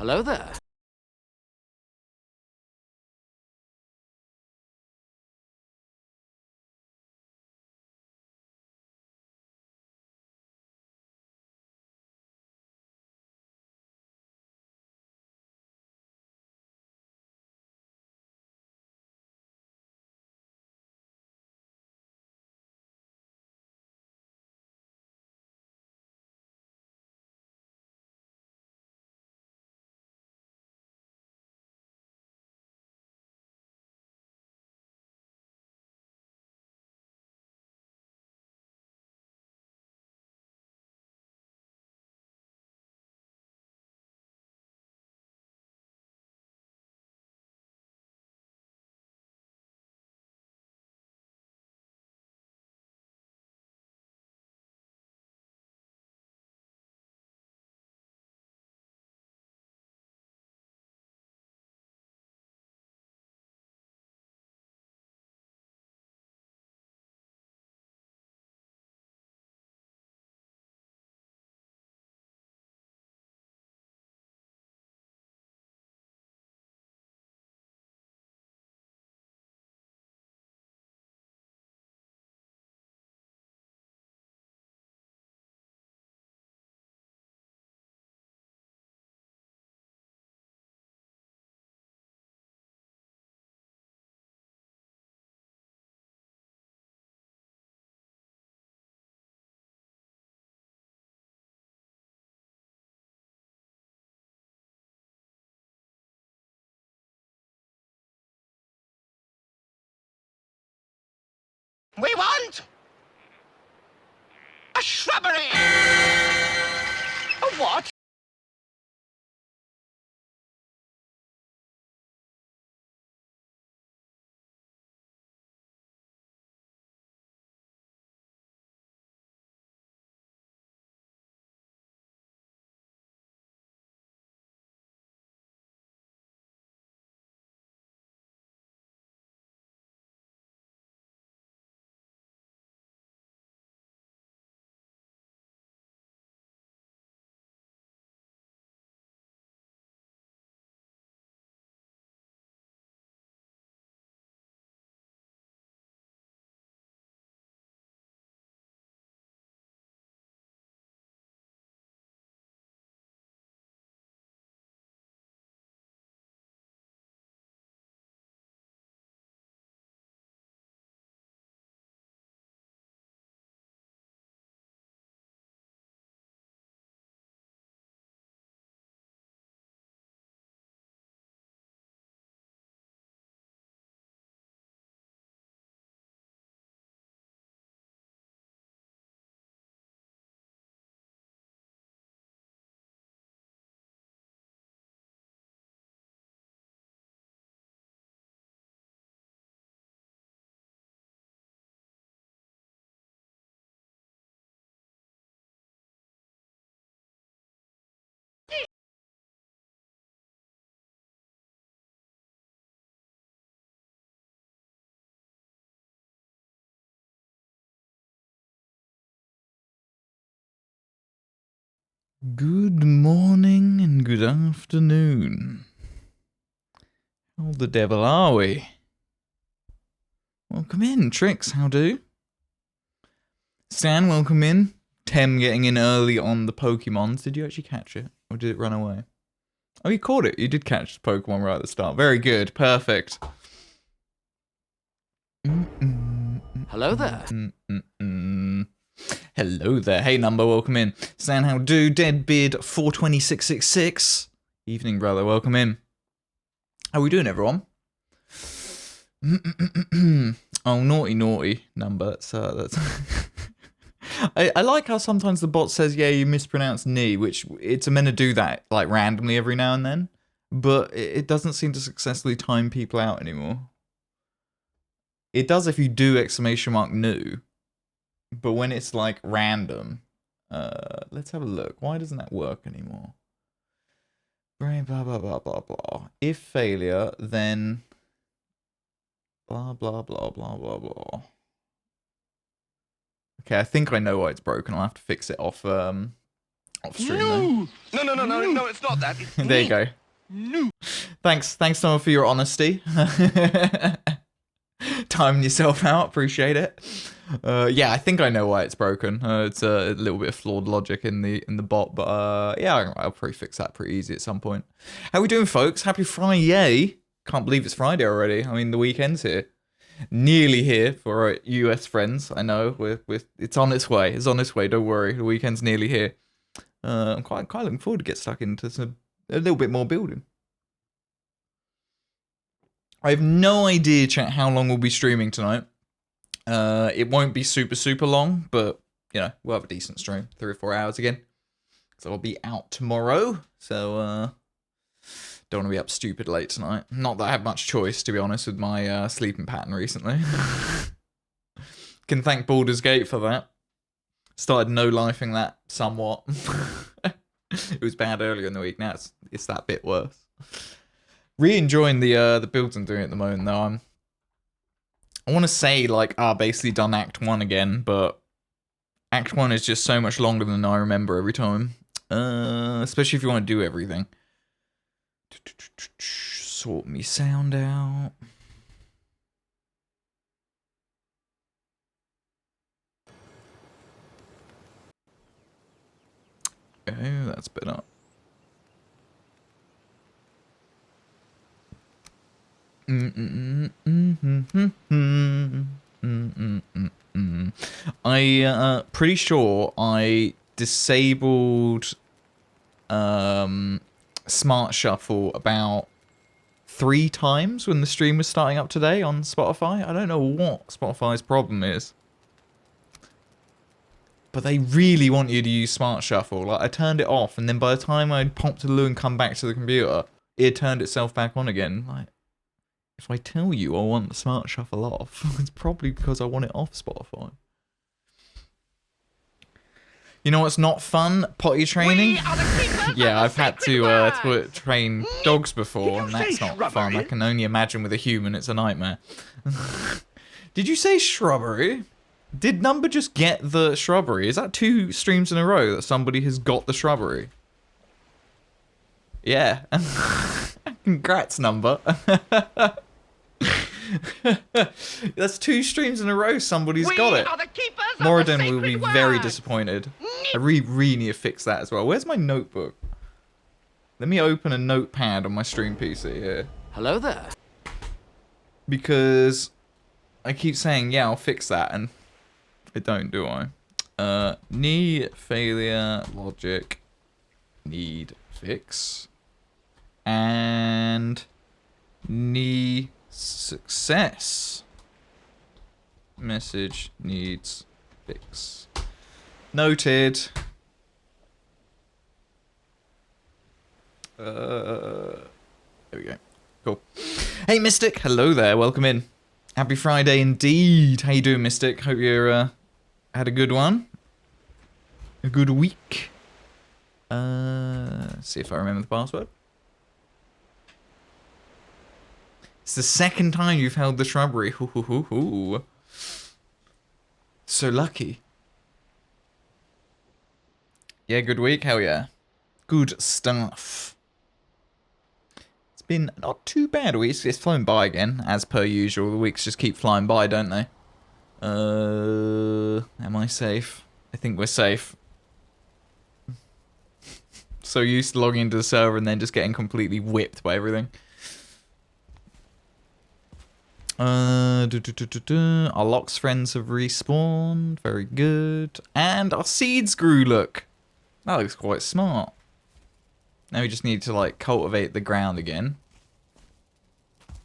Hello there. We want a shrubbery! A what? Good morning and good afternoon. How the devil are we? Welcome in, Trix, how do? Stan, welcome in. Tem getting in early on the Pokemons. Did you actually catch it? Or did it run away? Oh, you caught it. You did catch the Pokemon right at the start. Very good. Perfect. Hello there. Hello there. Hey, number, welcome in. Stan, how do? Deadbeard 42666. Evening, brother. Welcome in. How we doing, everyone? Oh, naughty number. That's I like how sometimes the bot says, yeah, you mispronounced knee, which it's meant to do that like randomly every now and then, but it doesn't seem to successfully time people out anymore. It does if you do exclamation mark new, but when it's like random, let's have a look. Why doesn't that work anymore? Blah blah blah blah blah. If failure, then blah blah blah blah blah blah. Okay, I think I know why it's broken. I'll have to fix it off Off stream though. No, it's not that. It's There you go. No. Thanks, Noah, for your honesty. Timing yourself out, appreciate it. Yeah, I think I know why it's broken. It's a little bit of flawed logic in the bot, but yeah, I'll probably fix that pretty easy at some point. How we doing, folks? Happy Friday! Can't believe it's Friday already. I mean, the weekend's here, nearly here for our US friends. I know it's on its way. It's on its way. Don't worry, the weekend's nearly here. I'm quite looking forward to get stuck into a little bit more building. I have no idea, chat, how long we'll be streaming tonight. It won't be super long, but, you know, we'll have a decent stream. 3 or 4 hours again. So I'll be out tomorrow. So, don't want to be up stupid late tonight. Not that I have much choice, to be honest, with my sleeping pattern recently. Can thank Baldur's Gate for that. Started no-lifing that somewhat. It was bad earlier in the week. Now it's that bit worse. Really enjoying the builds I'm doing at the moment, though. I want to say, like, basically done Act 1 again, but Act 1 is just so much longer than I remember every time. Especially if you want to do everything. Sort me sound out. Okay, that's better. I pretty sure I disabled Smart Shuffle about 3 times when the stream was starting up today on Spotify. I don't know what Spotify's problem is, but they really want you to use Smart Shuffle. Like, I turned it off, and then by the time I'd popped to the loo and come back to the computer, it had turned itself back on again. Like, if I tell you I want the Smart Shuffle off, it's probably because I want it off Spotify. You know what's not fun? Potty training. Yeah, I've had to train dogs before, and that's not fun. I can only imagine with a human, it's a nightmare. Did you say shrubbery? Did Number just get the shrubbery? Is that 2 streams in a row that somebody has got the shrubbery? Yeah. Congrats, Number. That's 2 streams in a row somebody's got it. Moradin will be very disappointed. I really need to fix that as well. Where's my notebook? Let me open a notepad on my stream PC here. Hello there. Because I keep saying, yeah, I'll fix that, and I don't, do I? Need failure logic. Need fix. And need success. Message needs fix. Noted. There we go. Cool. Hey, Mystic. Hello there. Welcome in. Happy Friday indeed. How you doing, Mystic? Hope you're had a good one. A good week. See if I remember the password. It's the 2nd time you've held the shrubbery. Hoo hoo hoo hoo. So lucky. Yeah, good week. Hell yeah. Good stuff. It's been not too bad a week. It's flown by again, as per usual. The weeks just keep flying by, don't they? Am I safe? I think we're safe. So used to logging into the server and then just getting completely whipped by everything. Our Locks friends have respawned. Very good. And our seeds grew, look. That looks quite smart. Now we just need to, like, cultivate the ground again.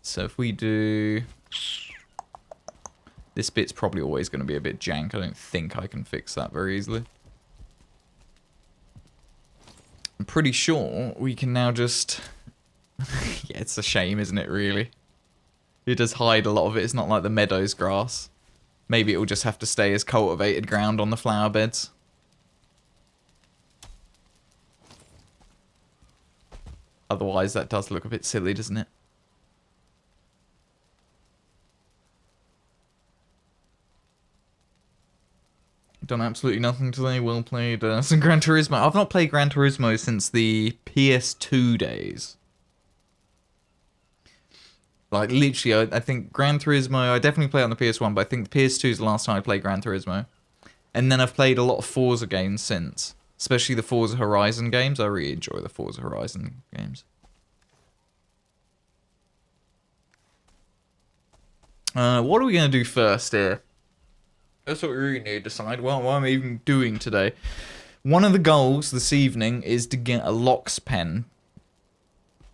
So if we do... This bit's probably always going to be a bit jank. I don't think I can fix that very easily. I'm pretty sure we can now just... Yeah, it's a shame, isn't it, really? It does hide a lot of it. It's not like the meadows grass. Maybe it will just have to stay as cultivated ground on the flower beds. Otherwise, that does look a bit silly, doesn't it? Done absolutely nothing today. Well played. Some Gran Turismo. I've not played Gran Turismo since the PS2 days. Like, literally, I think Gran Turismo, I definitely played on the PS1, but I think the PS2 is the last time I played Gran Turismo. And then I've played a lot of Forza games since. Especially the Forza Horizon games. I really enjoy the Forza Horizon games. What are we going to do first here? That's what we really need to decide. Well, what am I even doing today? One of the goals this evening is to get a locks pen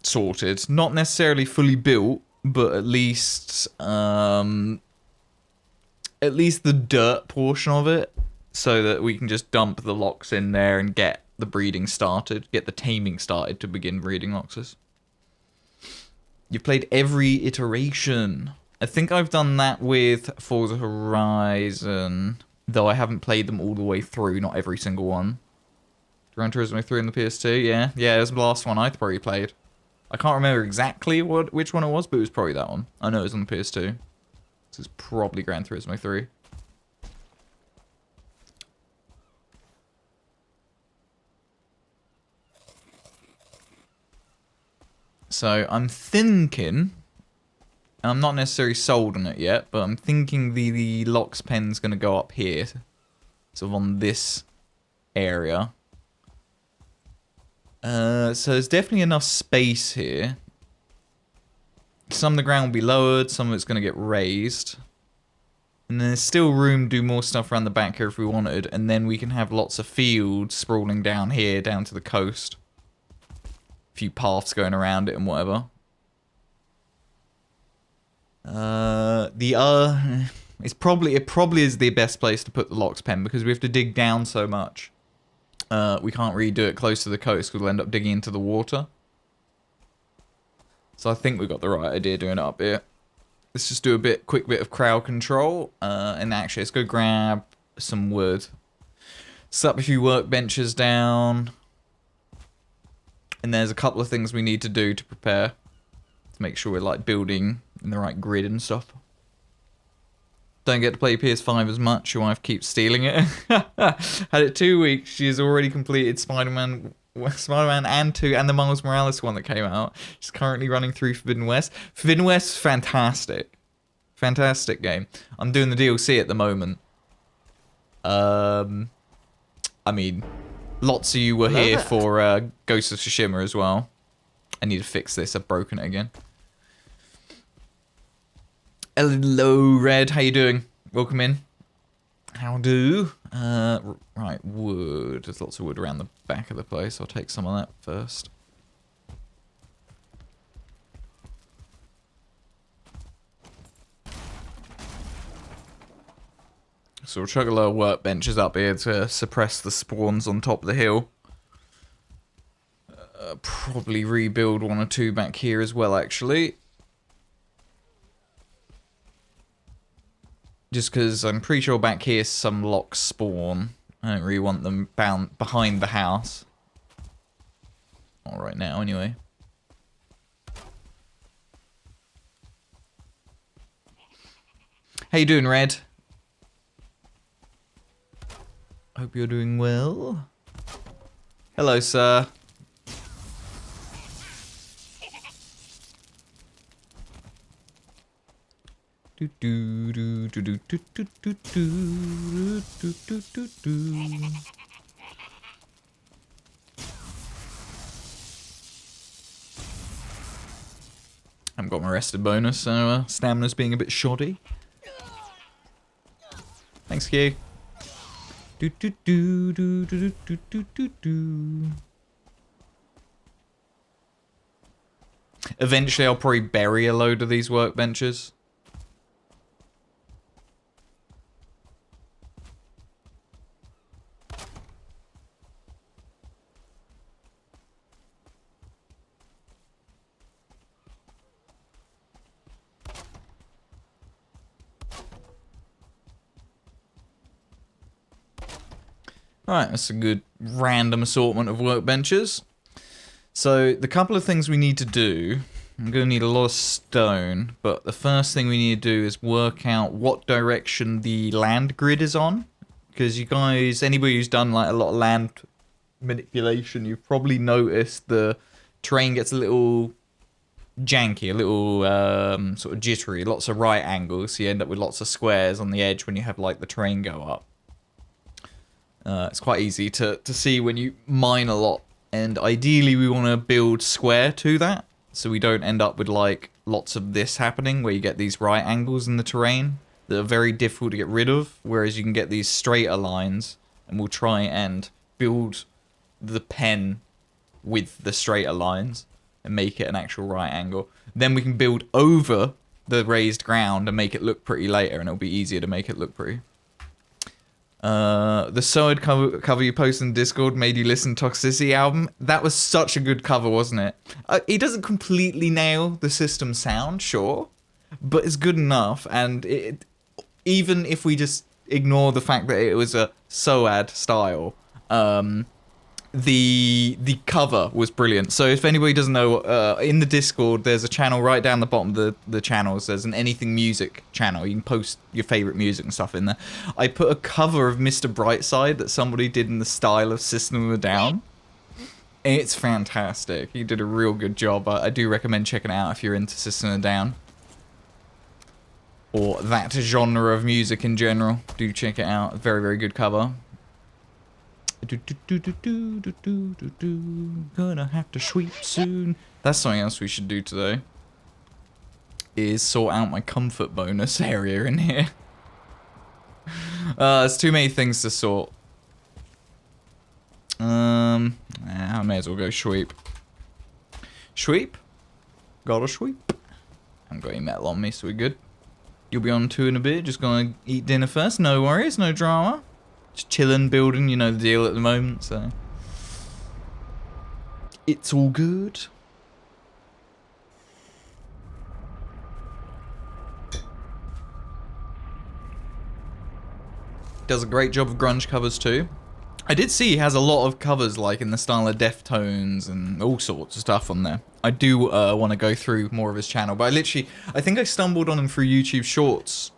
sorted. Not necessarily fully built, but at least the dirt portion of it, so that we can just dump the locks in there and get the breeding started, get the taming started to begin breeding loxes. You've played every iteration. I think I've done that with Forza Horizon, though I haven't played them all the way through, not every single one. Gran Turismo 3 on the PS2, yeah. Yeah, it was the last one I probably played. I can't remember exactly which one it was, but it was probably that one. I know it was on the PS2. This is probably Gran Turismo 3. So, I'm thinking... I'm not necessarily sold on it yet, but I'm thinking the locks pen's going to go up here. Sort of on this area. So there's definitely enough space here. Some of the ground will be lowered, some of it's going to get raised. And there's still room to do more stuff around the back here if we wanted. And then we can have lots of fields sprawling down here, down to the coast. A few paths going around it and whatever. It probably is the best place to put the locks pen because we have to dig down so much. We can't really do it close to the coast because we'll end up digging into the water. So I think we got the right idea doing it up here. Let's just do a quick bit of crowd control. And actually, let's go grab some wood. Set up a few workbenches down. And there's a couple of things we need to do to prepare. To make sure we're like building in the right grid and stuff. Don't get to play PS5 as much. Your wife keeps stealing it. Had it 2 weeks. She has already completed Spider-Man and 2 and the Miles Morales one that came out. She's currently running through Forbidden West. Forbidden West, fantastic. Fantastic game. I'm doing the DLC at the moment. I mean, lots of you were here for Ghost of Tsushima as well. I need to fix this. I've broken it again. Hello, Red. How you doing? Welcome in. How do? Right, wood. There's lots of wood around the back of the place. I'll take some of that first. So we'll chuck a lot of workbenches up here to suppress the spawns on top of the hill. Probably rebuild 1 or 2 back here as well, actually. Just because I'm pretty sure back here some locks spawn. I don't really want them bound behind the house. Not right now, anyway. How you doing, Red? Hope you're doing well. Hello, sir. I haven't got my rested bonus, so stamina's being a bit shoddy. Thanks, Q. Eventually, I'll probably bury a load of these workbenches. Alright, that's a good random assortment of workbenches. So, the couple of things we need to do, I'm going to need a lot of stone, but the first thing we need to do is work out what direction the land grid is on, because you guys, anybody who's done like a lot of land manipulation, you've probably noticed the terrain gets a little janky, a little sort of jittery, lots of right angles, so you end up with lots of squares on the edge when you have like the terrain go up. It's quite easy to see when you mine a lot, and ideally we want to build square to that, so we don't end up with like lots of this happening where you get these right angles in the terrain that are very difficult to get rid of, whereas you can get these straighter lines, and we'll try and build the pen with the straighter lines and make it an actual right angle. Then we can build over the raised ground and make it look pretty later, and it'll be easier to make it look pretty. The Sword cover you posted in Discord made you listen to Toxicity album. That was such a good cover, wasn't it? It doesn't completely nail the system sound, sure, but it's good enough. And even if we just ignore the fact that it was a SOAD style, the cover was brilliant. So if anybody doesn't know, in the Discord there's a channel right down the bottom of the channels. There's an anything music channel. You can post your favorite music and stuff in there. I put a cover of Mr. Brightside that somebody did in the style of System of a Down. It's fantastic. He did a real good job. I do recommend checking it out if you're into System of a Down, or that genre of music in general. Do check it out. Very, very good cover. Gonna have to sweep soon. That's something else we should do today, is sort out my comfort bonus area in here. There's too many things to sort. I may as well go sweep. Sweep? Gotta sweep. I haven't got any metal on me, so we're good. You'll be on two in a bit, just gonna eat dinner first. No worries, no drama. Just chilling, building, you know the deal at the moment, so it's all good. Does a great job of grunge covers too. I did see he has a lot of covers like in the style of Deftones and all sorts of stuff on there. I do want to go through more of his channel, but I think I stumbled on him through YouTube Shorts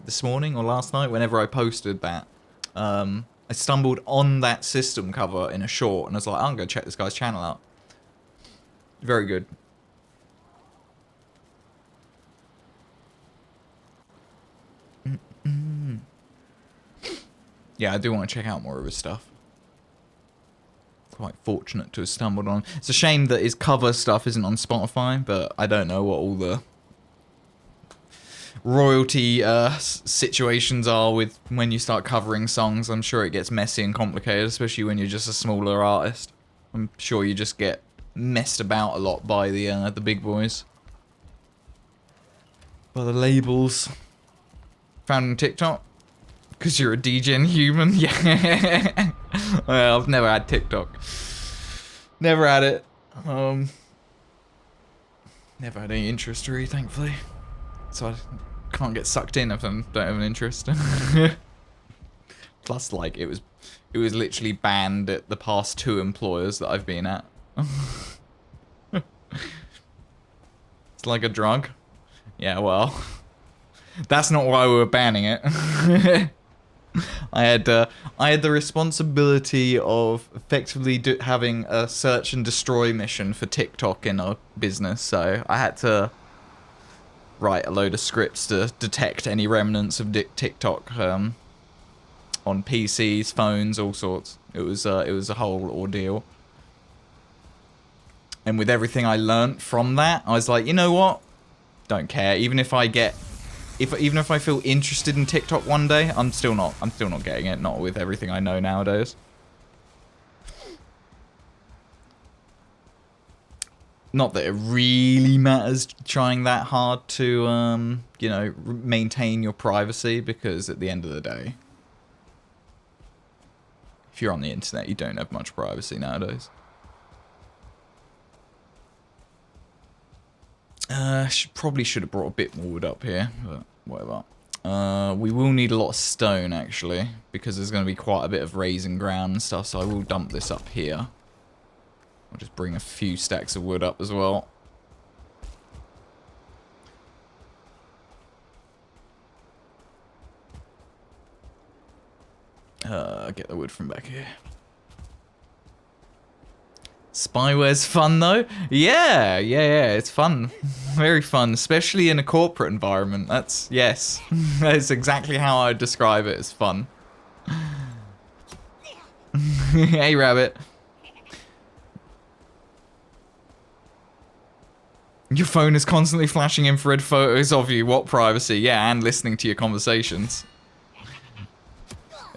this morning or last night, whenever I posted that. I stumbled on that system cover in a short, and I was like, I'm going to check this guy's channel out. Very good. Yeah, I do want to check out more of his stuff. Quite fortunate to have stumbled on. It's a shame that his cover stuff isn't on Spotify, but I don't know what all the royalty situations are with when you start covering songs. I'm sure it gets messy and complicated, especially when you're just a smaller artist. I'm sure you just get messed about a lot by the big boys, by the labels. Found on TikTok because you're a degen human. Yeah. Well, I've never had TikTok. Never had it. Never had any interest really, thankfully. So I can't get sucked in if I don't have an interest. Plus, like, it was literally banned at the past 2 employers that I've been at. It's like a drug. Yeah, well, that's not why we were banning it. I had the responsibility of effectively having a search and destroy mission for TikTok in our business, so I had to write a load of scripts to detect any remnants of TikTok on PCs, phones, all sorts. It was a whole ordeal. And with everything I learnt from that, I was like, you know what? Don't care. Even if I feel interested in TikTok one day, I'm still not getting it. Not with everything I know nowadays. Not that it really matters trying that hard to, you know, maintain your privacy, because at the end of the day, if you're on the internet, you don't have much privacy nowadays. Probably should have brought a bit more wood up here, but whatever. We will need a lot of stone, actually, because there's going to be quite a bit of raising ground and stuff, so I will dump this up here. I'll just bring a few stacks of wood up as well. Get the wood from back here. Spyware's fun though? Yeah, it's fun. Very fun, especially in a corporate environment. Yes. That's exactly how I'd describe it as fun. Hey, rabbit. Your phone is constantly flashing infrared photos of you. What privacy? Yeah, and listening to your conversations.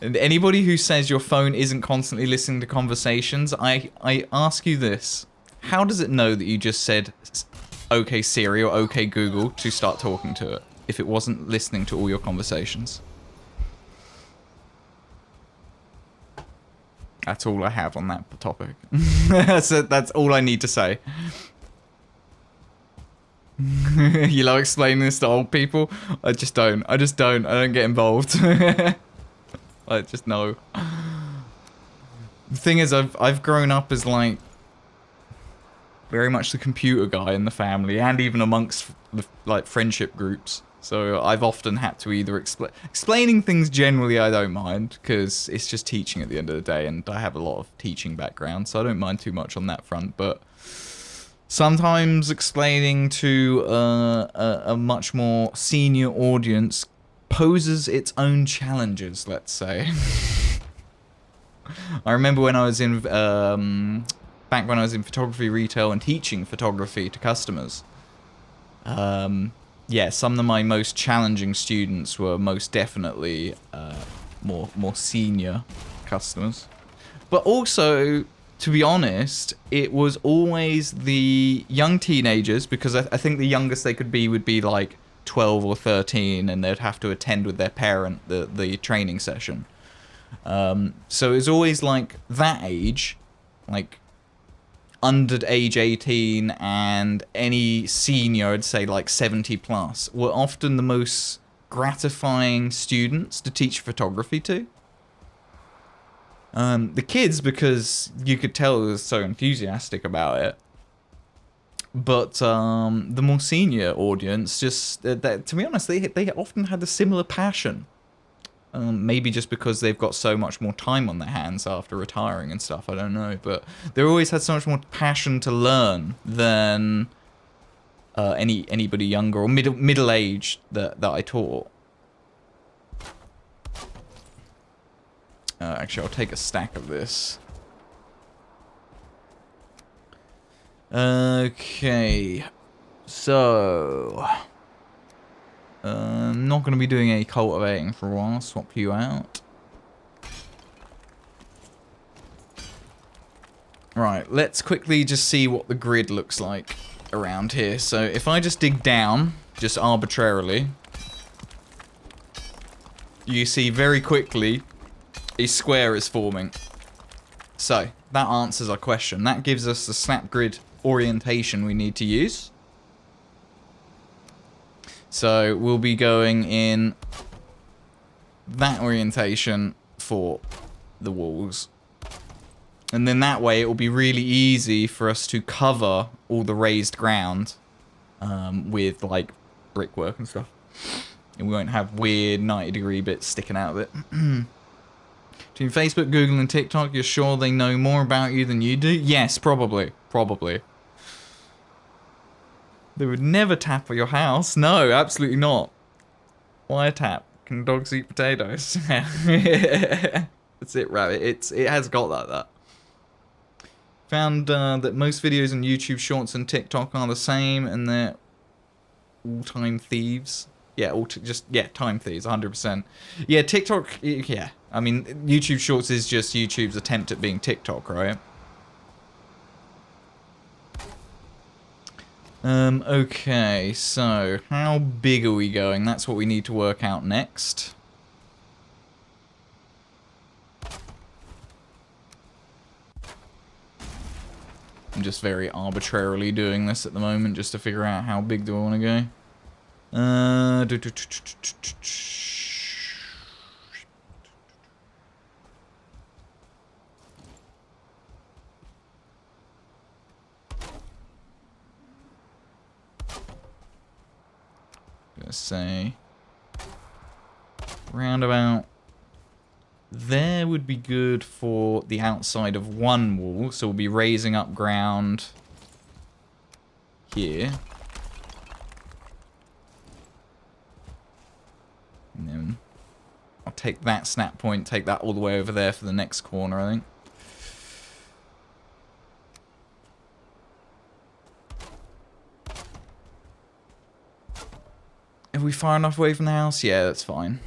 And anybody who says your phone isn't constantly listening to conversations, I ask you this. How does it know that you just said, okay Siri or okay Google to start talking to it, if it wasn't listening to all your conversations? That's all I have on that topic. That's all I need to say. You love explaining this to old people? I just don't. I don't get involved. I just know. The thing is, I've grown up as like very much the computer guy in the family, and even amongst the like friendship groups. So I've often had to either explaining things. Generally, I don't mind because it's just teaching at the end of the day, and I have a lot of teaching background, so I don't mind too much on that front. But sometimes explaining to a much more senior audience poses its own challenges, let's say. I remember when I was in, back when I was in photography retail and teaching photography to customers. Yeah, some of my most challenging students were most definitely more senior customers. But also, to be honest, it was always the young teenagers, because I think the youngest they could be would be like 12 or 13, and they'd have to attend with their parent the training session. So it's always like that age, like under age 18, and any senior, I'd say like 70 plus, were often the most gratifying students to teach photography to. The kids, because you could tell they were so enthusiastic about it. But the more senior audience, just to be honest, they often had a similar passion. Maybe just because they've got so much more time on their hands after retiring and stuff. I don't know, but they always had so much more passion to learn than anybody younger or middle aged that I taught. Actually, I'll take a stack of this. Okay, so not going to be doing any cultivating for a while. Swap you out. Right, let's quickly just see what the grid looks like around here. So if I just dig down, just arbitrarily, you see very quickly a square is forming. So that answers our question. That gives us the snap grid orientation we need to use. So we'll be going in that orientation for the walls. And then that way it will be really easy for us to cover all the raised ground with like brickwork and stuff. And we won't have weird 90-degree bits sticking out of it. Between Facebook, Google, and TikTok, you're sure they know more about you than you do? Yes, probably. Probably. They would never tap at your house. No, absolutely not. Why tap? Can dogs eat potatoes? That's it, rabbit. It has got that. Found that most videos on YouTube Shorts and TikTok are the same, and they're all-time thieves. Yeah, time thieves, 100%. Yeah, TikTok, yeah. I mean, YouTube Shorts is just YouTube's attempt at being TikTok, right? Okay, so how big are we going? That's what we need to work out next. I'm just very arbitrarily doing this at the moment just to figure out how big do I want to go. Gonna say round about there would be good for the outside of one wall. So we'll be raising up ground here. And then I'll take that snap point, take that all the way over there for the next corner, I think. Are we far enough away from the house? Yeah, that's fine.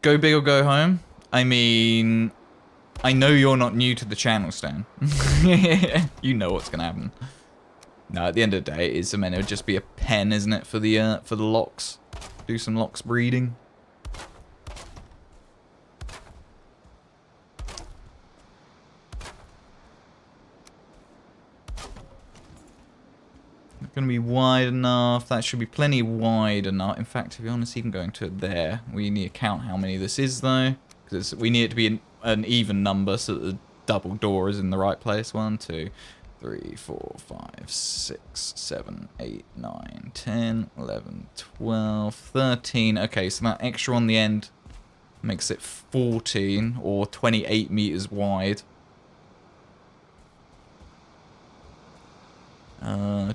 Go big or go home? I mean, I know you're not new to the channel, Stan. You know what's gonna happen. No, at the end of the day, it is meant to just be a pen, isn't it, for the locks? Do some locks breeding. Gonna be wide enough. That should be plenty wide enough. In fact, to be honest, even going to there, we need to count how many this is though, because we need it to be an even number so that the double door is in the right place. 1, 2, 3, 4, 5, 6, 7, 8, 9, 10, 11, 12, 13. Okay, so that extra on the end makes it 14 or 28 meters wide.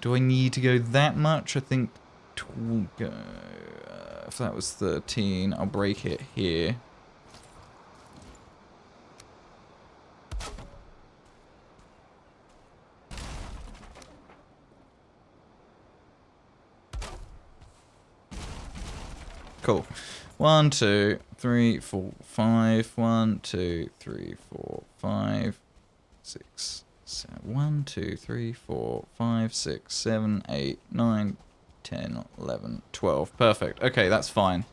Do I need to go that much? I think if that was 13, I'll break it here. Cool. 1, 2, 3, 4, 5. 1, 2, 3, 4, 5, 6. 1, 2, 3, 4, 5, 6, 7, 8, 9, 10, 11, 12. Perfect. Okay, that's fine.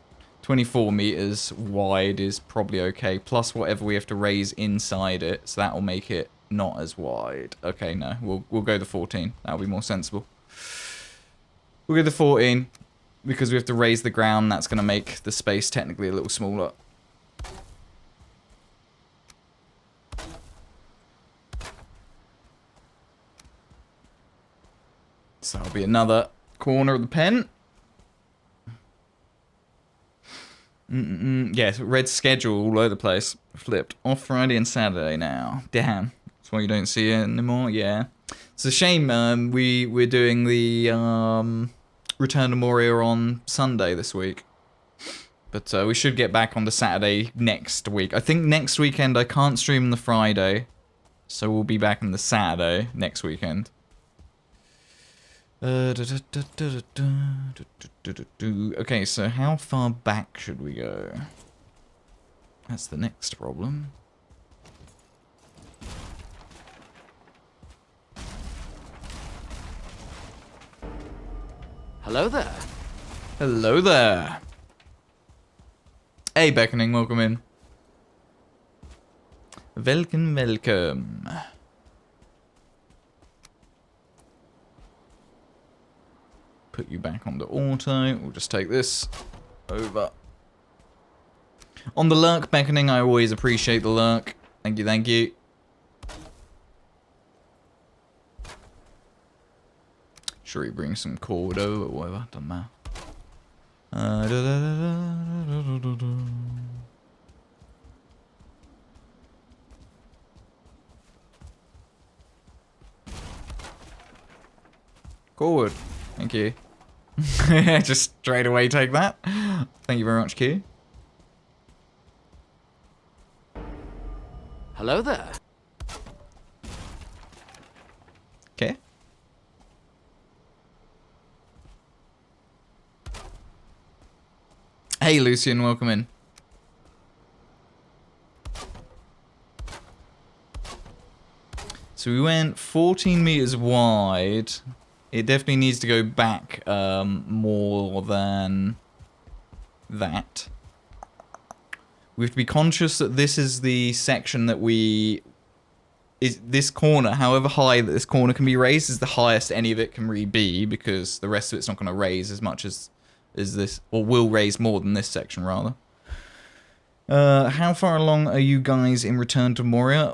24 meters wide is probably okay. Plus whatever we have to raise inside it, so that will make it not as wide. Okay, no, we'll go the 14. That'll be more sensible. We'll go the 14 because we have to raise the ground. That's going to make the space technically a little smaller. So that'll be another corner of the pen. Yes, red schedule all over the place. Flipped. Off Friday and Saturday now. Damn. That's why you don't see it anymore? Yeah. It's a shame we're doing the Return to Moria on Sunday this week. But we should get back on the Saturday next week. I think next weekend I can't stream the Friday. So we'll be back on the Saturday next weekend. Okay, so how far back should we go? That's the next problem. Hello there. Hello there. Hey, Beckoning, welcome in. Welcome, welcome. Put you back on the auto. We'll just take this over. On the lurk, Beckoning, I always appreciate the lurk. Thank you, thank you. Sure, he brings some cord over or whatever. Doesn't matter. Forward. Thank you. Just straight away take that. Thank you very much, Q. Hello there. Okay. Hey, Lucian, welcome in. So we went 14 meters wide. It definitely needs to go back more than that. We have to be conscious that this is the section that this corner, however high that this corner can be raised, is the highest any of it can really be, because the rest of it's not going to raise as much as this, or will raise more than this section rather. How far along are you guys in Return to Moria?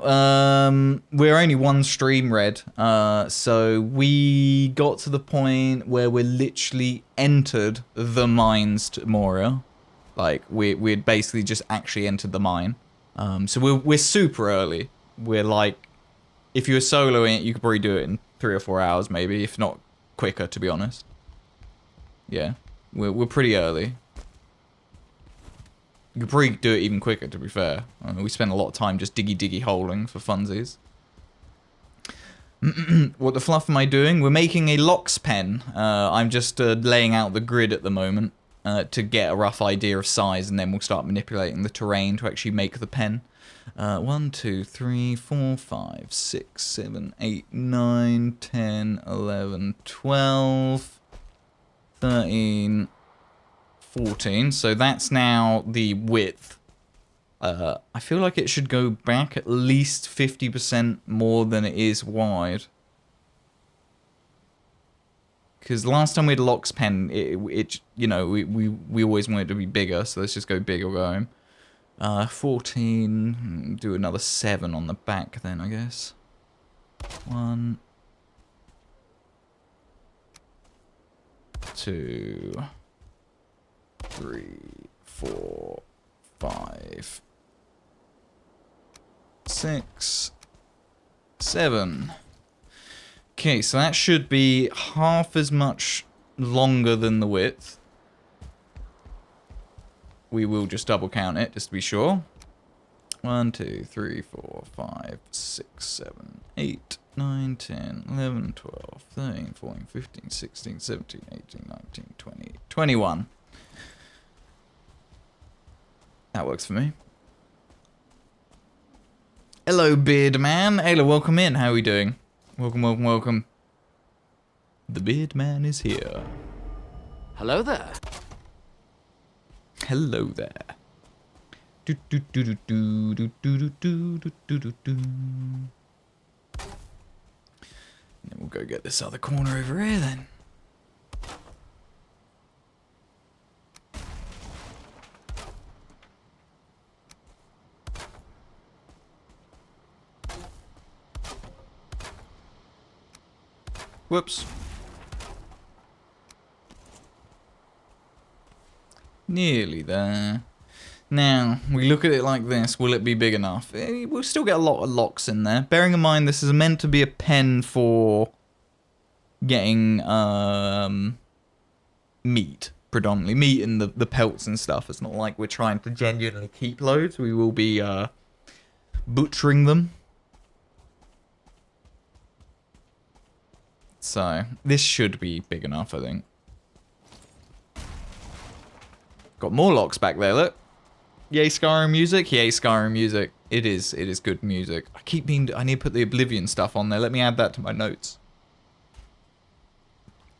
We're only one stream, Red. So we got to the point where we're literally entered the mines to Moria. Like, we'd basically just actually entered the mine. So we're super early. We're like, if you were soloing it, you could probably do it in 3 or 4 hours, maybe, if not quicker, to be honest. Yeah, we're pretty early. You could probably do it even quicker, to be fair. We spent a lot of time just diggy holing for funsies. What the fluff am I doing? We're making a locks pen. I'm just laying out the grid at the moment to get a rough idea of size, and then we'll start manipulating the terrain to actually make the pen. 1, 2, 3, 4, 5, 6, 7, 8, 9, 10, 11, 12, 13... 14, so that's now the width. I feel like it should go back at least 50% more than it is wide. Because last time we had locks pen, it you know, we always want it to be bigger, so let's just go big or go home. 14, do another 7 on the back then, I guess. 1, 2... 3, 4, 5, 6, 7. Okay, so that should be half as much longer than the width. We will just double count it, just to be sure. 1, 2, 3, 4, 5, 6, 7, 8, 9, 10, 11, 12, 13, 14, 15, 16, 17, 18, 19, 20, 21. That works for me. Hello, Beard Man. Ayla, welcome in. How are we doing? Welcome. The Beard Man is here. Hello there. Hello there. Do do do do do do do do do do do do. And then we'll go get this other corner over here then. Whoops. Nearly there. Now, we look at it like this. Will it be big enough? We'll still get a lot of locks in there. Bearing in mind, this is meant to be a pen for getting meat, predominantly. Meat and the pelts and stuff. It's not like we're trying to genuinely keep loads. We will be butchering them. So, this should be big enough, I think. Got more locks back there, look. Yay, Skyrim music? Yay, Skyrim music. It is good music. I need to put the Oblivion stuff on there. Let me add that to my notes.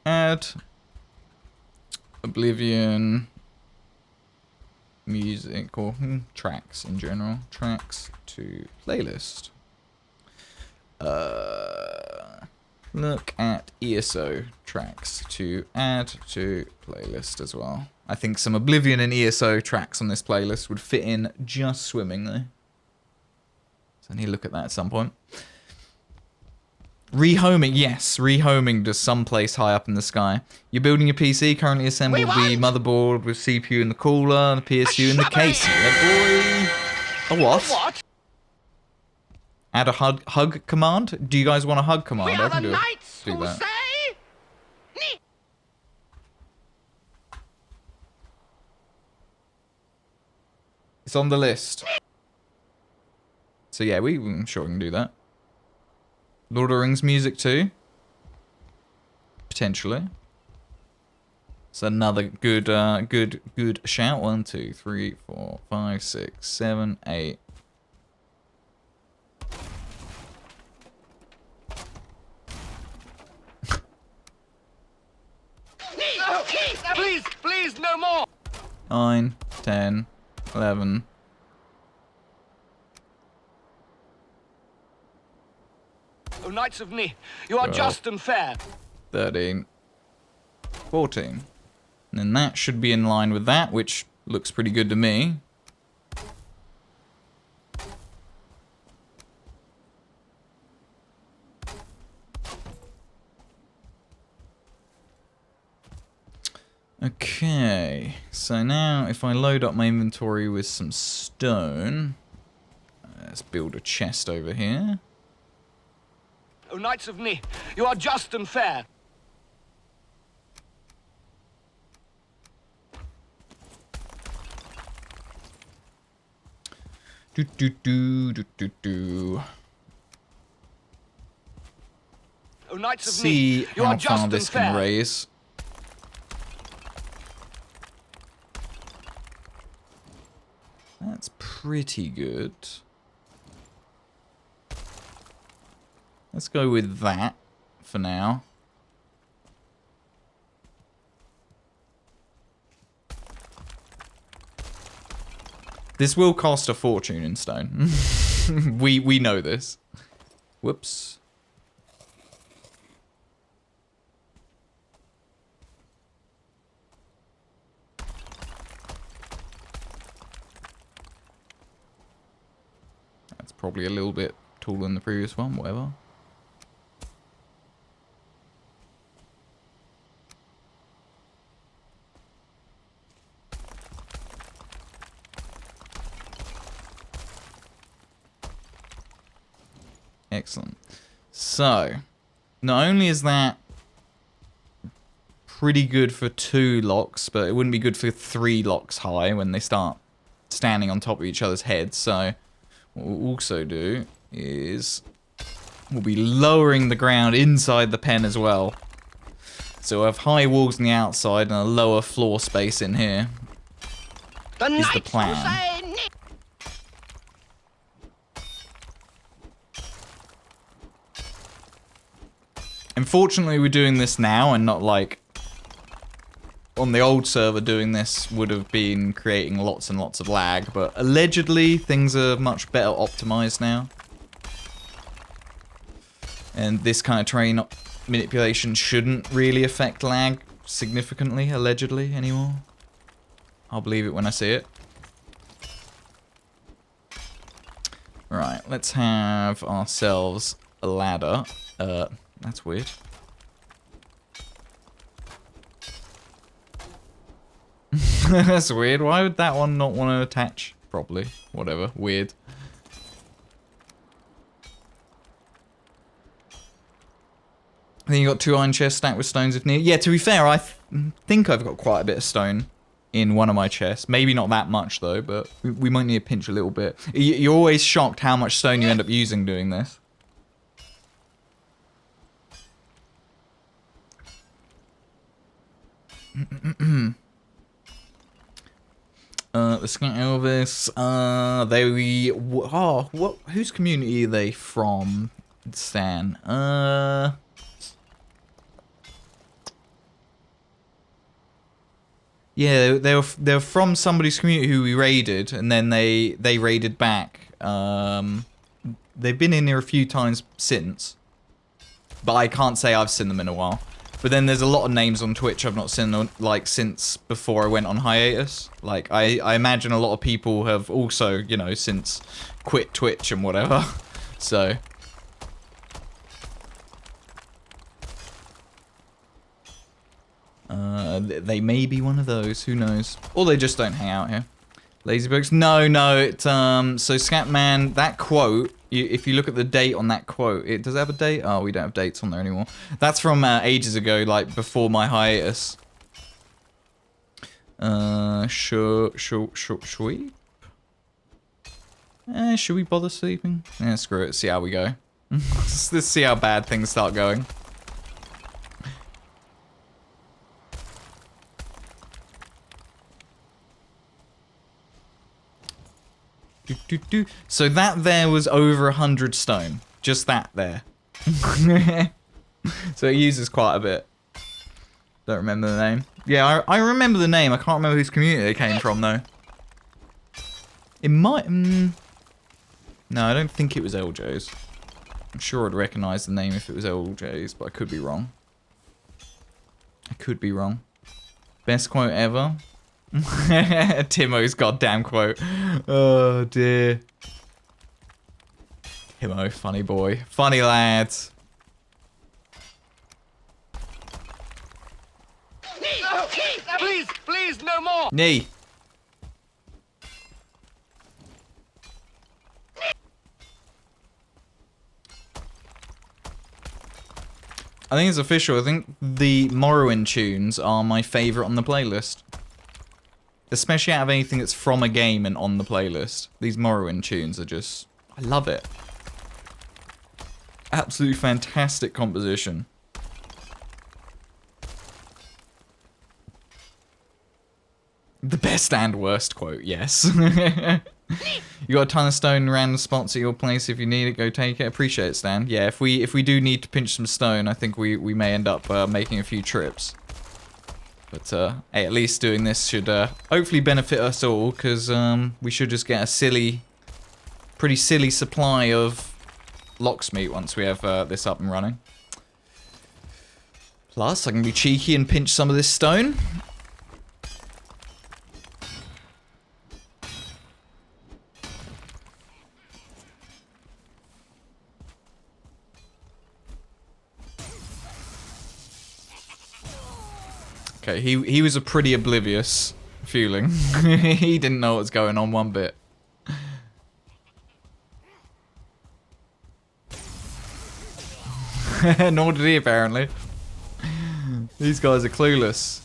Add Oblivion music, or tracks in general. Tracks to playlist. Look at ESO tracks to add to playlist as well. I think some Oblivion and ESO tracks on this playlist would fit in just swimmingly. So I need to look at that at some point. Rehoming, yes, rehoming to someplace high up in the sky. You're building your PC, currently assembled the motherboard with CPU in the cooler, the PSU in the case. Yeah, boy. A what? Add a hug command? Do you guys want a hug command? I can do that. It's on the list. So yeah, I'm sure we can do that. Lord of the Rings music too. Potentially. It's another good shout. 1, 2, 3, 4, 5, 6, 7, 8. Please, no more. 9, 10, 11. Oh, Knights of Ni, you are just and fair. 13, 14. And then that should be in line with that, which looks pretty good to me. Okay, so now if I load up my inventory with some stone, let's build a chest over here. O Knights of Ni, you are just and fair. Do do do do do do. O Knights of See Ni, you how are just far and this can fair. raise. That's pretty good. Let's go with that for now. This will cost a fortune in stone. we know this. Whoops. That's probably a little bit taller than the previous one, whatever. Excellent. So, not only is that pretty good for 2 locks, but it wouldn't be good for 3 locks high when they start standing on top of each other's heads. So, what we'll also do is we'll be lowering the ground inside the pen as well. So we'll have high walls on the outside and a lower floor space in here. Is the plan. Unfortunately, we're doing this now and not like on the old server doing this would have been creating lots and lots of lag, but allegedly things are much better optimized now. And this kind of terrain manipulation shouldn't really affect lag significantly, allegedly, anymore. I'll believe it when I see it. Right, let's have ourselves a ladder. That's weird. That's weird. Why would that one not want to attach properly? Whatever. Weird. Then you got 2 iron chests stacked with stones if needed. Yeah, to be fair, I think I've got quite a bit of stone in one of my chests. Maybe not that much though, but we might need to pinch a little bit. You're always shocked how much stone you end up using doing this. The Scout Elvis, whose community are they from, Stan? Yeah, they're from somebody's community who we raided, and then they raided back. They've been in here a few times since, but I can't say I've seen them in a while. But then there's a lot of names on Twitch I've not seen like since before I went on hiatus. Like I imagine a lot of people have also, you know, since quit Twitch and whatever. So they may be one of those, who knows? Or they just don't hang out here. Lazy books? No, it, so Scatman, that quote, if you look at the date on that quote, it does it have a date? Oh, we don't have dates on there anymore. That's from ages ago, like before my hiatus. Should we? Should we bother sleeping? Yeah, screw it, see how we go. Let's see how bad things start going. So that there was over 100 stone. Just that there. So it uses quite a bit. Don't remember the name. Yeah, I remember the name. I can't remember whose community it came from, though. It might... no, I don't think it was LJ's. I'm sure I'd recognise the name if it was LJ's, but I could be wrong. I could be wrong. Best quote ever. Timo's goddamn quote. Oh dear. Timo, funny boy. Funny lads. Please, Please, please, no more. Knee. I think it's official. I think the Morrowind tunes are my favourite on the playlist. Especially out of anything that's from a game and on the playlist. These Morrowind tunes are just... I love it. Absolutely fantastic composition. The best and worst quote, yes. You got a ton of stone in random spots at your place. If you need it, go take it. Appreciate it, Stan. Yeah, if we do need to pinch some stone, I think we may end up making a few trips. But hey, at least doing this should hopefully benefit us all, because we should just get a pretty silly supply of locksmeat once we have this up and running. Plus, I can be cheeky and pinch some of this stone. Okay, he was a pretty oblivious feeling. He didn't know what was going on one bit. Nor did he, apparently. These guys are clueless.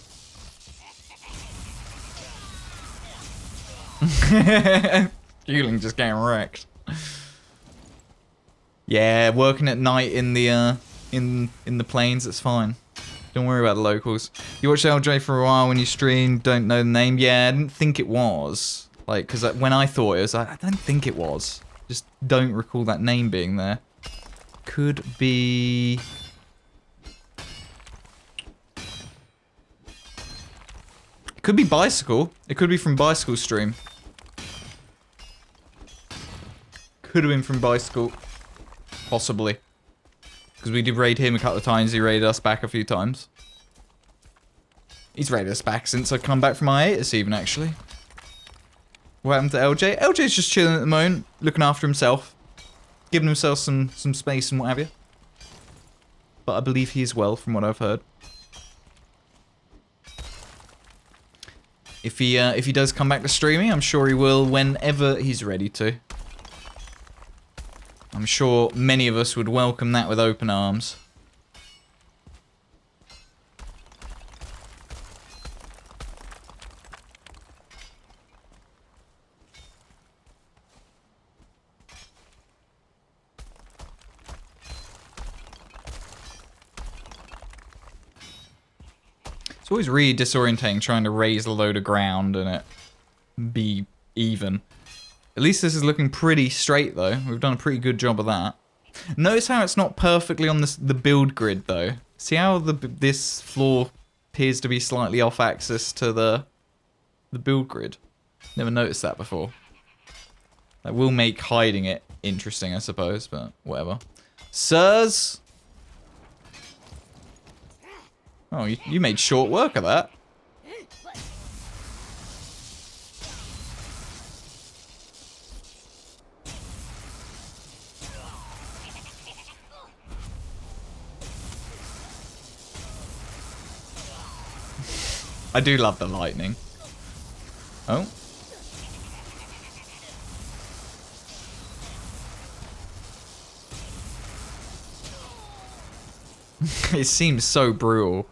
Fueling just getting wrecked. Yeah, working at night in the plains, it's fine. Don't worry about the locals. You watched LJ for a while when you streamed, don't know the name? Yeah, I didn't think it was. Like, because when I thought it was, I don't think it was. Just don't recall that name being there. Could be... It could be Bicycle. It could be from Bicycle stream. Could have been from Bicycle. Possibly. Because we did raid him a couple of times, he raided us back a few times. He's raided us back since I come back from hiatus even, actually. What happened to LJ? LJ's just chilling at the moment, looking after himself. Giving himself some space and what have you. But I believe he is well, from what I've heard. If he does come back to streaming, I'm sure he will whenever he's ready to. I'm sure many of us would welcome that with open arms. It's always really disorientating trying to raise a load of ground and it be even. At least this is looking pretty straight, though. We've done a pretty good job of that. Notice how it's not perfectly on the build grid, though. See how this floor appears to be slightly off axis to the build grid? Never noticed that before. That will make hiding it interesting, I suppose, but whatever. Sirs! Oh, you made short work of that. I do love the lightning. Oh. It seems so brutal.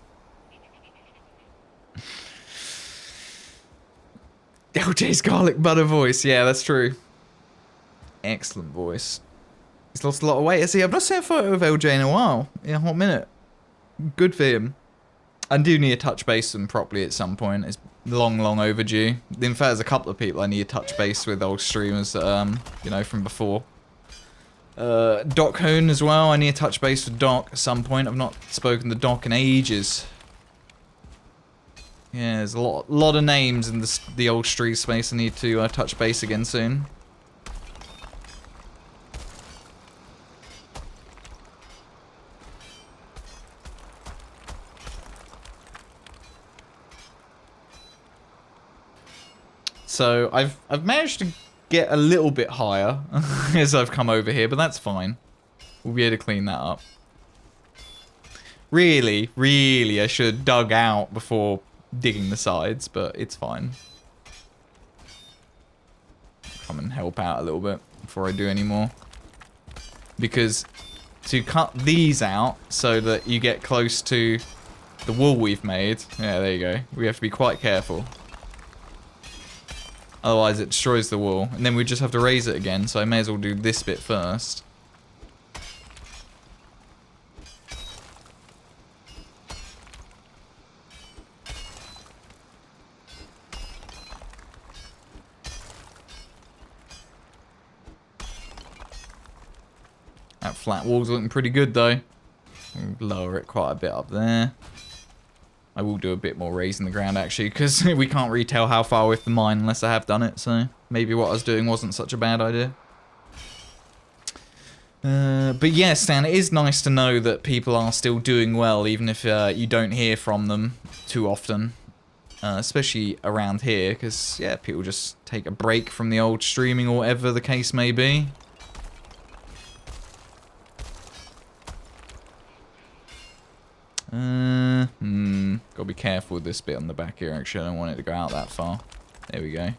LJ's garlic butter voice. Yeah, that's true. Excellent voice. He's lost a lot of weight. See, I've not seen a photo of LJ in a while. In a hot minute. Good for him. I do need to touch base with him properly at some point. It's long, long overdue. In fact, there's a couple of people I need to touch base with, old streamers, you know, from before. Doc Hoon as well. I need to touch base with Doc at some point. I've not spoken to Doc in ages. Yeah, there's a lot of names in the old street space I need to touch base again soon. So I've managed to get a little bit higher as I've come over here, but that's fine. We'll be able to clean that up. Really, I should have dug out before digging the sides, but it's fine. Come and help out a little bit before I do any more. Because to cut these out so that you get close to the wall we've made, yeah, there you go. We have to be quite careful. Otherwise it destroys the wall. And then we just have to raise it again, so I may as well do this bit first. That flat wall's looking pretty good though. Lower it quite a bit up there. I will do a bit more raising the ground actually, because we can't really tell how far with the mine unless I have done it, so maybe what I was doing wasn't such a bad idea. But yeah, Stan, it is nice to know that people are still doing well, even if you don't hear from them too often. Especially around here, because yeah, people just take a break from the old streaming or whatever the case may be. Gotta be careful with this bit on the back here, actually. I don't want it to go out that far. There we go.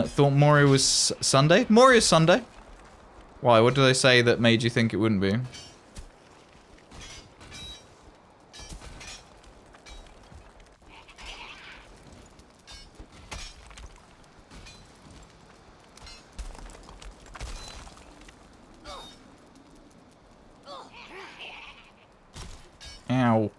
Thought Moria was Sunday? Moria's Sunday. Why? What do they say that made you think it wouldn't be? Ow.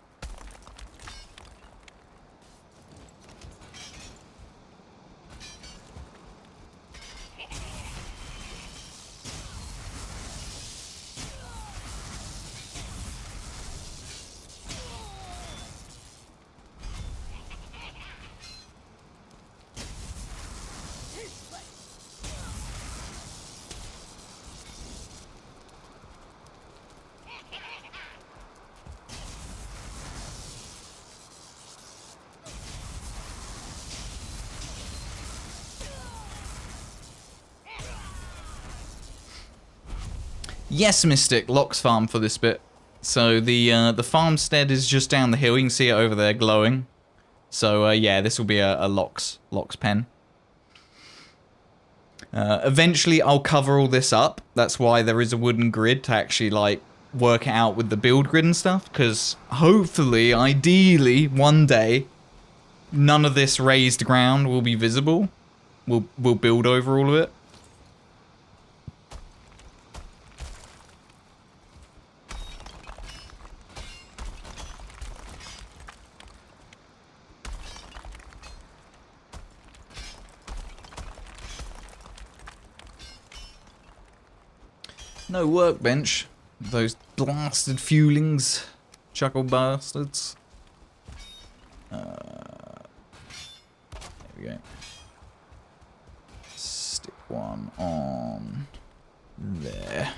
Yes, Mystic, Locke's farm for this bit. So the farmstead is just down the hill. You can see it over there glowing. So yeah, this will be a Locke's pen. Eventually, I'll cover all this up. That's why there is a wooden grid to actually like work it out with the build grid and stuff. Because hopefully, ideally, one day, none of this raised ground will be visible. We'll build over all of it. No workbench. Those blasted fuelings. Chuckle bastards. There we go. Stick one on there.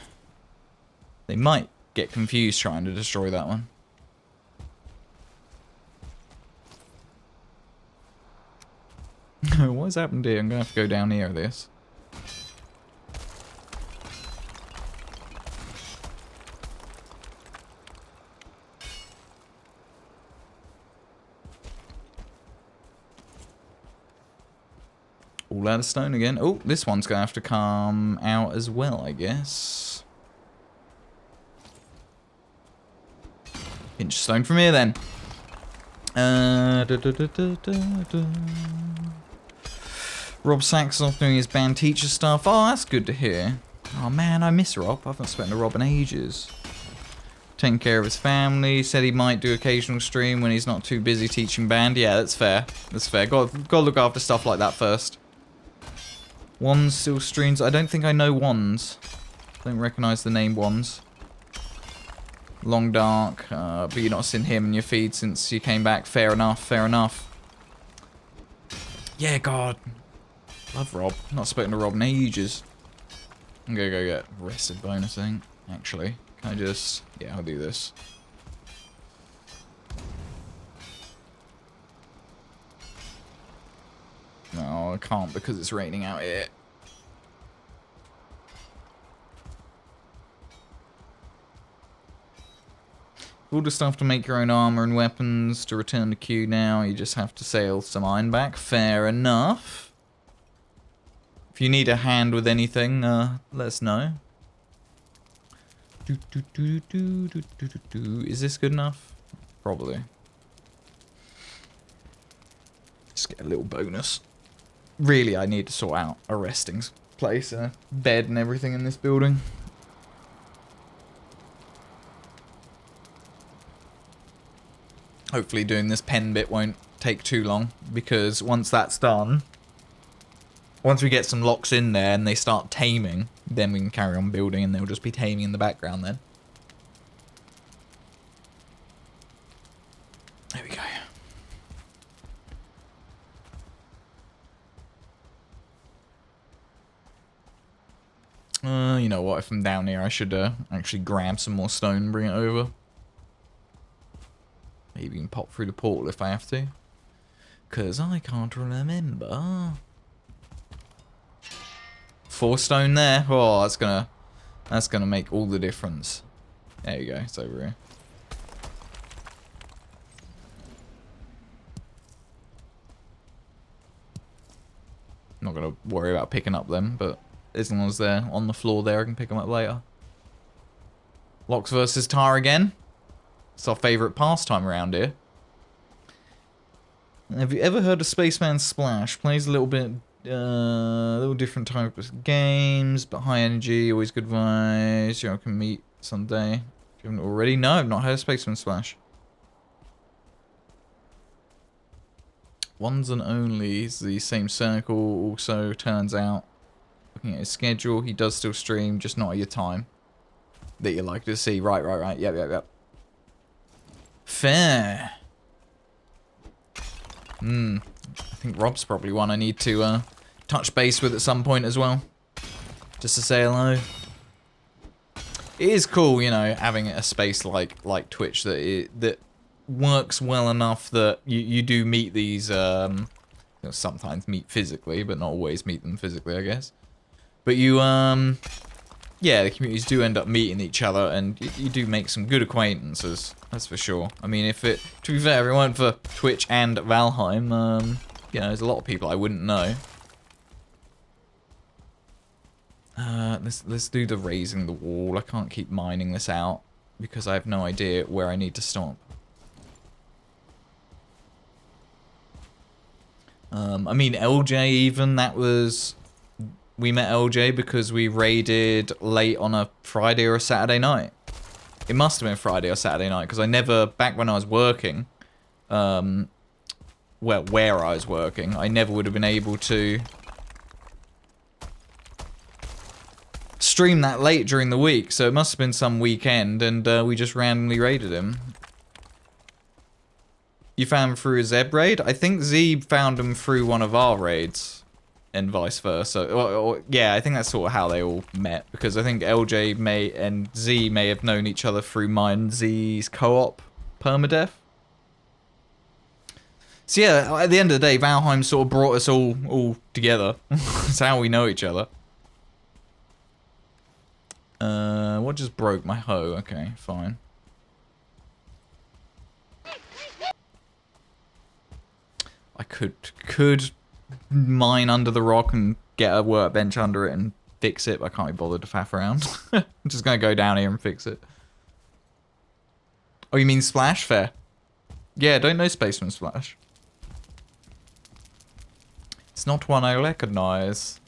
They might get confused trying to destroy that one. What has happened here? I'm going to have to go down here, this. All out of stone again. Oh, this one's going to have to come out as well, I guess. Pinch stone from here, then. Rob Saxoff doing his band teacher stuff. Oh, that's good to hear. Oh, man, I miss Rob. I've not spoken to Rob in ages. Taking care of his family. Said he might do occasional stream when he's not too busy teaching band. Yeah, that's fair. That's fair. Gotta look after stuff like that first. Wands still streams. I don't think I know Wands. Don't recognise the name Wands. Long Dark. But you've not seen him in your feed since you came back. Fair enough. Fair enough. Yeah, God. Love Rob. Not spoken to Rob in ages. I'm gonna go get rested bonus thing. Actually. Can I just... Yeah, I'll do this. No, Oh, I can't because it's raining out here. All the stuff to make your own armor and weapons to return to queue now. You just have to sail some iron back. Fair enough. If you need a hand with anything, let us know. Is this good enough? Probably. Just get a little bonus. Really, I need to sort out a resting place, a bed and everything in this building. Hopefully doing this pen bit won't take too long, because once that's done, once we get some locks in there and they start taming, then we can carry on building and they'll just be taming in the background then. There we go. You know what, if I'm down here I should actually grab some more stone and bring it over. Maybe you can pop through the portal if I have to. Because I can't remember. 4 stone there. Oh, that's gonna make all the difference. There you go, it's over here. Not gonna worry about picking up them, but as long as they're on the floor there, I can pick them up later. Locks versus Tar again. It's our favourite pastime around here. Have you ever heard of Spaceman Splash? Plays a little bit, little different type of games, but high energy, always good vibes. You know, can meet someday. If you haven't already, no, I've not heard of Spaceman Splash. Ones and onlys, the same circle. Also, turns out, looking at his schedule, he does still stream, just not at your time that you like to see. Right. Yep. Fair. I think Rob's probably one I need to touch base with at some point as well. Just to say hello. It is cool, you know, having a space like Twitch that works well enough that you do meet these, sometimes meet physically, but not always meet them physically, I guess. But you, yeah, the communities do end up meeting each other, and you do make some good acquaintances, that's for sure. I mean, to be fair, if it weren't for Twitch and Valheim, you know, there's a lot of people I wouldn't know. Let's do the raising the wall. I can't keep mining this out, because I have no idea where I need to stop. I mean, LJ even, we met LJ because we raided late on a Friday or a Saturday night. It must have been Friday or Saturday night, because I never, back when I was working, well, where I was working, I never would have been able to stream that late during the week, so it must have been some weekend, and we just randomly raided him. You found him through a Zeb raid? I think Z found him through one of our raids, and vice versa. Yeah, I think that's sort of how they all met, because I think LJ and Z may have known each other through mine and Z's co-op permadeath. So yeah, at the end of the day, Valheim sort of brought us all together. That's how we know each other. What just broke my hoe? Okay, fine. I could mine under the rock and get a workbench under it and fix it, but I can't be bothered to faff around. I'm just gonna go down here and fix it. Oh, you mean Splash? Fair. Yeah, don't know Spaceman Splash. It's not one I recognize.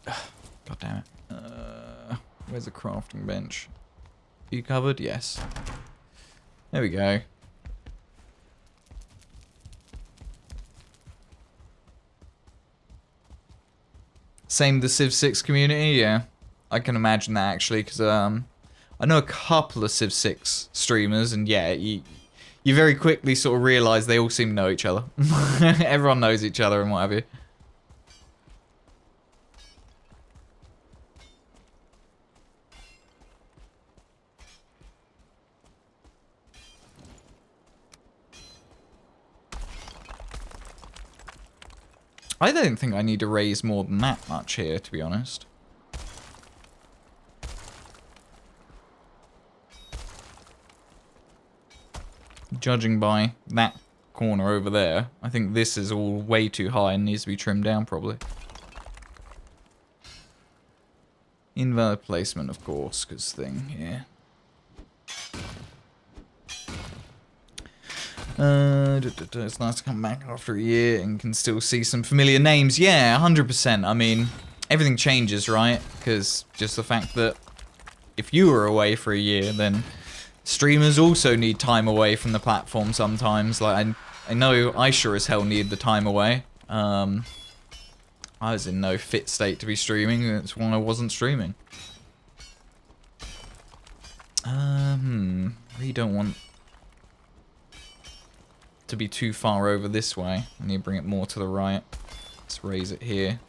God damn it. Where's the crafting bench? Are you covered? Yes. There we go. Same the Civ 6 community, yeah. I can imagine that actually, because I know a couple of Civ 6 streamers, and yeah, you very quickly sort of realise they all seem to know each other. Everyone knows each other and what have you. I don't think I need to raise more than that much here, to be honest. Judging by that corner over there, I think this is all way too high and needs to be trimmed down, probably. Invalid placement, of course, because thing here. It's nice to come back after a year and can still see some familiar names. Yeah, 100%. I mean, everything changes, right? Because just the fact that if you were away for a year, then streamers also need time away from the platform sometimes. Like, I know I sure as hell need the time away. I was in no fit state to be streaming. That's why I wasn't streaming. Really don't want to be too far over this way. I need to bring it more to the right. Let's raise it here.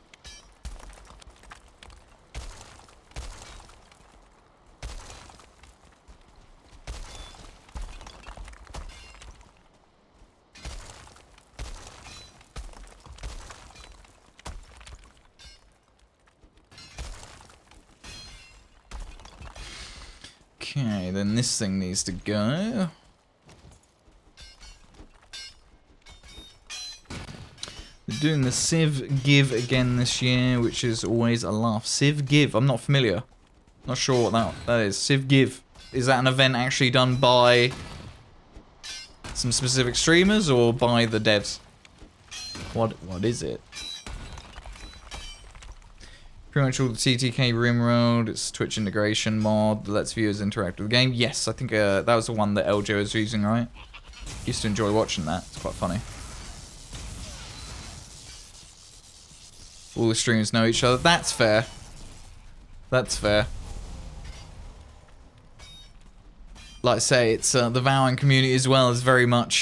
Okay, then this thing needs to go. They're doing the Civ Give again this year, which is always a laugh. Civ Give, I'm not familiar. Not sure what that is. Civ Give. Is that an event actually done by some specific streamers or by the devs? What is it? Pretty much all the TTK Rimworld, it's Twitch integration mod that lets viewers interact with the game. Yes, I think that was the one that LJ was using, right? Used to enjoy watching that. It's quite funny. All the streamers know each other. That's fair. That's fair. Like I say, it's the Vowing community as well is very much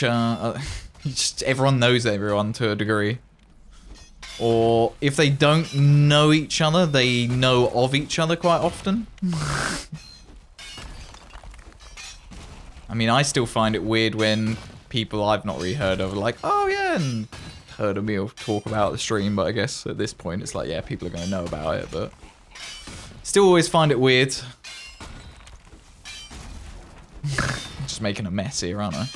just everyone knows everyone to a degree. Or if they don't know each other, they know of each other quite often. I mean, I still find it weird when people I've not really heard of are like, oh yeah, and heard of me or talk about the stream, but I guess at this point it's like, yeah, people are going to know about it, but still always find it weird. Just making a mess here, aren't I?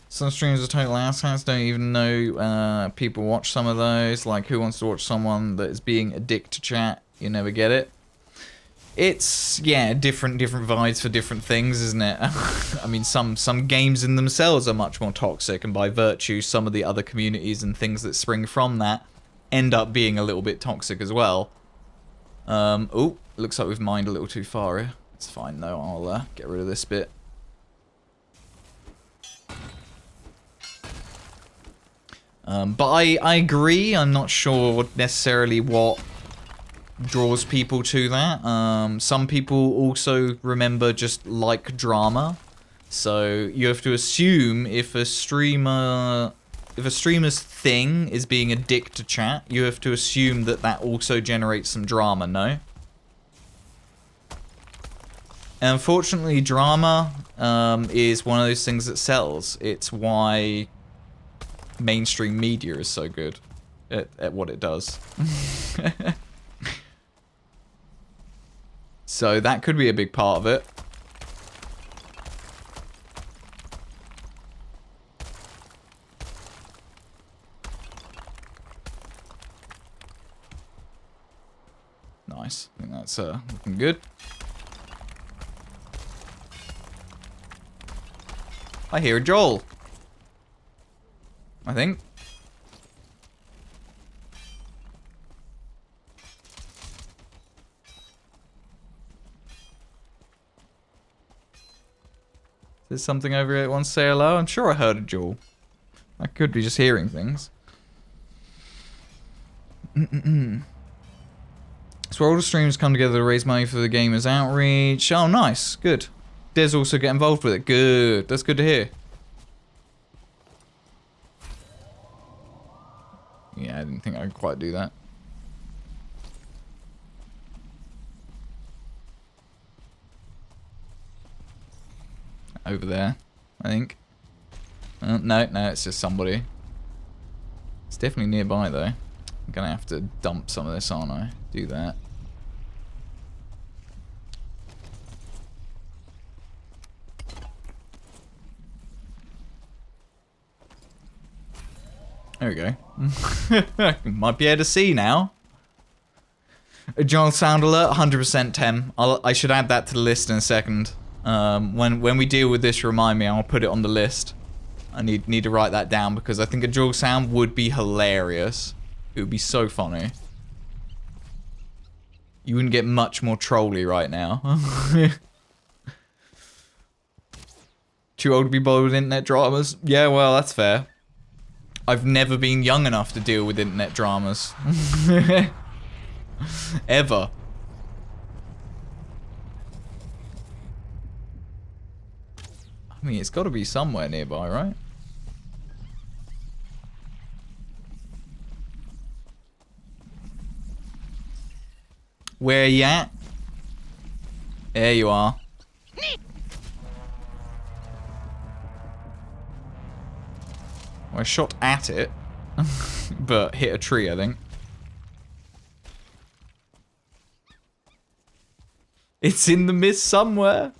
Some streamers are total asshats, don't even know people watch some of those. Like, who wants to watch someone that is being a dick to chat? You never get it. It's, yeah, different vibes for different things, isn't it? I mean, some games in themselves are much more toxic, and by virtue, some of the other communities and things that spring from that end up being a little bit toxic as well. Oh, looks like we've mined a little too far here. It's fine, though. I'll get rid of this bit. But I agree. I'm not sure necessarily what draws people to that. Some people also remember just like drama. So you have to assume if a streamer's thing is being a dick to chat, you have to assume that that also generates some drama, no? And unfortunately, drama is one of those things that sells. It's why mainstream media is so good at what it does. So that could be a big part of it. Nice. I think that's looking good. I hear a Joel. I think. There's something over here that wants to say hello. I'm sure I heard a Joel. I could be just hearing things. So all the streamers come together to raise money for the Gamers Outreach. Oh, nice. Good. Des also get involved with it. Good. That's good to hear. Yeah, I didn't think I could quite do that. over there, I think. No, it's just somebody. It's definitely nearby, though. I'm gonna have to dump some of this, aren't I? Do that. There we go. Might be able to see now. A John sound alert, 100% Tem. I should add that to the list in a second. When we deal with this, remind me. I'll put it on the list. I need to write that down because I think a dual sound would be hilarious. It would be so funny. You wouldn't get much more trolly right now. Too old to be bothered with internet dramas? Yeah, well, that's fair. I've never been young enough to deal with internet dramas. Ever. I mean, it's got to be somewhere nearby, right? Where you at? There you are. Well, I shot at it, but hit a tree, I think. It's in the mist somewhere.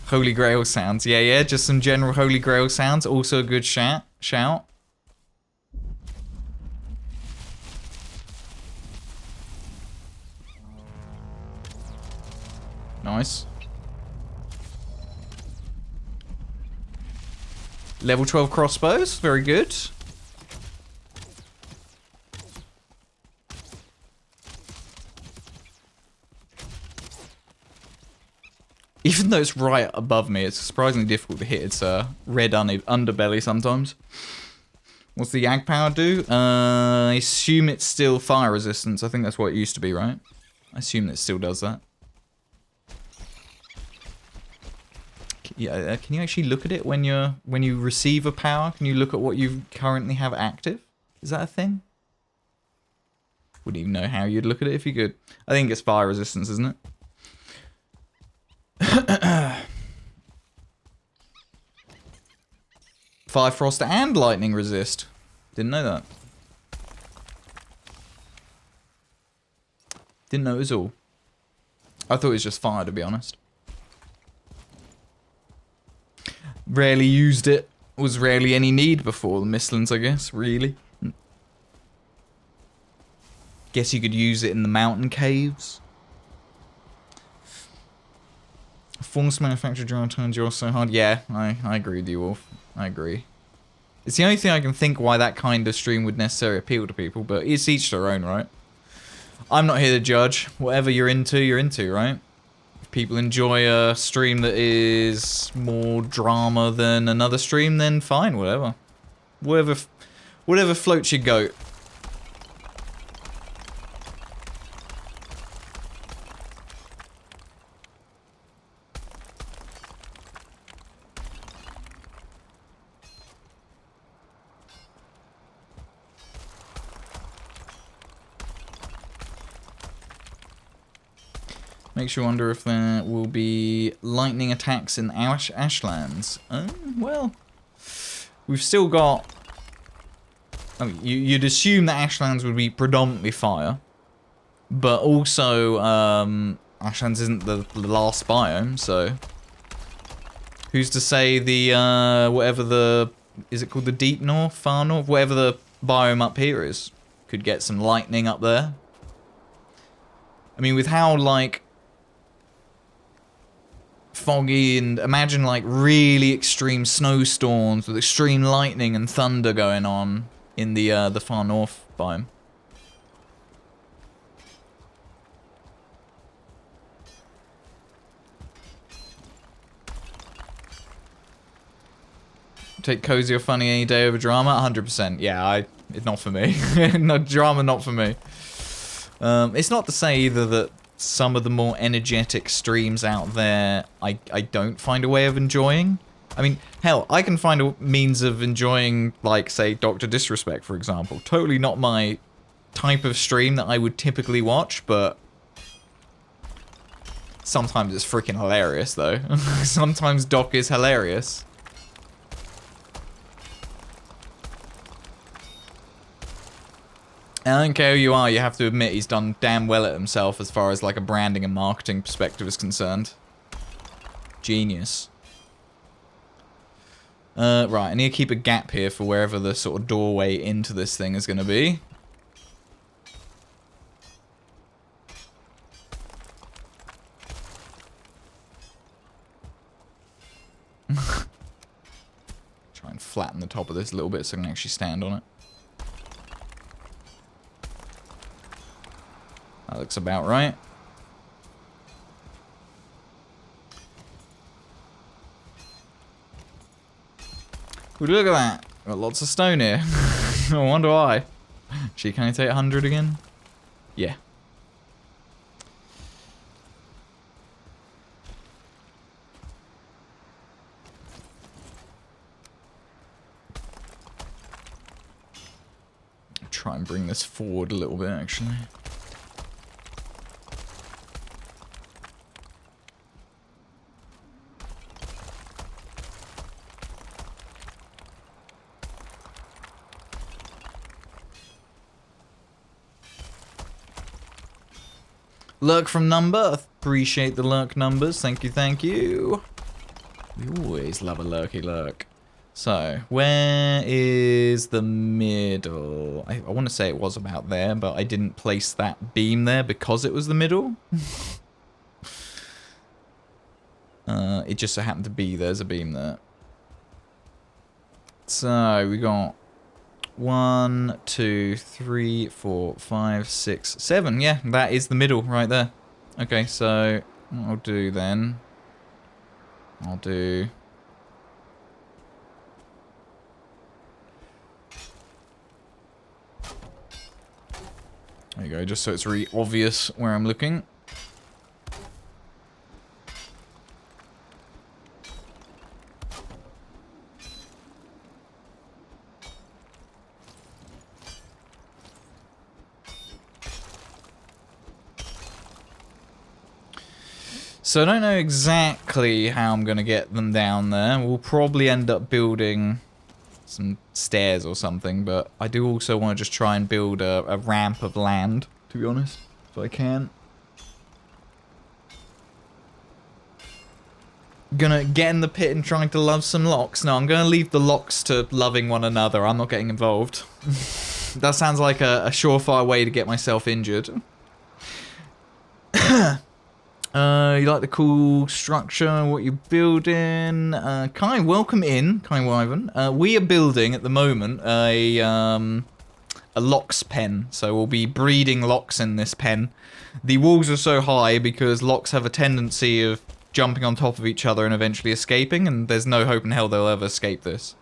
Holy Grail sounds. Yeah, just some general Holy Grail sounds. Also a good shout. Nice. Level 12 crossbows, very good. Even though it's right above me, it's surprisingly difficult to hit its red underbelly sometimes. What's the Yag power do? I assume it's still fire resistance. I think that's what it used to be, right? I assume it still does that. Yeah, can you actually look at it when you receive a power? Can you look at what you currently have active? Is that a thing? Wouldn't even know how you'd look at it if you could. I think it's fire resistance, isn't it? Fire, frost, and lightning resist. Didn't know that. Didn't know it was all. I thought it was just fire, to be honest. Rarely used it. Was rarely any need before the Mistlands, I guess, really. Guess you could use it in the mountain caves. Force manufactured dry turns you so hard. Yeah, I agree with you, Wolf. I agree. It's the only thing I can think why that kind of stream would necessarily appeal to people, but it's each their own, right? I'm not here to judge. Whatever you're into, right? If people enjoy a stream that is more drama than another stream, then fine, whatever. Whatever floats your goat. Makes you wonder if there will be lightning attacks in Ashlands. Well, we've still got... I mean, you'd assume that Ashlands would be predominantly fire. But also, Ashlands isn't the last biome, so... Who's to say the, whatever the... Is it called the Deep North? Far North? Whatever the biome up here is. Could get some lightning up there. I mean, with how, like... foggy, and imagine like really extreme snowstorms with extreme lightning and thunder going on in the far north biome. Take cozy or funny any day over drama? 100%. Yeah, it's not for me. No, drama not for me. It's not to say either that some of the more energetic streams out there, I don't find a way of enjoying. I mean, hell, I can find a means of enjoying, like, say, Dr. Disrespect, for example. Totally not my type of stream that I would typically watch, but Sometimes it's freaking hilarious, though. Sometimes Doc is hilarious. I don't care who you are, you have to admit he's done damn well at himself as far as like a branding and marketing perspective is concerned. Genius. Right, I need to keep a gap here for wherever the sort of doorway into this thing is going to be. Try and flatten the top of this a little bit so I can actually stand on it. That looks about right. Ooh, look at that. Got lots of stone here. I wonder why. Actually, can I take 100 again? Yeah. Try and bring this forward a little bit, actually. Lurk from number. Appreciate the lurk numbers. Thank you, thank you. We always love a lurky lurk. So, where is the middle? I want to say it was about there, but I didn't place that beam there because it was the middle. It just so happened to be there's a beam there. So, we got 1, 2, 3, 4, 5, 6, 7. Yeah, that is the middle right there. Okay, so what I'll do then, I'll do... There you go, just so it's really obvious where I'm looking. So I don't know exactly how I'm going to get them down there. We'll probably end up building some stairs or something, but I do also want to just try and build a ramp of land, to be honest, if I can. Gonna get in the pit and trying to love some locks. No, I'm gonna leave the locks to loving one another. I'm not getting involved. That sounds like a surefire way to get myself injured. You like the cool structure, what you're building. Kai, welcome in, Kai Wyvern. We are building, at the moment, a locks pen. So we'll be breeding locks in this pen. The walls are so high because locks have a tendency of jumping on top of each other and eventually escaping, and there's no hope in hell they'll ever escape this.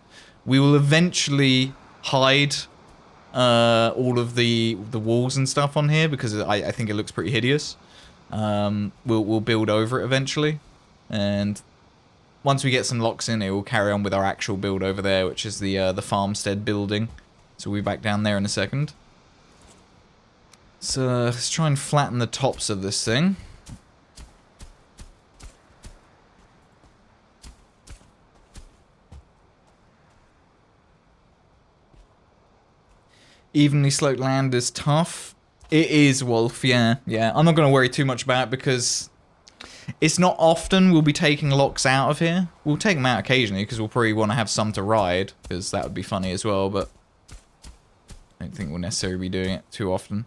We will eventually hide all of the walls and stuff on here because I think it looks pretty hideous. We'll build over it eventually, and once we get some locks in here, we'll carry on with our actual build over there, which is the Farmstead building. So we'll be back down there in a second. So let's try and flatten the tops of this thing. Evenly sloped land is tough. It is, Wolf, yeah. I'm not going to worry too much about it because it's not often we'll be taking locks out of here. We'll take them out occasionally because we'll probably want to have some to ride, because that would be funny as well, but I don't think we'll necessarily be doing it too often.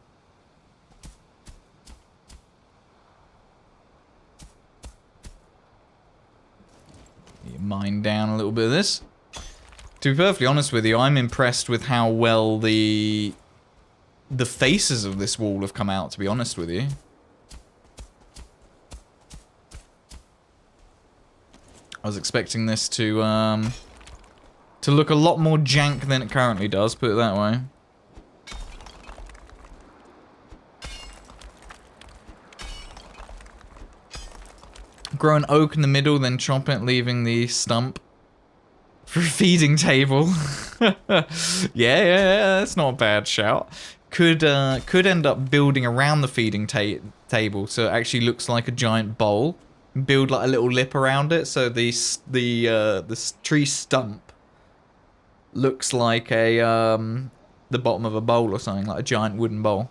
Mine down a little bit of this. To be perfectly honest with you, I'm impressed with how well the faces of this wall have come out, to be honest with you. I was expecting this to look a lot more jank than it currently does, put it that way. Grow an oak in the middle, then chop it, leaving the stump for a feeding table. Yeah, that's not a bad shout. could end up building around the feeding table, so it actually looks like a giant bowl. Build like a little lip around it, so the tree stump looks like a the bottom of a bowl or something, like a giant wooden bowl.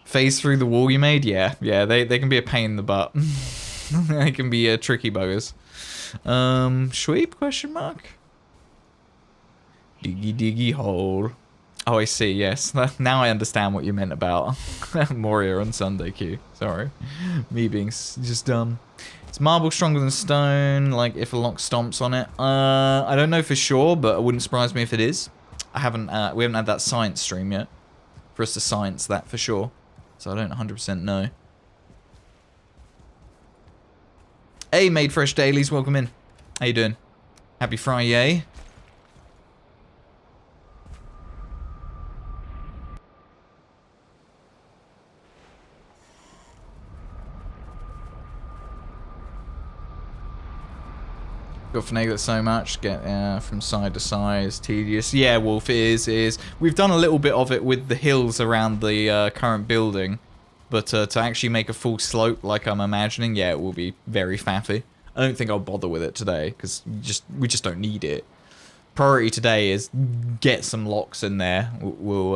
Phase through the wall you made? Yeah, they can be a pain in the butt. They can be tricky buggers. Sweep? Question mark. Diggy diggy hole. Oh, I see, yes. Now I understand what you meant about Moria on Sunday, Q. Sorry. Me being just dumb. Is marble stronger than stone? Like, if a lock stomps on it? I don't know for sure, but it wouldn't surprise me if it is. We haven't had that science stream yet. For us to science that for sure. So I don't 100% know. Hey, Made Fresh Dailies, welcome in. How you doing? Happy Friday. Got finagle it so much, get from side to side, it's tedious. Yeah, Wolf, it is. We've done a little bit of it with the hills around the current building, but to actually make a full slope like I'm imagining, yeah, it will be very faffy. I don't think I'll bother with it today, because we just don't need it. Priority today is get some locks in there. We'll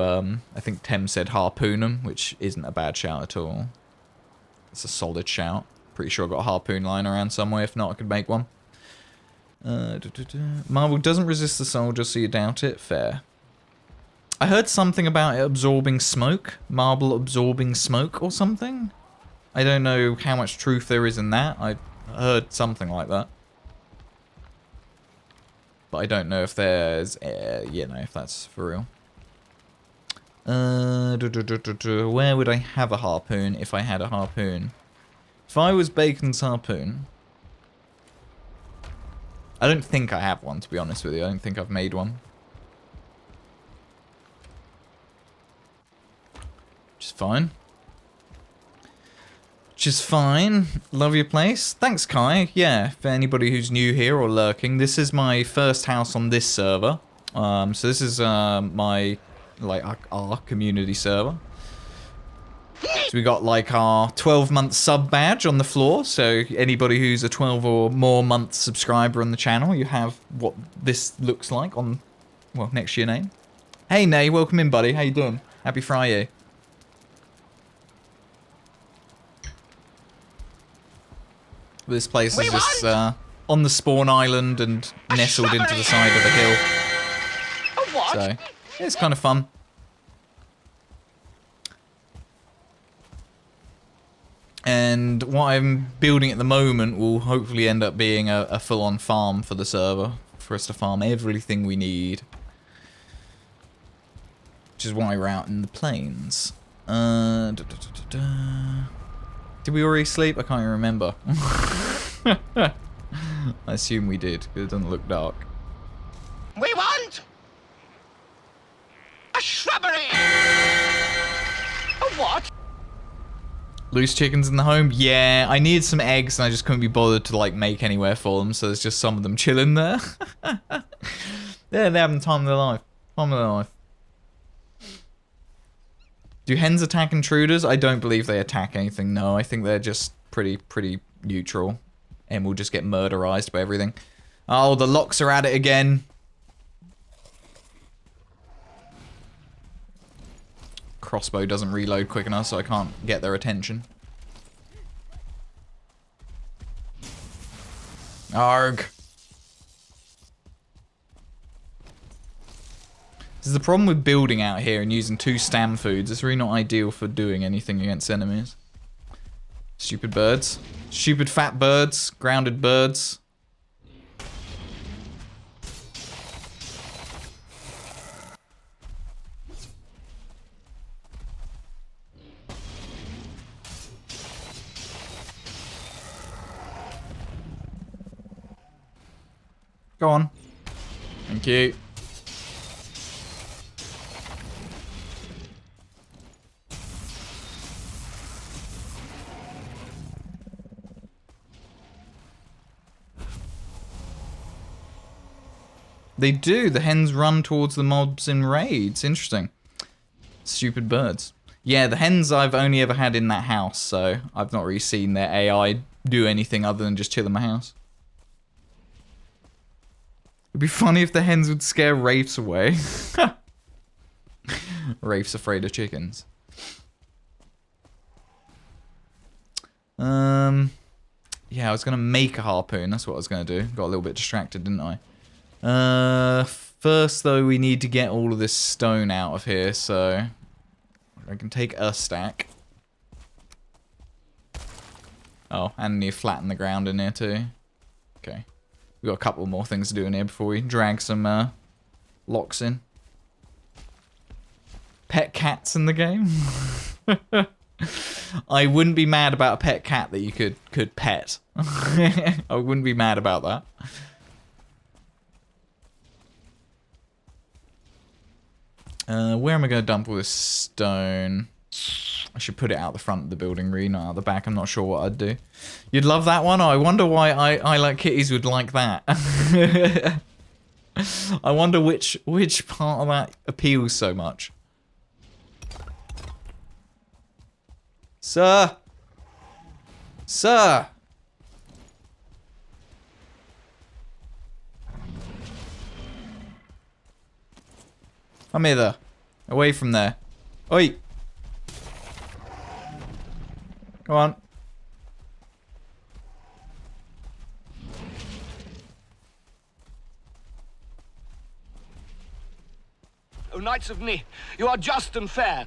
I think Tem said harpoon them, which isn't a bad shout at all. It's a solid shout. Pretty sure I got a harpoon lying around somewhere, if not I could make one. Marble doesn't resist the soldier, so you doubt it. Fair. I heard something about it absorbing smoke. Marble absorbing smoke or something? I don't know how much truth there is in that. I heard something like that. But I don't know if there's, you know, if that's for real. Where would I have a harpoon if I had a harpoon? If I was Bacon's harpoon... I don't think I have one, to be honest with you. I don't think I've made one. Which is fine. Which is fine. Love your place. Thanks, Kai. Yeah, for anybody who's new here or lurking, this is my first house on this server. So this is my, like, our community server. So we got like our 12-month sub badge on the floor, so anybody who's a 12 or more month subscriber on the channel, you have what this looks like on, well, next to your name. Hey Nay, welcome in buddy, how you doing? Happy Friday. This place is just on the spawn island and nestled into the side of a hill. So, it's kind of fun. And what I'm building at the moment will hopefully end up being a full-on farm for the server. For us to farm everything we need. Which is why we're out in the plains. Did we already sleep? I can't even remember. I assume we did, because it doesn't look dark. We want a shrubbery. A what? Loose chickens in the home? Yeah, I needed some eggs and I just couldn't be bothered to like make anywhere for them, so there's just some of them chilling there. Yeah, they're having the time of their life. Time of their life. Do hens attack intruders? I don't believe they attack anything, no. I think they're just pretty neutral. And will just get murderized by everything. Oh, the locks are at it again. Crossbow doesn't reload quick enough, so I can't get their attention. Arg. This is the problem with building out here and using 2 stam foods. It's really not ideal for doing anything against enemies. Stupid birds. Stupid fat birds. Grounded birds. Go on. Thank you. They do. The hens run towards the mobs in raids. Interesting. Stupid birds. Yeah, the hens I've only ever had in that house, so I've not really seen their AI do anything other than just chill in my house. It'd be funny if the hens would scare wraiths away. Wraiths afraid of chickens. Yeah, I was gonna make a harpoon. That's what I was gonna do. Got a little bit distracted, didn't I? First though, we need to get all of this stone out of here. So I can take a stack. Oh, and need to flatten the ground in here too. Okay, we got a couple more things to do in here before we drag some locks in. Pet cats in the game. I wouldn't be mad about a pet cat that you could pet. I wouldn't be mad about that. Where am I going to dump all this stone? I should put it out the front of the building, really, not out the back. I'm not sure what I'd do. You'd love that one? Oh, I wonder why I Like Kitties would like that. I wonder which part of that appeals so much. Sir! Sir! Come hither. Away from there. Oi! Go on. O Knights of Ni, you are just and fair.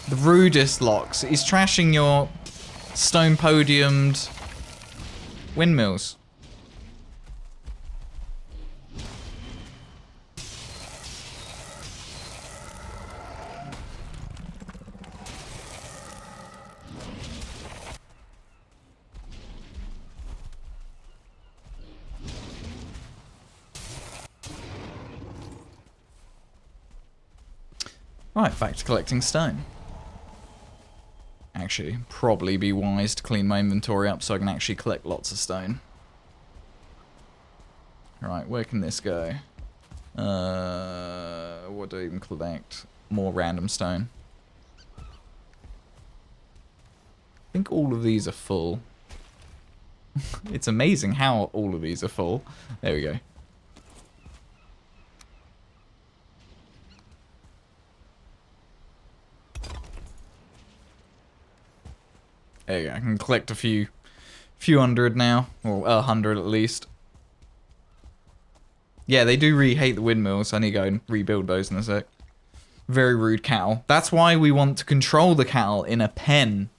The rudest locks. He's trashing your stone podiumed windmills. Right, back to collecting stone. Actually, probably be wise to clean my inventory up so I can actually collect lots of stone. Right, where can this go? What do I even collect? More random stone. I think all of these are full. It's amazing how all of these are full. There we go. There you go. I can collect a few hundred now, or 100 at least. Yeah, they do really hate the windmills. I need to go and rebuild those in a sec. Very rude cattle. That's why we want to control the cattle in a pen.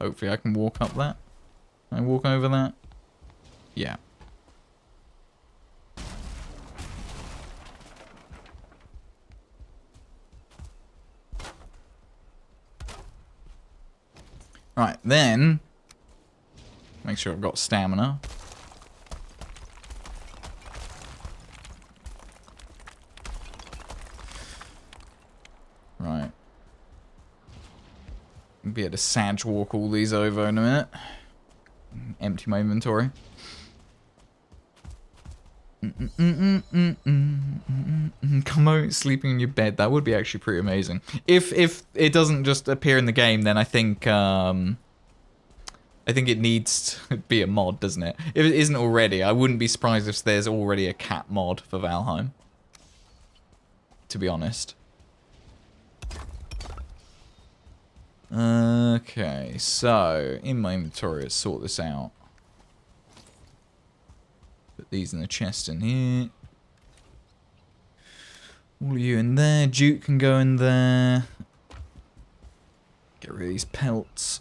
Hopefully I can walk up that. Can I walk over that? Yeah. Right, then make sure I've got stamina. Right. I'll be able to sag walk all these over in a minute. Empty my inventory. Come out sleeping in your bed. That would be actually pretty amazing. If it doesn't just appear in the game, then I think it needs to be a mod, doesn't it? If it isn't already, I wouldn't be surprised if there's already a cat mod for Valheim. To be honest. Okay, so in my inventory, let's sort this out. Put these in the chest in here. All of you in there. Duke can go in there. Get rid of these pelts.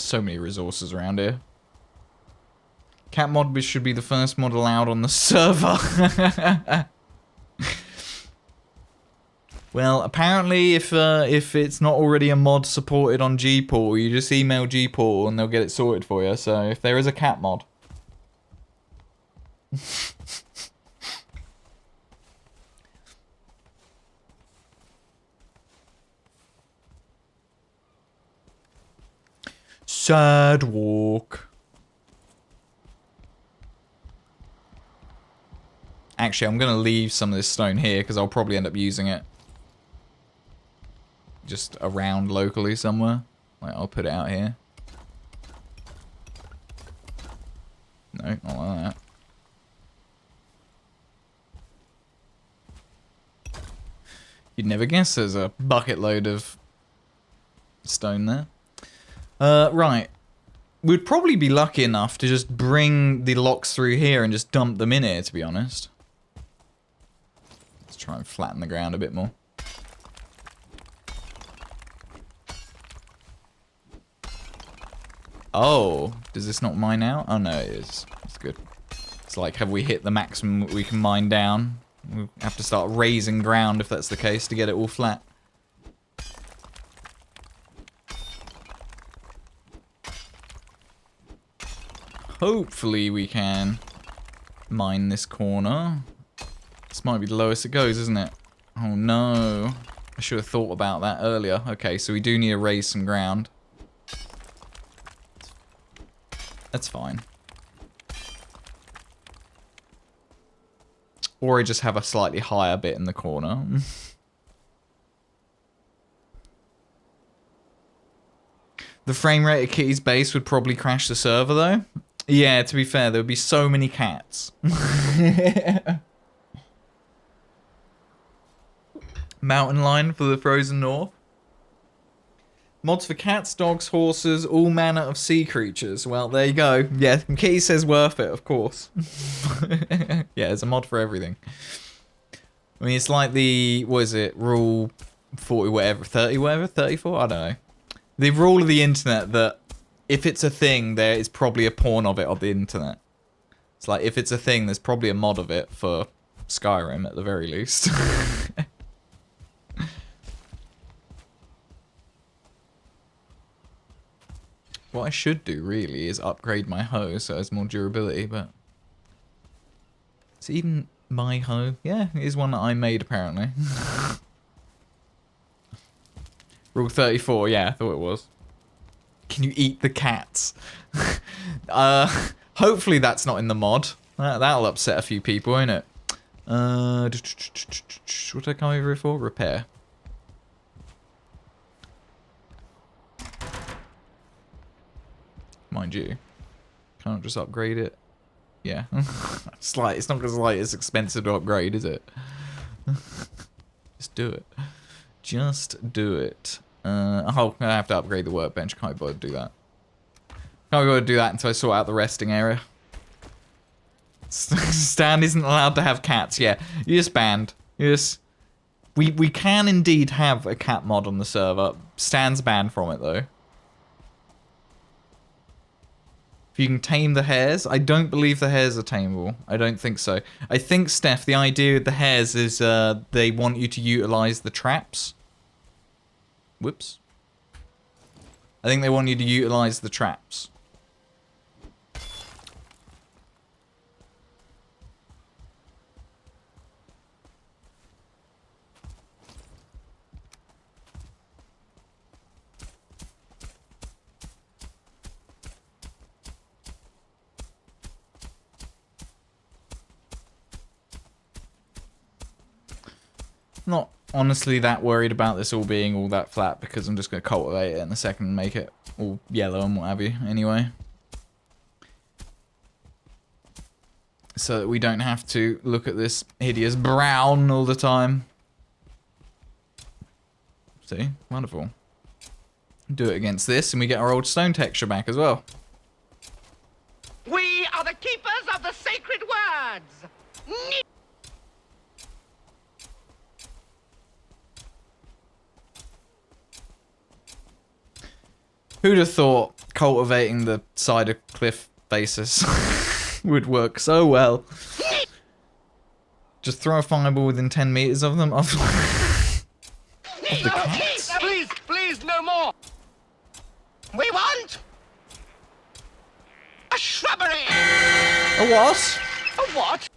So many resources around here. Cat mod should be the first mod allowed on the server. Well, apparently if it's not already a mod supported on Gportal, you just email Gportal and they'll get it sorted for you. So if there is a cat mod. Sidewalk. Actually, I'm going to leave some of this stone here because I'll probably end up using it. Just around locally somewhere. Like, I'll put it out here. No, not like that. You'd never guess there's a bucket load of stone there. Right. We'd probably be lucky enough to just bring the locks through here and just dump them in here, to be honest. Let's try and flatten the ground a bit more. Oh, does this not mine out? Oh no, it is. It's good. It's like, have we hit the maximum we can mine down? We'll have to start raising ground if that's the case to get it all flat. Hopefully we can mine this corner. This might be the lowest it goes, isn't it? Oh no. I should have thought about that earlier. Okay, so we do need to raise some ground. That's fine. Or I just have a slightly higher bit in the corner. The frame rate at Kitty's base would probably crash the server though. Yeah, to be fair, there would be so many cats. Mountain lion for the frozen north. Mods for cats, dogs, horses, all manner of sea creatures. Well, there you go. Yeah, Kitty says worth it, of course. Yeah, there's a mod for everything. I mean, it's like the, what is it, rule 40 whatever, 30 whatever, 34? I don't know. The rule of the internet that if it's a thing, there is probably a porn of it on the internet. It's like, if it's a thing, there's probably a mod of it for Skyrim at the very least. What I should do, really, is upgrade my hoe so it has more durability, but... It's even my hoe? Yeah, it is one that I made, apparently. Rule 34, yeah, I thought it was. Can you eat the cats? Hopefully that's not in the mod. That'll upset a few people, won't it? What did I come over here for? Repair. Mind you, can't just upgrade it. Yeah, it's not because like it's expensive to upgrade, is it? Just do it. Just do it. Oh, I have to upgrade the workbench. Can't be bothered to do that. Can't be bothered to do that until I sort out the resting area. Stan isn't allowed to have cats. Yeah, you're just banned. You just. We can indeed have a cat mod on the server. Stan's banned from it though. If you can tame the hares. I don't believe the hares are tameable. I don't think so. I think, Steph, the idea with the hares is they want you to utilize the traps. Whoops. I think they want you to utilize the traps. Not honestly that worried about this all being all that flat because I'm just going to cultivate it in a second and make it all yellow and what have you anyway. So that we don't have to look at this hideous brown all the time. See? Wonderful. Do it against this and we get our old stone texture back as well. We are the keepers of the sacred words. Who'd have thought cultivating the side of cliff faces would work so well. Just throw a fireball within 10 meters of them. Of the cats. Please, please, no more. We want a shrubbery. A what? A what?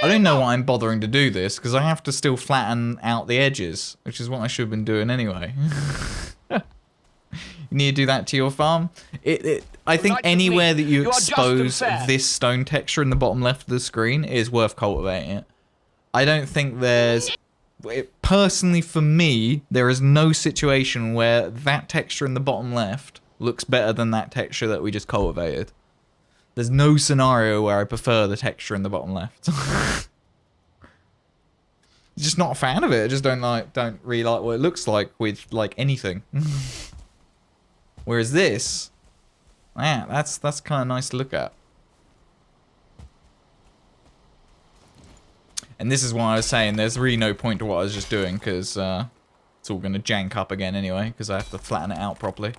I don't know why I'm bothering to do this, because I have to still flatten out the edges, which is what I should have been doing anyway. You need to do that to your farm? I think anywhere that you expose this stone texture in the bottom left of the screen is worth cultivating it. I don't think there's... Personally, for me, there is no situation where that texture in the bottom left looks better than that texture that we just cultivated. There's no scenario where I prefer the texture in the bottom left. Just not a fan of it. I just don't really like what it looks like with like anything. Whereas this, yeah, that's kind of nice to look at. And this is why I was saying there's really no point to what I was just doing, because it's all going to jank up again anyway, because I have to flatten it out properly.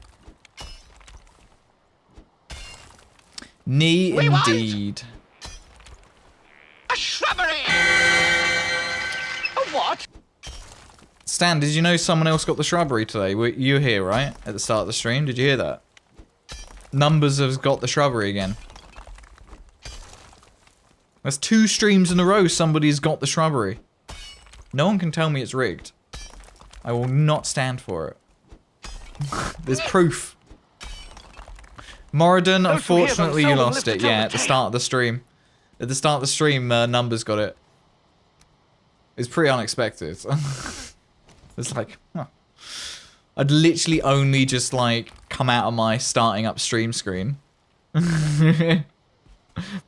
Knee indeed. A shrubbery. A what? Stan, did you know someone else got the shrubbery today? You were here, right? At the start of the stream. Did you hear that? Numbers has got the shrubbery again. That's 2 streams in a row somebody's got the shrubbery. No one can tell me it's rigged. I will not stand for it. There's proof. Moradin, unfortunately you lost it, yeah, at the start of the stream. At the start of the stream, Numbers got it. It's pretty unexpected. It's like, huh. I'd literally only just, like, come out of my starting up stream screen.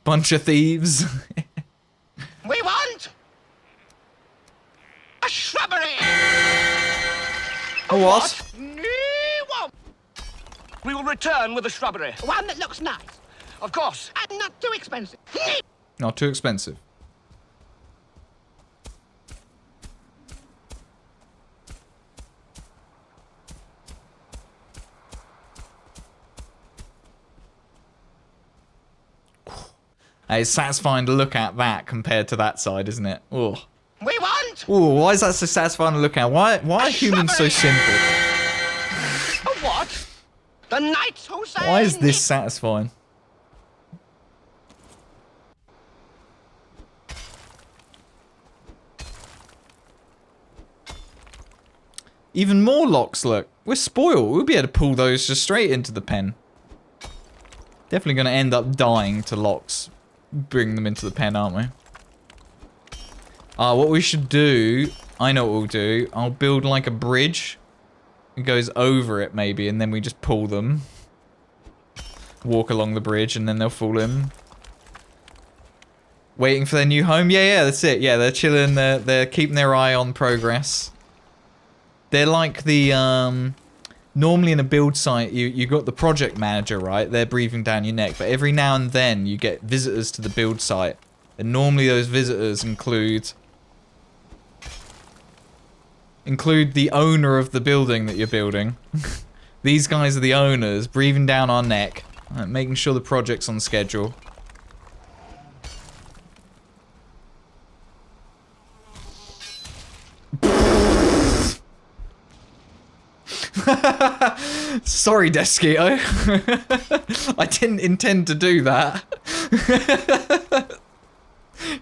Bunch of thieves. We want a shrubbery. A what? We will return with a shrubbery. One that looks nice. Of course. And not too expensive. Not too expensive. It's satisfying to look at that compared to that side, isn't it? Oh. We want. Ooh, why is that so satisfying to look at? Why are humans so simple? A what? The knights who say... Why is this satisfying? Even more locks, look. We're spoiled. We'll be able to pull those just straight into the pen. Definitely going to end up dying to locks. Bring them into the pen, aren't we? What we should do... I know what we'll do. I'll build like a bridge. It goes over it, maybe, and then we just pull them. Walk along the bridge, and then they'll fall in. Waiting for their new home? Yeah, that's it. Yeah, they're chilling. They're keeping their eye on progress. They're like the, normally in a build site, you got the project manager, right? They're breathing down your neck. But every now and then, you get visitors to the build site. And normally those visitors include the owner of the building that you're building. These guys are the owners, breathing down our neck, making sure the project's on schedule. Sorry, Deskito. I didn't intend to do that.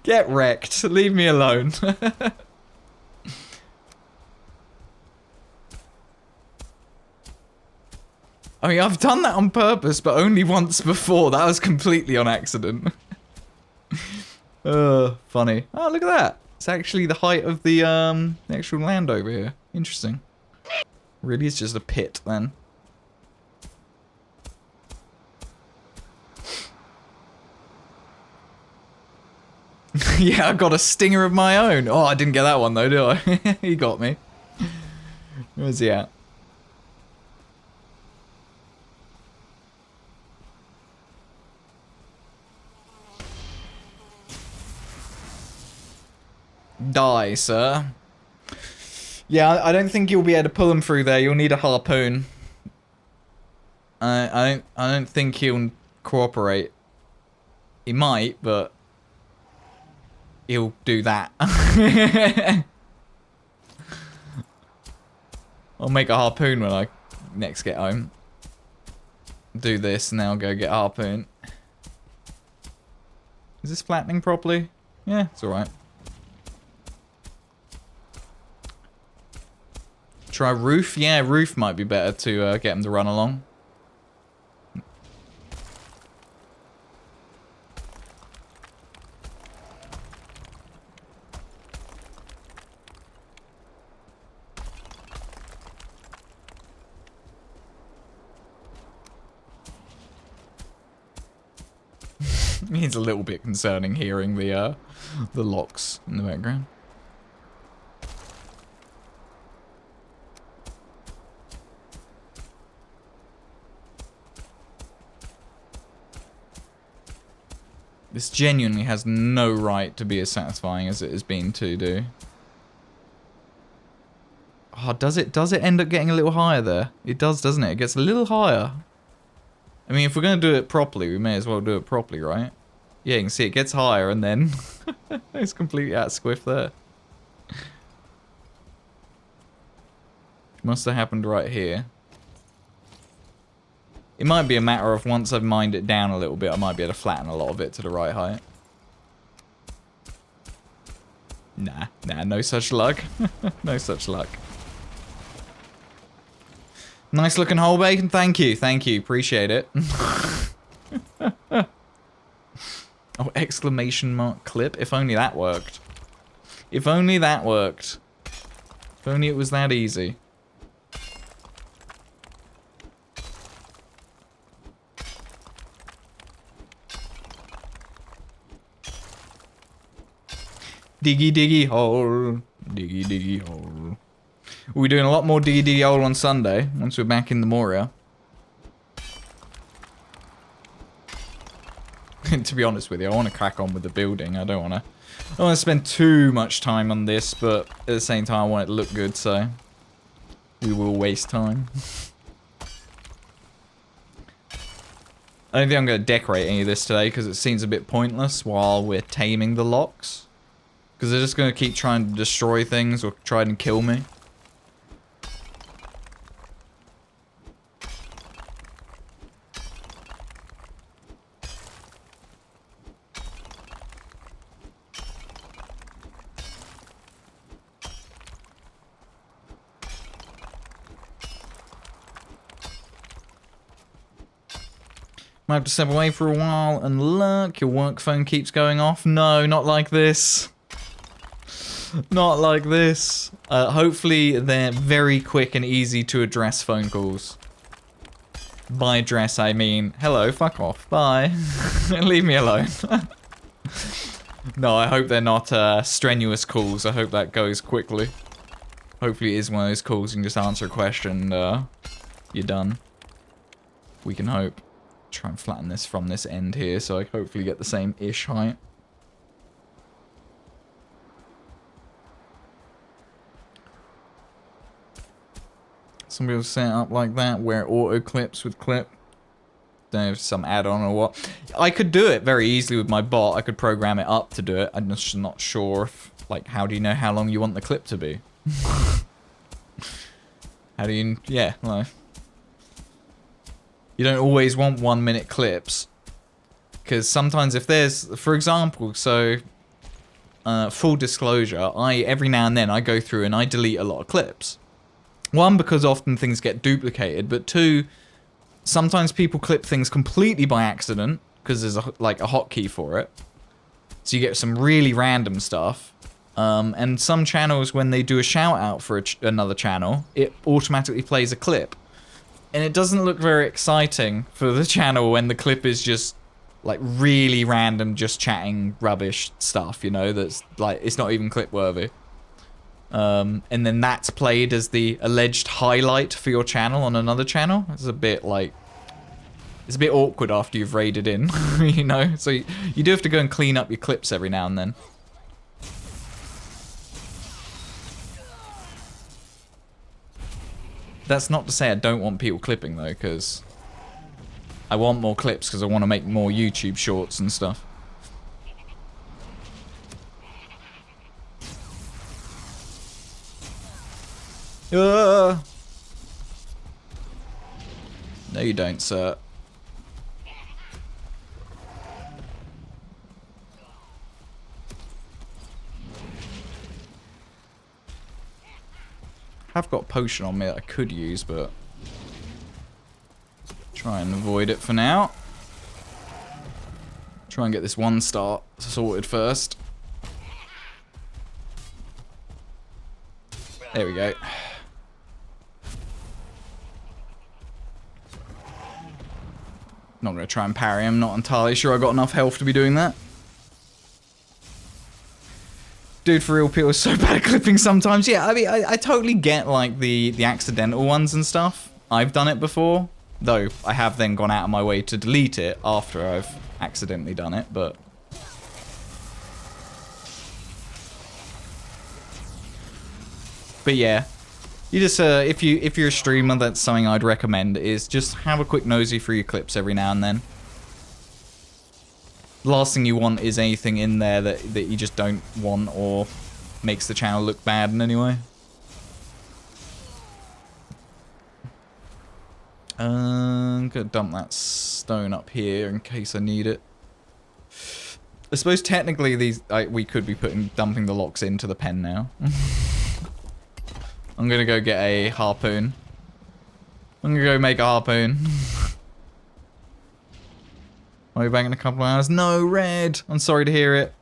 Get wrecked. Leave me alone. I mean, I've done that on purpose, but only once before. That was completely on accident. Funny. Oh, look at that. It's actually the height of the actual land over here. Interesting. Really, it's just a pit then. Yeah, I got a stinger of my own. Oh, I didn't get that one though, did I? He got me. Where's he at? Die, sir. Yeah, I don't think you'll be able to pull him through there. You'll need a harpoon. I don't think he'll cooperate. He might, but he'll do that. I'll make a harpoon when I next get home. Do this, and then I'll go get a harpoon. Is this flattening properly? Yeah, it's alright. Try roof? Yeah, roof might be better to get him to run along. It's a little bit concerning hearing the locks in the background. This genuinely has no right to be as satisfying as it has been to do. Oh, does it end up getting a little higher there? It does, doesn't it? It gets a little higher. I mean, if we're going to do it properly, we may as well do it properly, right? Yeah, you can see it gets higher and then it's completely out of squiff there. Must have happened right here. It might be a matter of once I've mined it down a little bit, I might be able to flatten a lot of it to the right height. Nah, no such luck. No such luck. Nice looking hole, Bacon. Thank you, appreciate it. Oh, exclamation mark clip. If only that worked. If only that worked. If only it was that easy. Diggy diggy hole. Diggy diggy hole. We'll be doing a lot more diggy diggy hole on Sunday, once we're back in the Moria. To be honest with you, I want to crack on with the building. I don't want to spend too much time on this, but at the same time I want it to look good, so we will waste time. I don't think I'm going to decorate any of this today because it seems a bit pointless while we're taming the locks. Because they're just going to keep trying to destroy things or try and kill me. Might have to step away for a while and look, your work phone keeps going off. No, not like this. Not like this. Hopefully they're very quick and easy to address phone calls. By address I mean, hello, fuck off, bye. Leave me alone. No, I hope they're not strenuous calls. I hope that goes quickly. Hopefully it is one of those calls you can just answer a question and you're done. We can hope. Try and flatten this from this end here so I hopefully get the same-ish height. Some people set it up like that, where auto clips with clip. Don't know if it's some add-on or what. I could do it very easily with my bot. I could program it up to do it. I'm just not sure if, like, how do you know how long you want the clip to be? How do you, yeah, like, you don't always want 1 minute clips. Because sometimes if there's, for example, so, full disclosure, every now and then I go through and I delete a lot of clips. One, because often things get duplicated, but two, sometimes people clip things completely by accident, because there's like a hotkey for it. So you get some really random stuff. And some channels, when they do a shout out for another channel, it automatically plays a clip. And it doesn't look very exciting for the channel when the clip is just like really random, just chatting rubbish stuff, you know, that's like, it's not even clip worthy. And then that's played as the alleged highlight for your channel on another channel. It's a bit like, it's a bit awkward after you've raided in, you know? So you do have to go and clean up your clips every now and then. That's not to say I don't want people clipping though, because I want more clips because I want to make more YouTube shorts and stuff. No you don't, sir. I've got a potion on me that I could use, but try and avoid it for now. Try and get this 1 star sorted first. There we go. Not going to try and parry him. Not entirely sure I got enough health to be doing that. Dude, for real, people are so bad at clipping sometimes. Yeah, I mean, I totally get, like, the accidental ones and stuff. I've done it before. Though, I have then gone out of my way to delete it after I've accidentally done it, but... But yeah. You just, if you're a streamer, that's something I'd recommend, is just have a quick nosy through your clips every now and then. The last thing you want is anything in there that you just don't want or makes the channel look bad in any way. I'm gonna dump that stone up here in case I need it. I suppose technically these we could be dumping the locks into the pen now. I'm gonna go get a harpoon. I'm gonna go make a harpoon. I'll be back in a couple of hours. No, Red! I'm sorry to hear it.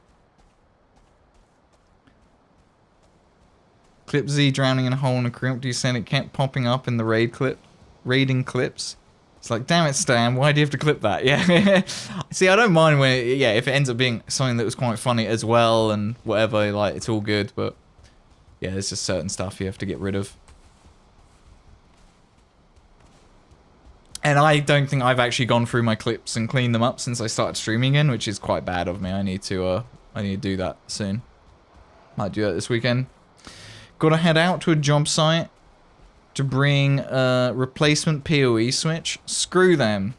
Clip Z drowning in a hole in a crypt. You said it kept popping up in the raiding clips. It's like, damn it, Stan, why do you have to clip that? Yeah. See, I don't mind when, if it ends up being something that was quite funny as well and whatever, like, it's all good, but yeah, there's just certain stuff you have to get rid of. And I don't think I've actually gone through my clips and cleaned them up since I started streaming again, which is quite bad of me. I need to do that soon. Might do that this weekend. Gotta head out to a job site to bring a replacement PoE switch. Screw them.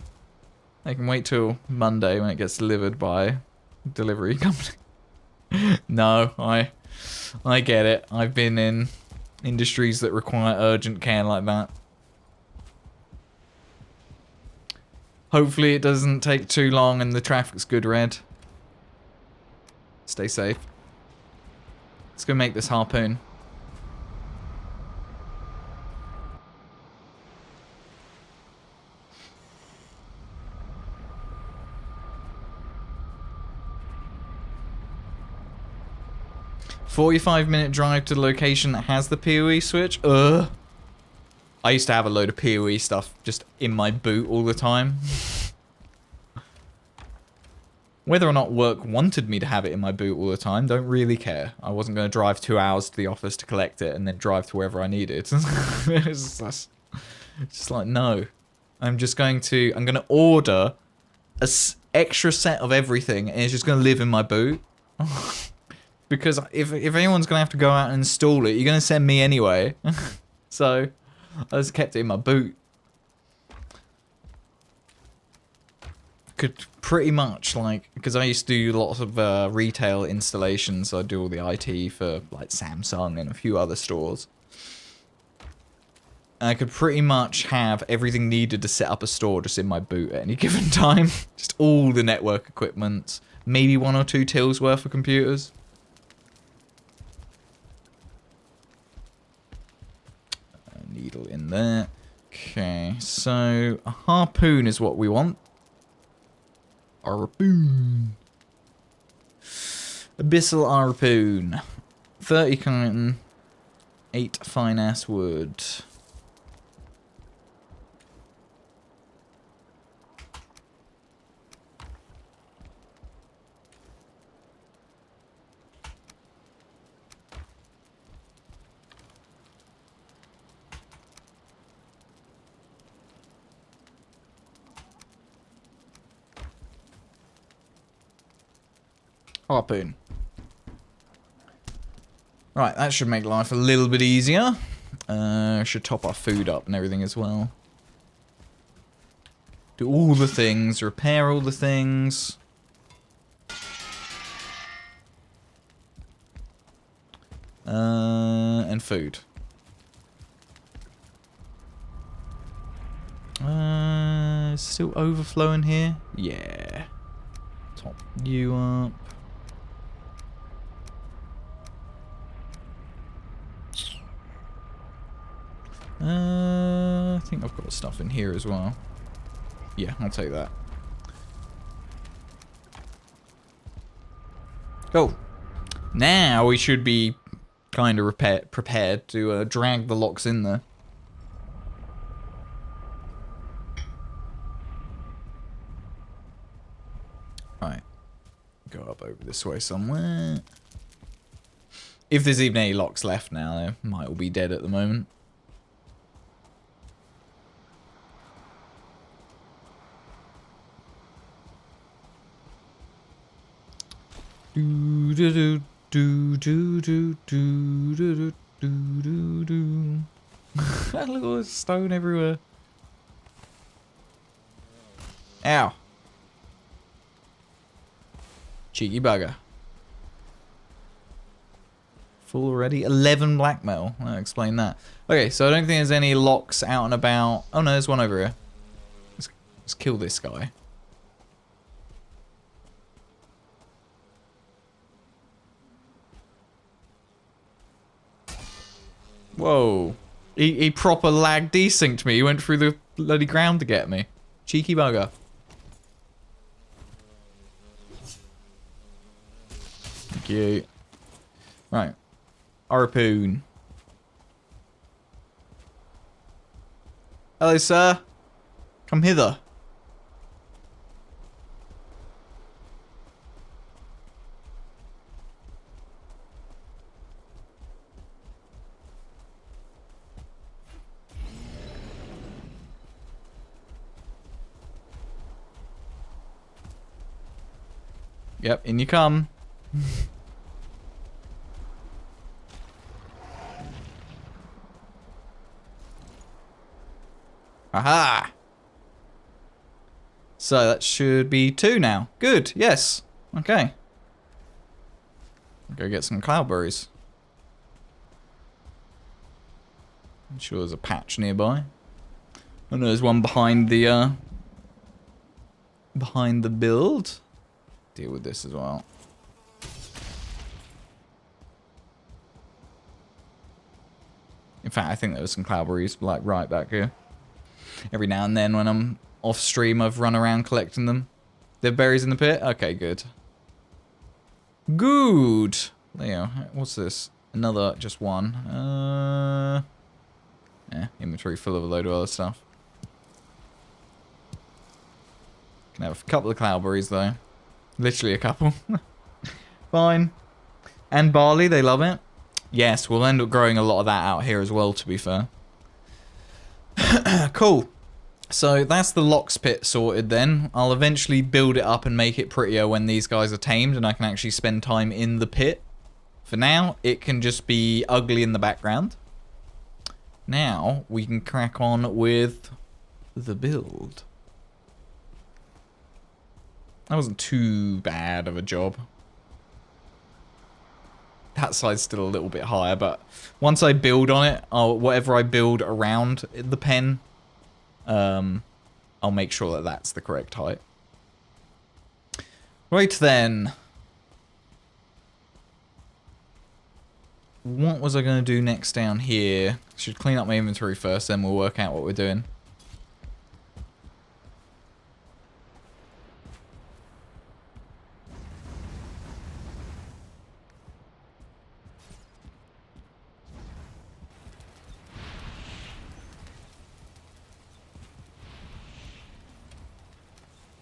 They can wait till Monday when it gets delivered by a delivery company. No, I get it. I've been in industries that require urgent care like that. Hopefully it doesn't take too long and the traffic's good, Red. Stay safe. Let's go make this harpoon. "45-minute drive to the location that has the PoE switch." Ugh. I used to have a load of PoE stuff just in my boot all the time. Whether or not work wanted me to have it in my boot all the time, don't really care. I wasn't going to drive 2 hours to the office to collect it and then drive to wherever I needed. It's just like, no. I'm going to order an extra set of everything and it's just going to live in my boot. Because if anyone's going to have to go out and install it, you're going to send me anyway. So I just kept it in my boot. Could pretty much, like, because I used to do lots of retail installations, so I do all the IT for, like, Samsung and a few other stores. And I could pretty much have everything needed to set up a store just in my boot at any given time. Just all the network equipment, maybe 1 or 2 tills worth of computers. Needle in there. Okay, so a harpoon is what we want. Harpoon. Abyssal harpoon. 30 chitin, 8 fine ass wood. Harpoon. Right, that should make life a little bit easier. Should top our food up and everything as well. Do all the things, repair all the things. And food. Still overflowing here? Yeah. Top you up. I think I've got stuff in here as well. Yeah, I'll take that. Cool. Now we should be kind of prepared to drag the locks in there. Right. Go up over this way somewhere. If there's even any locks left now, they might all be dead at the moment. Do do do do do do do do do do. Look at all this stone everywhere. Ow. Cheeky bugger. Full already? 11 black metal. I'll explain that. Okay, so I don't think there's any locks out and about. Oh no, there's one over here. Let's kill this guy. Whoa. He proper lag desynced me. He went through the bloody ground to get me. Cheeky bugger. Thank you. Right. Harpoon. Hello, sir. Come hither. Yep, in you come. Aha! So that should be 2 now. Good, yes. Okay. Go get some cloudberries. I'm sure there's a patch nearby. Oh no, there's one behind the build. Deal with this as well. In fact, I think there was some cloudberries like right back here. Every now and then when I'm off stream, I've run around collecting them. There are berries in the pit? Okay, good. Good. There you go. What's this? Another, just one. Yeah, inventory full of a load of other stuff. Can have a couple of cloudberries though. Literally a couple. Fine. And barley, they love it. Yes, we'll end up growing a lot of that out here as well, to be fair. Cool. So that's the locks pit sorted then. I'll eventually build it up and make it prettier when these guys are tamed and I can actually spend time in the pit. For now, it can just be ugly in the background. Now, we can crack on with the build. That wasn't too bad of a job. That side's still a little bit higher, but once I build on it, whatever I build around the pen, I'll make sure that that's the correct height. Right then. What was I going to do next down here? Should clean up my inventory first, then we'll work out what we're doing.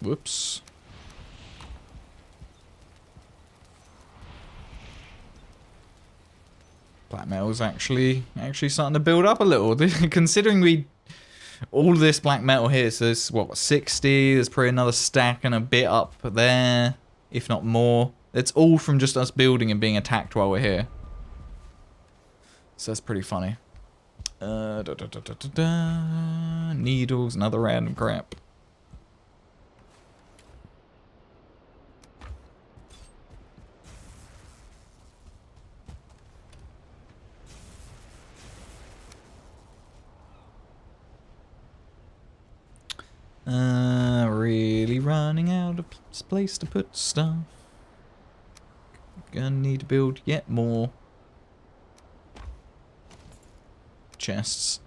Whoops. Black metal's actually starting to build up a little. Considering all this black metal here, so there's what, 60? There's probably another stack and a bit up there, if not more. It's all from just us building and being attacked while we're here. So that's pretty funny. Needles and other random crap. Really running out of place to put stuff. Gonna need to build yet more chests.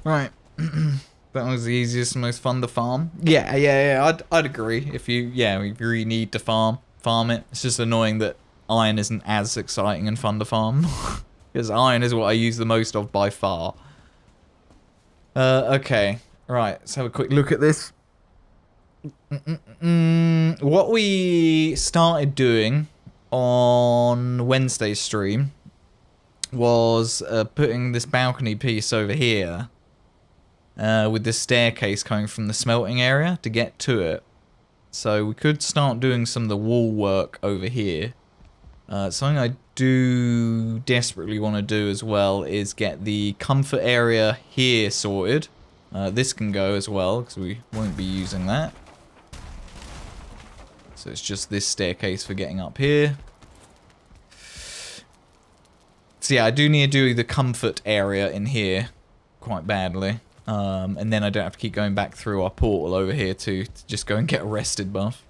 Right. That was the easiest and most fun to farm. Yeah. I'd agree. If you really need to farm it. It's just annoying that iron isn't as exciting and fun to farm. Because iron is what I use the most of by far. Okay. Right, let's have a quick look at this. What we started doing on Wednesday's stream was putting this balcony piece over here with this staircase coming from the smelting area to get to it. So we could start doing some of the wall work over here. Something I do desperately want to do as well is get the comfort area here sorted. This can go as well because we won't be using that. So it's just this staircase for getting up here. So yeah, I do need to do the comfort area in here quite badly. And then I don't have to keep going back through our portal over here to just go and get a rested buff.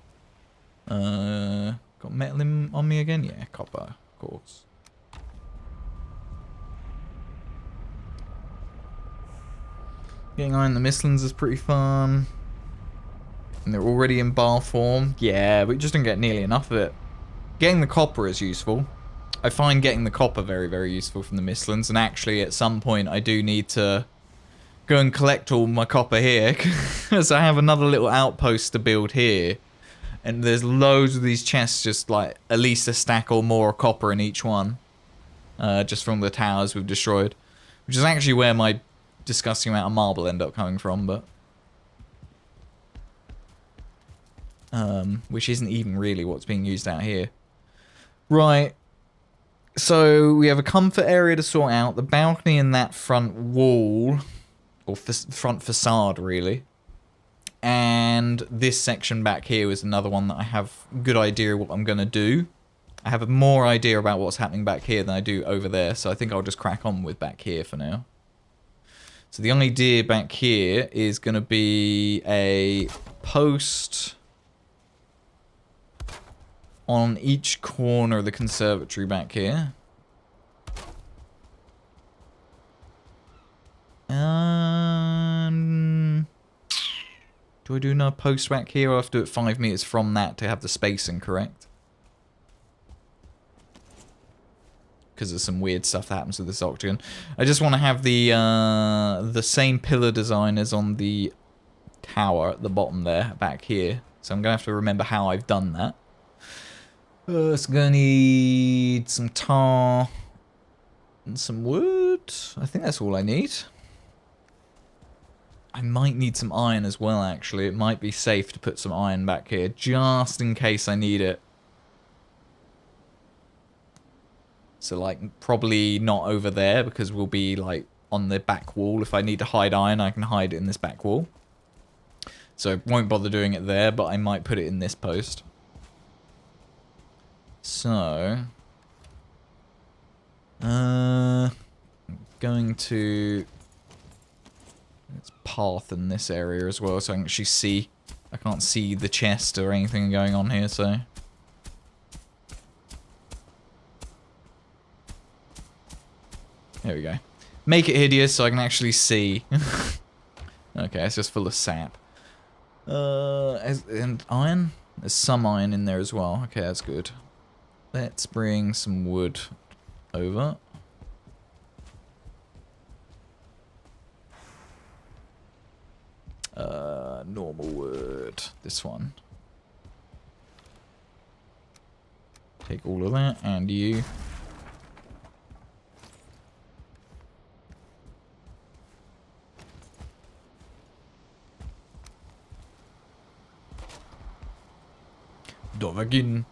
Got metal on me again? Yeah, copper, of course. Getting iron in the Mistlands is pretty fun. And they're already in bar form. Yeah, but we just don't get nearly enough of it. Getting the copper is useful. I find getting the copper very, very useful from the Mistlands. And actually, at some point, I do need to go and collect all my copper here. Because I have another little outpost to build here. And there's loads of these chests, just like at least a stack or more of copper in each one. Just from the towers we've destroyed. Which is actually where my disgusting amount of marble end up coming from, but... which isn't even really what's being used out here. Right. So we have a comfort area to sort out. The balcony in that front wall, or front facade really. And this section back here is another one that I have a good idea what I'm going to do. I have a more idea about what's happening back here than I do over there, so I think I'll just crack on with back here for now. So the idea back here is going to be a post on each corner of the conservatory back here. Do I do another post back here, or I have to do it 5 meters from that to have the spacing correct? Because there's some weird stuff that happens with this octagon. I just want to have the same pillar design as on the tower at the bottom there, back here. So I'm going to have to remember how I've done that. It's going to need some tar and some wood. I think that's all I need. I might need some iron as well, actually. It might be safe to put some iron back here, just in case I need it. So, like, probably not over there, because we'll be, like, on the back wall. If I need to hide iron, I can hide it in this back wall. So, won't bother doing it there, but I might put it in this post. So... going to... It's path in this area as well, so I can actually see. I can't see the chest or anything going on here, so... There we go. Make it hideous so I can actually see. Okay, it's just full of sap. And iron? There's some iron in there as well. Okay, that's good. Let's bring some wood over. Normal wood. This one. Take all of that, and you. Dovagin.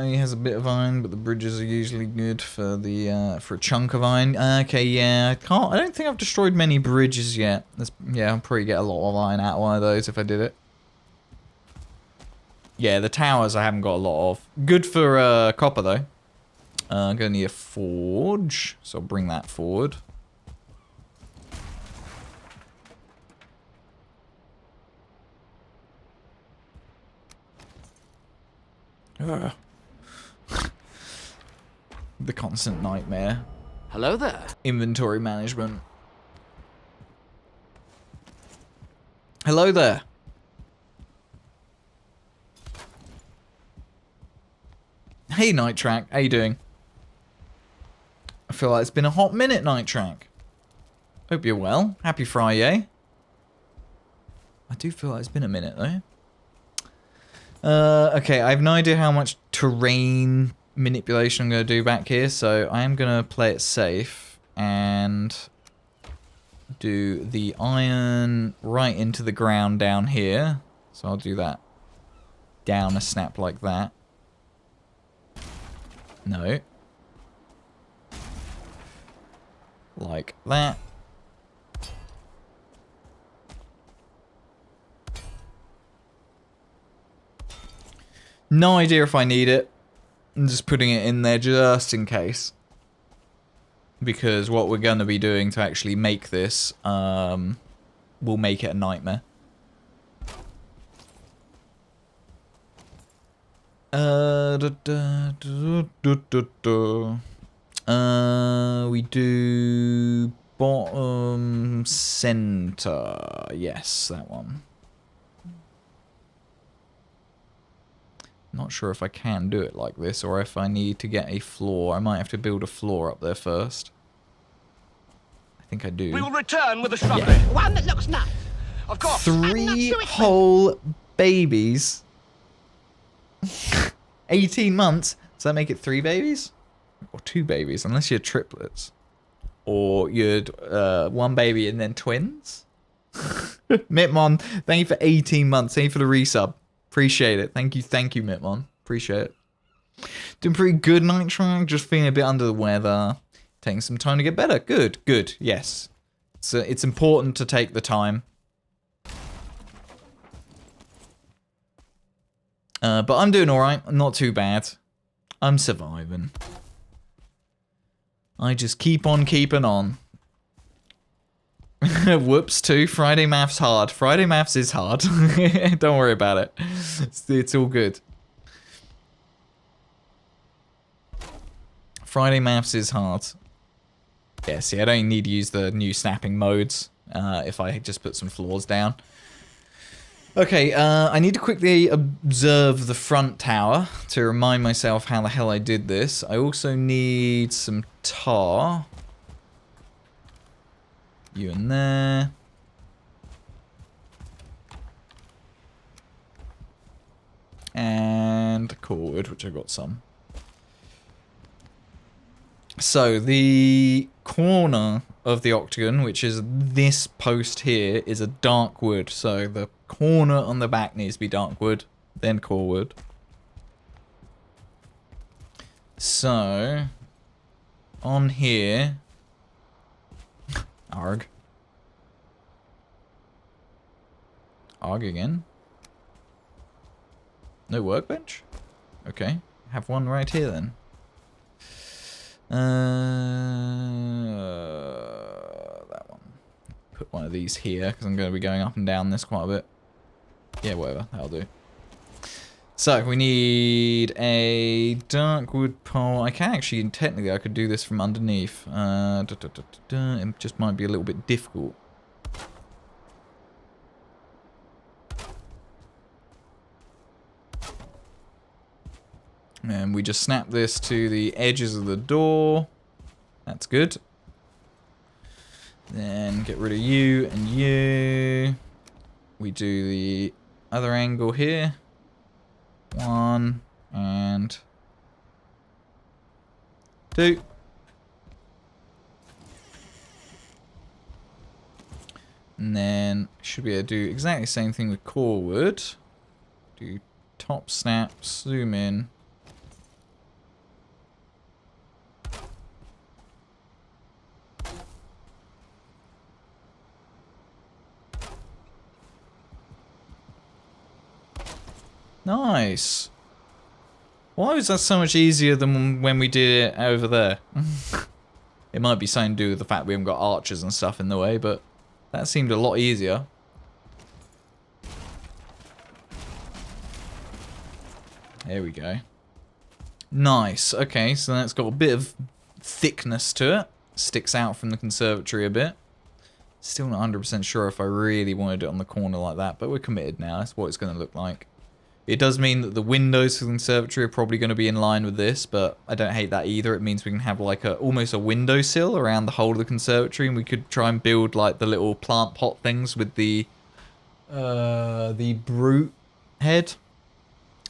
he has a bit of iron, but the bridges are usually good for the for a chunk of iron. Okay, yeah, I don't think I've destroyed many bridges yet. Yeah, I'll probably get a lot of iron out of one of those if I did it. Yeah, the towers I haven't got a lot of. Good for copper though. I'm gonna need a forge, so I'll bring that forward. The constant nightmare. Hello there. Inventory management. Hello there. Hey, Night Track. How you doing? I feel like it's been a hot minute, Night Track. Hope you're well. Happy Friday. I do feel like it's been a minute, though. Okay, I have no idea how much terrain manipulation I'm going to do back here, so I am going to play it safe and do the iron right into the ground down here. So I'll do that down a snap like that. No. Like that. No idea if I need it. I'm just putting it in there just in case. Because what we're going to be doing to actually make this will make it a nightmare. We do bottom center. Yes, that one. Not sure if I can do it like this or if I need to get a floor. I might have to build a floor up there first. I think I do. We will return with the shrubbery. Yeah. One that looks nice. Of course. 3 whole babies. 18 months. Does that make it 3 babies? Or 2 babies, unless you're triplets. Or you're 1 baby and then twins? Mitmon, thank you for 18 months. Thank you for the resub. Appreciate it. Thank you, Mitmon. Appreciate it. Doing pretty good, Night Track. Just feeling a bit under the weather. Taking some time to get better. Good, good. Yes. So it's important to take the time. But I'm doing alright. Not too bad. I'm surviving. I just keep on keeping on. Whoops, too. Friday maths hard. Friday maths is hard. Don't worry about it. It's all good. Friday maths is hard. Yeah, see, I don't need to use the new snapping modes if I just put some floors down. Okay, I need to quickly observe the front tower to remind myself how the hell I did this. I also need some tar. You in there. And cord, which I got some. So the corner of the octagon, which is this post here, is a dark wood. So the corner on the back needs to be dark wood, then core wood. So on here, arg again. No workbench? Okay, have one right here then. That one. Put one of these here because I'm going to be going up and down this quite a bit. Yeah, whatever, that'll do. So we need a dark wood pole. I can actually, technically, I could do this from underneath. It just might be a little bit difficult. And we just snap this to the edges of the door. That's good. Then get rid of you and you. We do the other angle here. 1 and 2. And then should be able to do exactly the same thing with core wood. Do top snap, zoom in. Nice. Why was that so much easier than when we did it over there? It might be something to do with the fact we haven't got archers and stuff in the way, but that seemed a lot easier. There we go. Nice. Okay, so that's got a bit of thickness to it. Sticks out from the conservatory a bit. Still not 100% sure if I really wanted it on the corner like that, but we're committed now. That's what it's going to look like. It does mean that the windows for the conservatory are probably going to be in line with this, but I don't hate that either. It means we can have like almost a windowsill around the whole of the conservatory, and we could try and build like the little plant pot things with the brute head.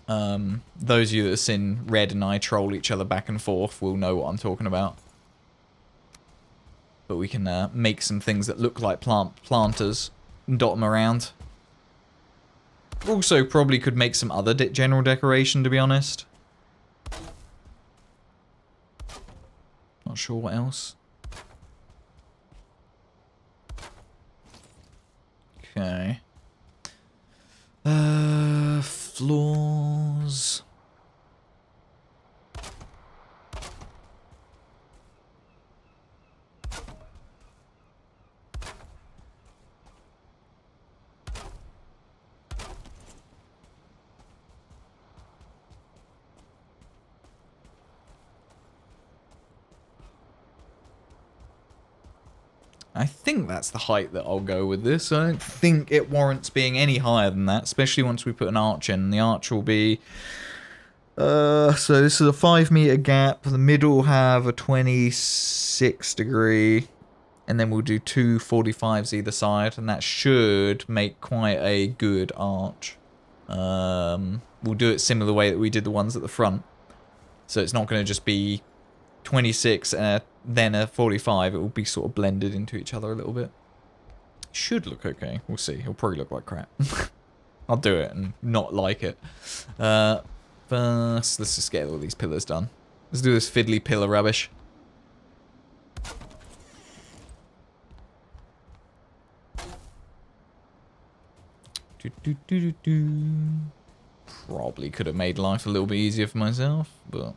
Those of you that have seen Red and I troll each other back and forth will know what I'm talking about. But we can make some things that look like planters and dot them around. Also, probably could make some other general decoration, to be honest. Not sure what else. Okay. Floors. I think that's the height that I'll go with this. I don't think it warrants being any higher than that, especially once we put an arch in. The arch will be... so this is a 5 meter gap. The middle will have a 26 degree. And then we'll do two 45s either side. And that should make quite a good arch. We'll do it similar way that we did the ones at the front. So it's not going to just be 26 and then a 45. It will be sort of blended into each other a little bit. Should look okay. We'll see. It'll probably look like crap. I'll do it and not like it. First, let's just get all these pillars done. Let's do this fiddly pillar rubbish. Probably could have made life a little bit easier for myself, but...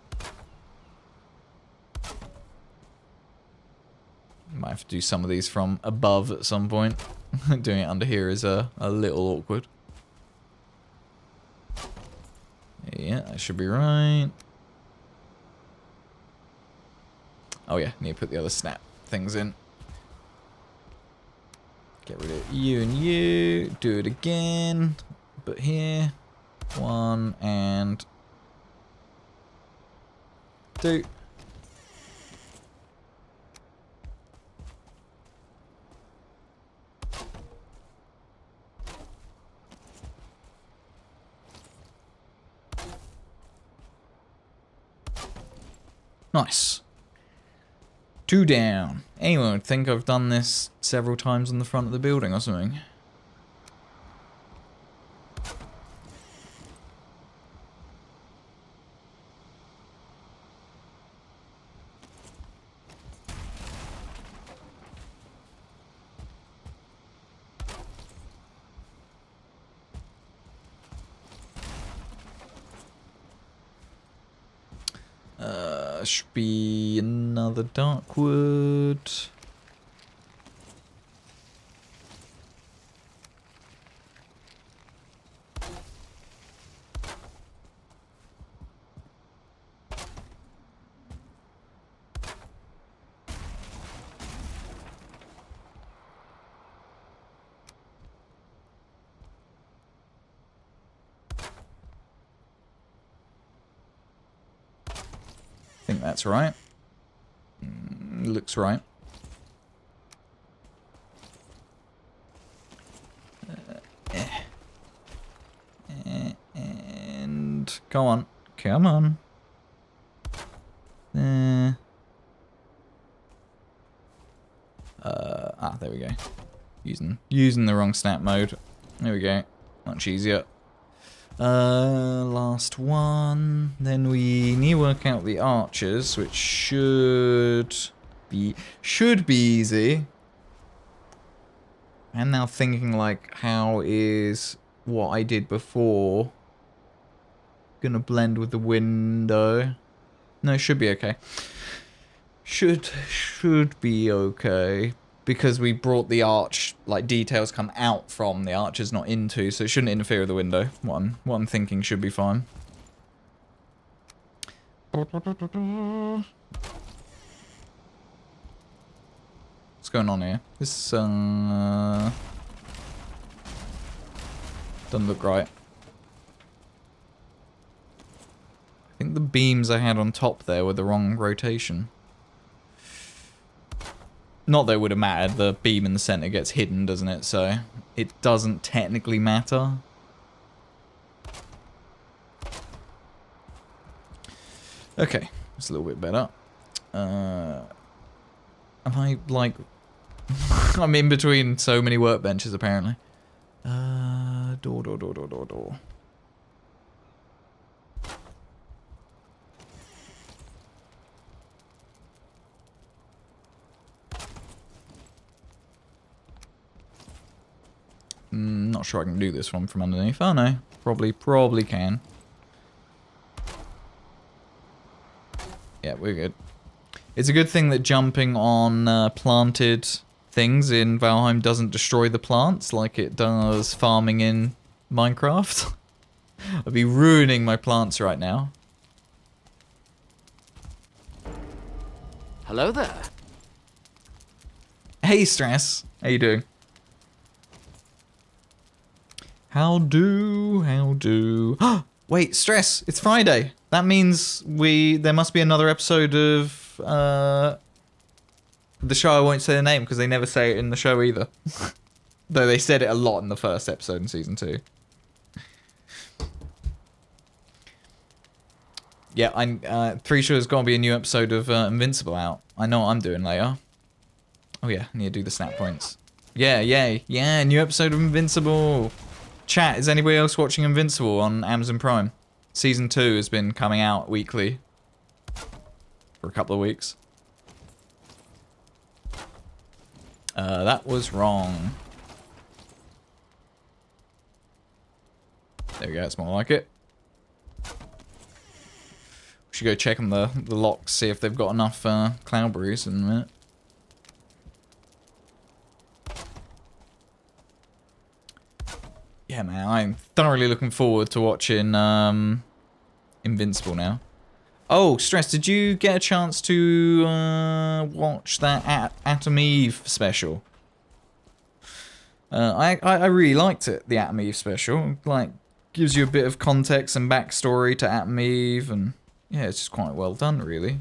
Might have to do some of these from above at some point. Doing it under here is a little awkward. Yeah, that should be right. Oh yeah, need to put the other snap things in. Get rid of you and you. Do it again. But here. 1 and 2. Nice. 2 down. Anyone would think I've done this several times on the front of the building or something. Should be another dark wood. I think that's right. Looks right. And come on, come on. There we go. Using the wrong snap mode. There we go. Much easier. Last one. Then we need to work out the archers, which should be easy. And now thinking like, how is what I did before gonna blend with the window. No, it should be okay. Should be okay. Because we brought the arch, like details come out from the arches, not into, so it shouldn't interfere with the window. What I'm thinking should be fine. What's going on here? This doesn't look right. I think the beams I had on top there were the wrong rotation. Not that it would have mattered, the beam in the center gets hidden, doesn't it? So it doesn't technically matter. Okay, it's a little bit better. Am I like... I'm in between so many workbenches apparently. Door. Not sure I can do this one from underneath. Oh no, probably can. Yeah, we're good. It's a good thing that jumping on planted things in Valheim doesn't destroy the plants like it does farming in Minecraft. I'd be ruining my plants right now. Hello there. Hey, Stress. How you doing? How do? Wait, Stress, it's Friday. That means there must be another episode of the show. I won't say the name because they never say it in the show either. Though they said it a lot in the first episode in season 2. Yeah, I'm pretty sure there's gonna be a new episode of Invincible out. I know what I'm doing later. Oh yeah, I need to do the snap points. Yeah, yay. Yeah, new episode of Invincible. Chat, is anybody else watching Invincible on Amazon Prime? Season 2 has been coming out weekly for a couple of weeks. That was wrong. There we go, it's more like it. We should go check on the locks, see if they've got enough cloudberries in a minute. Yeah, man, I'm thoroughly looking forward to watching Invincible now. Oh, Stress, did you get a chance to watch that Atom Eve special? I really liked it, the Atom Eve special. Like, gives you a bit of context and backstory to Atom Eve, and yeah, it's just quite well done, really.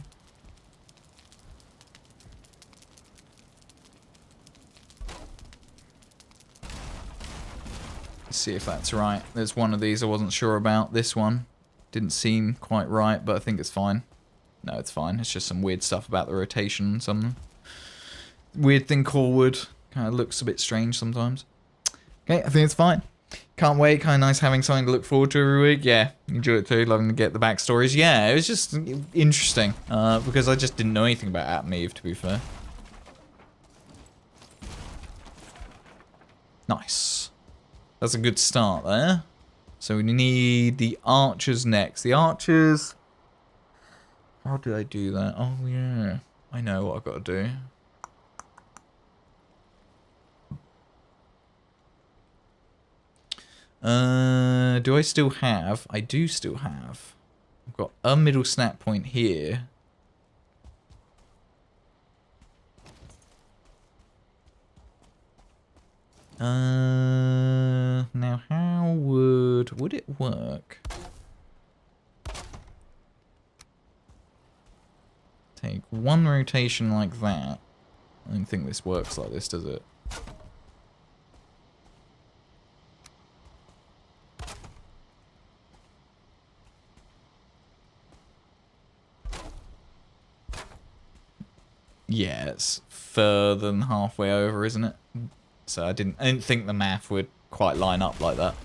Let's see if that's right. There's one of these I wasn't sure about. This one didn't seem quite right, but I think it's fine. No, it's fine. It's just some weird stuff about the rotation and some weird thing called wood. Kind of looks a bit strange sometimes. Okay, I think it's fine. Can't wait. Kind of nice having something to look forward to every week. Yeah, enjoy it too. Loving to get the backstories. Yeah, it was just interesting because I just didn't know anything about Atom Eve, to be fair. Nice. That's a good start there. So we need the archers next. The archers... How do I do that? Oh, yeah. I know what I've got to do. Do I still have... I do still have. I've got a middle snap point here. Now how would it work? Take one rotation like that. I don't think this works like this, does it? Yeah, it's further than halfway over, isn't it? So I didn't think the math would quite line up like that.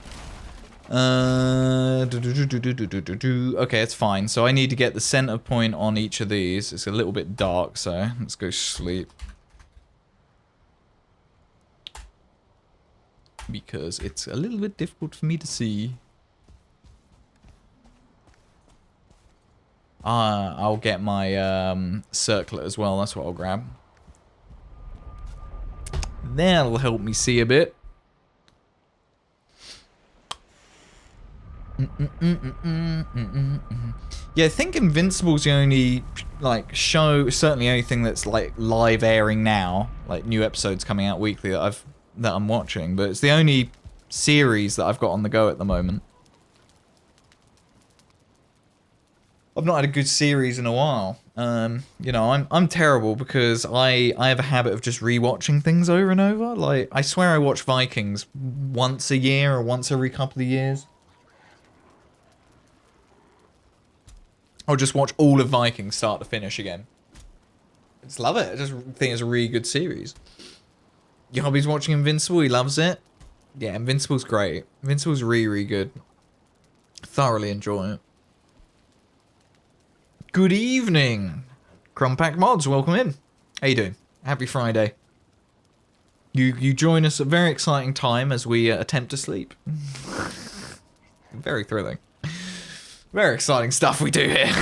Okay, it's fine. So I need to get the center point on each of these. It's a little bit dark, so let's go sleep. Because it's a little bit difficult for me to see. I'll get my circlet as well. That's what I'll grab. That'll help me see a bit. Yeah, I think Invincible's the only like show, certainly anything that's like live airing now, like new episodes coming out weekly that I'm watching, but it's the only series that I've got on the go at the moment. I've not had a good series in a while. You know, I'm terrible because I have a habit of just rewatching things over and over. Like, I swear I watch Vikings once a year or once every couple of years. I'll just watch all of Vikings start to finish again. I just love it. I just think it's a really good series. Your hobby's watching Invincible. He loves it. Yeah, Invincible's great. Invincible's really, really good. Thoroughly enjoy it. Good evening, Crumpack Mods. Welcome in. How you doing? Happy Friday. You join us at a very exciting time as we attempt to sleep. Very thrilling. Very exciting stuff we do here.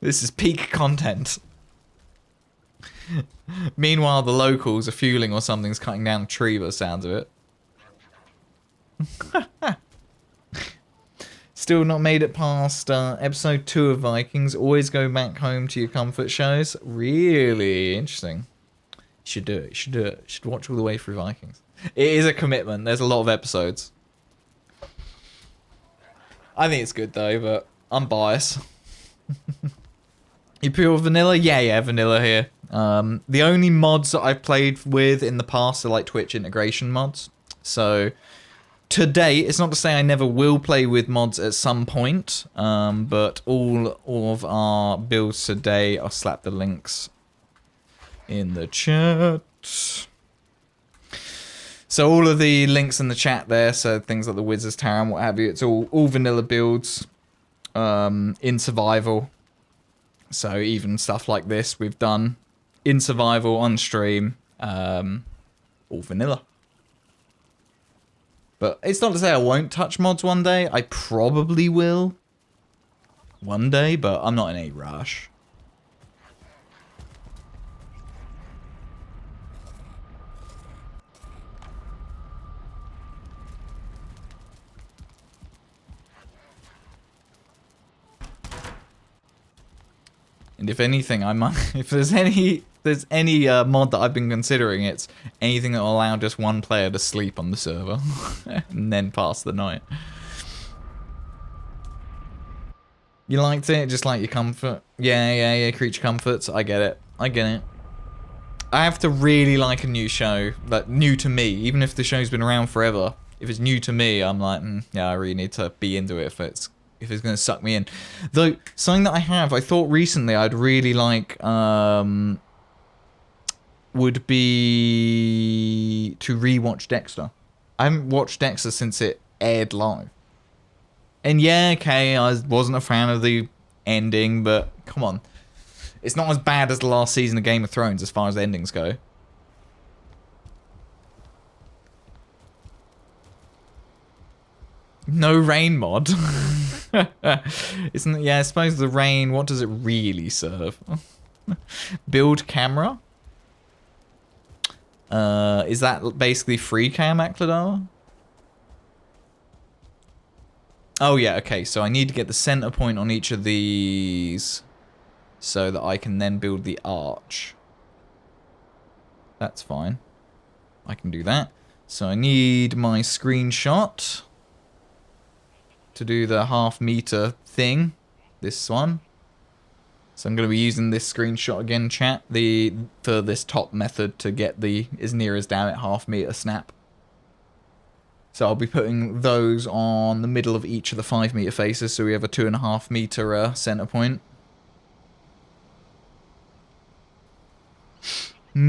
This is peak content. Meanwhile, the locals are fueling or something's cutting down a tree by the sounds of it. Still not made it past episode 2 of Vikings. Always go back home to your comfort shows. Really interesting. You should do it. You should do it. You should watch all the way through Vikings. It is a commitment. There's a lot of episodes. I think it's good though, but I'm biased. You pure vanilla? Yeah, vanilla here. The only mods that I've played with in the past are like Twitch integration mods. So to date, it's not to say I never will play with mods at some point, but all of our builds today, I'll slap the links in the chat. So all of the links in the chat there, so things like the Wizard's Tower and what have you, it's all vanilla builds in survival. So even stuff like this we've done in survival on stream, all vanilla. But it's not to say I won't touch mods one day. I probably will one day, but I'm not in any rush. And if anything, I might, if there's any mod that I've been considering, it's anything that will allow just one player to sleep on the server and then pass the night. You liked it, just like your comfort. Yeah, creature comforts. I get it. I have to really like a new show, like new to me, even if the show's been around forever. If it's new to me, I'm like, yeah, I really need to be into it if it's going to suck me in. Though, something that I thought recently I'd really like, would be to rewatch Dexter. I haven't watched Dexter since it aired live. And yeah, okay, I wasn't a fan of the ending, but come on. It's not as bad as the last season of Game of Thrones as far as endings go. No rain mod. Isn't it? Yeah, I suppose the rain, what does it really serve? Build camera? Is that basically free cam, Akladar? Oh yeah, okay, so I need to get the center point on each of these so that I can then build the arch. That's fine. I can do that. So I need my screenshot to do the half-meter thing. This one. So I'm going to be using this screenshot again, chat, for this top method to get the as near as damn it half-meter snap. So I'll be putting those on the middle of each of the 5-meter faces, so we have a 2.5 meter center point. If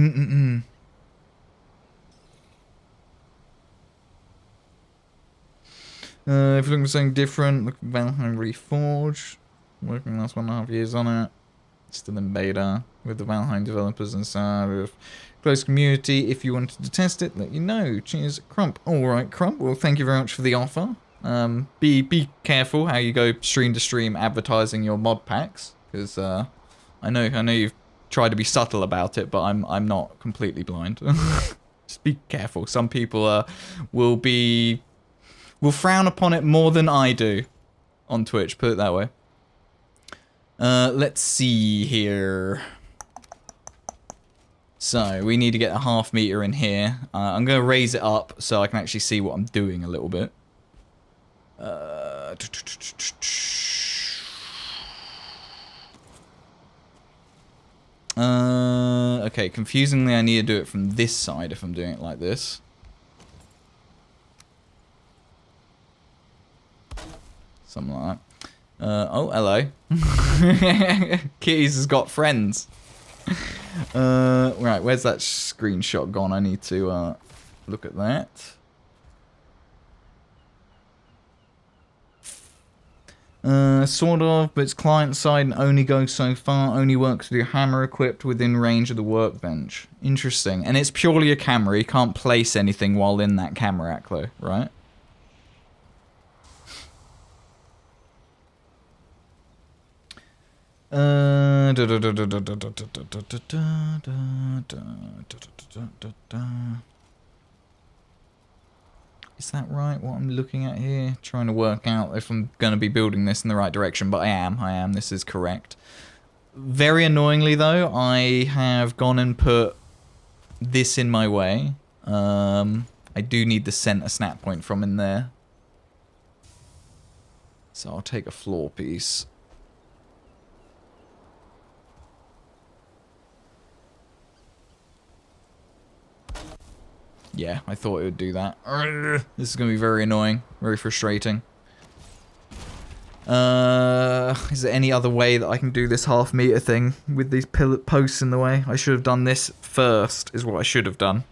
you're looking for something different, look at Valheim Reforged. Working the last 1.5 years on it. Still in beta with the Valheim developers and stuff. With close community. If you wanted to test it, let you know. Cheers, Crump. Alright, Crump. Well, thank you very much for the offer. Be careful how you go stream to stream advertising your mod packs. because I know you've tried to be subtle about it, but I'm not completely blind. Just be careful. Some people will frown upon it more than I do on Twitch. Put it that way. Let's see here. So we need to get a ½ meter in here. I'm going to raise it up so I can actually see what I'm doing a little bit. Okay, confusingly I need to do it from this side if I'm doing it like this. Something like that. Oh, hello. Kitties has got friends. Right, where's that screenshot gone? I need to look at that. Sort of, but it's client side and only goes so far. Only works with your hammer equipped within range of the workbench. Interesting. And it's purely a camera. You can't place anything while in that camera rack, though, right? Is that right, what I'm looking at here? Trying to work out if I'm going to be building this in the right direction, but I am, this is correct. Very annoyingly though, I have gone and put this in my way. I do need the center snap point from in there. So I'll take a floor piece. Yeah, I thought it would do that. This is going to be very annoying. Very frustrating. Is there any other way that I can do this ½ meter thing with these posts in the way? I should have done this first, is what I should have done.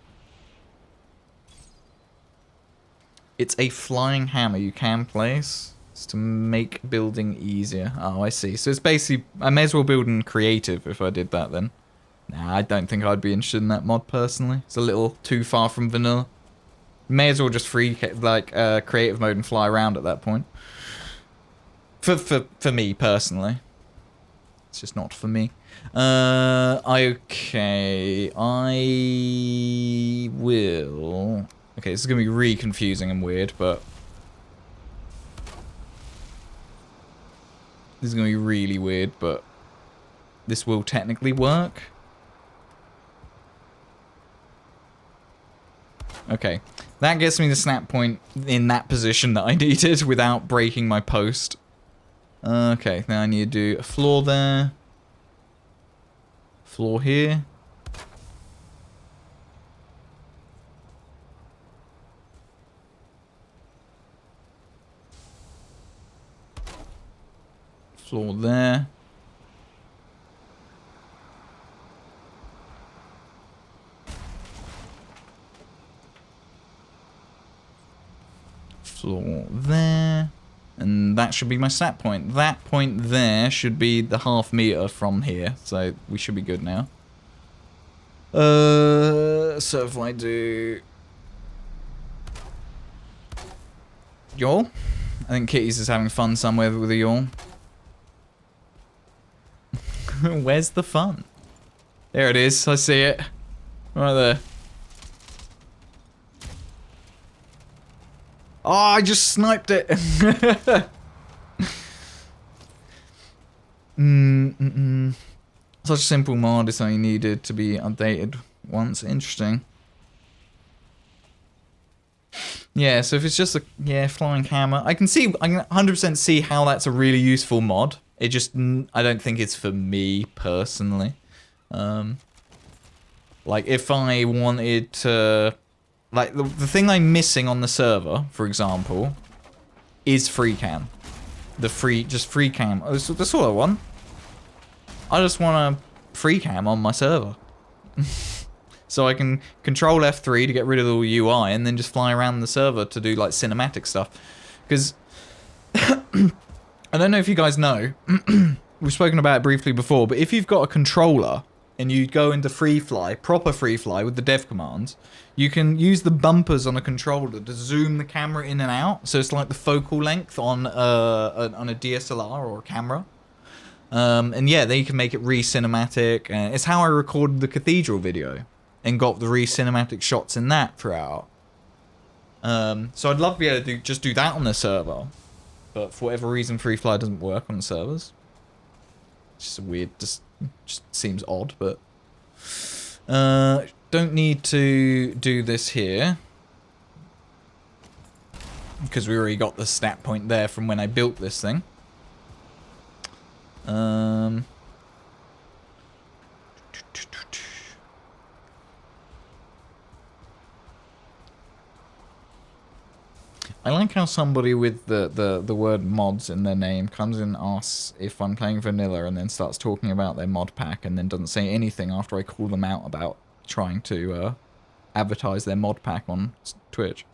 It's a flying hammer you can place. It's to make building easier. Oh, I see. So it's basically... I may as well build in creative if I did that then. Nah, I don't think I'd be interested in that mod personally. It's a little too far from vanilla. May as well just creative mode and fly around at that point. For me personally. It's just not for me. Okay, I will... Okay, this is going to be really confusing and weird, but... This is going to be really weird, but... This will technically work. Okay, that gets me the snap point in that position that I needed without breaking my post. Okay, now I need to do a floor there. Floor here. Floor there. Floor there, and that should be my snap point. That point there should be the ½ meter from here, so we should be good now. So if I do yawl, I think Kitty's is having fun somewhere with a yawl. Where's the fun? There it is. I see it right there. Oh, I just sniped it. Such a simple mod is only needed to be updated once. Interesting. Yeah, so if it's just a flying hammer, I can 100% see how that's a really useful mod. It just, I don't think it's for me personally. Like if I wanted to... Like, the thing I'm missing on the server, for example, is free cam. Just free cam. That's all I want. I just want a free cam on my server. So I can control F3 to get rid of the UI and then just fly around the server to do, like, cinematic stuff. Because, I don't know if you guys know, we've spoken about it briefly before, but if you've got a controller and you go into free fly, proper free fly with the dev commands, you can use the bumpers on a controller to zoom the camera in and out. So it's like the focal length on a DSLR or a camera. And yeah, then you can make it re-cinematic. It's how I recorded the cathedral video and got the re-cinematic shots in that throughout. So I'd love to be able to just do that on the server. But for whatever reason, FreeFly doesn't work on the servers. It's just weird, just seems odd, but... don't need to do this here. Because we already got the stat point there from when I built this thing. I like how somebody with the word mods in their name comes and asks if I'm playing vanilla and then starts talking about their mod pack and then doesn't say anything after I call them out about trying to advertise their mod pack on Twitch.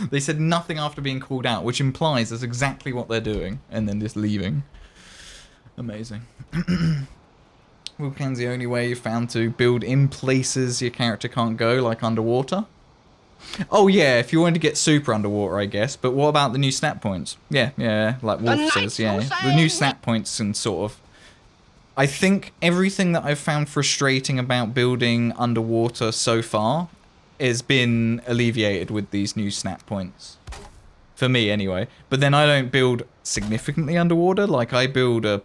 They said nothing after being called out, which implies that's exactly what they're doing, and then just leaving. Amazing. Vulcan's the only way you found to build in places your character can't go, like underwater. Oh yeah, if you wanted to get super underwater, I guess. But what about the new snap points? Yeah, like Wolf says, yeah. The new snap points and sort of... I think everything that I've found frustrating about building underwater so far has been alleviated with these new snap points. For me, anyway. But then I don't build significantly underwater. Like, I build a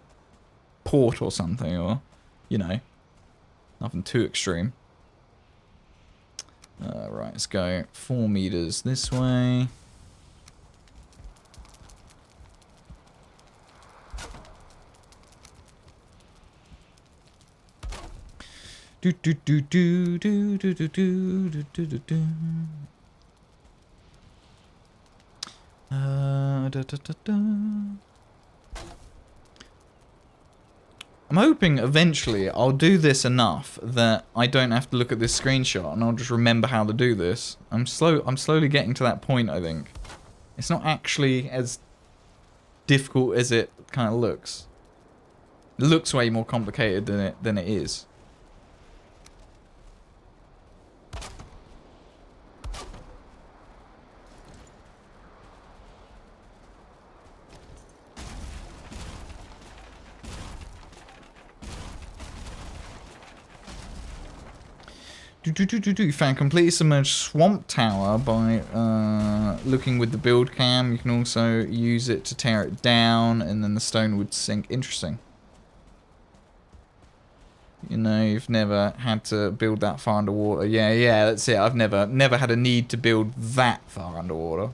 port or something, or, you know, nothing too extreme. Right, let's go 4 meters this way. Do do do do do do do do do do do do. Da, da, da, da. I'm hoping eventually I'll do this enough that I don't have to look at this screenshot and I'll just remember how to do this. I'm slowly getting to that point, I think. It's not actually as difficult as it kind of looks. It looks way more complicated than it is. You found completely submerged swamp tower by looking with the build cam. You can also use it to tear it down and then the stone would sink. Interesting. You know, you've never had to build that far underwater. Yeah, that's it. I've never had a need to build that far underwater.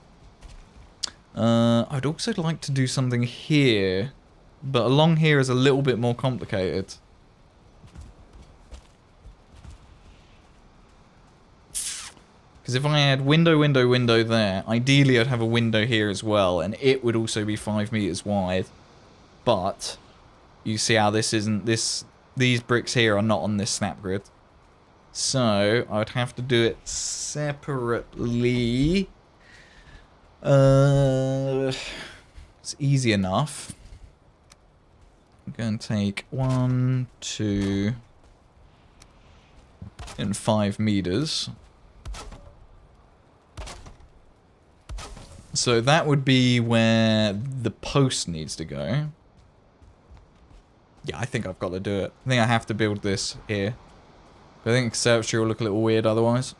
I'd also like to do something here, but along here is a little bit more complicated. Because if I had window there, ideally I'd have a window here as well, and it would also be 5 meters wide. But you see how this isn't these bricks here are not on this snap grid. So I'd have to do it separately. It's easy enough. I'm going to take 1, 2, and 5 meters. So that would be where the post needs to go. Yeah, I think I've got to do it. I think I have to build this here. But I think conservatory will look a little weird otherwise.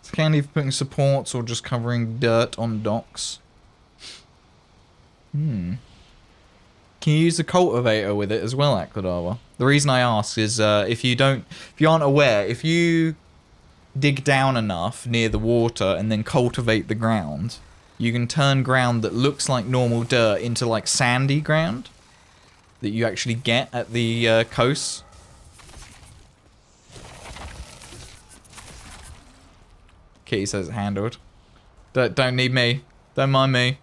It's handy for putting supports or just covering dirt on docks. Can you use the cultivator with it as well, Akladava? The reason I ask is if you aren't aware, if you dig down enough near the water and then cultivate the ground, you can turn ground that looks like normal dirt into like sandy ground that you actually get at the coast. Kitty says it's handled. Don't need me. Don't mind me.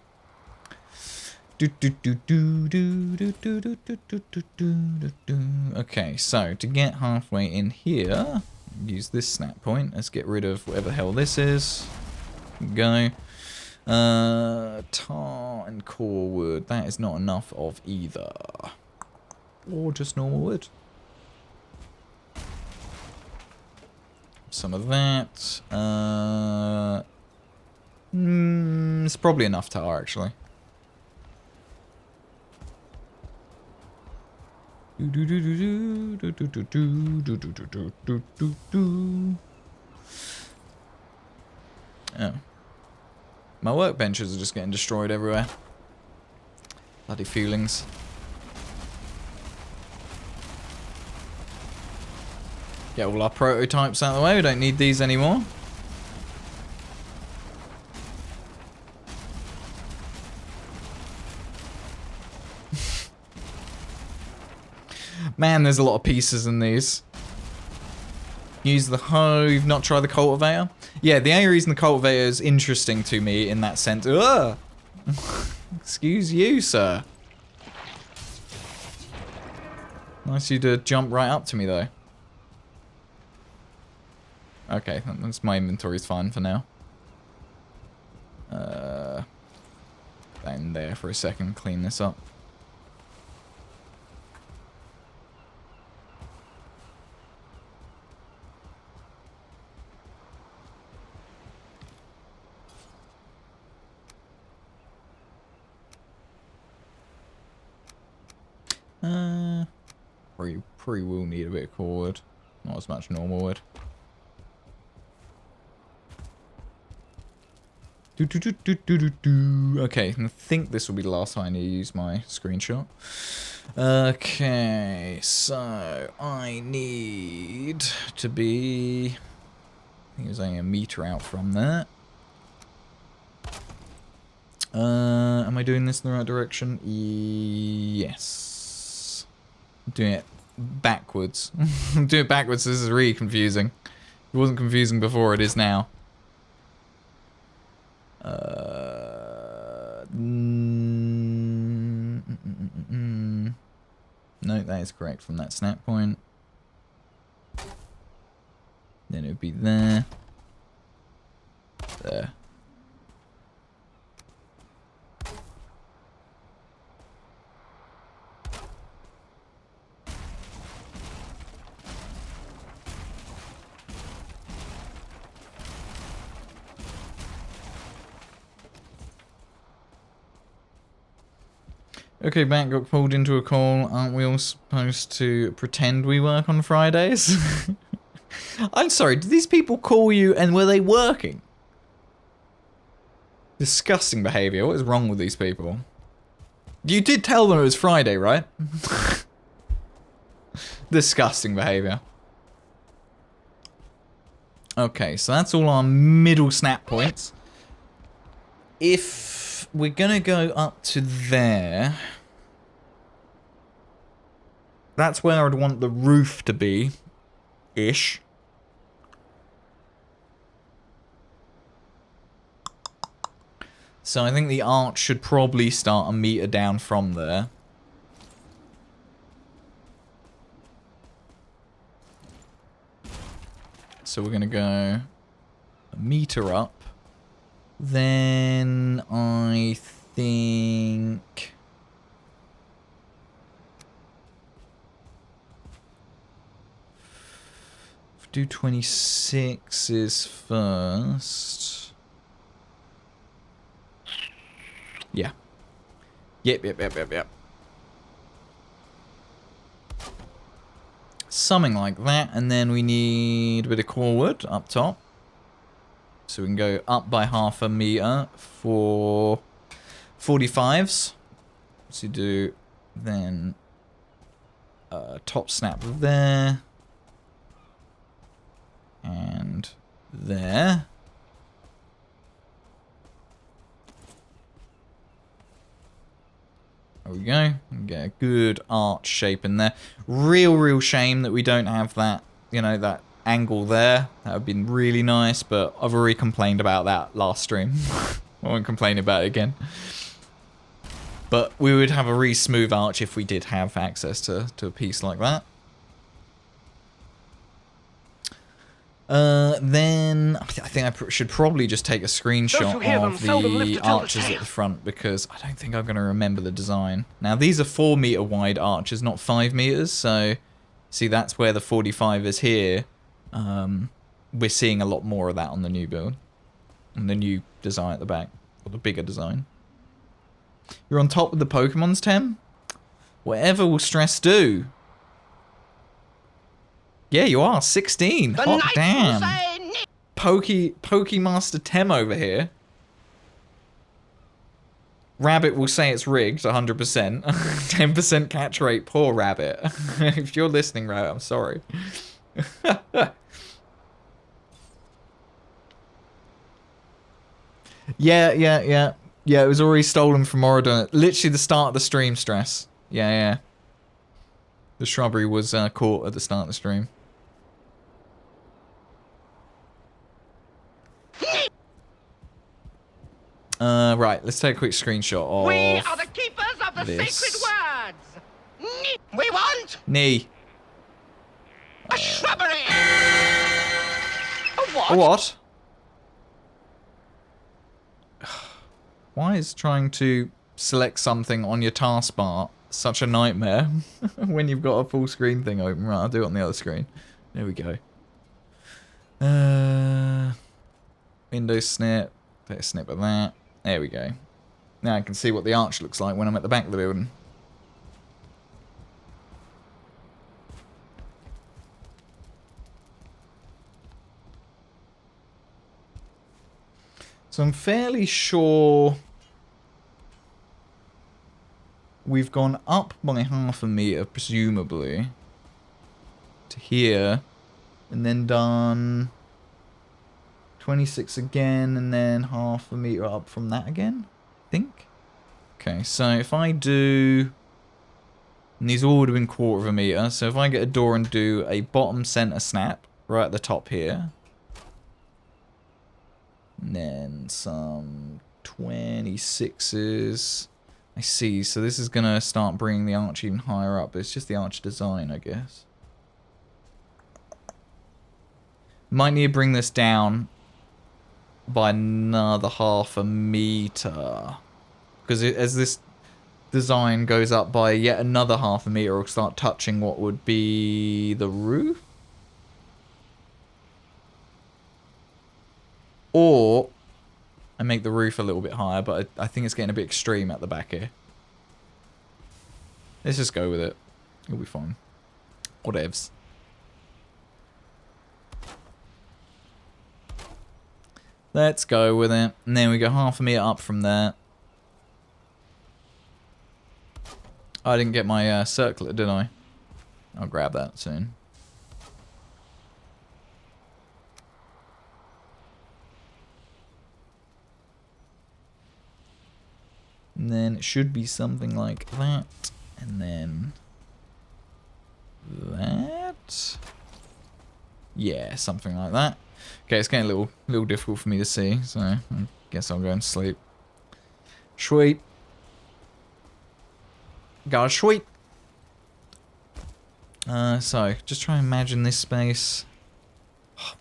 Okay, so to get halfway in here, use this snap point. Let's get rid of whatever the hell this is. Go. Tar and core wood. That is not enough of either. Or just normal wood. Some of that. It's probably enough tar, actually. Oh. My workbenches are just getting destroyed everywhere. Bloody feelings. Get all our prototypes out of the way, we don't need these anymore. Man, there's a lot of pieces in these. Use the hoe, you've not tried the cultivator? Yeah, the only reason the cultivator is interesting to me in that sense... Ugh! Excuse you, sir. Nice you to jump right up to me, though. Okay, that's my inventory's fine for now. Down there for a second, clean this up. Probably will need a bit of core wood. Not as much normal wood. Okay, I think this will be the last time I need to use my screenshot. Okay, so I need to be... I think it was only a meter out from there. Am I doing this in the right direction? Yes. I'm doing it backwards. I'm doing it backwards, this is really confusing. It wasn't confusing before, it is now. No, that is correct from that snap point. Then it would be there. There. Okay, Matt got pulled into a call. Aren't we all supposed to pretend we work on Fridays? I'm sorry, did these people call you and were they working? Disgusting behaviour. What is wrong with these people? You did tell them it was Friday, right? Disgusting behaviour. Okay, so that's all our middle snap points. If we're gonna go up to there, that's where I'd want the roof to be, ish. So I think the arch should probably start a meter down from there. So we're gonna go a meter up. Then I think do 26s first. Yeah. Yep. Something like that, and then we need a bit of core wood up top. So we can go up by half a meter for 45s. So you do then top snap there. And there. There we go. Get a good arch shape in there. Real shame that we don't have that, you know, that angle there. That would have been really nice, but I've already complained about that last stream. I won't complain about it again. But we would have a really smooth arch if we did have access to a piece like that. Then I think I should probably just take a screenshot of the arches at the front, because I don't think I'm going to remember the design. Now these are 4 meter wide arches, not 5 meters, so see that's where the 45 is here. We're seeing a lot more of that on the new build, and the new design at the back, or the bigger design. You're on top with the Pokemons, Tem? Whatever will stress do. Yeah, you are. 16. The Hot knights damn. who say nay. Pokey Master Tem over here. Rabbit will say it's rigged, 100%. 10% catch rate, poor Rabbit. If you're listening, Rabbit, I'm sorry. Yeah, it was already stolen from Oridon. Literally the start of the stream, Stress. Yeah. The shrubbery was caught at the start of the stream. Right, let's take a quick screenshot of We are the keepers of the this. sacred words. Nee. We want Knee. a shrubbery. A what? A what? Why is trying to select something on your taskbar such a nightmare when you've got a full screen thing open? Right, I'll do it on the other screen. There we go. Windows snip. Take a snip of that. There we go. Now I can see what the arch looks like when I'm at the back of the building. So I'm fairly sure we've gone up by half a meter, presumably, to here, and then done 26 again, and then half a meter up from that again, I think. Okay, so if I do... And these all would have been quarter of a meter, so if I get a door and do a bottom center snap, right at the top here, and then some 26s. I see, so this is going to start bringing the arch even higher up. It's just the arch design, I guess. Might need to bring this down by another half a meter. Because as this design goes up by yet another half a meter, it'll start touching what would be the roof. Or I make the roof a little bit higher, but I think it's getting a bit extreme at the back here. Let's just go with it. It'll be fine. Whatevs. Let's go with it. And then we go half a meter up from there. I didn't get my circlet, did I? I'll grab that soon. And then it should be something like that. And then that. Yeah, something like that. Okay, it's getting a little difficult for me to see, so I guess I'll go and sleep. Sweet. Got a sweet. So, just try and imagine this space.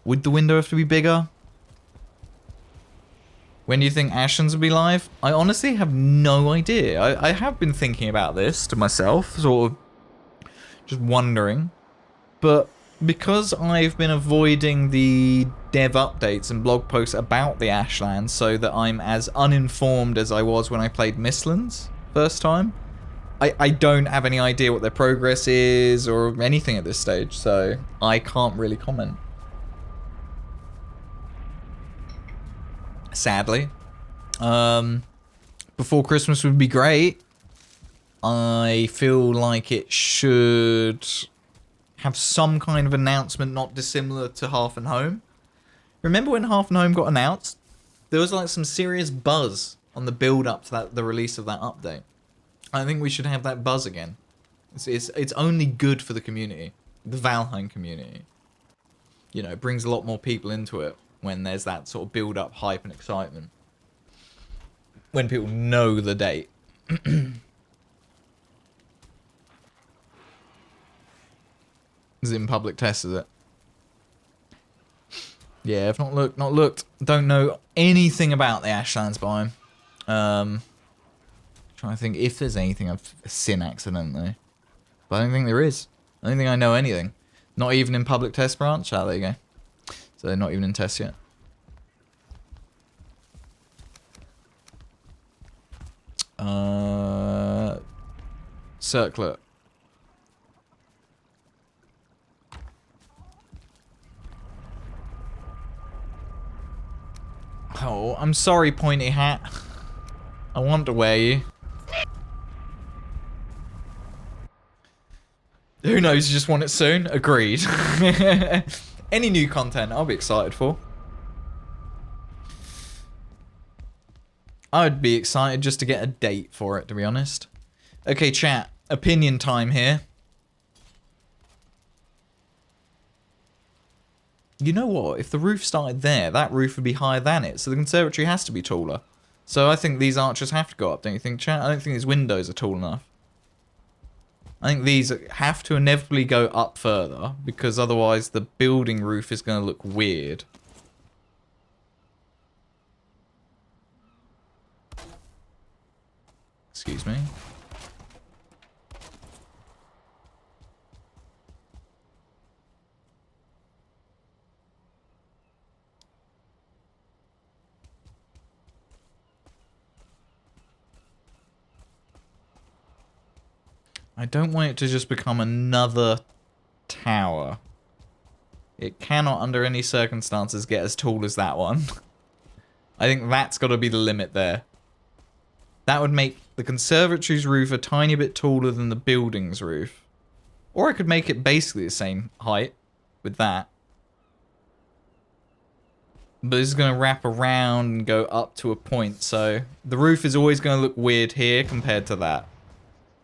Would the window have to be bigger? When do you think Ashlands will be live? I honestly have no idea. I have been thinking about this to myself, sort of just wondering. But because I've been avoiding the dev updates and blog posts about the Ashlands so that I'm as uninformed as I was when I played Mistlands first time, I don't have any idea what their progress is or anything at this stage, so I can't really comment. Sadly. Before Christmas would be great. I feel like it should have some kind of announcement not dissimilar to Half and Home. Remember when Half and Home got announced? There was like some serious buzz on the build up to the release of that update. I think we should have that buzz again. It's only good for the community. The Valheim community. You know, it brings a lot more people into it when there's that sort of build up, hype and excitement. When people know the date. Is it in public test, is it? Yeah, I've not looked. Don't know anything about the Ashlands biome. Trying to think if there's anything I've seen accidentally. But I don't think there is. I don't think I know anything. Not even in public test branch? Ah, there you go. So they're not even in test yet. Circlet. Oh, I'm sorry, pointy hat. I want to wear you. Who knows, you just want it soon? Agreed. Any new content I'll be excited for. I would be excited just to get a date for it, to be honest. Okay, chat. Opinion time here. You know what? If the roof started there, that roof would be higher than it. So the conservatory has to be taller. So I think these arches have to go up, don't you think, chat? I don't think these windows are tall enough. I think these have to inevitably go up further, because otherwise the building roof is going to look weird. Excuse me. I don't want it to just become another tower. It cannot, under any circumstances, get as tall as that one. I think that's got to be the limit there. That would make the conservatory's roof a tiny bit taller than the building's roof. Or I could make it basically the same height with that. But this is going to wrap around and go up to a point, so the roof is always going to look weird here compared to that.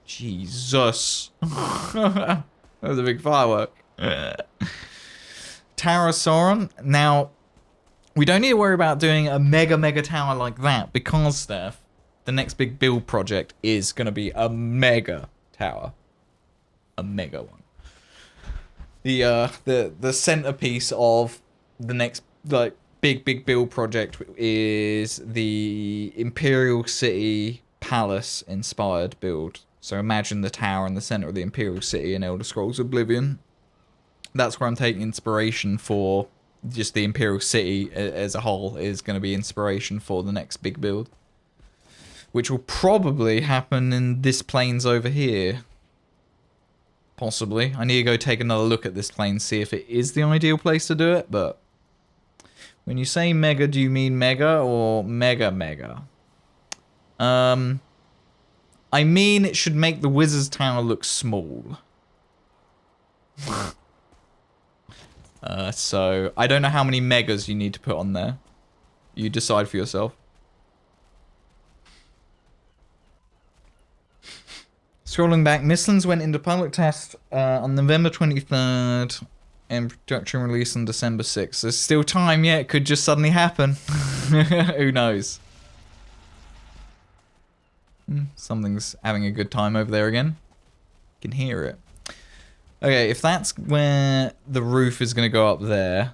Jesus. That was a big firework. Tower of Sauron. Now, we don't need to worry about doing a mega tower like that, because, Steph, the next big build project is going to be a mega tower. A mega one. The centerpiece of the next, like, big build project is the Imperial City Palace inspired build. So imagine the tower in the center of the Imperial City in Elder Scrolls Oblivion. That's where I'm taking inspiration for. Just the Imperial City as a whole is going to be inspiration for the next big build. Which will probably happen in this plains over here. Possibly. I need to go take another look at this plain, see if it is the ideal place to do it, but when you say mega, do you mean mega or mega? I mean, it should make the Wizard's Tower look small. So, I don't know how many megas you need to put on there. You decide for yourself. Scrolling back, Mistlands went into public test on November 23rd and production release on December 6th. There's still time yet, it could just suddenly happen. Who knows? Something's having a good time over there again. You can hear it. Okay, if that's where the roof is going to go up there.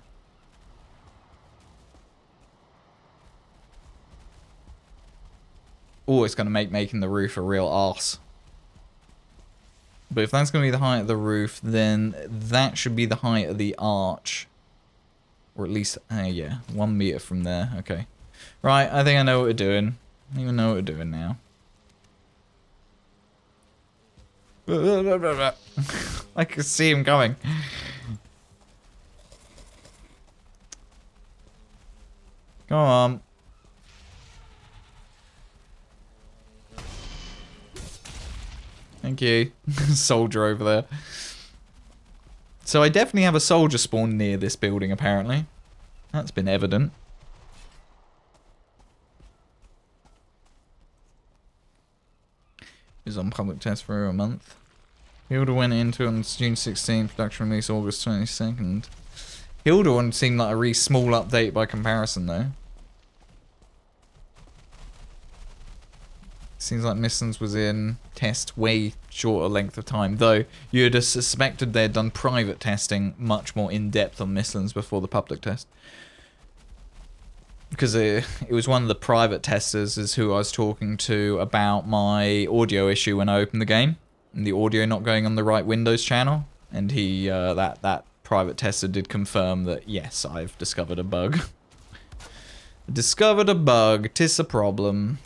Oh, it's going to make making the roof a real arse. But if that's going to be the height of the roof, then that should be the height of the arch. Or at least, yeah, 1 meter from there. Okay. Right, I think I know what we're doing. I even know what we're doing now. I can see him coming. Come on. Thank you. Soldier over there. So I definitely have a soldier spawn near this building, apparently. That's been evident. Is on public test for a month. Hilda went into on June 16th, production release August 22nd. Hilda one seemed like a really small update by comparison, though. Seems like Mistlands was in test way shorter length of time, though you'd have suspected they'd done private testing much more in-depth on Mistlands before the public test. Because it was one of the private testers is who I was talking to about my audio issue when I opened the game. And the audio not going on the right Windows channel. And he, that private tester did confirm that, yes, I've discovered a bug. Discovered a bug, 'tis a problem.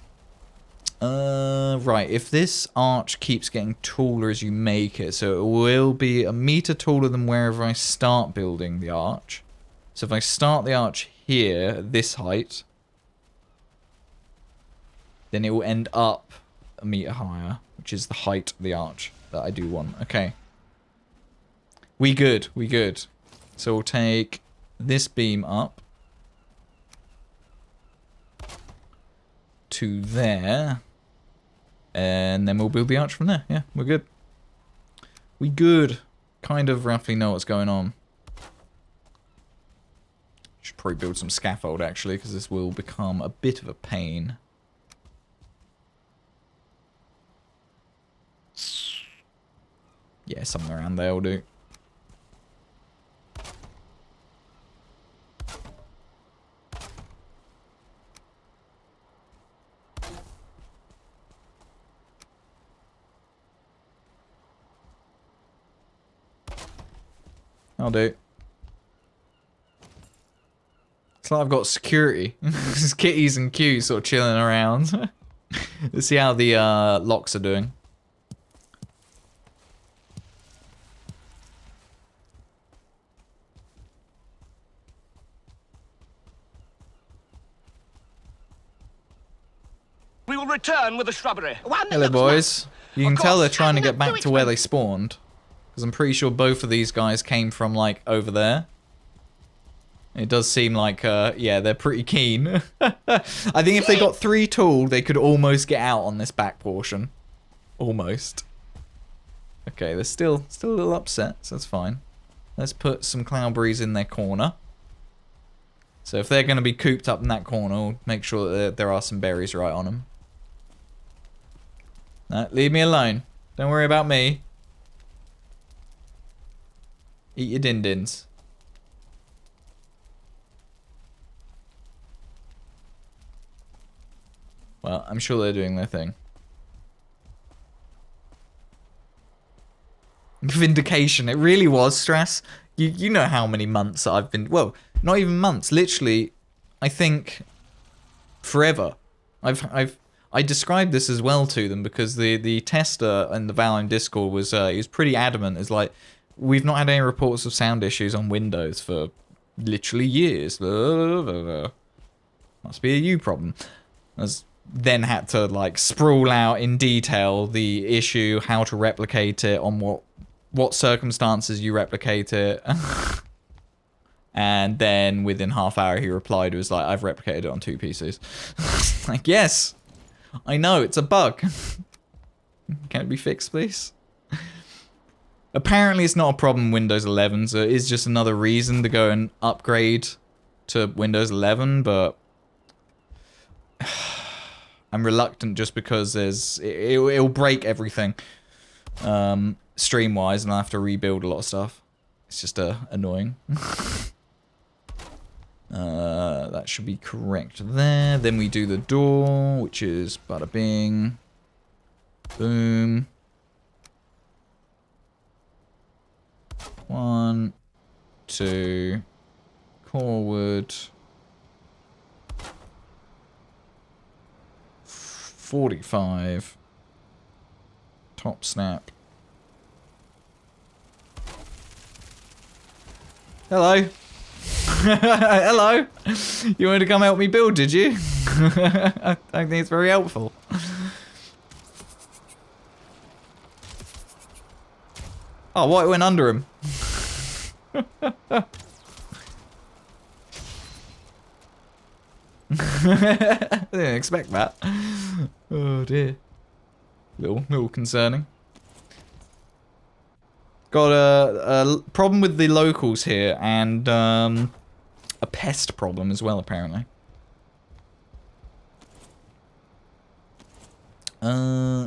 Right, if this arch keeps getting taller as you make it, so it will be a meter taller than wherever I start building the arch. So if I start the arch here, at this height, then it will end up a meter higher, which is the height of the arch that I do want. Okay. We good. We good. So we'll take this beam up to there. And then we'll build the arch from there. Yeah, we're good. We good. Kind of roughly know what's going on. Should probably build some scaffold, actually, because this will become a bit of a pain. Yeah, something around there will do. I'll do. It's like I've got security. There's kitties and Q's sort of chilling around. Let's see how the locks are doing. We will return with the shrubbery. One Hello, looks boys. You can Of tell course. they're trying to Having get a back do to where it, they spawned. Because I'm pretty sure both of these guys came from, like, over there. It does seem like, yeah, they're pretty keen. I think if they got 3 tool, they could almost get out on this back portion. Almost. Okay, they're still a little upset, so that's fine. Let's put some cloudberries in their corner. So if they're going to be cooped up in that corner, we'll make sure that there are some berries right on them. No, leave me alone. Don't worry about me. Eat your din-dins. Well, I'm sure they're doing their thing. Vindication. It really was stress. You know how many months I've been... Well, not even months. Literally, I think forever. I described this as well to them because the tester in the Valheim Discord was he was pretty adamant. It's like, we've not had any reports of sound issues on Windows for literally years. Must be a you problem. As then had to like sprawl out in detail the issue, how to replicate it, on what circumstances you replicate it. And then within half hour he replied, it was like, I've replicated it on 2 PCs. Like, yes, I know, it's a bug. Can it be fixed, please? Apparently it's not a problem in Windows 11, so it is just another reason to go and upgrade to Windows 11, but I'm reluctant just because it'll break everything stream-wise, and I'll have to rebuild a lot of stuff. It's just annoying. That should be correct there. Then we do the door, which is bada bing. Boom. 1, 2, core wood. 45. Top snap. Hello. Hello. You wanted to come help me build, did you? I don't think it's very helpful. Oh, what? It went under him. I didn't expect that. Oh dear. Little concerning. Got a problem with the locals here, and a pest problem as well, apparently.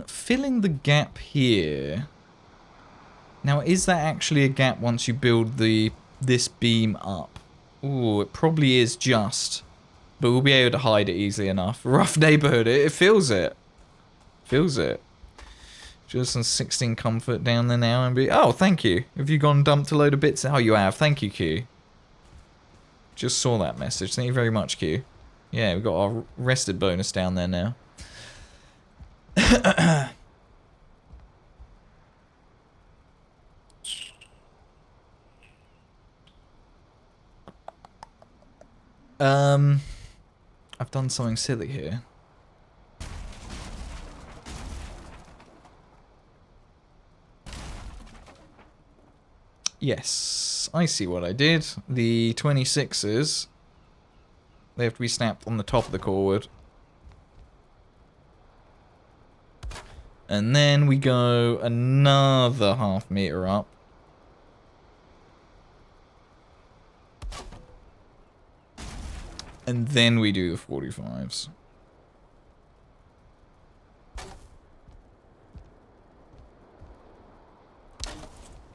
Filling the gap here. Now, is that actually a gap once you build this beam up? Ooh, it probably is just. But we'll be able to hide it easily enough. Rough neighborhood, it feels it. Feels it. Just some 16 comfort down there now and be... Oh, thank you. Have you gone and dumped a load of bits? Oh, you have. Thank you, Q. Just saw that message. Thank you very much, Q. Yeah, we've got our rested bonus down there now. I've done something silly here. Yes, I see what I did. The 26s, they have to be snapped on the top of the cord. And then we go another ½ meter up. And then we do the 45s.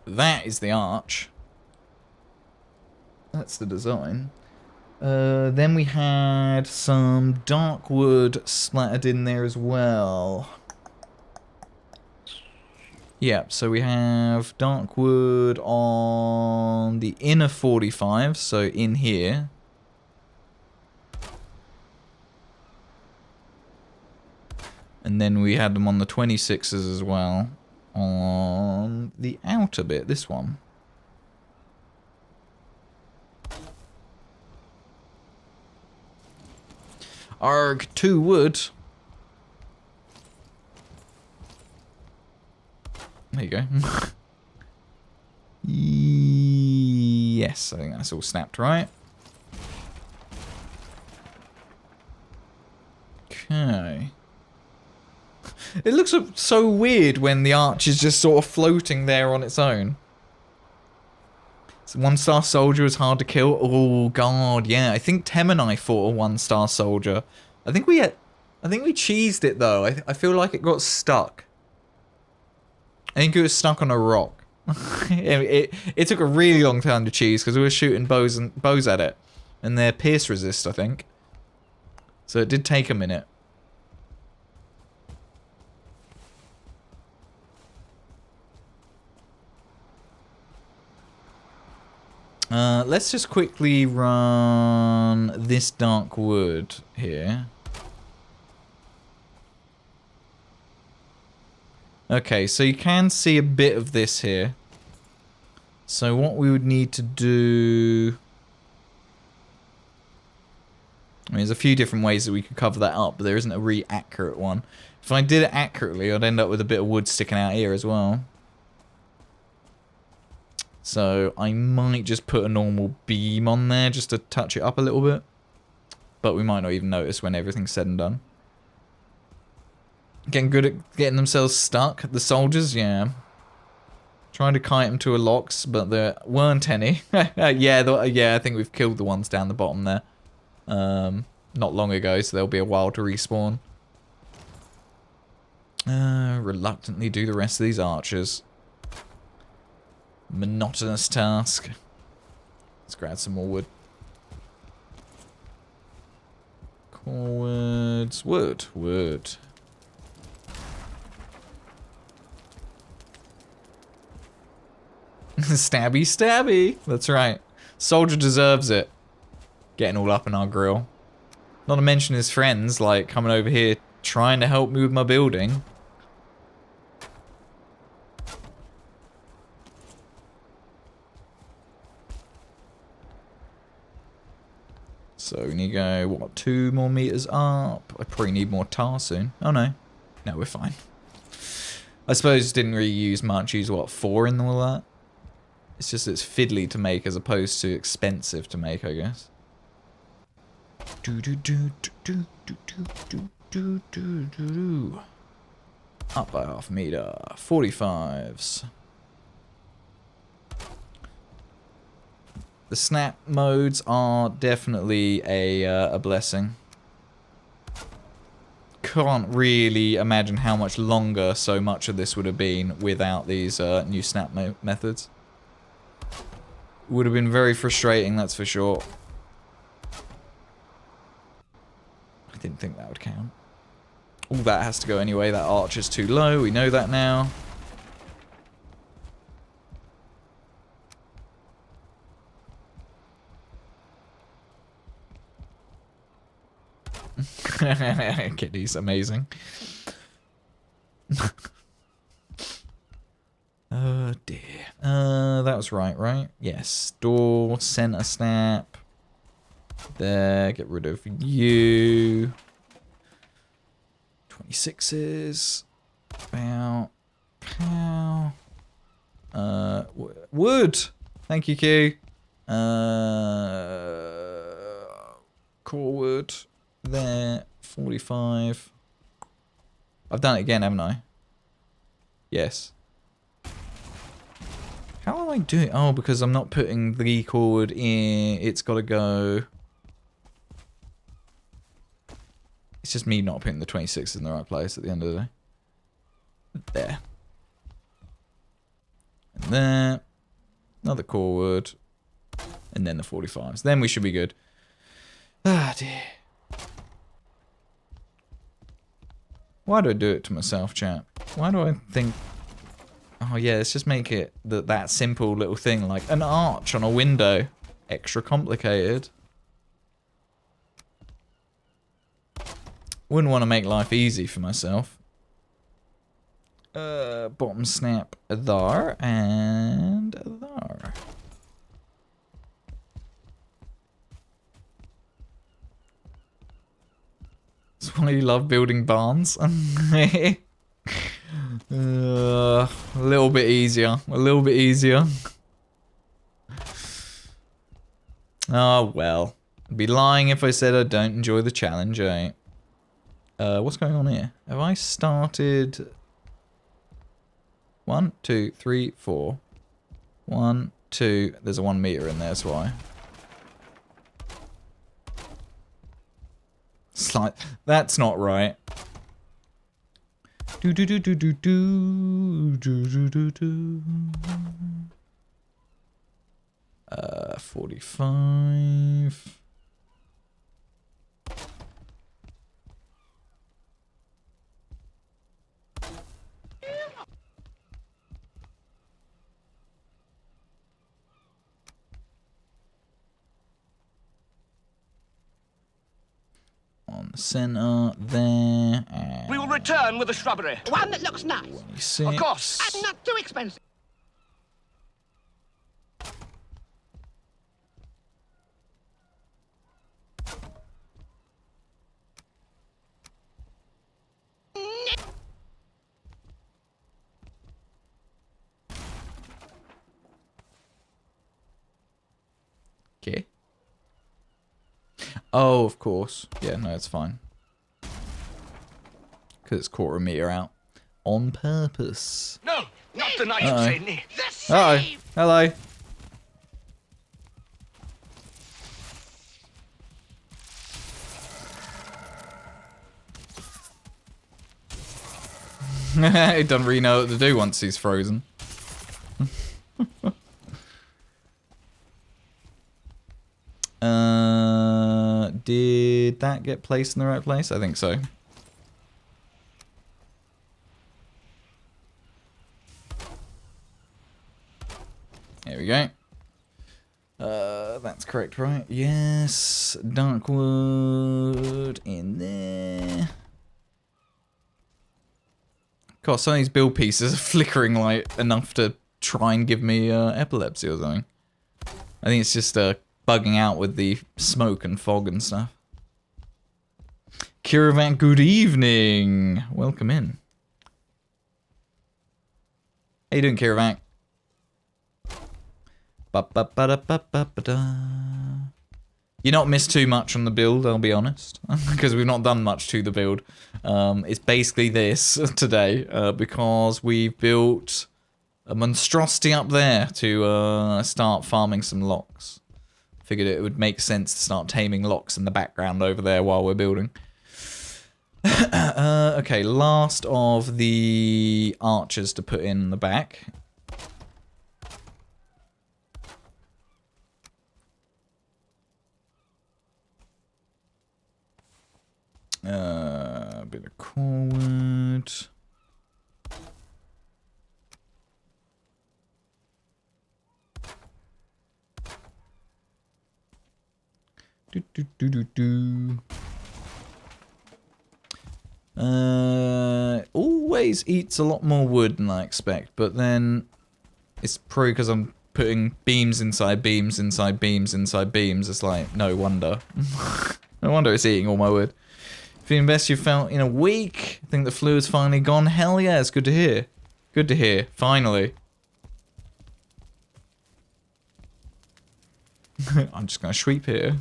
That is the arch. That's the design. Then we had some dark wood splattered in there as well. Yep, so we have dark wood on the inner 45, so in here. And then we had them on the 26s as well. On the outer bit, this one. Arg, 2 wood. There you go. Yes, I think that's all snapped right. Okay. It looks so weird when the arch is just sort of floating there on its own. So 1-star soldier is hard to kill. Oh god, yeah. I think Tem and I fought a 1-star soldier. I think we cheesed it though. I feel like it got stuck. I think it was stuck on a rock. it took a really long time to cheese because we were shooting bows at it, and they're pierce resist, I think. So it did take a minute. Let's just quickly run this dark wood here. Okay, so you can see a bit of this here. So what we would need to do... I mean, there's a few different ways that we could cover that up, but there isn't a really accurate one. If I did it accurately, I'd end up with a bit of wood sticking out here as well. So I might just put a normal beam on there just to touch it up a little bit. But we might not even notice when everything's said and done. Getting good at getting themselves stuck, the soldiers, yeah. Trying to kite them to a locks, but there weren't any. Yeah, I think we've killed the ones down the bottom there. Not long ago, so there'll be a while to respawn. Reluctantly do the rest of these archers. Monotonous task. Let's grab some more wood. Corwards. Wood. Stabby. That's right. Soldier deserves it. Getting all up in our grill. Not to mention his friends, like, coming over here trying to help me with my building. So we need to go, what, 2 more meters up? I probably need more tar soon. Oh no. No, we're fine. I suppose didn't really use much. Use, what, 4 in all that? It's just it's fiddly to make as opposed to expensive to make, I guess. Up by ½ meter. 45s. The snap modes are definitely a blessing. Can't really imagine how much longer so much of this would have been without these new snap methods. Would have been very frustrating, that's for sure. I didn't think that would count. All that has to go anyway. That arch is too low. We know that now. Kitty's amazing. Oh dear. That was right? Yes. Door, center snap. There, get rid of you. 26s. Pow. Wood. Thank you, Q. Core wood. There. 45. I've done it again, haven't I? Yes. How am I doing? Oh, because I'm not putting the core wood in. It's got to go. It's just me not putting the 26 in the right place at the end of the day. There. And there. Another core wood. And then the 45s. Then we should be good. Ah, dear. Why do I do it to myself, chat? Why do I think... Oh, yeah, let's just make it that simple little thing, like an arch on a window. Extra complicated. Wouldn't want to make life easy for myself. Bottom snap there and there. That's why you love building barns. A little bit easier. A little bit easier. Oh, well. I'd be lying if I said I don't enjoy the challenge, eh? What's going on here? Have I started... 1, 2, 3, 4. 1, 2. There's a 1 meter in there, that's why. That's not right. Do do do do do do do do do do. 45. On the center, there, and We will return with the shrubbery. One that looks nice. 26. Of course. And not too expensive. Okay. Oh, of course. Yeah, no, it's fine. Because it's quarter meter out. On purpose. No, not the Knights of Sydney. Uh-oh. Hello. He doesn't really know what to do once he's frozen. Did that get placed in the right place? I think so. There we go. That's correct, right? Yes. Dark wood in there. God, some of these build pieces are flickering like enough to try and give me epilepsy or something. I think it's just bugging out with the smoke and fog and stuff. Kiravan, good evening. Welcome in. How you doing, Kiravan? You're not missed too much on the build, I'll be honest, because we've not done much to the build. It's basically this today, because we've built a monstrosity up there to start farming some locks. Figured it would make sense to start taming locks in the background over there while we're building. Okay, last of the archers to put in the back. A bit of core wood. Always eats a lot more wood than I expect, but then it's probably because I'm putting beams inside beams inside beams inside beams. It's like, no wonder. No wonder it's eating all my wood. Feeling best you felt in a week? Think the flu is finally gone? Hell yeah, it's good to hear. Good to hear, finally. I'm just gonna sweep here.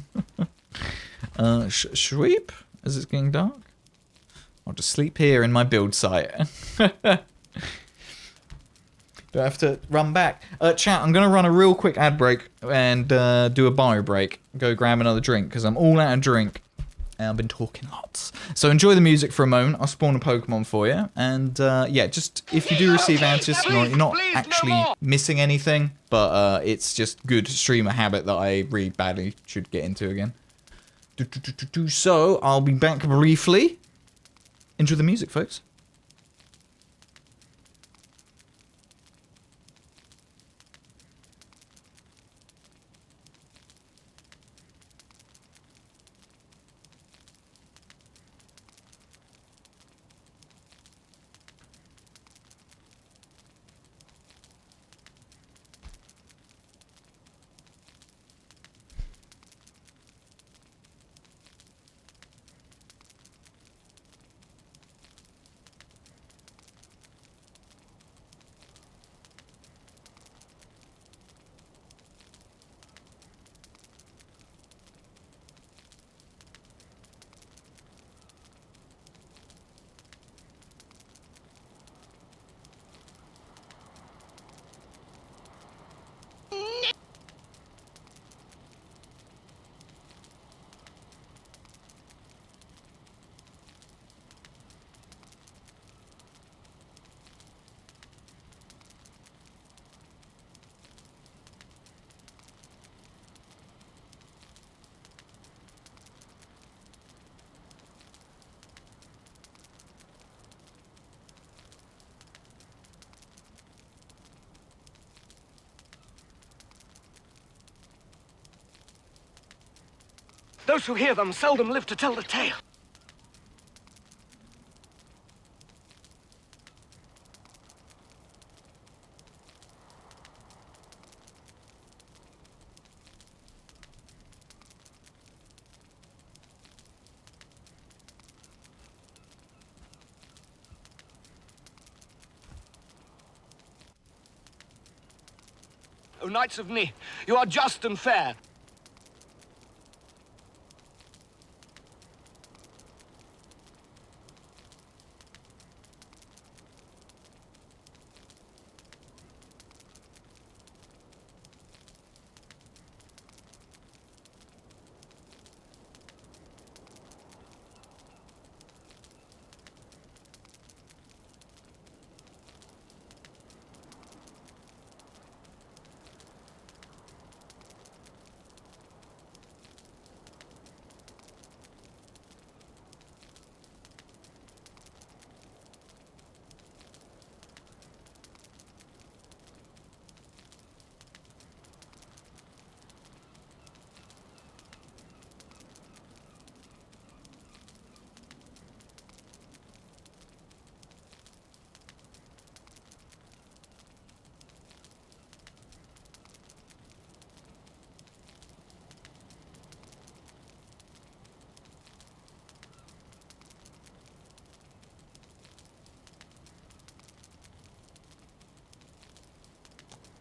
Sweep as it's getting dark. I'll just sleep here in my build site. Do I have to run back? Chat, I'm going to run a real quick ad break and do a bio break. Go grab another drink, because I'm all out of drink. And I've been talking lots. So enjoy the music for a moment. I'll spawn a Pokemon for you. And yeah, just if you do receive answers, you're not actually missing anything. But it's just good streamer habit that I really badly should get into again. So I'll be back briefly. Enjoy the music, folks. Those who hear them seldom live to tell the tale. O Knights of Ni, you are just and fair.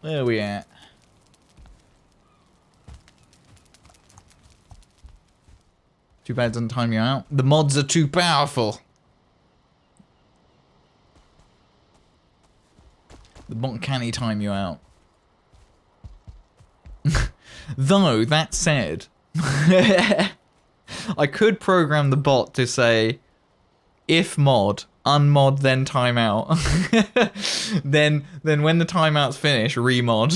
Where are we at? Too bad it doesn't time you out. The mods are too powerful. The bot can't time you out. Though, that said, I could program the bot to say, if mod, unmod, then timeout. then when the timeout's finished, remod.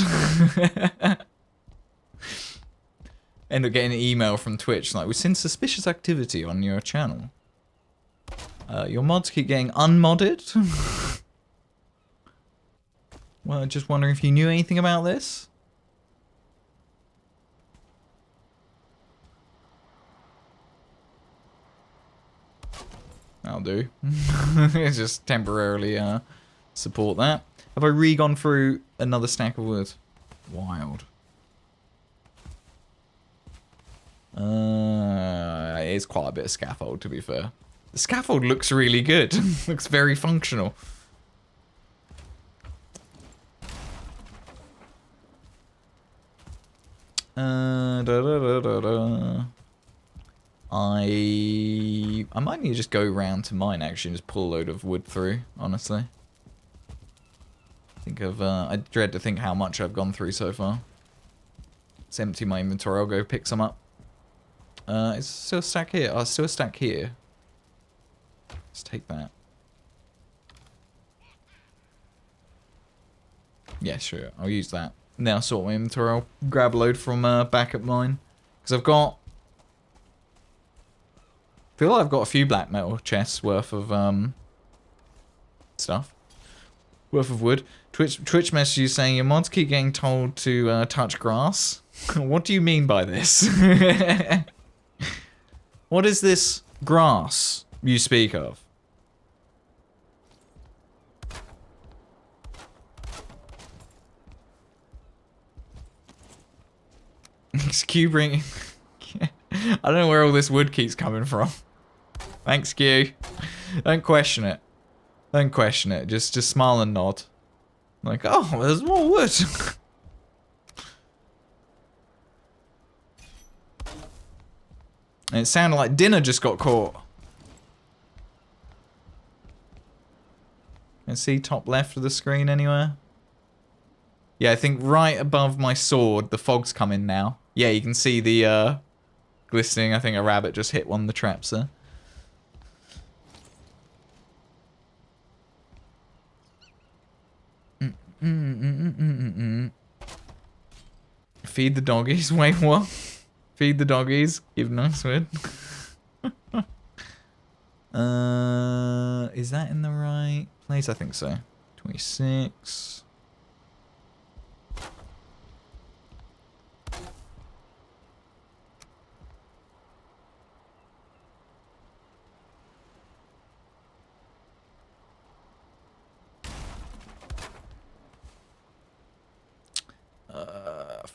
End up getting an email from Twitch like, we've seen suspicious activity on your channel. Your mods keep getting unmodded. Well, just wondering if you knew anything about this. I'll do. Just temporarily support that. Have I re-gone through another stack of wood? Wild. It is quite a bit of scaffold, to be fair. The scaffold looks really good. Looks very functional. I might need to just go round to mine actually and just pull a load of wood through, honestly. I dread to think how much I've gone through so far. Let's empty my inventory, I'll go pick some up. Is still a stack here? Oh, still a stack here. Let's take that. Yeah, sure, I'll use that. Now sort my inventory, I'll grab a load from back at mine. Because I've got... I feel like I've got a few black metal chests worth of stuff. Worth of wood. Twitch message you saying your mods keep getting told to touch grass. What do you mean by this? What is this grass you speak of? Q bring. I don't know where all this wood keeps coming from. Thanks, Q. Don't question it. Don't question it. Just smile and nod. Like, oh, there's more wood. And it sounded like dinner just got caught. Can I see top left of the screen anywhere? Yeah, I think right above my sword, the fog's coming now. Yeah, you can see the glistening. I think a rabbit just hit one of the traps there. Feed the doggies. Wait, what? Feed the doggies. Give nice wood. Is that in the right place? I think so. 26.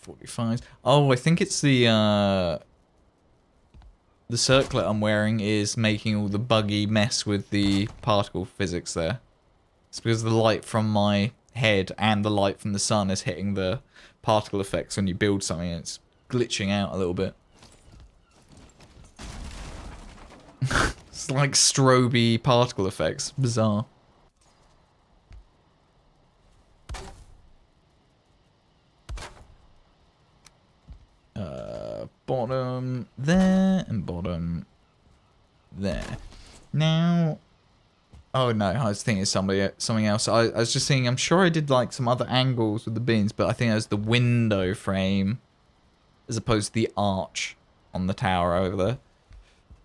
$45. Oh, I think it's the circlet I'm wearing is making all the buggy mess with the particle physics there. It's because the light from my head and the light from the sun is hitting the particle effects when you build something. And it's glitching out a little bit. It's like stroby particle effects. Bizarre. Bottom there and bottom there. Now, oh no, I was thinking something else. I was just thinking, I'm sure I did like some other angles with the beams, but I think it was the window frame as opposed to the arch on the tower over there.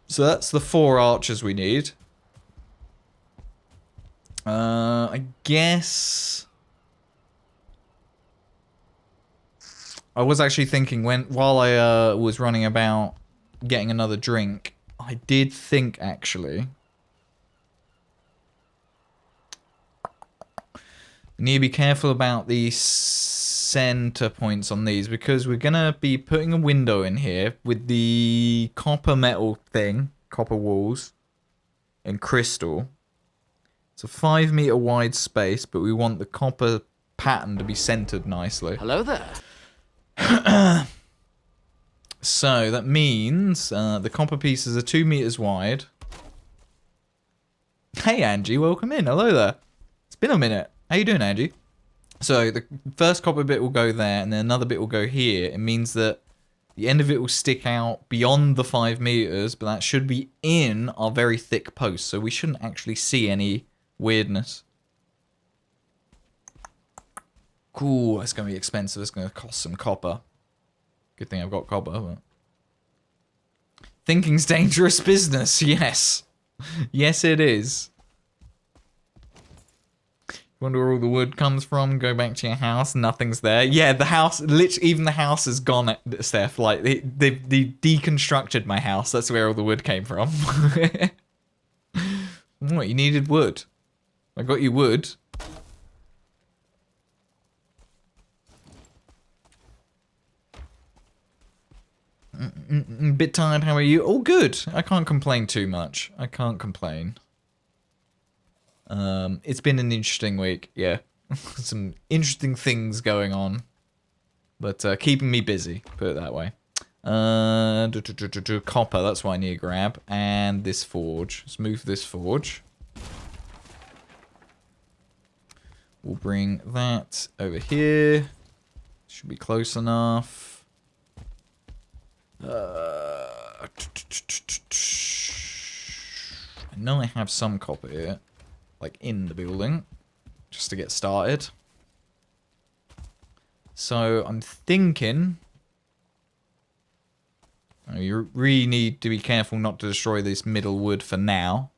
So that's the 4 arches we need. I guess I was actually thinking while I was running about getting another drink, I did think actually you need to be careful about the center points on these because we're gonna be putting a window in here with the copper metal thing, copper walls and crystal. It's a 5 meter wide space, but we want the copper pattern to be centered nicely. Hello there. So that means the copper pieces are 2 meters wide. Hey Angie, welcome in. Hello there. It's been a minute. How you doing, Angie? So the first copper bit will go there, and then another bit will go here. It means that the end of it will stick out beyond the 5 meters, but that should be in our very thick post, so we shouldn't actually see any weirdness. Cool, that's going to be expensive. It's going to cost some copper. Good thing I've got copper. But... thinking's dangerous business. Yes. Yes, it is. Wonder where all the wood comes from. Go back to your house. Nothing's there. Yeah, the house, literally, even the house is gone, Steph. Like, they deconstructed my house. That's where all the wood came from. What, you needed wood? I got you wood. Bit tired, how are you? Oh, good. I can't complain too much. I can't complain. It's been an interesting week, yeah. Some interesting things going on. But keeping me busy, put it that way. Copper, that's what I need to grab. And this forge. Let's move this forge. We'll bring that over here. Should be close enough. I know I have some copper here. Like in the building. Just to get started. So I'm thinking... You really need to be careful not to destroy this middle wood for now.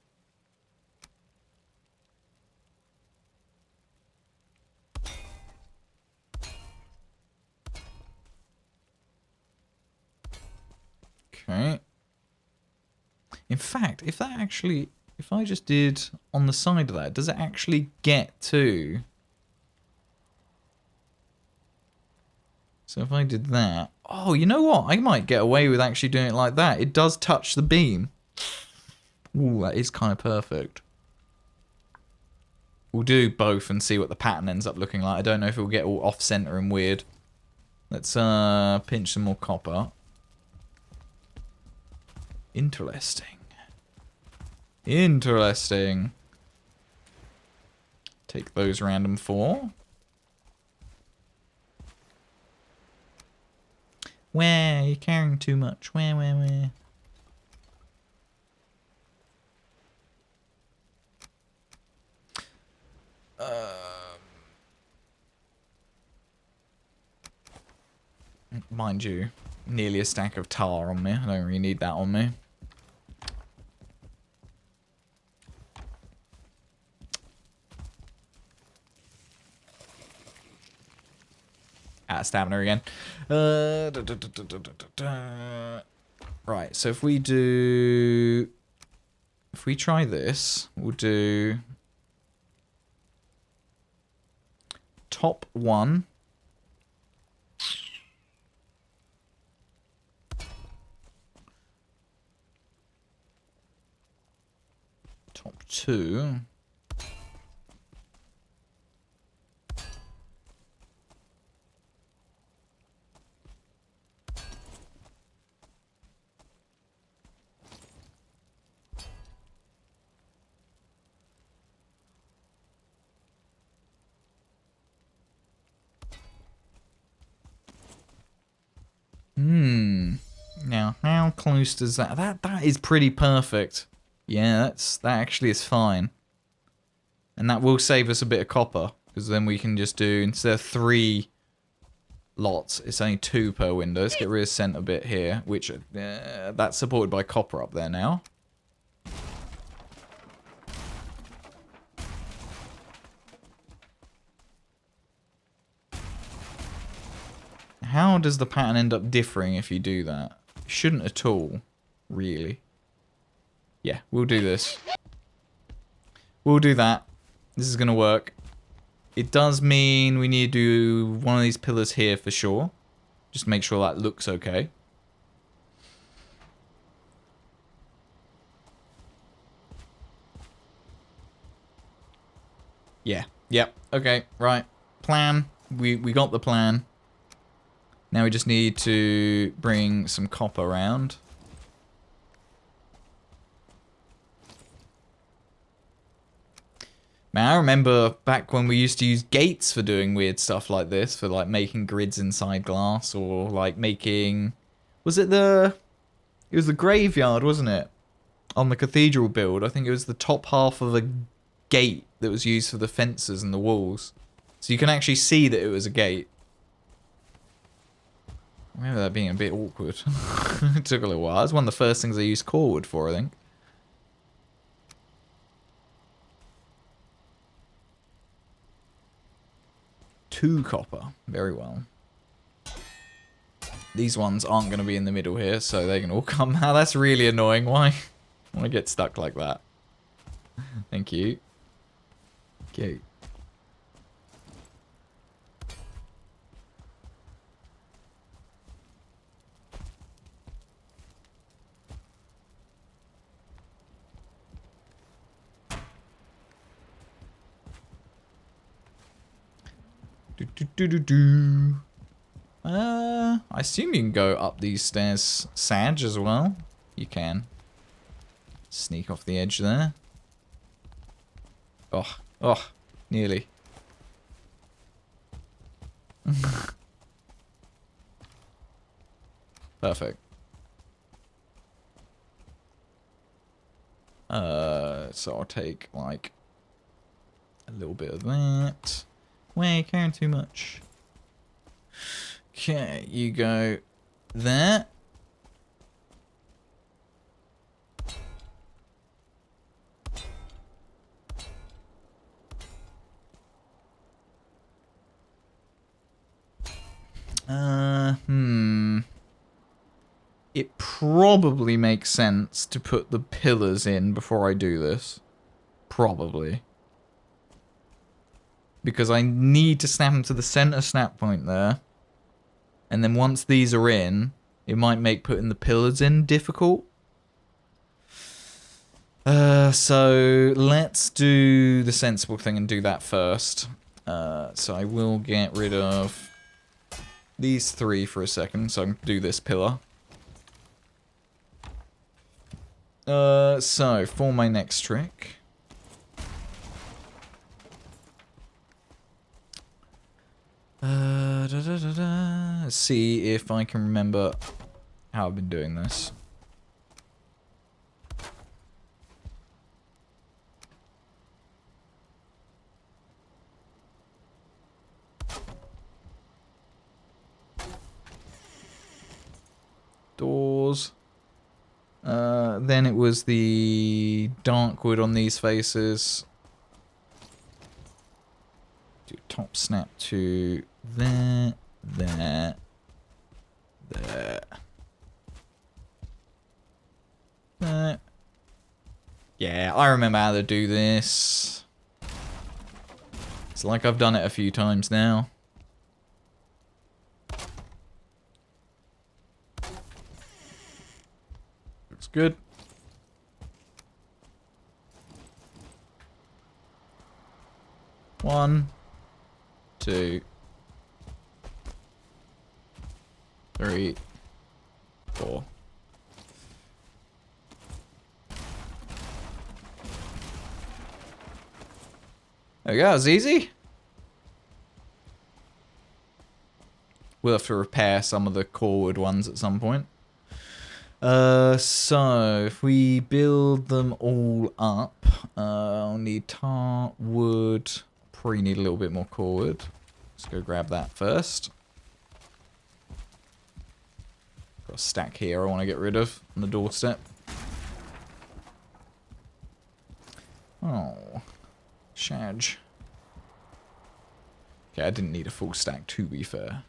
Okay. In fact, if that actually... If I just did on the side of that, does it actually get to... So if I did that... Oh, you know what? I might get away with actually doing it like that. It does touch the beam. Ooh, that is kind of perfect. We'll do both and see what the pattern ends up looking like. I don't know if it will get all off-center and weird. Let's pinch some more copper. Interesting. Interesting. Take those random 4. Where? You're carrying too much. Where? Mind you, nearly a stack of tar on me. I don't really need that on me. Out of stamina again. Right, so if we try this, we'll do top 1. Top 2. Now, how close does that... That is pretty perfect. Yeah, that actually is fine. And that will save us a bit of copper. Because then we can just do... Instead of 3 lots, it's only 2 per window. Let's get rid of center bit here. Which, that's supported by copper up there now. How does the pattern end up differing if you do that? Shouldn't at all, really. Yeah, we'll do this. We'll do that. This is going to work. It does mean we need to do one of these pillars here for sure. Just to make sure that looks okay. Yeah. Yep. Okay. Right. Plan. We got the plan. Now we just need to bring some copper around. Man, I remember back when we used to use gates for doing weird stuff like this, for like making grids inside glass, or like making... Was it the... It was the graveyard, wasn't it? On the cathedral build. I think it was the top half of a gate that was used for the fences and the walls. So you can actually see that it was a gate. I remember that being a bit awkward. It took a little while. It's one of the first things I used core wood for, I think. Two copper. Very well. These ones aren't going to be in the middle here, so they can all come out. That's really annoying. Why? I get stuck like that. Thank you. Okay. Do. I assume you can go up these stairs, Sag, as well. You can. Sneak off the edge there. Oh, nearly. Perfect. So I'll take, like, a little bit of that. Way carrying too much. Okay, you go there. It probably makes sense to put the pillars in before I do this. Probably. Because I need to snap them to the center snap point there. And then once these are in, it might make putting the pillars in difficult. So let's do the sensible thing and do that first. So I will get rid of these three for a second so I can do this pillar. So for my next trick. Let's see if I can remember how I've been doing this. Doors. Then it was the dark wood on these faces. Do top snap to there, there, there. There. Yeah, I remember how to do this. It's like I've done it a few times now. Looks good. One, two, three, four. There we go, it's easy. We'll have to repair some of the core wood ones at some point. So if we build them all up, I'll need tar, wood, probably need a little bit more core wood. Let's go grab that first. Got a stack here I want to get rid of on the doorstep. Oh, Shadge. Okay, I didn't need a full stack to be fair.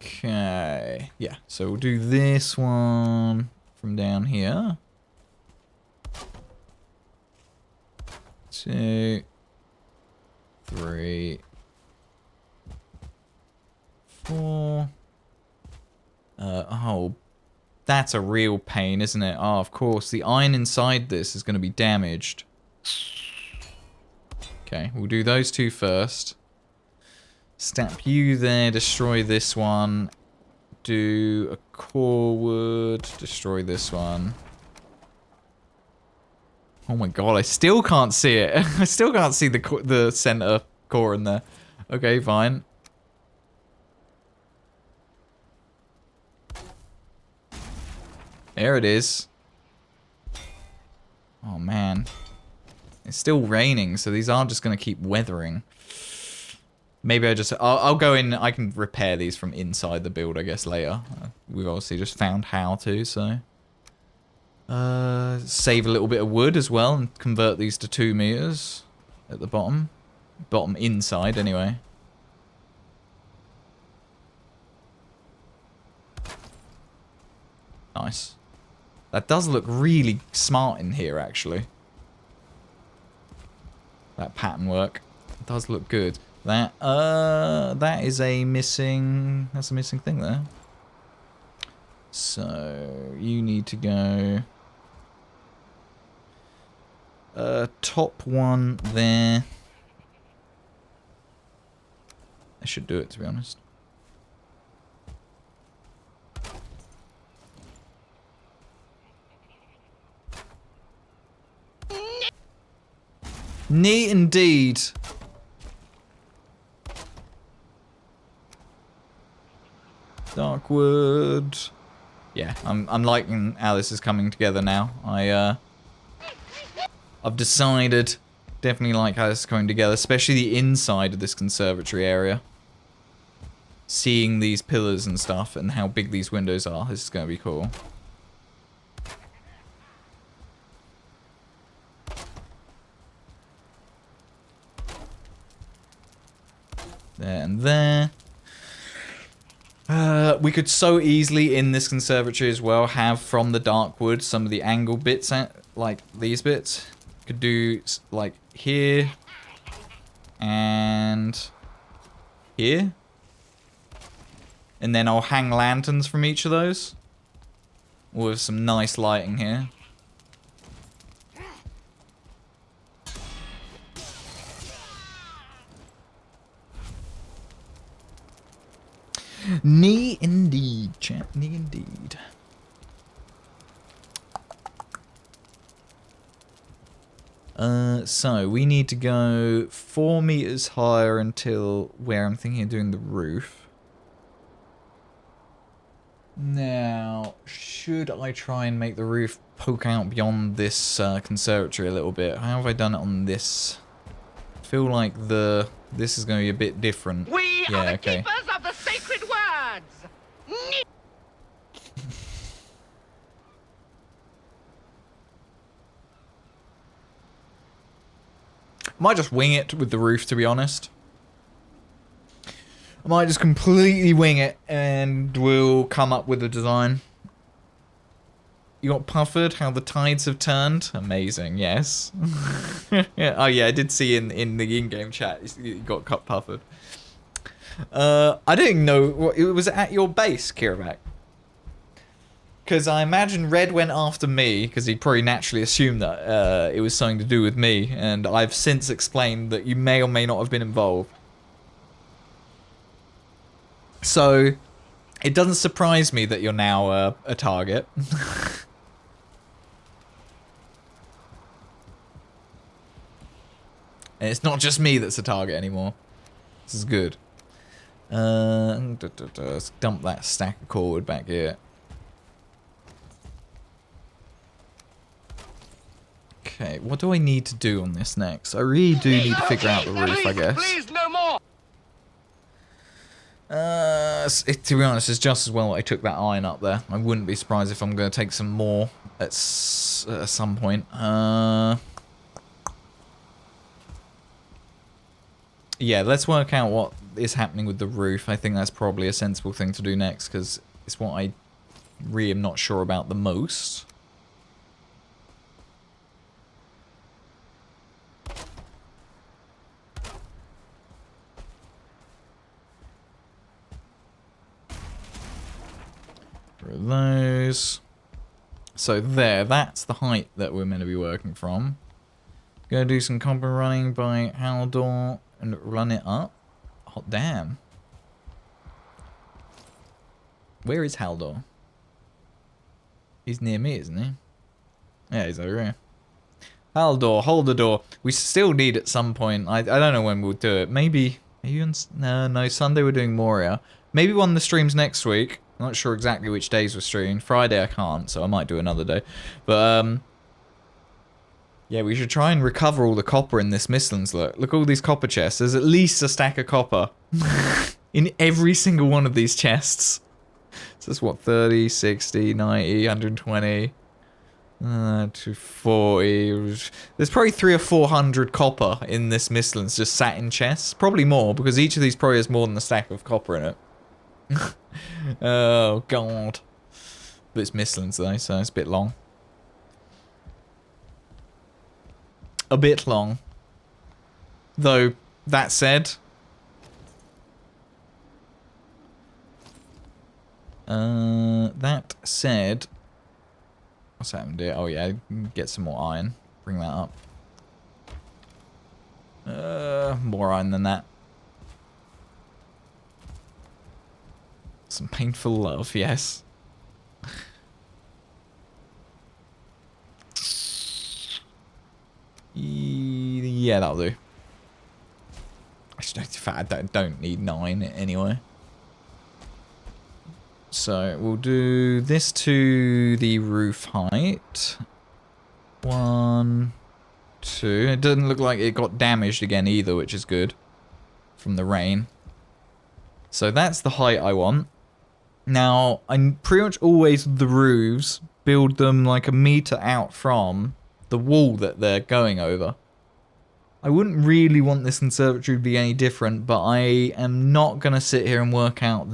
Okay, yeah, so we'll do this one from down here. 2, 3, 4. Oh, that's a real pain, isn't it? Oh, of course, the iron inside this is going to be damaged. Okay, we'll do those two first. Stamp you there, destroy this one. Do a core wood, destroy this one. Oh my god, I still can't see it. I still can't see the center core in there. Okay, fine. There it is. Oh man. It's still raining, so these aren't just going to keep weathering. Maybe I'll go in, I can repair these from inside the build, I guess, later. We've obviously just found how to, so. Save a little bit of wood as well and convert these to 2 meters at the bottom. Bottom inside, anyway. Nice. That does look really smart in here, actually. That pattern work. It does look good. That is a missing... That's a missing thing there. So, you need to go... Top one there. I should do it, to be honest. Neat indeed. Darkwood. Yeah, I'm liking how this is coming together now. I've decided, definitely like how this is coming together, especially the inside of this conservatory area. Seeing these pillars and stuff and how big these windows are, this is going to be cool. There and there. We could so easily, in this conservatory as well, have from the Darkwood some of the angle bits, like these bits. Could do, like, here. And here. And then I'll hang lanterns from each of those. With some nice lighting here. Knee indeed, chat. Knee indeed. So we need to go 4 meters higher until where I'm thinking of doing the roof. Now, should I try and make the roof poke out beyond this conservatory a little bit? How have I done it on this? I feel like this is going to be a bit different. We Yeah, are the okay. keepers of the sacred words. I might just wing it with the roof, to be honest. I might just completely wing it and we'll come up with a design. You got puffered, how the tides have turned. Amazing, yes. Yeah, oh yeah, I did see in the in-game chat, you got cut puffered. I didn't know, what, it was at your base, Kiravak. Because I imagine Red went after me, because he probably naturally assumed that it was something to do with me, and I've since explained that you may or may not have been involved. So, it doesn't surprise me that you're now a target. And it's not just me that's a target anymore. This is good. Let's dump that stack of cordwood back here. Okay, what do I need to do on this next? I really do need to figure out the roof, I guess. Please, no more. To be honest, it's just as well I took that iron up there. I wouldn't be surprised if I'm going to take some more at some point. Yeah, let's work out what is happening with the roof. I think that's probably a sensible thing to do next, because it's what I really am not sure about the most. Those. So there, that's the height that we're meant to be working from. Gonna do some copper running by Haldor and run it up. Hot damn. Where is Haldor? He's near me, isn't he? Yeah, he's over here. Haldor, hold the door. We still need at some point. I don't know when we'll do it. Maybe on, no, Sunday we're doing Moria. Maybe one of the streams next week. I'm not sure exactly which days we're streaming. Friday I can't, so I might do another day. But, yeah, we should try and recover all the copper in this Mistlands. Look all these copper chests. There's at least a stack of copper in every single one of these chests. So that's what, 30, 60, 90, 120, 240. There's probably 300 or 400 copper in this Mistlands just sat in chests. Probably more, because each of these probably has more than a stack of copper in it. Oh, God. But it's Mistlands, though, so it's a bit long. A bit long. Though, that said... What's happened here? Oh, yeah, get some more iron. Bring that up. More iron than that. Some painful love, yes. Yeah, that'll do. I don't need 9 anyway. So we'll do this to the roof height. 1, 2. It doesn't look like it got damaged again either, which is good. From the rain. So that's the height I want. Now, I'm pretty much always the roofs build them like a meter out from the wall that they're going over. I wouldn't really want this conservatory to be any different, but I am not going to sit here and work out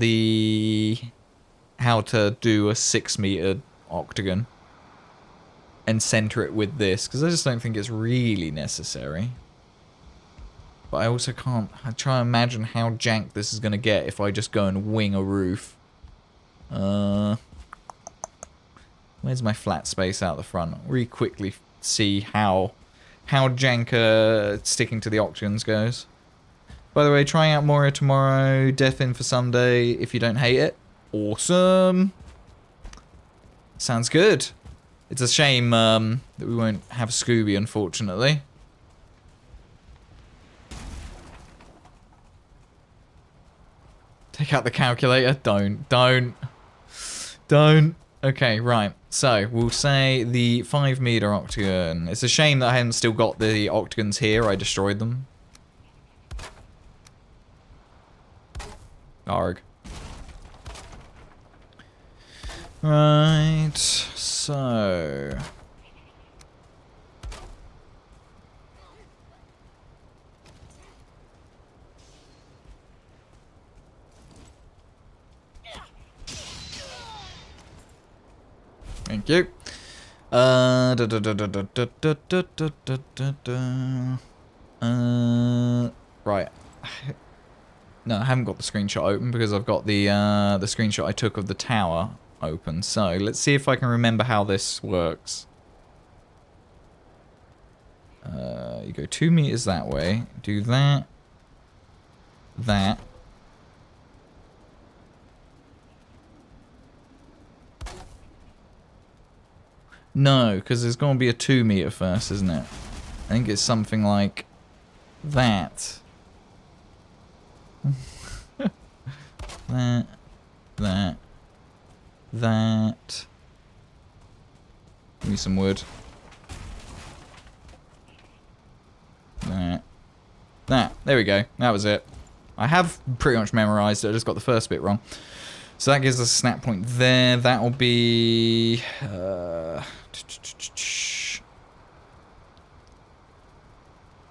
how to do a 6-meter octagon and center it with this, because I just don't think it's really necessary. But I also can't. I try and imagine how jank this is going to get if I just go and wing a roof. Where's my flat space out the front? I'll really quickly see how jank sticking to the octagons goes. By the way, trying out Moria tomorrow, Death in for Sunday if you don't hate it. Awesome. Sounds good. It's a shame that we won't have Scooby, unfortunately. Take out the calculator. Don't. Okay, right. So, we'll say the 5-meter octagon. It's a shame that I haven't still got the octagons here. I destroyed them. Arg. Right, so... Thank you. Right. No, I haven't got the screenshot open because I've got the screenshot I took of the tower open. So let's see if I can remember how this works. You go 2 meters that way. Do that. That. No, because there's going to be a 2-meter first, isn't it? I think it's something like that. That. Give me some wood. That. There we go. That was it. I have pretty much memorized it. I just got the first bit wrong. So that gives us a snap point there. That'll be...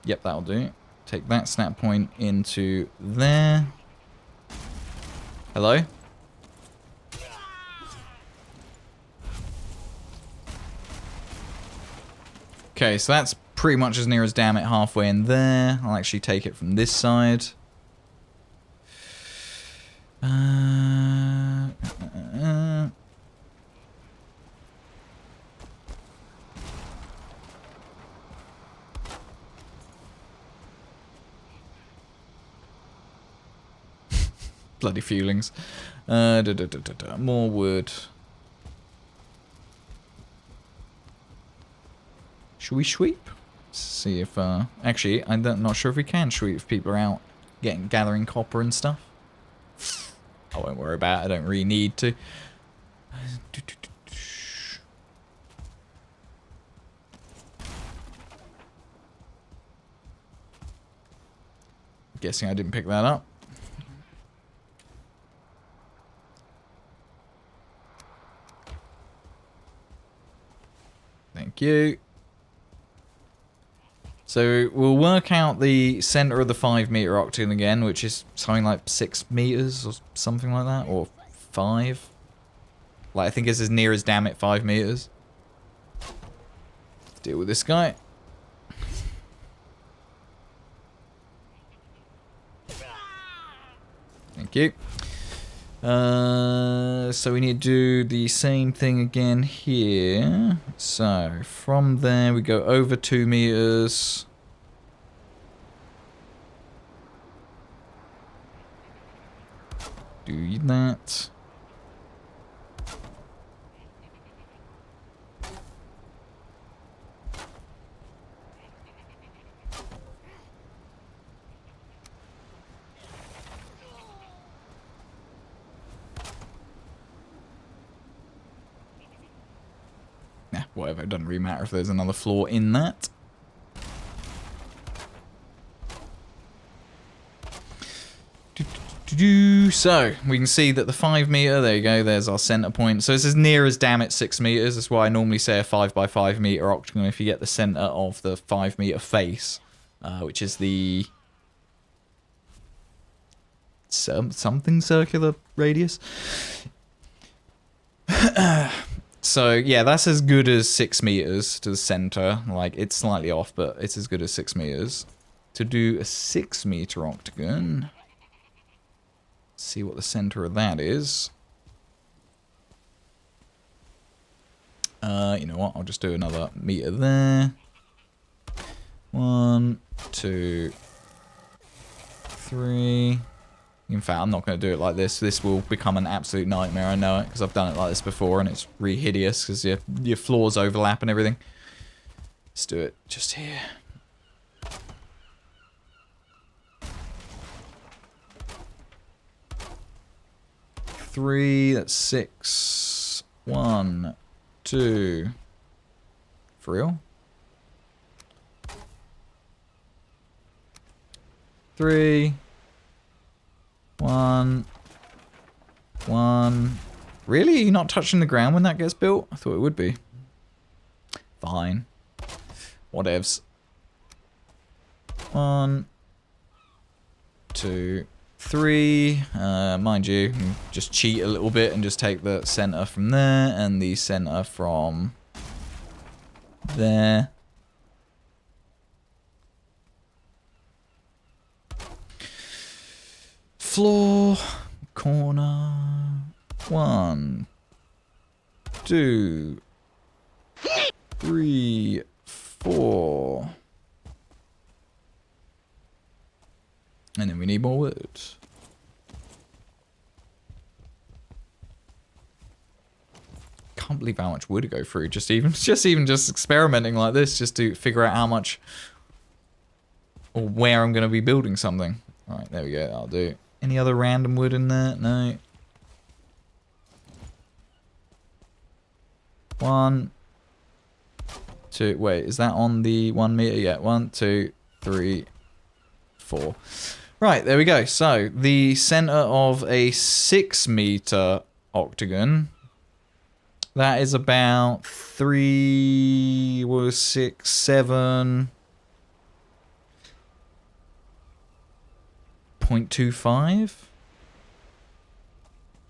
Yep, that'll do. Take that snap point into there. Hello? Okay, so that's pretty much as near as damn it halfway in there. I'll actually take it from this side. Bloody feelings. More wood. Should we sweep? See if, actually, I'm not sure if we can sweep if people are out gathering copper and stuff. I won't worry about it. I don't really need to. Guessing I didn't pick that up. Thank you. So we'll work out the center of the 5-meter octagon again, which is something like 6 meters or something like that, or 5. Like, I think it's as near as damn it 5 meters. Deal with this guy. Thank you. So we need to do the same thing again here. So from there we go over 2 meters. Do that. Nah, whatever, it doesn't really matter if there's another floor in that. So, we can see that the 5 meter, there you go, there's our center point. So it's as near as, damn it, 6 meters. That's why I normally say a 5 by 5 meter octagon if you get the center of the 5 meter face, which is the something circular radius. So yeah, that's as good as 6 meters to the center. Like, it's slightly off, but it's as good as 6 meters. To do a 6 meter octagon, see what the center of that is. You know what? I'll just do another meter there. 1, 2, 3. In fact, I'm not going to do it like this. This will become an absolute nightmare. I know it, because I've done it like this before, and it's really hideous because your floors overlap and everything. Let's do it just here. Three, that's 6. 1, 2. For real? 3. 1. 1. Really? Are you not touching the ground when that gets built? I thought it would be. Fine. Whatevs. 1, 2, 3. Mind you, just cheat a little bit and just take the center from there and the center from there. Floor, corner, 1, 2, 3, 4. And then we need more wood. Can't believe how much wood to go through. Just experimenting like this, just to figure out how much or where I'm going to be building something. All right, there we go. I'll do. Any other random wood in there? No. 1, 2. Wait, is that on the 1 meter? Yeah. 1, 2, 3, 4. Right, there we go. So the center of a 6 meter octagon. That is about 3, 6, 7. 0.25.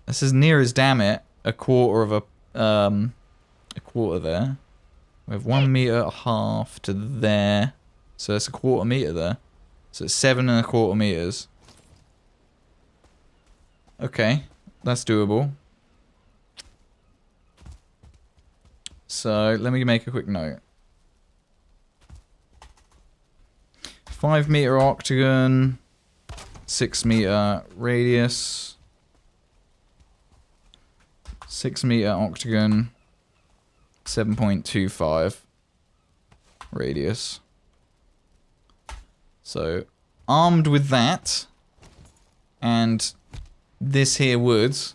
That's as near as, damn it, a quarter of a quarter there. We have 1 meter and a half to there, so that's a quarter meter there. So it's 7¼ meters. Okay, that's doable. So let me make a quick note. 5 meter octagon. 6 meter radius. 6 meter octagon. 7.25 radius. So, armed with that, and this here woods,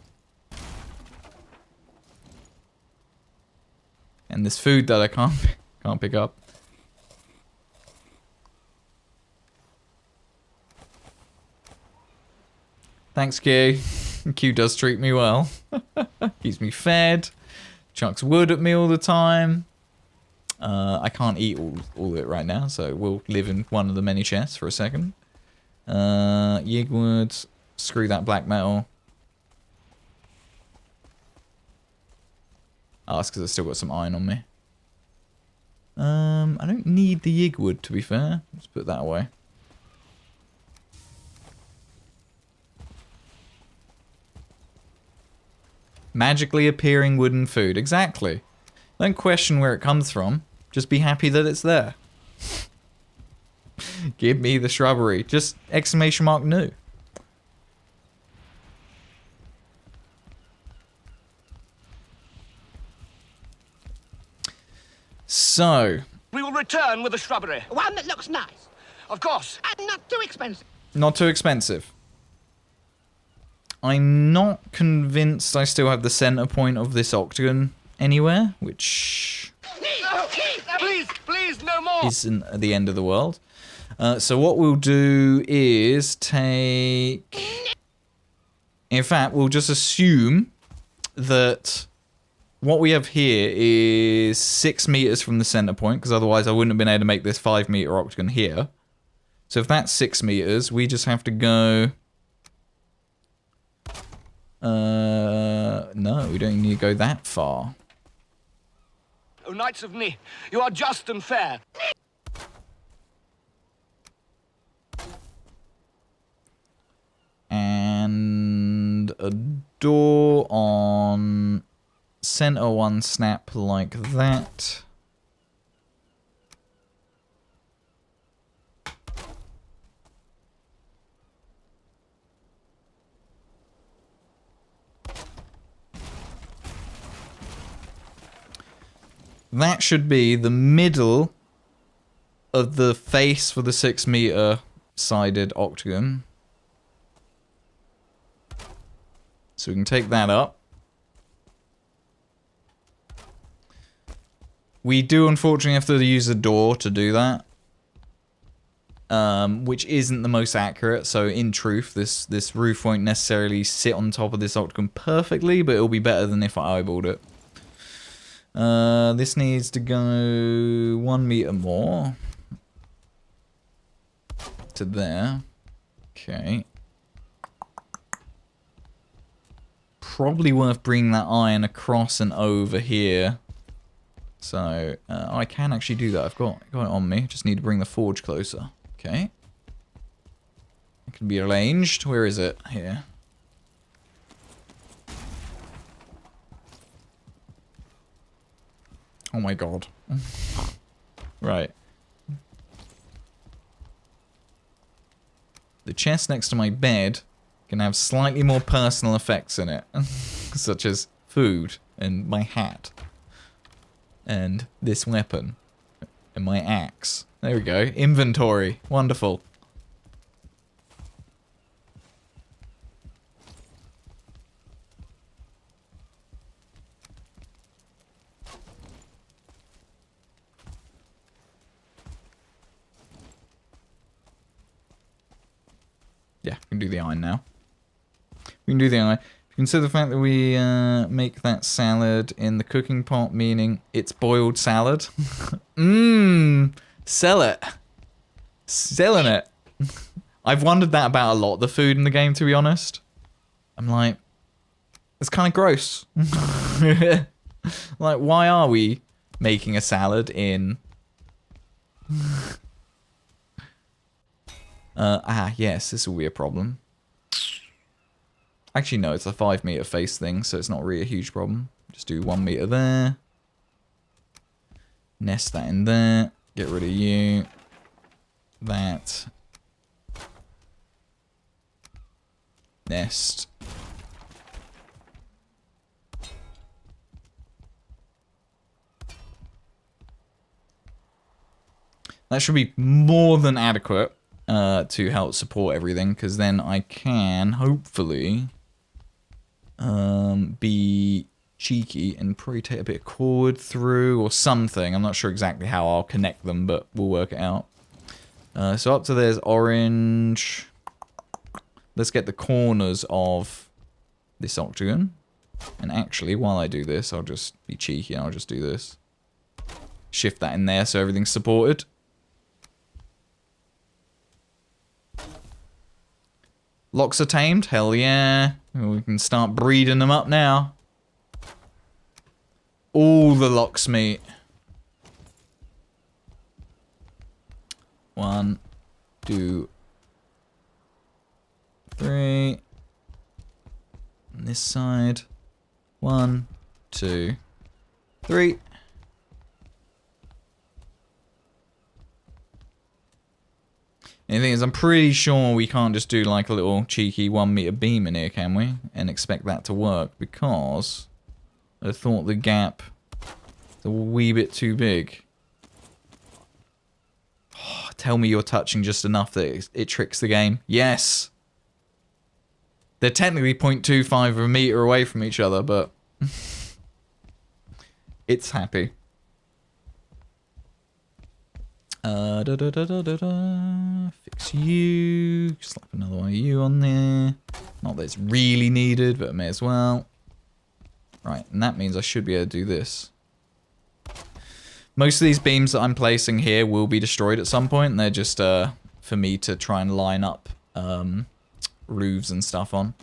and this food that I can't pick up. Thanks, Q. Q does treat me well. Keeps me fed. Chucks wood at me all the time. I can't eat all of it right now, so we'll live in one of the many chests for a second. Yigwood. Screw that black metal. Oh, that's because I've still got some iron on me. I don't need the yigwood, to be fair. Let's put that away. Magically appearing wooden food. Exactly. Don't question where it comes from. Just be happy that it's there. Give me the shrubbery. Just exclamation mark new. So, We will return with the shrubbery. One that looks nice Of course. and not too expensive. not too expensive. I'm not convinced I still have the center point of this octagon anywhere, which No, please, please, no more. isn't at the end of the world. So what we'll do is take... In fact, we'll just assume that what we have here is 6 meters from the center point, because otherwise I wouldn't have been able to make this 5 meter octagon here. So if that's 6 meters, we just have to go... no, we don't need to go that far. O Knights of Ni, you are just and fair. And a door on center one snap like that. That should be the middle of the face for the 6 meter sided octagon. So we can take that up. We do unfortunately have to use a door to do that. Which isn't the most accurate, so in truth, this roof won't necessarily sit on top of this octagon perfectly, but it'll be better than if I eyeballed it. This needs to go 1 meter more. To there. Okay. Probably worth bringing that iron across and over here. So, I can actually do that. I've got it on me. Just need to bring the forge closer. Okay. It can be arranged. Where is it? Here. Oh my god. Right. The chest next to my bed can have slightly more personal effects in it. Such as food and my hat. And this weapon. And my axe. There we go. Inventory. Wonderful. Yeah, we can do the iron now. We can do the iron. Consider the fact that we make that salad in the cooking pot, meaning it's boiled salad. Sell it. Selling it. I've wondered that about a lot of the food in the game, to be honest. I'm like, it's kind of gross. Like, why are we making a salad in... yes, this will be a problem. Actually, no, it's a 5 meter face thing, so it's not really a huge problem. Just do 1 meter there. Nest that in there. Get rid of you. That. Nest. That should be more than adequate to help support everything, because then I can, hopefully, be cheeky and probably take a bit of cord through or something. I'm not sure exactly how I'll connect them, but we'll work it out. So up to there's orange. Let's get the corners of this octagon. And actually, while I do this, I'll just be cheeky and I'll just do this. Shift that in there so everything's supported. Locks are tamed? Hell yeah. We can start breeding them up now. All the locks meet. 1, 2, 3. On this side. 1, 2, 3. And the thing is, I'm pretty sure we can't just do like a little cheeky 1 meter beam in here, can we? And expect that to work, because I thought the gap is a wee bit too big. Oh, tell me you're touching just enough that it tricks the game. Yes. They're technically 0.25 of a meter away from each other, but it's happy. Fix you. Slap another one of you on there. Not that it's really needed, but I may as well. Right, and that means I should be able to do this. Most of these beams that I'm placing here will be destroyed at some point, and they're just for me to try and line up roofs and stuff on.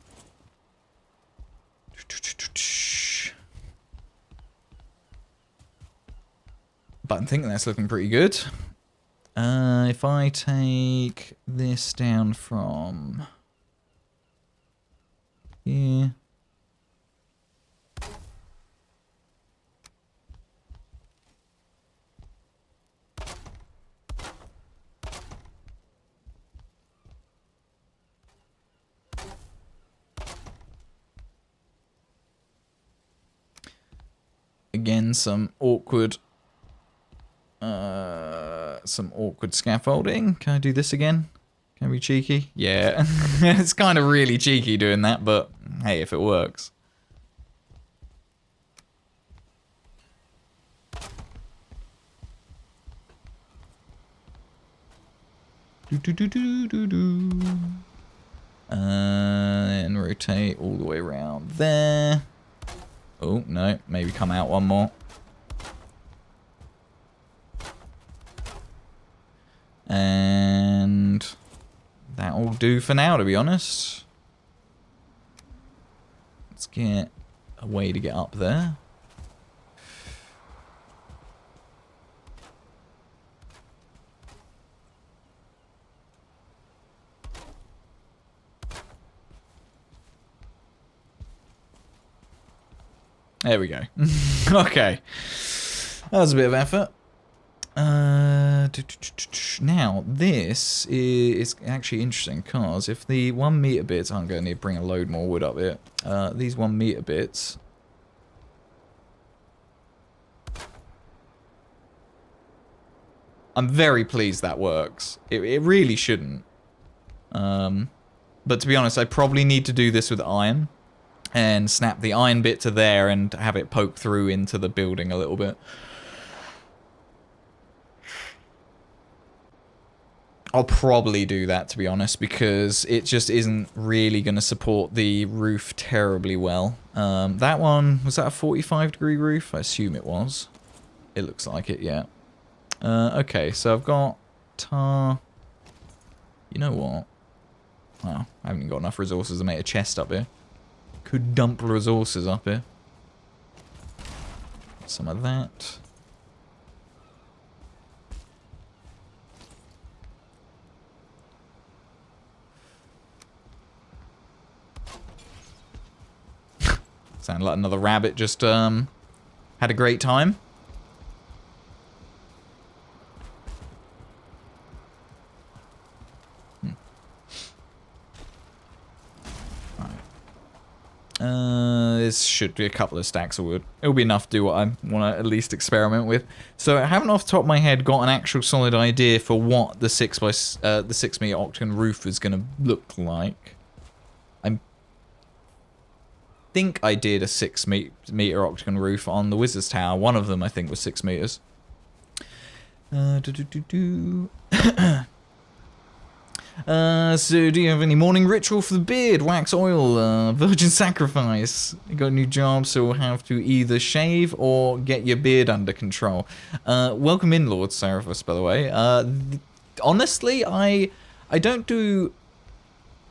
But I'm thinking that's looking pretty good. If I take this down from here. Again, some awkward scaffolding. Can I do this again? Can I be cheeky? Yeah. It's kind of really cheeky doing that, but hey, if it works. And rotate all the way around there. Oh, no. Maybe come out one more. And that'll do for now, to be honest. Let's get a way to get up there. There we go. Okay. That was a bit of effort. Now, this is actually interesting, because if the 1 meter bits, I'm going to need to bring a load more wood up here. These 1 meter bits. I'm very pleased that works. It really shouldn't. But to be honest, I probably need to do this with iron. And snap the iron bit to there and have it poke through into the building a little bit. I'll probably do that, to be honest, because it just isn't really going to support the roof terribly well. That one, was that a 45-degree roof? I assume it was. It looks like it, yeah. Okay, so I've got tar. You know what? Well, I haven't got enough resources to make a chest up here. Could dump resources up here. Some of that. Sounded like another rabbit just had a great time. This should be a couple of stacks of wood. It'll be enough to do what I want to at least experiment with. So I haven't off the top of my head got an actual solid idea for what the 6 meter octagon roof is going to look like. I think I did a 6 meter octagon roof on the Wizard's Tower. One of them I think was 6 meters. So do you have any morning ritual for the beard? Wax oil, virgin sacrifice. You got a new job, so we'll have to either shave or get your beard under control. Welcome in, Lord Seraphus, by the way. Honestly, I don't do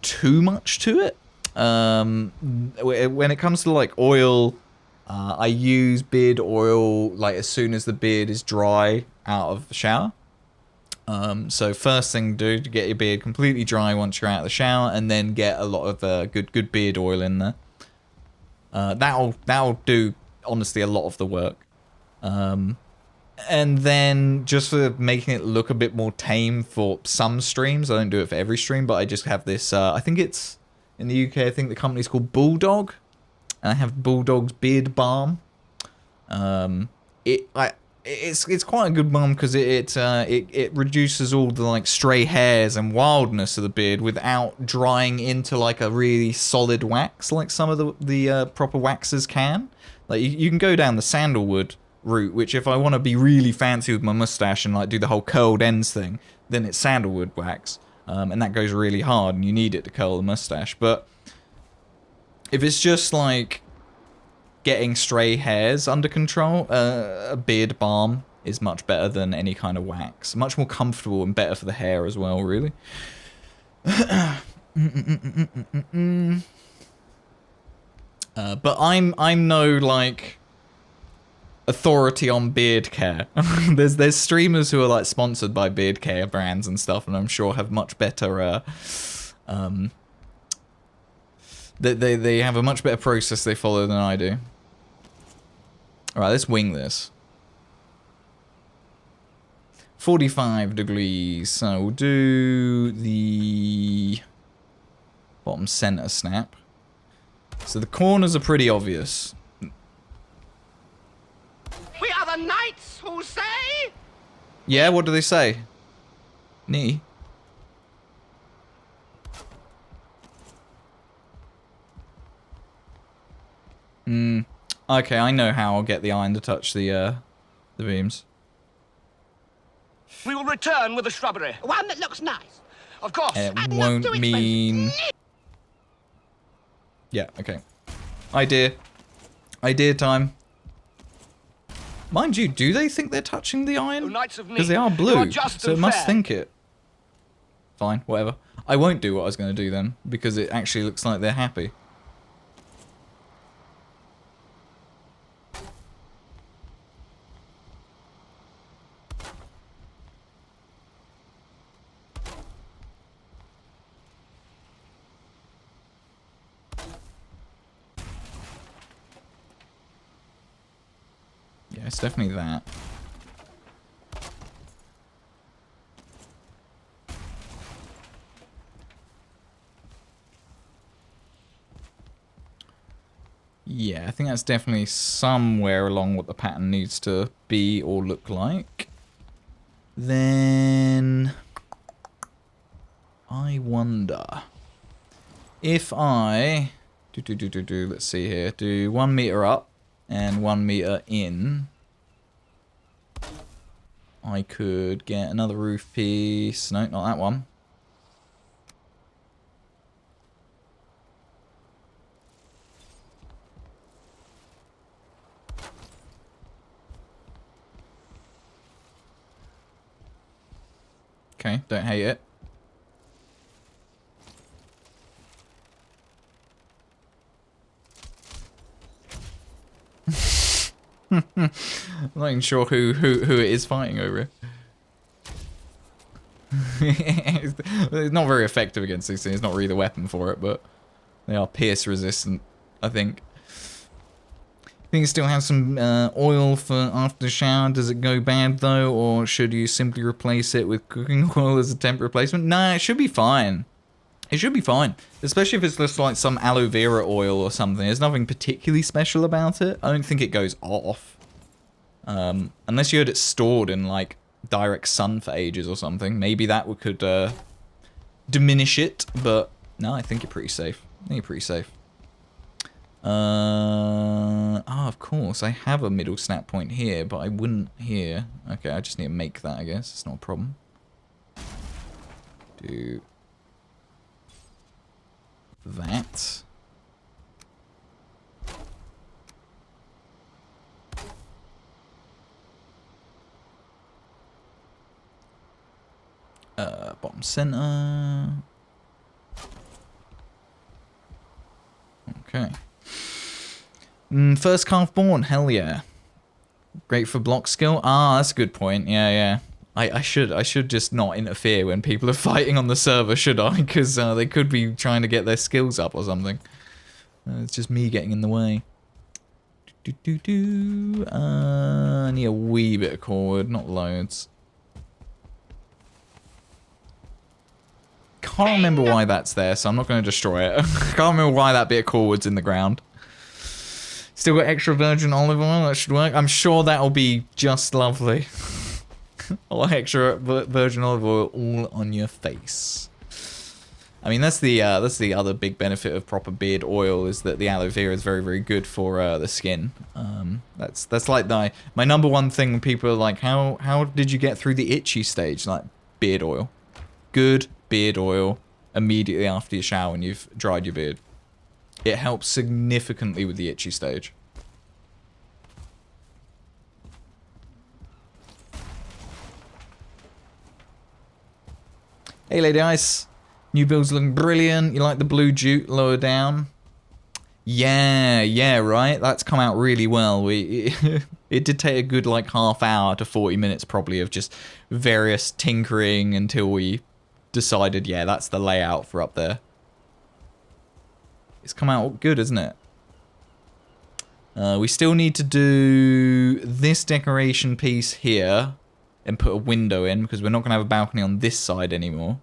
too much to it. When it comes to like oil, I use beard oil like as soon as the beard is dry out of the shower. So first thing to do to get your beard completely dry once you're out of the shower, and then get a lot of good beard oil in there. That'll do honestly a lot of the work. And then just for making it look a bit more tame for some streams, I don't do it for every stream, but I just have this. I think it's in the UK. I think the company's called Bulldog, and I have Bulldog's beard balm. it's quite a good bomb because it reduces all the like stray hairs and wildness of the beard without drying into like a really solid wax like some of the proper waxes can. Like you can go down the sandalwood route, which if I want to be really fancy with my mustache and like do the whole curled ends thing, then it's sandalwood wax, and that goes really hard and you need it to curl the mustache. But if it's just like getting stray hairs under control, a beard balm is much better than any kind of wax. Much more comfortable and better for the hair as well, really. But I'm no like authority on beard care. there's streamers who are like sponsored by beard care brands and stuff, and I'm sure have much better they have a much better process they follow than I do. Alright, let's wing this. 45 degrees, so we'll do the bottom center snap. So the corners are pretty obvious. We are the knights who say... Yeah, what do they say? Knee? Okay, I know how I'll get the iron to touch the beams. We will return with the shrubbery. One that looks nice. Of course. It And not won't too expensive. mean... Yeah, okay. Idea time. Mind you, do they think they're touching the O iron? Knights of Ni, Because they are you blue, just so it and must fair. think it. Fine, whatever. I won't do what I was going to do then, because it actually looks like they're happy. Yeah, it's definitely that. Yeah, I think that's definitely somewhere along what the pattern needs to be or look like. Then I wonder if I let's see here, do 1 meter up and 1 meter in. I could get another roof piece. No, not that one. Okay, don't hate it. I'm not even sure who it is fighting over it. It's not very effective against these things. It's not really the weapon for it, but they are pierce resistant, I think. Think it still has some oil for after the shower. Does it go bad though, or should you simply replace it with cooking oil as a temp replacement? Nah, it should be fine. It should be fine, especially if it's just like some aloe vera oil or something. There's nothing particularly special about it. I don't think it goes off. Unless you had it stored in like direct sun for ages or something. Maybe that could diminish it, but no, I think you're pretty safe. I think you're pretty safe. Of course, I have a middle snap point here, but I wouldn't here. Okay, I just need to make that, I guess. It's not a problem. Do that. Bottom center. Okay. First calf born, hell yeah. Great for block skill. Ah, that's a good point. Yeah, yeah. I should just not interfere when people are fighting on the server, should I? Because they could be trying to get their skills up or something. It's just me getting in the way. I need a wee bit of cord, not loads. Can't remember why that's there, so I'm not going to destroy it. I can't remember why that bit of cordwood's in the ground. Still got extra virgin olive oil. That should work. I'm sure that'll be just lovely. Or extra virgin olive oil all on your face. I mean, that's the other big benefit of proper beard oil, is that the aloe vera is very, very good for the skin. That's like my number one thing when people are like, how did you get through the itchy stage? Like, beard oil. Good beard oil immediately after your shower when you've dried your beard. It helps significantly with the itchy stage. Hey, Lady Ice. New build's looking brilliant. You like the blue jute lower down? Yeah, right? That's come out really well. It did take a good, like, half hour to 40 minutes, probably, of just various tinkering until we decided, yeah, that's the layout for up there. It's come out good, isn't it? We still need to do this decoration piece here and put a window in, because we're not going to have a balcony on this side anymore.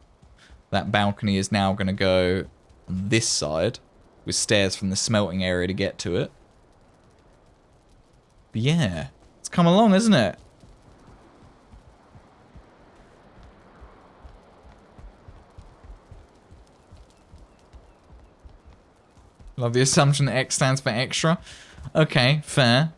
That balcony is now going to go on this side, with stairs from the smelting area to get to it. But yeah, it's come along, isn't it? Love the assumption that X stands for extra. Okay, fair.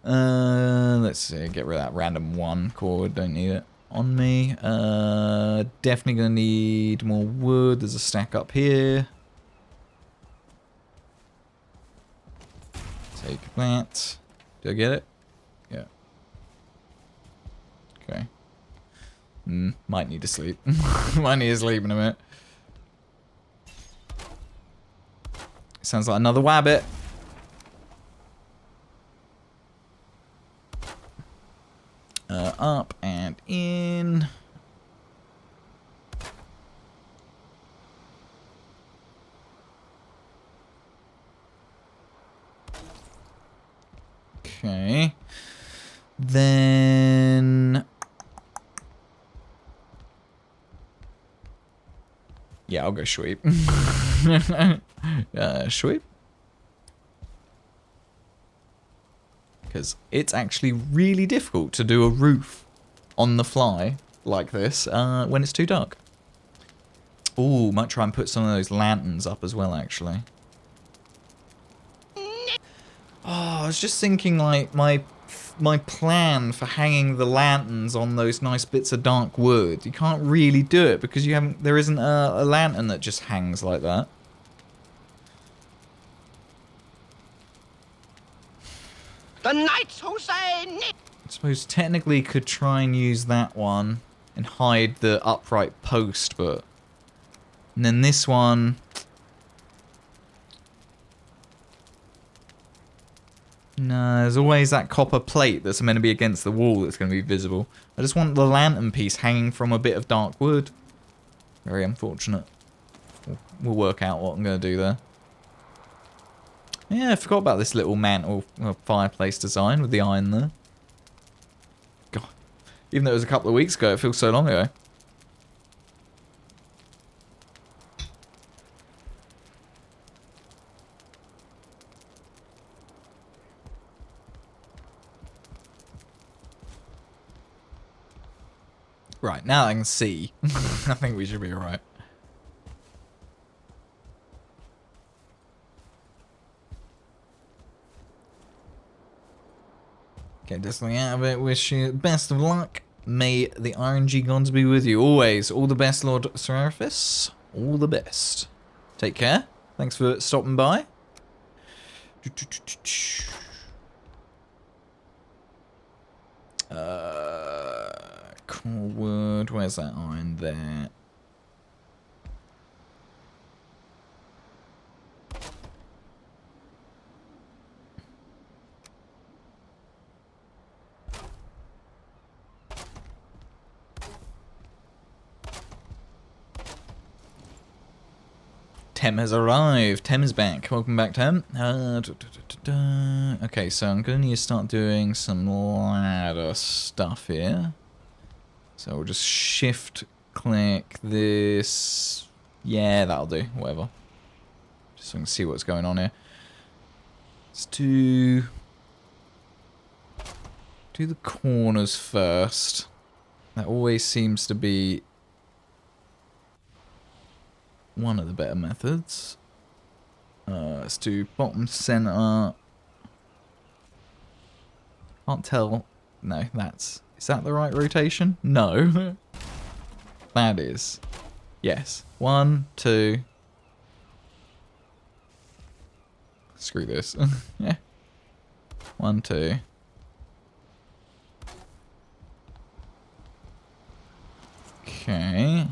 Let's see, get rid of that random 1 cord, don't need it on me. Definitely gonna need more wood. There's a stack up here. Take that. Did I get it? Yeah. Okay. Might need to sleep. Might need to sleep in a minute. Sounds like another wabbit. Up and in. Okay. Then... yeah, I'll go sweep. Sweep. Because it's actually really difficult to do a roof on the fly like this when it's too dark. Ooh, might try and put some of those lanterns up as well, actually. Oh, I was just thinking, like, my plan for hanging the lanterns on those nice bits of dark wood. You can't really do it because there isn't a lantern that just hangs like that. The knights who say Nick. I suppose technically could try and use that one and hide the upright post, but... and then this one... no, there's always that copper plate that's meant to be against the wall that's going to be visible. I just want the lantern piece hanging from a bit of dark wood. Very unfortunate. We'll work out what I'm going to do there. Yeah, I forgot about this little mantle fireplace design with the iron there. God, even though it was a couple of weeks ago, it feels so long ago. Right, now I can see. I think we should be alright. Get this thing out of it. Wish you best of luck. May the RNG gods be with you always. All the best, Lord Seraphis. All the best. Take care. Thanks for stopping by. Core wood. Where's that iron there? Tem has arrived. Tem is back. Welcome back, Tem. Okay, so I'm going to need to start doing some ladder stuff here. So we'll just shift click this. Yeah, that'll do. Whatever. so I can see what's going on here. Let's do the corners first. That always seems to be one of the better methods. Let's do bottom center. Can't tell. No, is that the right rotation? No. That is. Yes. 1, 2. Screw this. Yeah. 1, 2. Okay.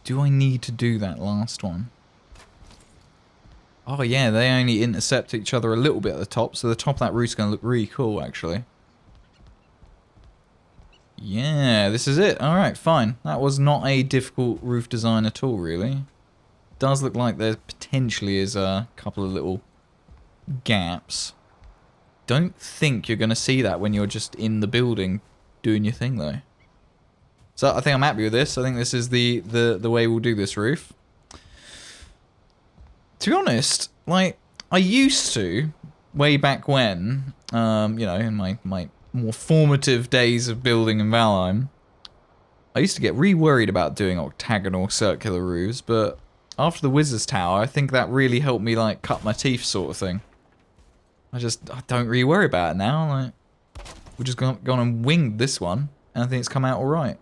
Do I need to do that last one? Oh yeah, they only intercept each other a little bit at the top, so the top of that roof's going to look really cool, actually. Yeah, this is it. Alright, fine. That was not a difficult roof design at all, really. Does look like there potentially is a couple of little gaps. Don't think you're going to see that when you're just in the building doing your thing, though. So I think I'm happy with this. I think this is the way we'll do this roof. To be honest, like, I used to, way back when, you know, in my more formative days of building in Valheim, I used to get really worried about doing octagonal circular roofs, but after the Wizard's Tower, I think that really helped me, like, cut my teeth sort of thing. I don't really worry about it now. Like, we've just gone and winged this one, and I think it's come out alright.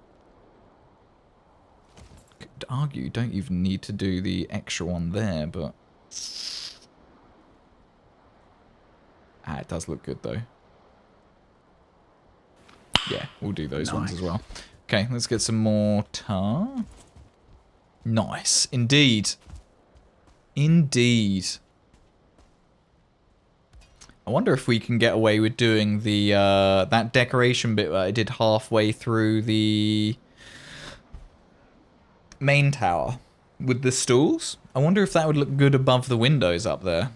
Could argue you don't even need to do the extra one there, but... Ah, it does look good, though. Yeah, we'll do those ones as well. Okay, let's get some more tar. Nice. Indeed. Indeed. I wonder if we can get away with doing the that decoration bit that I did halfway through the main tower with the stools. I wonder if that would look good above the windows up there.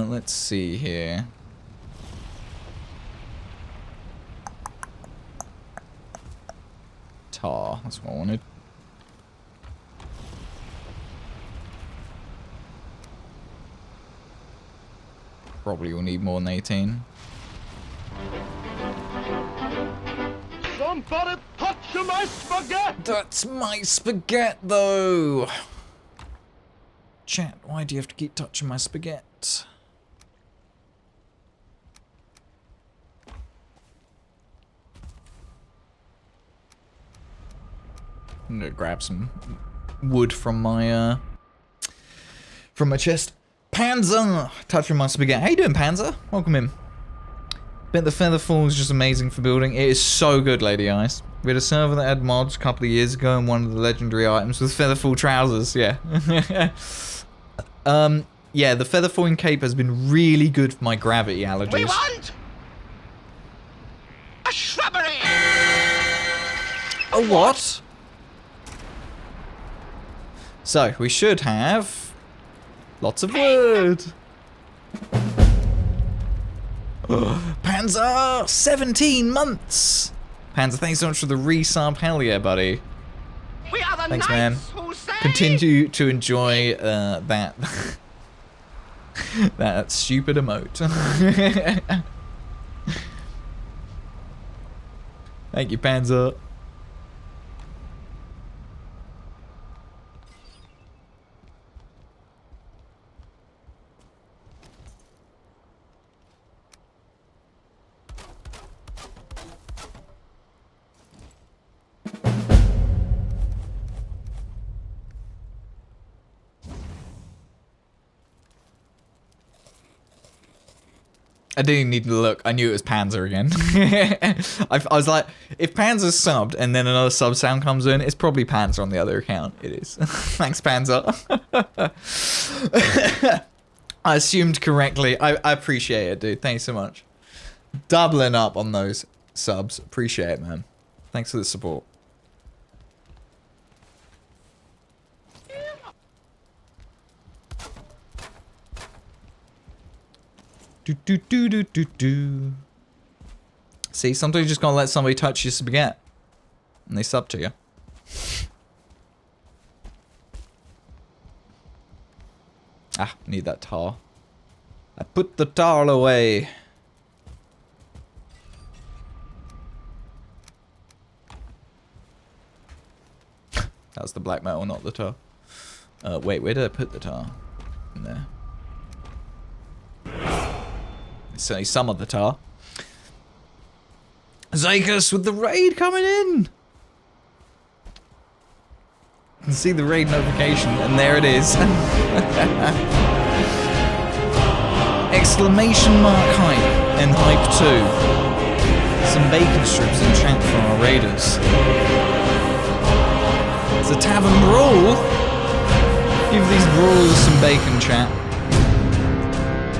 Let's see here. Tar, that's what I wanted. Probably will need more than 18. Somebody touch my spaghetti! That's my spaghetti, though. Chat, why do you have to keep touching my spaghetti? I'm gonna grab some wood from my chest. Panzer! Touching my spaghetti. How you doing, Panzer? Welcome in. Bet the Feather Fall is just amazing for building. It is so good, Lady Ice. We had a server that had mods a couple of years ago, and one of the legendary items was Featherfall trousers. Yeah. Yeah, the feather falling cape has been really good for my gravity allergies. We want a shrubbery! A what? So, we should have lots of wood. Panzer, 17 months. Panzer, thanks so much for the resub. Hell yeah, buddy. We are the Thanks, knights man. who say... Continue to enjoy that that stupid emote. Thank you, Panzer. I didn't even need to look. I knew it was Panzer again. I was like, if Panzer's subbed and then another sub sound comes in, it's probably Panzer on the other account. It is. Thanks, Panzer. I assumed correctly. I appreciate it, dude. Thanks so much. Doubling up on those subs. Appreciate it, man. Thanks for the support. Do. See, sometimes you just gotta let somebody touch your spaghetti. And they sub to you. Ah, need that tar. I put the tar away. That was the black metal, not the tar. Wait, where did I put the tar? In there. Certainly some of the tar. Zykus with the raid coming in! You can see the raid notification, and there it is. Exclamation mark hype and hype 2. Some bacon strips in chat for our raiders. It's a tavern brawl. Give these brawlers some bacon, chat.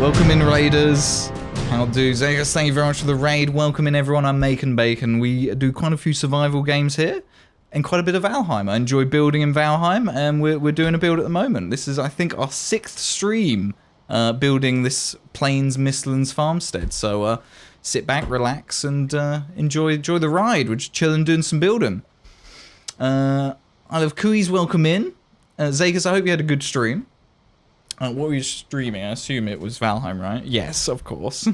Welcome in, raiders. How do? Zegas, thank you very much for the raid. Welcome in, everyone. I'm Making Bacon. We do quite a few survival games here and quite a bit of Valheim. I enjoy building in Valheim, and we're doing a build at the moment. This is, I think, our 6th stream building this Plains Mistlands farmstead. So sit back, relax, and enjoy the ride. We're just chilling, doing some building. I love Kui's welcome in. Zegas, I hope you had a good stream. What were you streaming? I assume it was Valheim, right? Yes, of course.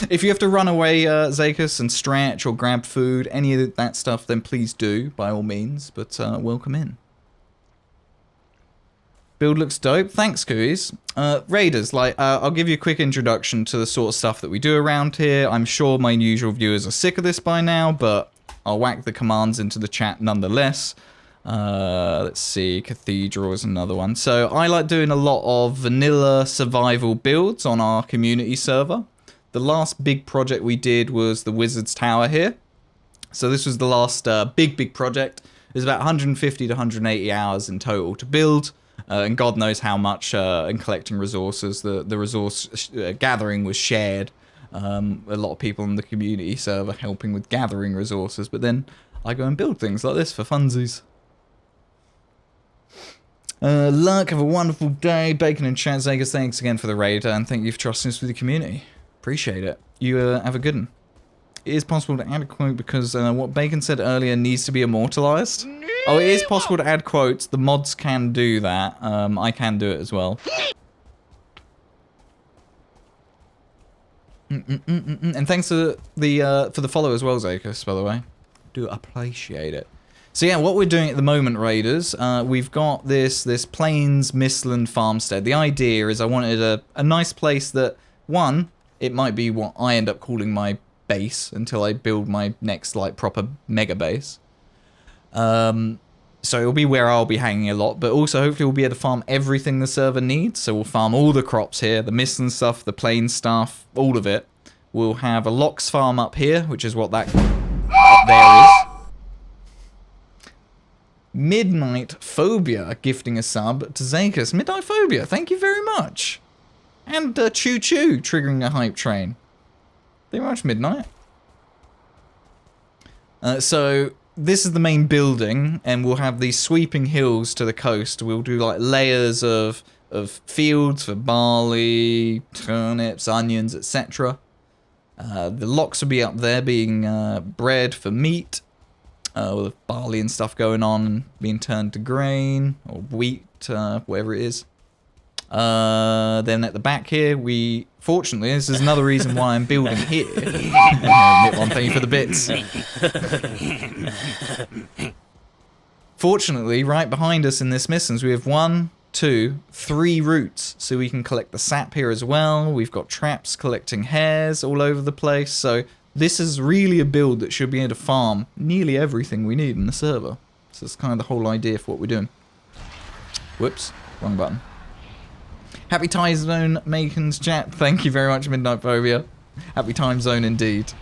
If you have to run away, Zakus, and stretch or grab food, any of that stuff, then please do, by all means. But welcome in. Build looks dope. Thanks, Kuis. Raiders, I'll give you a quick introduction to the sort of stuff that we do around here. I'm sure my usual viewers are sick of this by now, but I'll whack the commands into the chat nonetheless. Let's see, Cathedral is another one. So I like doing a lot of vanilla survival builds on our community server. The last big project we did was the Wizard's Tower here. So this was the last big project. It was about 150 to 180 hours in total to build. And God knows how much in collecting resources. The resource gathering was shared. A lot of people in the community server helping with gathering resources. But then I go and build things like this for funsies. Luck, have a wonderful day. Bacon and chat. Zegas, thanks again for the raid, and thank you for trusting us with the community. Appreciate it. You have a good one. It is possible to add a quote because what Bacon said earlier needs to be immortalized. Oh, it is possible to add quotes. The mods can do that. I can do it as well. And thanks for the follow as well, Zekas, by the way. Do appreciate it. So yeah, what we're doing at the moment, raiders, we've got this Plains Mistland farmstead. The idea is I wanted a nice place that, one, it might be what I end up calling my base until I build my next like proper mega base. So it'll be where I'll be hanging a lot, but also hopefully we'll be able to farm everything the server needs. So we'll farm all the crops here, the Mistland stuff, the Plains stuff, all of it. We'll have a lox farm up here, which is what that up there is. Midnight Phobia gifting a sub to Zakus. Midnight Phobia, thank you very much. And Choo Choo triggering a hype train. Thank you very much, Midnight. So this is the main building, and we'll have these sweeping hills to the coast. We'll do like layers of fields for barley, turnips, onions, etc. The lox will be up there being bred for meat. With barley and stuff going on, being turned to grain, or wheat, whatever it is. Then at the back here, fortunately, this is another reason why I'm building here. One, thank you for the bits. Fortunately, right behind us in this Mistlands, we have 1, 2, 3 routes, so we can collect the sap here as well. We've got traps collecting hares all over the place, so this is really a build that should be able to farm nearly everything we need in the server. So that's kind of the whole idea for what we're doing. Whoops, wrong button. Happy Time Zone Macon's chat. Thank you very much, Midnight Phobia. Happy Time Zone indeed.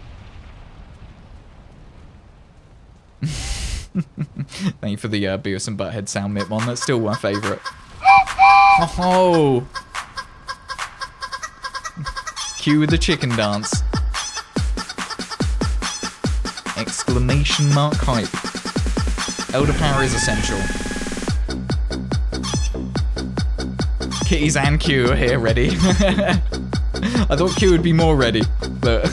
Thank you for the Beavis and Butthead sound, Mitmon. That's still my favourite. Oh! Cue with the chicken dance. Exclamation mark hype. Elder power is essential. Kitties and Q are here ready. I thought Q would be more ready, but...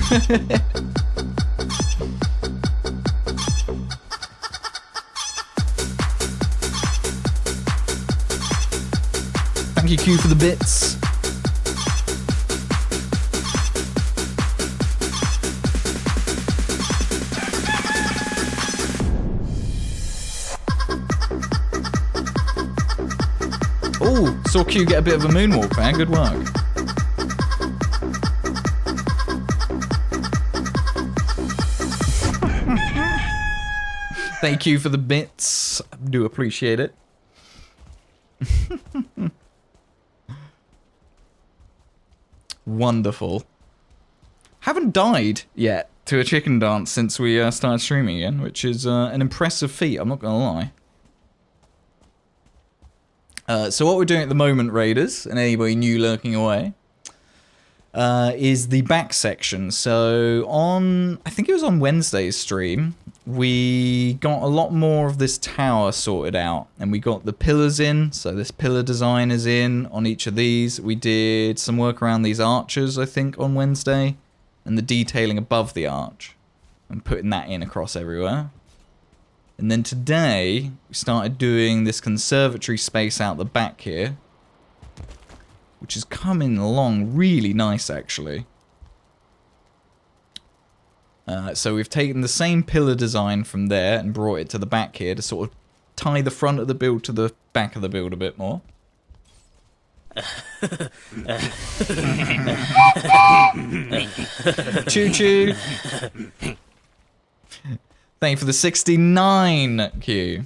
Thank you, Q, for the bits. Oh, saw Q get a bit of a moonwalk there. Good work. Thank you for the bits. I do appreciate it. Wonderful. Haven't died yet to a chicken dance since we started streaming again, which is an impressive feat, I'm not gonna lie. So what we're doing at the moment, Raiders, and anybody new lurking away, is the back section. So on, I think it was on Wednesday's stream, we got a lot more of this tower sorted out, and we got the pillars in. So this pillar design is in on each of these. We did some work around these archers, I think, on Wednesday, and the detailing above the arch, and putting that in across everywhere. And then today, we started doing this conservatory space out the back here, which is coming along really nice, actually. So we've taken the same pillar design from there and brought it to the back here to sort of tie the front of the build to the back of the build a bit more. Choo-choo! Thank you for the 69, Q.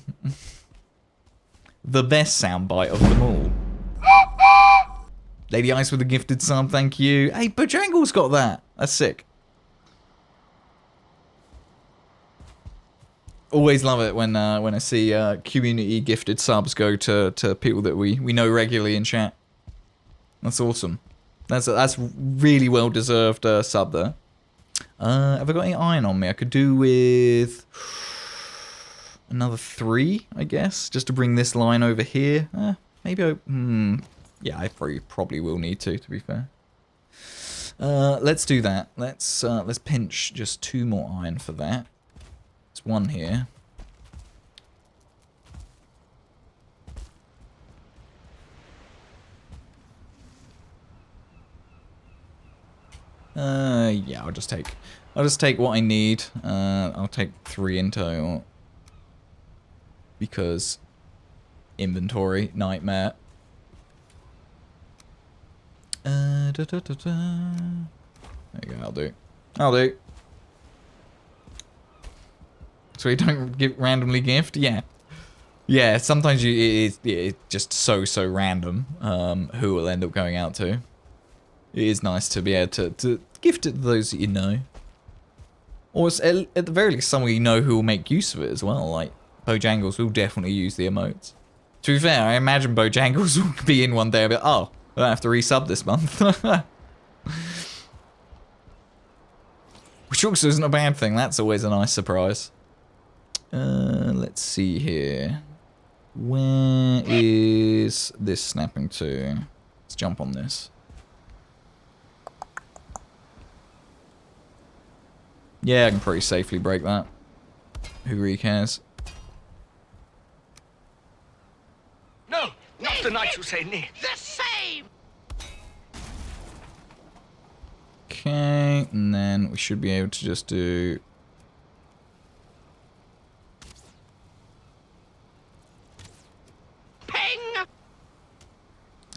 The best soundbite of them all. Lady Ice with a gifted sub, thank you. Hey, Bojangle's got that. That's sick. Always love it when I see community gifted subs go to people that we know regularly in chat. That's awesome. That's really well deserved sub there. Have I got any iron on me? I could do with another 3, I guess, just to bring this line over here. Maybe yeah, I probably will need to be fair. Let's do that. Let's pinch just 2 more iron for that. There's 1 here. Yeah, I'll just take what I need. I'll take 3 in total. Because inventory nightmare. There you go, I'll do. So you don't randomly gift? Yeah. Yeah, sometimes it's just so random who will end up going out to. It is nice to be able to gift it to those that you know. Or at the very least someone you know who will make use of it as well. Like, Bojangles will definitely use the emotes. To be fair, I imagine Bojangles will be in one day and be like, oh, I don't have to resub this month. Which also isn't a bad thing, that's always a nice surprise. Let's see here. Where is this snapping to? Let's jump on this. Yeah, I can pretty safely break that. Who really cares? No, not the knights who say nay. The same! Okay, and then we should be able to just do... Ping!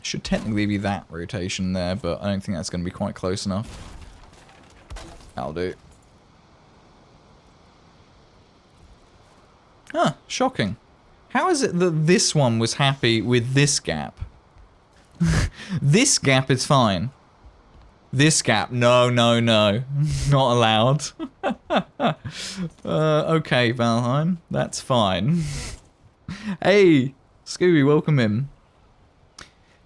Should technically be that rotation there, but I don't think that's going to be quite close enough. That'll do. Huh, shocking. How is it that this one was happy with this gap? This gap is fine. This gap, no. Not allowed. Okay, Valheim, that's fine. Hey, Scooby, welcome in.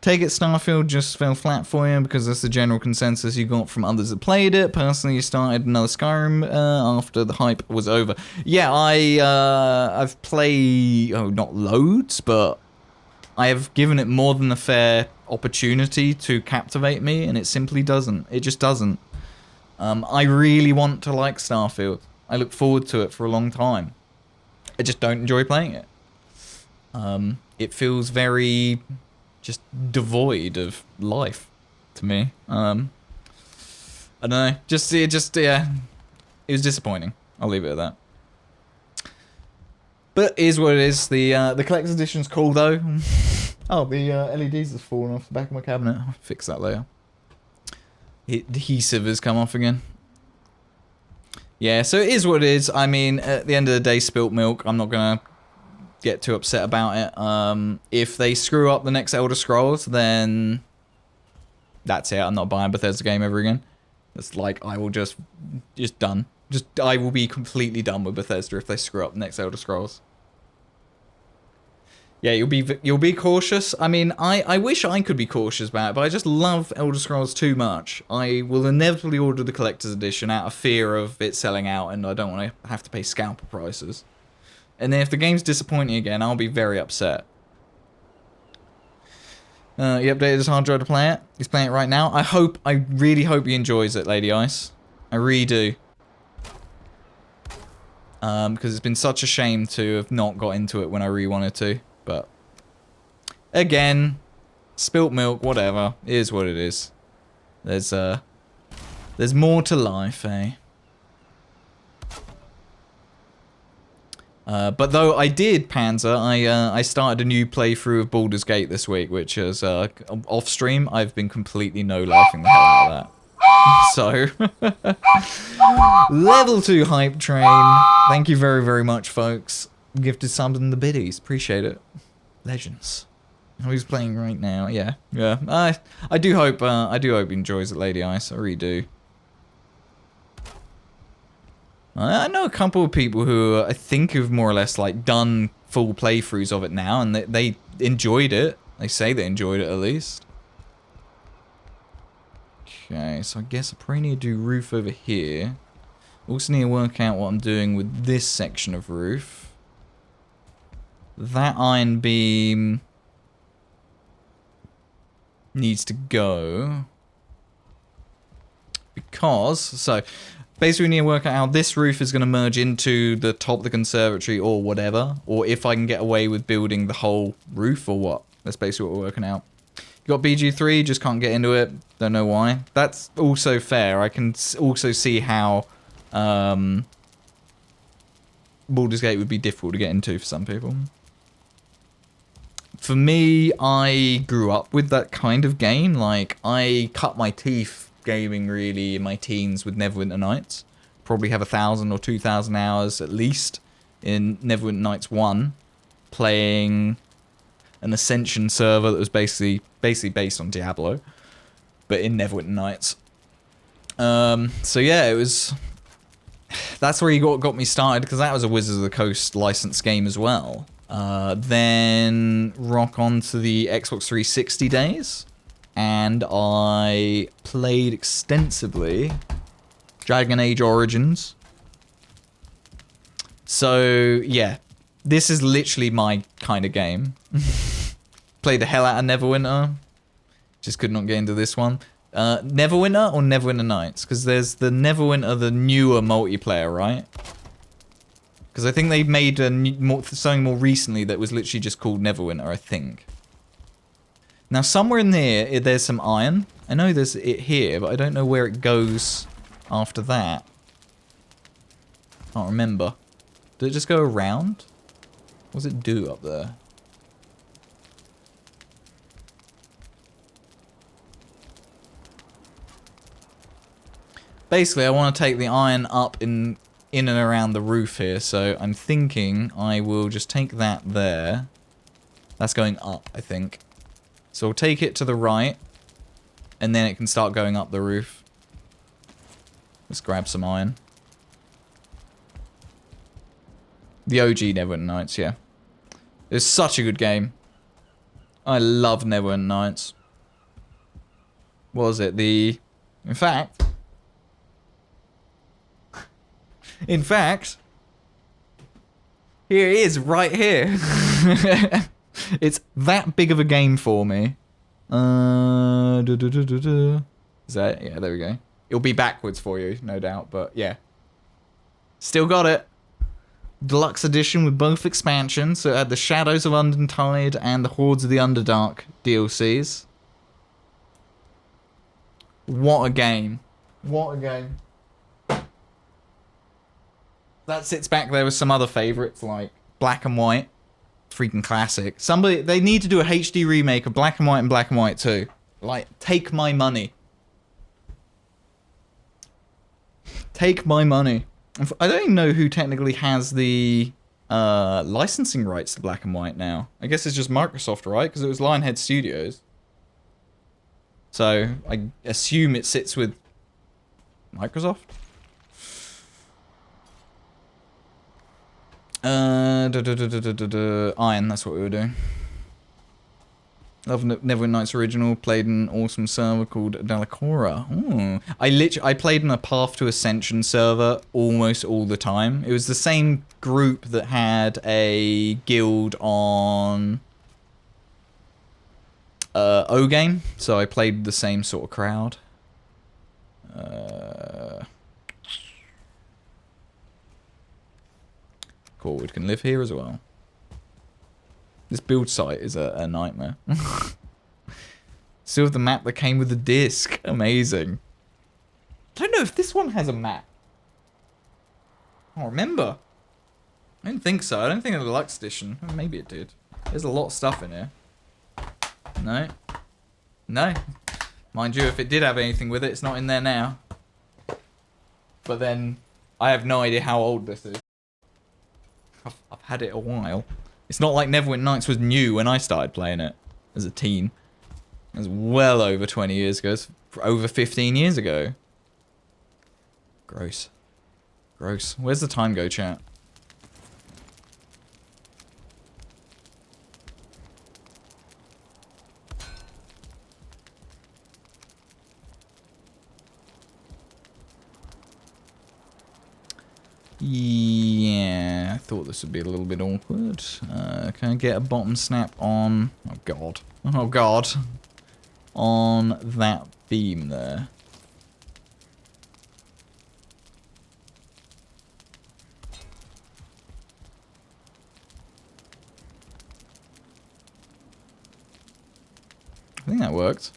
Take it Starfield just fell flat for you because that's the general consensus you got from others that played it. Personally, you started another Skyrim after the hype was over. Yeah, I've played, not loads, but I have given it more than a fair opportunity to captivate me, and it simply doesn't. It just doesn't. I really want to like Starfield. I look forward to it for a long time. I just don't enjoy playing it. It feels very just devoid of life to me. I don't know. It was disappointing. I'll leave it at that. But it is what it is. The collector's edition's cool though. Oh, the LEDs have fallen off the back of my cabinet. I'll fix that later. Adhesive has come off again. Yeah, so it is what it is. I mean, at the end of the day, spilt milk. I'm not gonna get too upset about it. If they screw up the next Elder Scrolls, then that's it. I'm not buying a Bethesda game ever again. It's like I will just done. I will be completely done with Bethesda if they screw up the next Elder Scrolls. Yeah, you'll be cautious. I mean, I wish I could be cautious about it, but I just love Elder Scrolls too much. I will inevitably order the collector's edition out of fear of it selling out, and I don't want to have to pay scalper prices. And then if the game's disappointing again, I'll be very upset. He updated his hard drive to play it. He's playing it right now. I really hope he enjoys it, Lady Ice. I really do. Because it's been such a shame to have not got into it when I really wanted to. But again, spilt milk, whatever. It is what it is. There's more to life, eh? But though I did, Panzer, I started a new playthrough of Baldur's Gate this week, which is, off stream, I've been completely no-lifing the hell out of that. So, level 2 hype train. Thank you very, very much, folks. Gifted subs in the biddies. Appreciate it. Legends. Who's playing right now? Yeah. I do hope he enjoys it, Lady Ice. I really do. I know a couple of people who I think have more or less like done full playthroughs of it now, and they enjoyed it. They say they enjoyed it at least. Okay, so I guess I probably need to do roof over here. Also need to work out what I'm doing with this section of roof. That iron beam needs to go. Because, so, basically we need to work out how this roof is going to merge into the top of the conservatory or whatever. Or if I can get away with building the whole roof or what. That's basically what we're working out. You got BG3, just can't get into it. Don't know why. That's also fair. I can also see how Baldur's Gate would be difficult to get into for some people. For me, I grew up with that kind of game. Like, I cut my teeth gaming really in my teens with Neverwinter Nights. Probably have 1,000 or 2,000 hours at least in Neverwinter Nights 1, playing an Ascension server that was basically based on Diablo, but in Neverwinter Nights. So yeah, it was. That's where you got me started, because that was a Wizards of the Coast licensed game as well. Then rock on to the Xbox 360 days, and I played extensively Dragon Age Origins. So yeah, this is literally my kind of game. Played the hell out of Neverwinter. Just could not get into this one. Neverwinter or Neverwinter Nights? Because there's the Neverwinter, the newer multiplayer, right? Because I think they made something more recently that was literally just called Neverwinter, I think. Now, somewhere in there, there's some iron. I know there's it here, but I don't know where it goes after that. Can't remember. Did it just go around? What does it do up there? Basically, I want to take the iron up in and around the roof here, so I'm thinking I will just take that there. That's going up, I think. So I'll take it to the right, and then it can start going up the roof. Let's grab some iron. The OG Neverwinter Nights, yeah. It's such a good game. I love Neverwinter Nights. What was it? In fact, here it is, right here. It's that big of a game for me. Is that? Yeah, there we go. It'll be backwards for you, no doubt, but yeah. Still got it. Deluxe edition with both expansions, so it had the Shadows of Undertide and the Hordes of the Underdark DLCs. What a game. What a game. That sits back there with some other favourites like Black and White. Freaking classic. They need to do a HD remake of Black and White and Black and White 2. Like, take my money. Take my money. I don't even know who technically has the licensing rights to Black and White now. I guess it's just Microsoft, right? Because it was Lionhead Studios. So, I assume it sits with Microsoft? Iron, that's what we were doing. Love Neverwinter Nights original. Played an awesome server called Dalacora. Ooh. I played in a Path to Ascension server almost all the time. It was the same group that had a guild on O-Game, so I played the same sort of crowd. Corwood can live here as well. This build site is a nightmare. Still have the map that came with the disc. Amazing. I don't know if this one has a map. I don't remember. I don't think so. I don't think in the deluxe edition. Maybe it did. There's a lot of stuff in here. No. No. Mind you, if it did have anything with it, it's not in there now. But then, I have no idea how old this is. I've had it a while. It's not like Neverwinter Nights was new when I started playing it as a teen. It was well over 20 years ago. It's over 15 years ago. Gross. Gross. Where's the time go, chat? Yeah, I thought this would be a little bit awkward. Can I get a bottom snap on... Oh, God. Oh, God. On that beam there. I think that worked.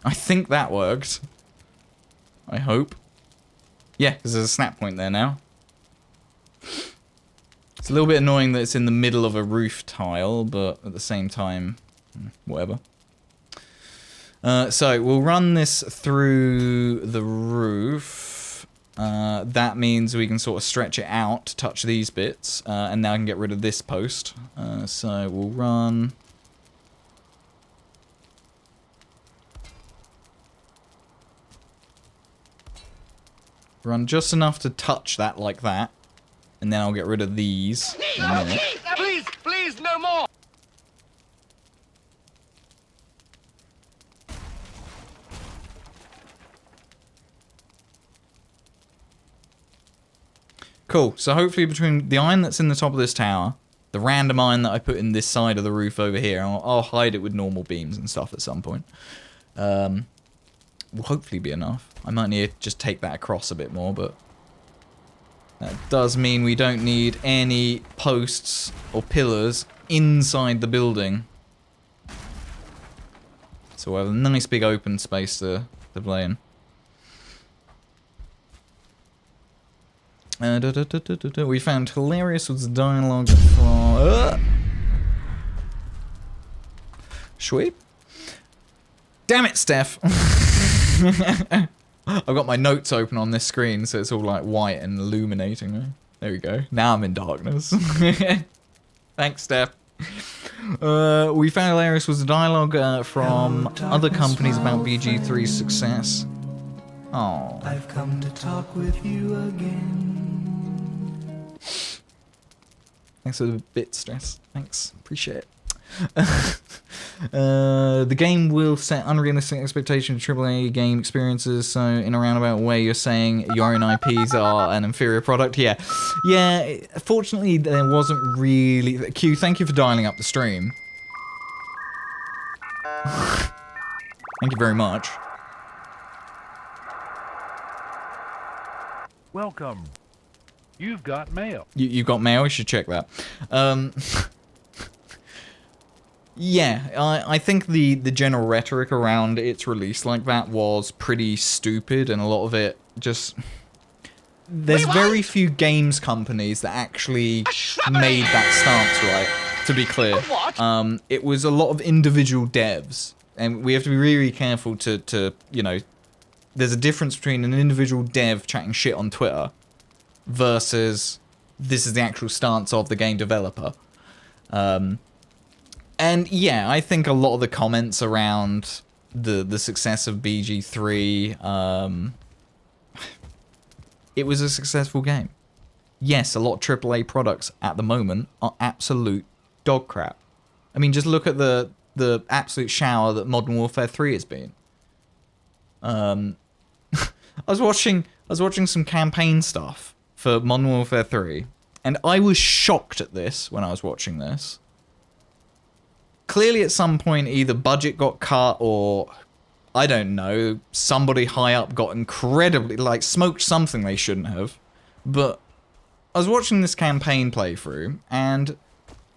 I think that worked. I hope. Yeah, because there's a snap point there now. It's a little bit annoying that it's in the middle of a roof tile, but at the same time, whatever. So, we'll run this through the roof. That means we can sort of stretch it out to touch these bits, and now I can get rid of this post. So, we'll run... Run just enough to touch that like that. And then I'll get rid of these. Please, please, no more! Cool. So hopefully between the iron that's in the top of this tower, the random iron that I put in this side of the roof over here, I'll hide it with normal beams and stuff at some point. Will hopefully be enough. I might need to just take that across a bit more, but that does mean we don't need any posts or pillars inside the building. So we'll have a nice big open space to play in. We found hilarious was the dialogue from... Sweep? Damn it, Steph! I've got my notes open on this screen, so it's all like white and illuminating. There we go. Now I'm in darkness. Thanks, Steph. We found hilarious was the dialogue from other companies about BG3's success. Oh. I've come to talk with you again. Thanks for the bit stress. Thanks. Appreciate it. The game will set unrealistic expectations of AAA game experiences, so in a roundabout way you're saying your own IPs are an inferior product. Yeah, fortunately there wasn't really... Q, thank you for dialing up the stream. Thank you very much. Welcome. You've got mail. You've got mail? You should check that. Yeah, I think the general rhetoric around its release like that was pretty stupid, and a lot of it just... There's very few games companies that actually made that stance right, to be clear. It was a lot of individual devs, and we have to be really careful to you know, there's a difference between an individual dev chatting shit on Twitter versus this is the actual stance of the game developer. And yeah, I think a lot of the comments around the success of BG3, it was a successful game. Yes, a lot of AAA products at the moment are absolute dog crap. I mean, just look at the absolute shower that Modern Warfare 3 has been. I was watching some campaign stuff for Modern Warfare 3, and I was shocked at this when I was watching this. Clearly at some point either budget got cut or, I don't know, somebody high up got incredibly, like, smoked something they shouldn't have. But I was watching this campaign playthrough, and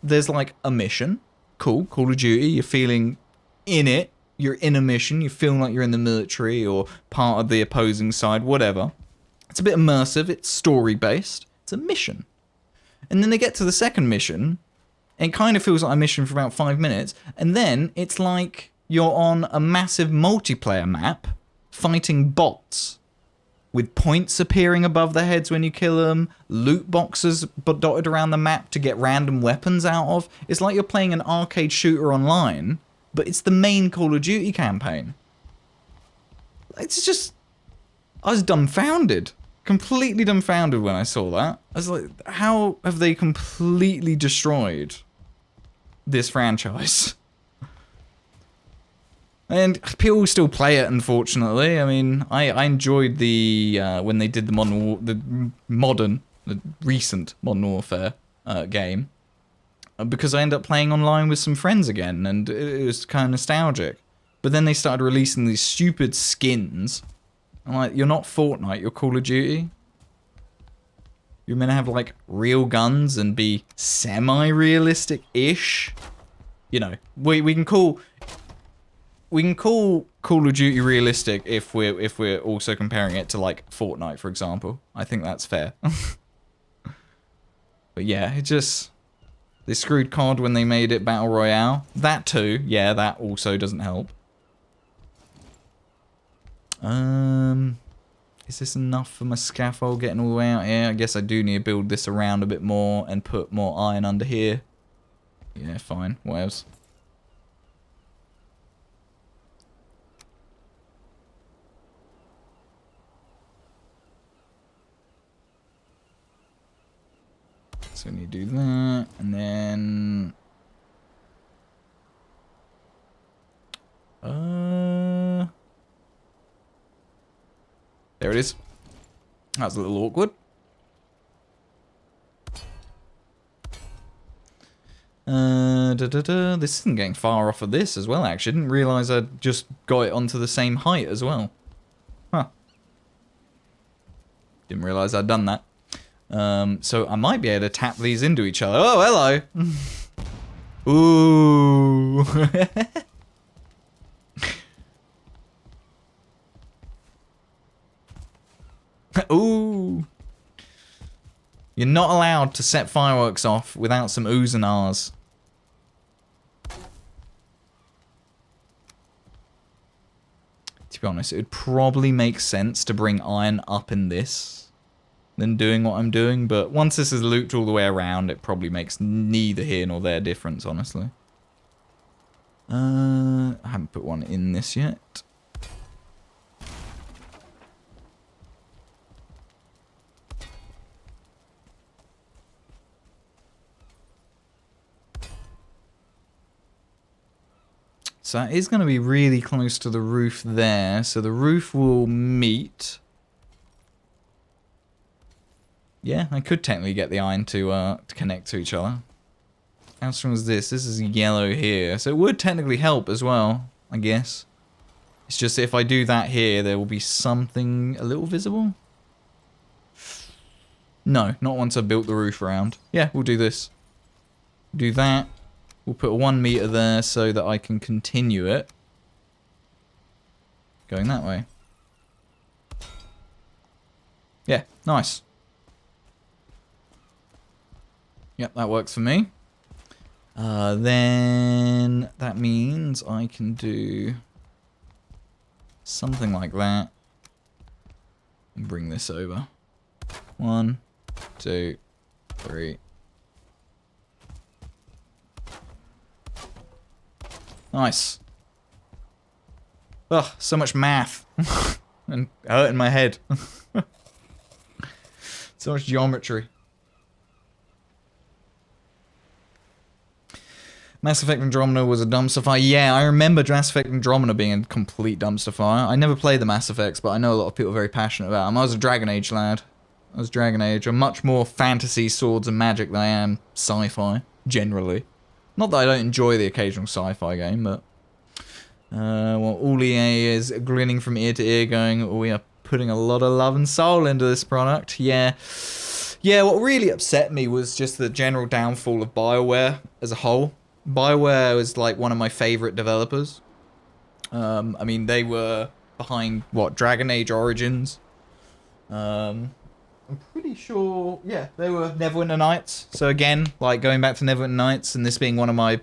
there's like a mission. Cool, Call of Duty, you're feeling in it. You're in a mission, you feel like you're in the military or part of the opposing side, whatever. It's a bit immersive, it's story-based. It's a mission. And then they get to the second mission, and it kind of feels like a mission for about 5 minutes, and then it's like you're on a massive multiplayer map fighting bots with points appearing above their heads when you kill them, loot boxes dotted around the map to get random weapons out of. It's like you're playing an arcade shooter online, but it's the main Call of Duty campaign. It's just... I was dumbfounded. Completely dumbfounded when I saw that. I was like, how have they completely destroyed this franchise? And people still play it, unfortunately. I mean, I enjoyed the when they did the recent Modern Warfare game, because I ended up playing online with some friends again, and it was kind of nostalgic. But then they started releasing these stupid skins. I'm like, you're not Fortnite, you're Call of Duty. You're meant to have like real guns and be semi-realistic-ish. You know, we can call Call of Duty realistic if we're also comparing it to like Fortnite, for example. I think that's fair. But yeah, it just... They screwed COD when they made it Battle Royale. That too, yeah, that also doesn't help. Is this enough for my scaffold getting all the way out here? I guess I do need to build this around a bit more and put more iron under here. Yeah, fine. What else? So we need to do that, and then... There it is. That was a little awkward. This isn't getting far off of this as well, actually. I didn't realise I'd just got it onto the same height as well. Huh. Didn't realise I'd done that. So I might be able to tap these into each other. Oh, hello! Ooh! Ooh! You're not allowed to set fireworks off without some oohs and ahs. To be honest, it would probably make sense to bring iron up in this than doing what I'm doing, but once this is looped all the way around, it probably makes neither here nor there difference, honestly. I haven't put one in this yet. So that is going to be really close to the roof there. So the roof will meet. Yeah, I could technically get the iron to connect to each other. How strong is this? This is yellow here. So it would technically help as well, I guess. It's just if I do that here, there will be something a little visible. No, not once I've built the roof around. Yeah, we'll do this. Do that. We'll put a 1 meter there so that I can continue it. Going that way. Yeah, nice. Yep, that works for me. Then that means I can do something like that. And bring this over. 1, 2, 3. Nice. Ugh, so much math. And hurting my head. So much geometry. Mass Effect Andromeda was a dumpster fire. Yeah, I remember Mass Effect Andromeda being a complete dumpster fire. I never played the Mass Effects, but I know a lot of people are very passionate about them. I was a Dragon Age lad. I was Dragon Age. I'm much more fantasy, swords, and magic than I am sci-fi, generally. Not that I don't enjoy the occasional sci-fi game, but... well, all EA is grinning from ear to ear going, we are putting a lot of love and soul into this product. Yeah. Yeah, what really upset me was just the general downfall of BioWare as a whole. BioWare was like one of my favorite developers. I mean, they were behind, what, Dragon Age Origins? I'm pretty sure, yeah, they were Neverwinter Nights. So again, like going back to Neverwinter Nights and this being one of my,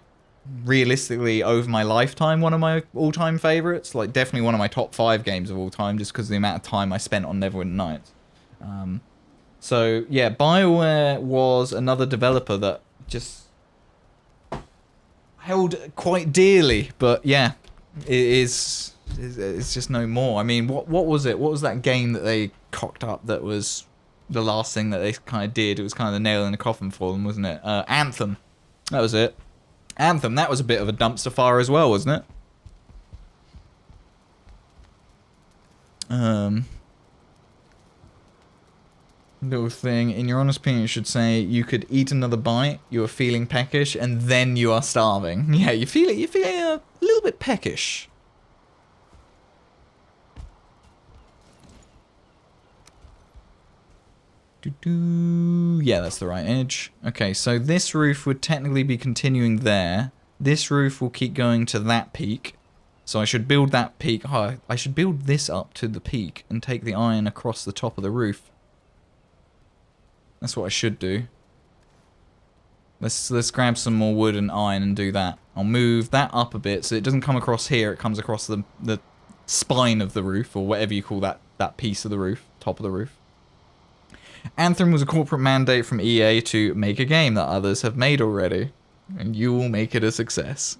realistically, over my lifetime, one of my all-time favorites. Like definitely one of my top 5 games of all time, just because of the amount of time I spent on Neverwinter Nights. So yeah, BioWare was another developer that just held quite dearly, but yeah, it's just no more. I mean, what was it? What was that game that they cocked up that was the last thing that they kind of did? It was kind of the nail in the coffin for them, wasn't it? Anthem. That was it. Anthem, that was a bit of a dumpster fire as well, wasn't it? Little thing, in your honest opinion, you should say you could eat another bite, you are feeling peckish, and then you are starving. Yeah, you're feeling a little bit peckish. Yeah, that's the right edge. Okay, so this roof would technically be continuing there. This roof will keep going to that peak. So I should build that peak. Oh, I should build this up to the peak and take the iron across the top of the roof. That's what I should do. Let's grab some more wood and iron and do that. I'll move that up a bit so it doesn't come across here. It comes across the spine of the roof, or whatever you call that piece of the roof, top of the roof. Anthem was a corporate mandate from EA to make a game that others have made already, and you will make it a success.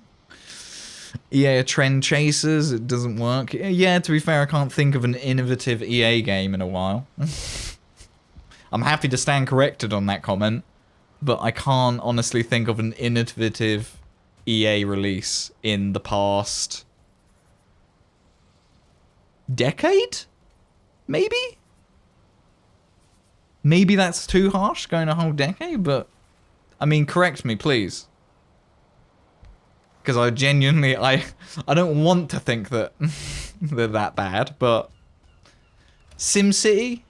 EA are trend chasers. It doesn't work. Yeah, to be fair, I can't think of an innovative EA game in a while. I'm happy to stand corrected on that comment, but I can't honestly think of an innovative EA release in the past decade? Maybe? Maybe that's too harsh, going a whole decade, but I mean, correct me, please. Because I genuinely, I don't want to think that they're that bad, but SimCity?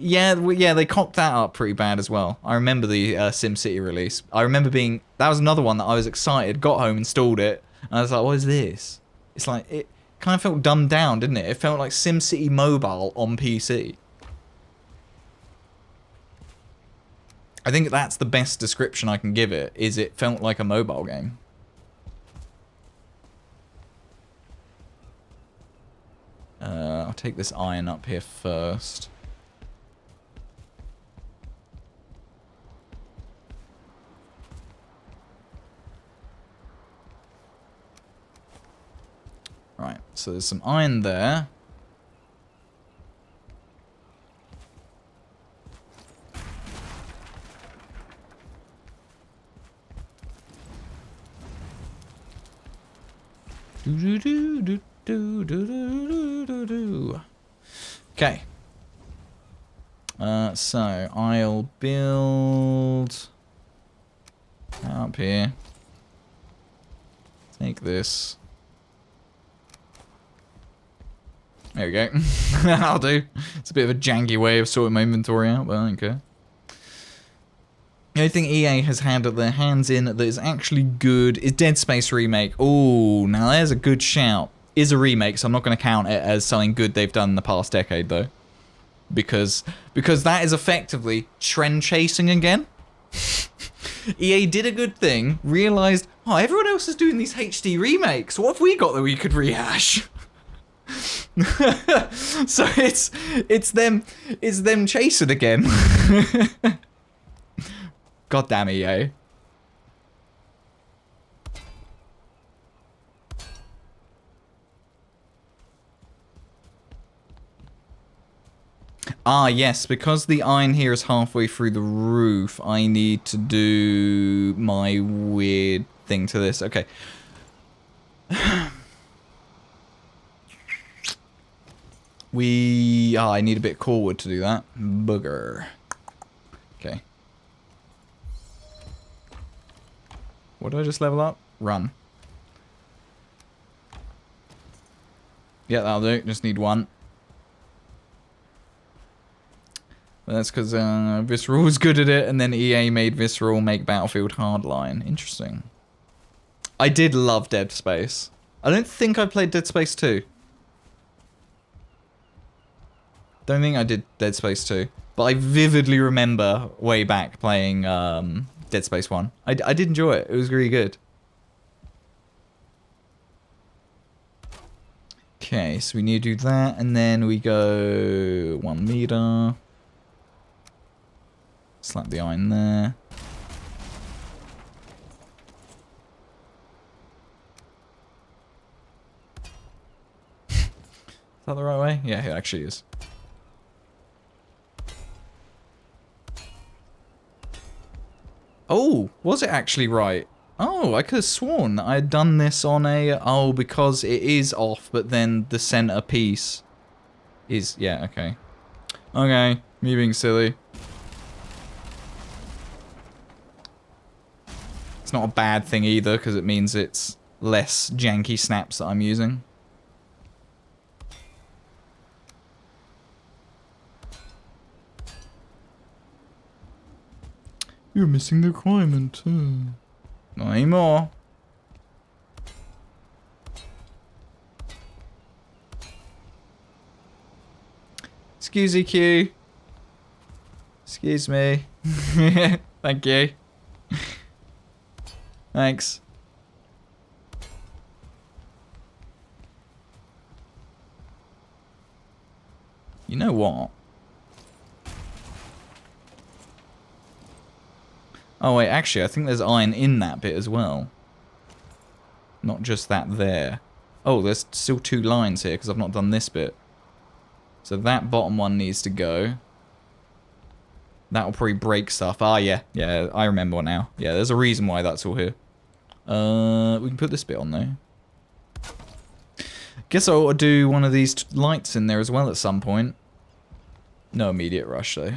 Yeah, they cocked that up pretty bad as well. I remember the SimCity release. I remember that was another one that I was excited, got home, installed it, and I was like, what is this? It's like, it kind of felt dumbed down, didn't it? It felt like SimCity Mobile on PC. I think that's the best description I can give it, is it felt like a mobile game. I'll take this iron up here first. Right, so there's some iron there. Okay. So I'll build up here. Take this. There we go. That'll do. It's a bit of a janky way of sorting my inventory out, but I don't care. The only thing EA has had their hands in that is actually good is Dead Space Remake. Oh, now there's a good shout. Is a remake, so I'm not going to count it as something good they've done in the past decade, though. Because that is effectively trend chasing again. EA did a good thing, realised, oh, everyone else is doing these HD remakes. What have we got that we could rehash? So it's them chasing again. God damn EA. Ah, yes, because the iron here is halfway through the roof, I need to do my weird thing to this. Okay. I need a bit of core wood to do that. Booger. Okay. What did I just level up? Run. Yeah, that'll do. Just need one. But that's because Visceral was good at it, and then EA made Visceral make Battlefield Hardline. Interesting. I did love Dead Space. I don't think I played Dead Space 2. Don't think I did Dead Space 2. But I vividly remember way back playing Dead Space 1. I did enjoy it. It was really good. Okay, so we need to do that, and then we go 1 meter. Slap the iron there. Is that the right way? Yeah, it actually is. Oh, was it actually right? Oh, I could have sworn that I had done this on a... Oh, because it is off, but then the center piece is... Yeah, okay. Okay, me being silly. It's not a bad thing either, because it means it's less janky snaps that I'm using. You're missing the requirement. Not anymore. Excuse me, Q. Excuse me. Thank you. Thanks. You know what? Oh wait, actually, I think there's iron in that bit as well. Not just that there. Oh, there's still 2 lines here because I've not done this bit. So that bottom one needs to go. That'll probably break stuff. Ah, yeah. Yeah, I remember now. Yeah, there's a reason why that's all here. We can put this bit on there. Guess I ought to do one of these lights in there as well at some point. No immediate rush, though.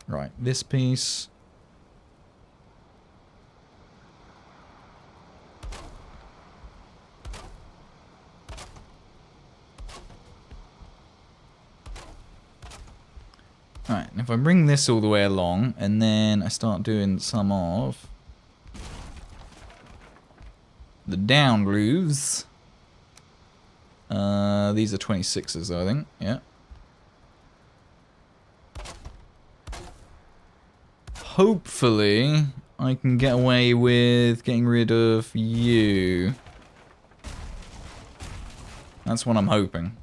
Right, this piece. Alright, if I bring this all the way along, and then I start doing some of the down grooves. These are 26s, I think, yeah. Hopefully, I can get away with getting rid of you. That's what I'm hoping.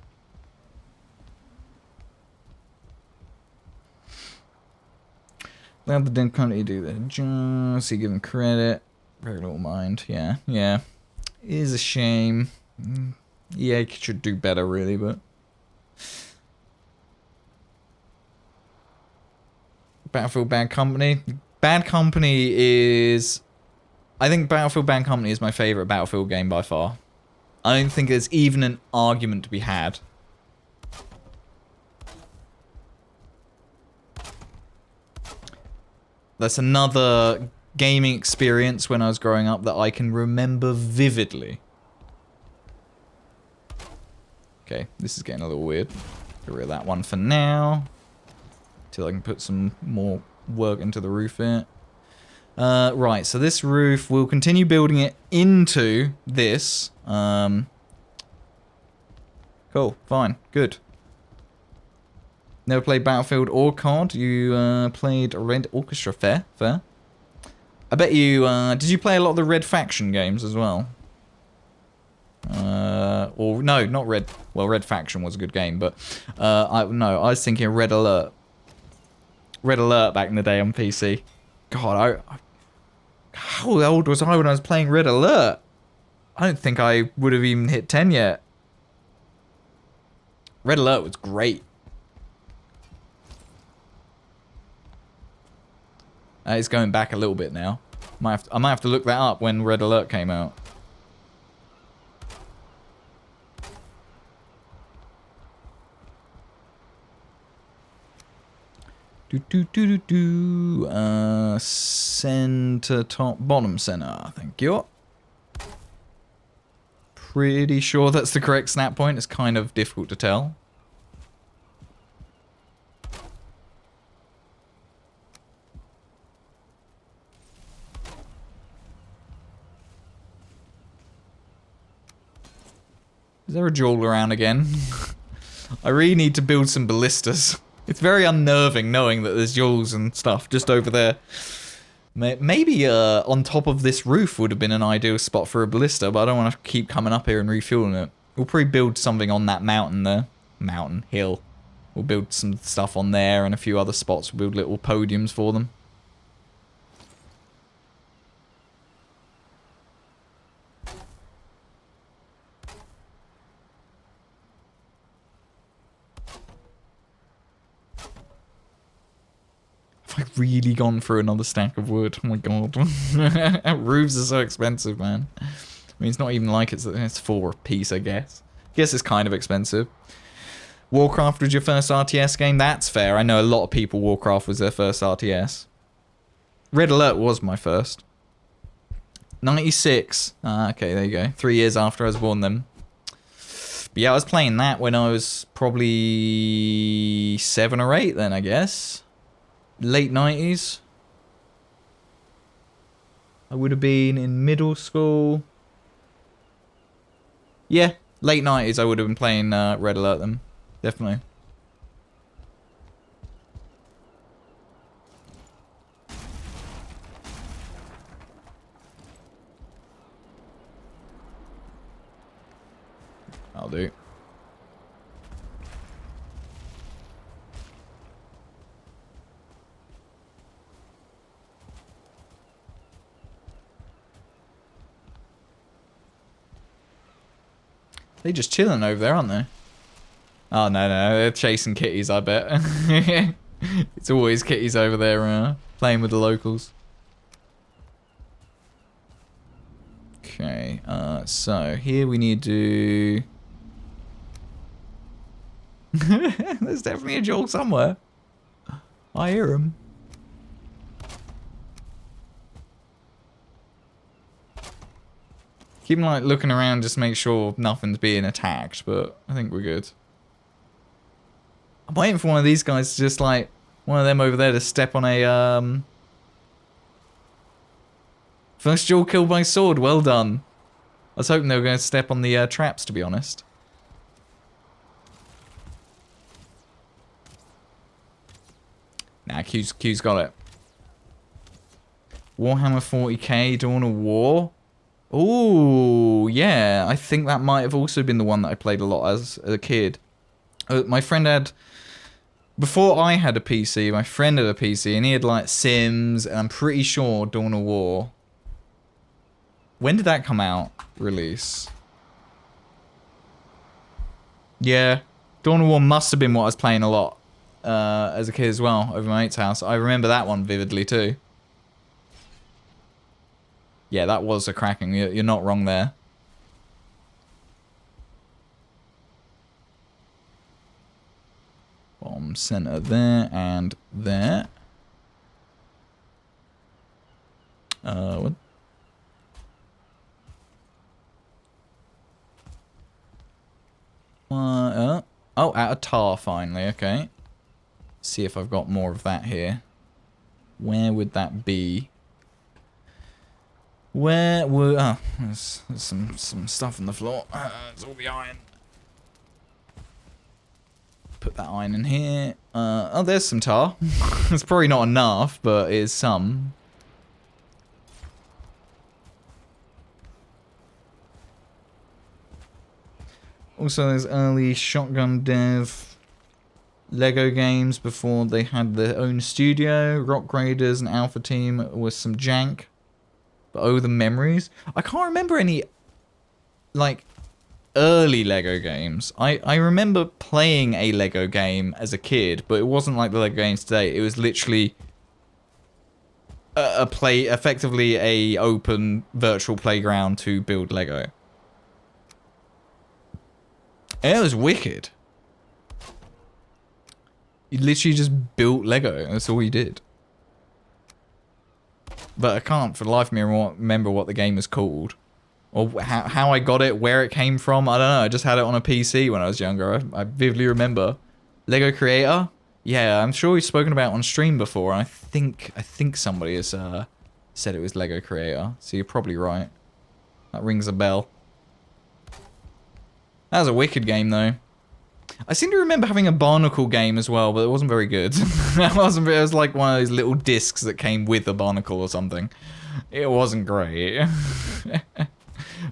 Let the den currently do that. Just give him credit. Very little mind. Yeah, yeah. It is a shame. EA should do better, really, but... Battlefield Bad Company. Bad Company is I think Battlefield Bad Company is my favourite Battlefield game by far. I don't think there's even an argument to be had. That's another gaming experience when I was growing up that I can remember vividly. Okay, this is getting a little weird. Get rid of that one for now. Till I can put some more work into the roof here. Right, so this roof, we'll continue building it into this. Cool, fine, good. Never played Battlefield or COD. You played Red Orchestra. Fair, fair. I bet you, did you play a lot of the Red Faction games as well? Or, no, not Red, well, Red Faction was a good game, but, I was thinking Red Alert. Red Alert back in the day on PC. God, how old was I when I was playing Red Alert? I don't think I would have even hit 10 yet. Red Alert was great. It's going back a little bit now. I might have to look that up when Red Alert came out. Center, top, bottom center. Thank you. Pretty sure that's the correct snap point. It's kind of difficult to tell. Is there a jewel around again? I really need to build some ballistas. It's very unnerving knowing that there's jewels and stuff just over there. Maybe on top of this roof would have been an ideal spot for a ballista, but I don't want to keep coming up here and refueling it. We'll probably build something on that mountain there. Hill. We'll build some stuff on there and a few other spots. We'll build little podiums for them. I've really gone through another stack of wood. Oh my god. Roofs are so expensive, man. I mean, it's not even like it's 4 a piece, I guess. Guess it's kind of expensive. Warcraft was your first RTS game? That's fair. I know a lot of people Warcraft was their first RTS. Red Alert was my first. 96. Okay, there you go. 3 years after I was born then. But yeah, I was playing that when I was probably 7 or 8 then, I guess. Late 90s. I would have been in middle school. Yeah, late 90s I would have been playing Red Alert then. Definitely. I'll do. They're just chilling over there, aren't they? Oh, no, they're chasing kitties, I bet. It's always kitties over there playing with the locals. Okay, so here we need to... There's definitely a jewel somewhere. I hear him. Keep like looking around just to make sure nothing's being attacked, but I think we're good. I'm waiting for one of these guys to just like, one of them over there to step on a, First jewel killed by sword, well done. I was hoping they were going to step on the traps, to be honest. Nah, Q's got it. Warhammer 40k, Dawn of War. Ooh, yeah, I think that might have also been the one that I played a lot as a kid. My friend had, before I had a PC, my friend had a PC, and he had like Sims, and I'm pretty sure Dawn of War. When did that come out? Release. Yeah, Dawn of War must have been what I was playing a lot as a kid as well, over my mate's house. I remember that one vividly too. Yeah, that was a cracking. You're not wrong there. Bottom center there and there. What? Oh, out of tar finally. Okay. See if I've got more of that here. Where would that be? Where would... Oh, there's some stuff on the floor. It's all the iron. Put that iron in here. Oh, there's some tar. It's probably not enough, but it is some. Also, there's early shotgun dev Lego games before they had their own studio. Rock Raiders and Alpha Team was some jank. But oh, the memories. I can't remember any, like, early Lego games. I remember playing a Lego game as a kid, but it wasn't like the Lego games today. It was literally effectively a open virtual playground to build Lego. It was wicked. You literally just built Lego. That's all you did. But I can't for the life of me remember what the game is called. Or how I got it, where it came from. I don't know. I just had it on a PC when I was younger. I vividly remember. Lego Creator? Yeah, I'm sure we've spoken about it on stream before. And I think somebody has said it was Lego Creator. So you're probably right. That rings a bell. That was a wicked game, though. I seem to remember having a Barnacle game as well, but it wasn't very good. It was like one of those little discs that came with a Barnacle or something. It wasn't great.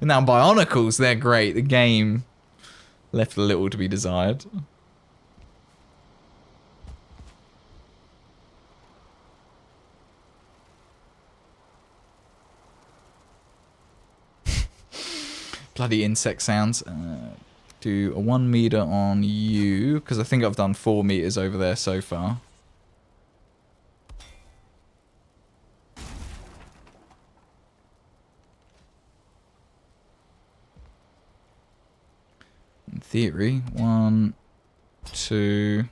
Now, Bionicles, they're great. The game left a little to be desired. Bloody insect sounds. Do a 1 meter on you, because I think I've done 4 meters over there so far. In theory, 1, 2,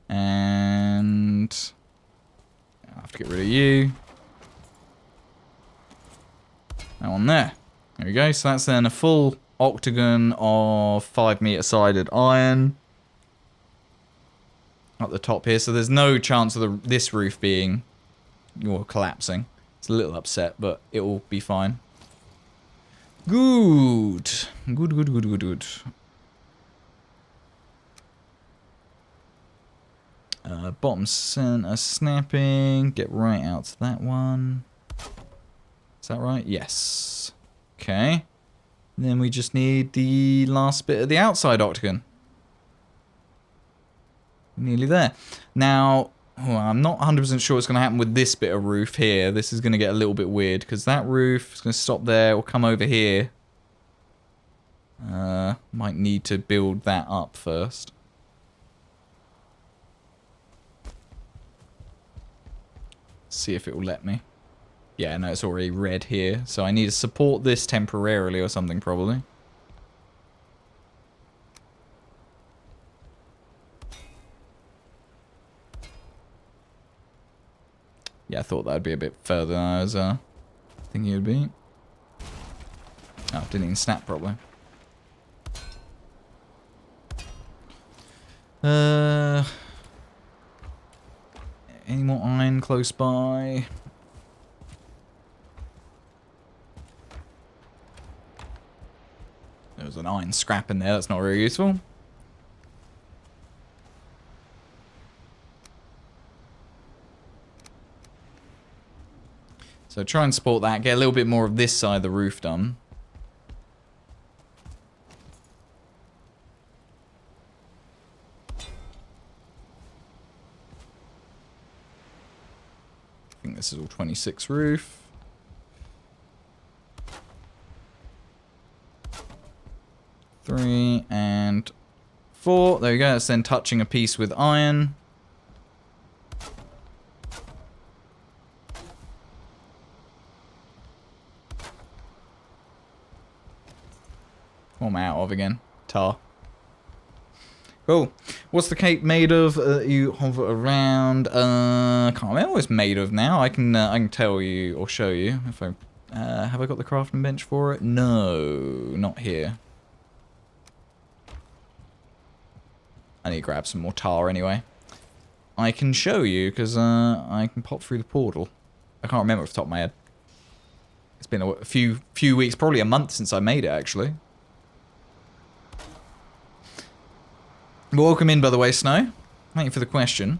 and I have to get rid of you. That one there. There we go. So that's then a full octagon of 5 meter sided iron up the top here. So there's no chance of this roof being collapsing. It's a little upset, but it will be fine. Good. Good. Bottom center snapping. Get right out to that one. Is that right? Yes. Okay. Then we just need the last bit of the outside octagon. Nearly there. Now, I'm not 100% sure what's going to happen with this bit of roof here. This is going to get a little bit weird because that roof is going to stop there or come over here. Might need to build that up first. See if it will let me. Yeah, no, it's already red here. So I need to support this temporarily or something, probably. Yeah, I thought that would be a bit further than I was thinking it would be. Oh, it didn't even snap properly. Any more iron close by? There's an iron scrap in there, that's not very useful. So try and support that, get a little bit more of this side of the roof done. I think this is all 26 roof. Three and 4. There we go. That's then touching a piece with iron. What am I out of again? Tar. Cool. What's the cape made of? You hover around. Can't remember what it's made of now. I can tell you or show you if I. Have I got the crafting bench for it? No, not here. I need to grab some more tar anyway. I can show you because I can pop through the portal. I can't remember off the top of my head. It's been a few weeks, probably a month since I made it actually. Welcome in, by the way, Snow. Thank you for the question.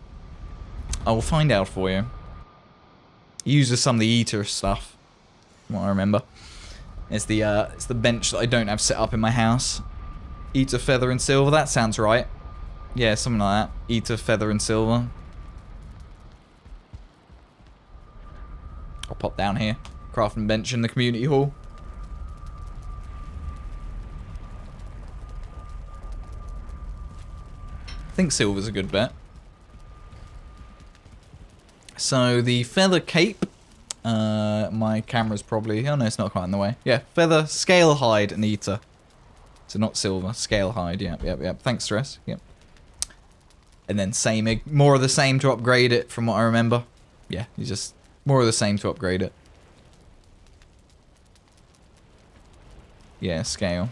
I will find out for you. It uses some of the eater stuff, from what I remember. It's the bench that I don't have set up in my house. Eater, feather, and silver. That sounds right. Yeah, something like that. Eater, feather, and silver. I'll pop down here. Crafting bench in the community hall. I think silver's a good bet. So the feather cape. My camera's probably... Oh no, it's not quite in the way. Yeah, feather, scale hide, and eater. So not silver, scale hide. Yep. Thanks, Stress. Yep. And then same, more of the same to upgrade it from what I remember. Yeah, you just more of the same to upgrade it. Yeah, scale.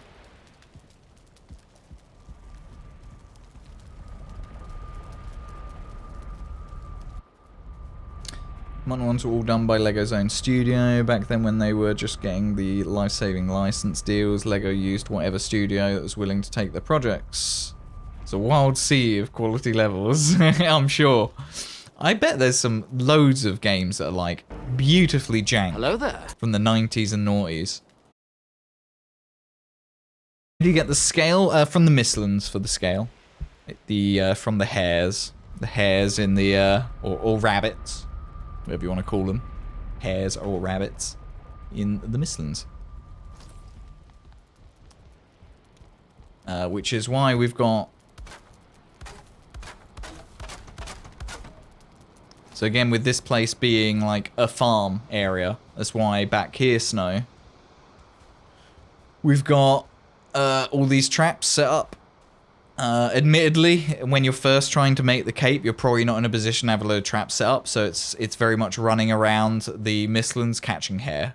Modern ones were all done by Lego's own studio. Back then when they were just getting the life-saving license deals, Lego used whatever studio that was willing to take the projects. It's a wild sea of quality levels, I'm sure. I bet there's some loads of games that are like beautifully jank. Hello there. From the 90s and noughties. Did you get the scale? From the Mistlands for the scale. From the hares. The hares in the, or rabbits. Whatever you want to call them. Hares or rabbits. In the Mistlands. Which is why we've got... So again, with this place being like a farm area, that's why back here, Snow, we've got all these traps set up. Admittedly, when you're first trying to make the cape, you're probably not in a position to have a load of traps set up, so it's very much running around the Mistlands catching hare.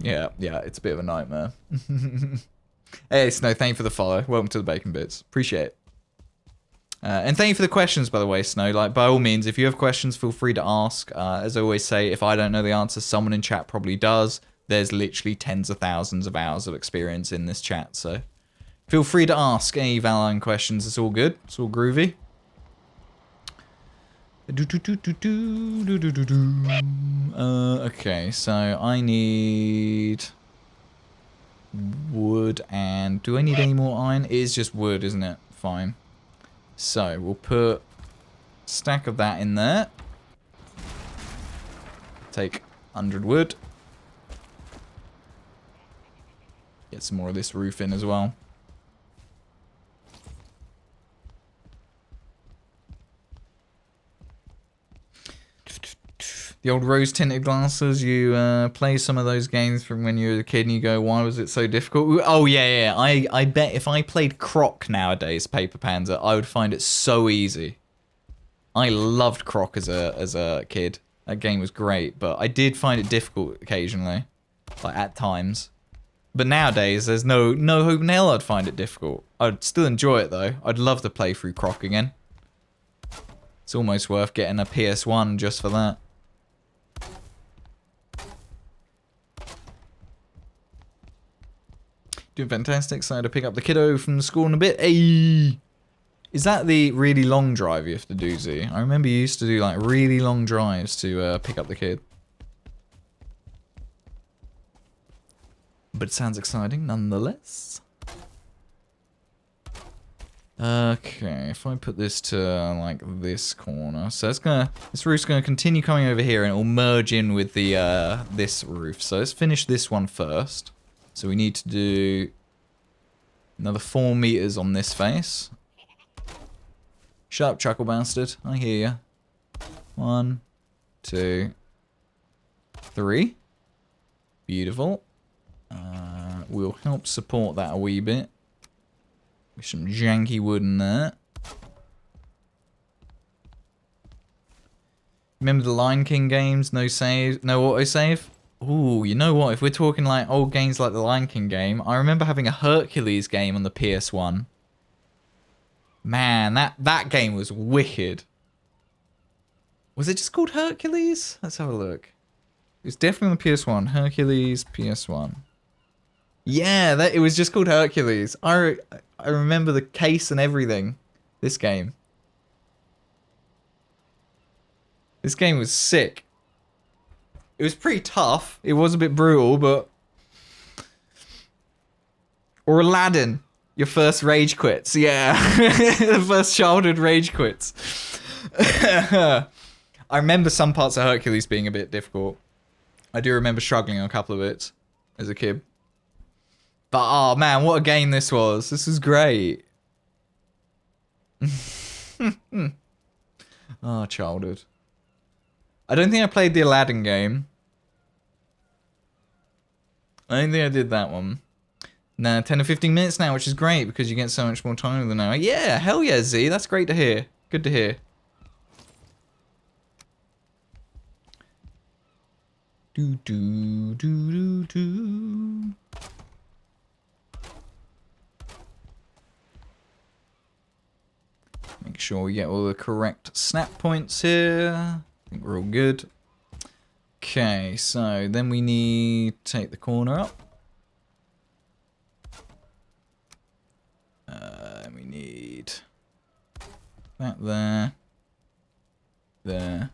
Yeah, it's a bit of a nightmare. Hey, Snow, thank you for the follow. Welcome to the Bacon Bits. Appreciate it. And thank you for the questions, by the way, Snow. Like, by all means, if you have questions, feel free to ask. As I always say, if I don't know the answer, someone in chat probably does. There's literally tens of thousands of hours of experience in this chat, so feel free to ask any valid questions. It's all good. It's all groovy. Okay, so I need wood and... Do I need any more iron? It is just wood, isn't it? Fine. So, we'll put a stack of that in there. Take 100 wood. Get some more of this roof in as well. The old rose-tinted glasses, you play some of those games from when you were a kid and you go, why was it so difficult? Oh, yeah. I bet if I played Croc nowadays, Paper Panda, I would find it so easy. I loved Croc as a kid. That game was great, but I did find it difficult occasionally. Like, at times. But nowadays, there's no hope in hell I'd find it difficult. I'd still enjoy it, though. I'd love to play through Croc again. It's almost worth getting a PS1 just for that. Doing fantastic. So to pick up the kiddo from school in a bit. Hey! Is that the really long drive you have to do, Z? I remember you used to do like really long drives to pick up the kid. But it sounds exciting nonetheless. Okay, if I put this to like this corner, so this roof's gonna continue coming over here and it will merge in with the this roof. So let's finish this one first. So we need to do another 4 meters on this face. Shut up, chuckle bastard. I hear ya. 1, 2, 3. Beautiful. will help support that a wee bit. With some janky wood in there. Remember the Lion King games? No save, no autosave? Ooh, you know what? If we're talking like old games like the Lion King game, I remember having a Hercules game on the PS1. Man, that game was wicked. Was it just called Hercules? Let's have a look. It was definitely on the PS1. Hercules, PS1. Yeah, it was just called Hercules. I remember the case and everything. This game. This game was sick. It was pretty tough. It was a bit brutal, but... Or Aladdin. Your first rage quits. Yeah. The first childhood rage quits. I remember some parts of Hercules being a bit difficult. I do remember struggling on a couple of bits as a kid. But, oh man, what a game this was. This was great. Oh, childhood. I don't think I played the Aladdin game. I don't think I did that one. Nah, 10 to 15 minutes now, which is great because you get so much more time with it now. Yeah, hell yeah, Z. That's great to hear. Good to hear. Do do do do do. Make sure we get all the correct snap points here. I think we're all good. Okay, so then we need to take the corner up. We need that there. There.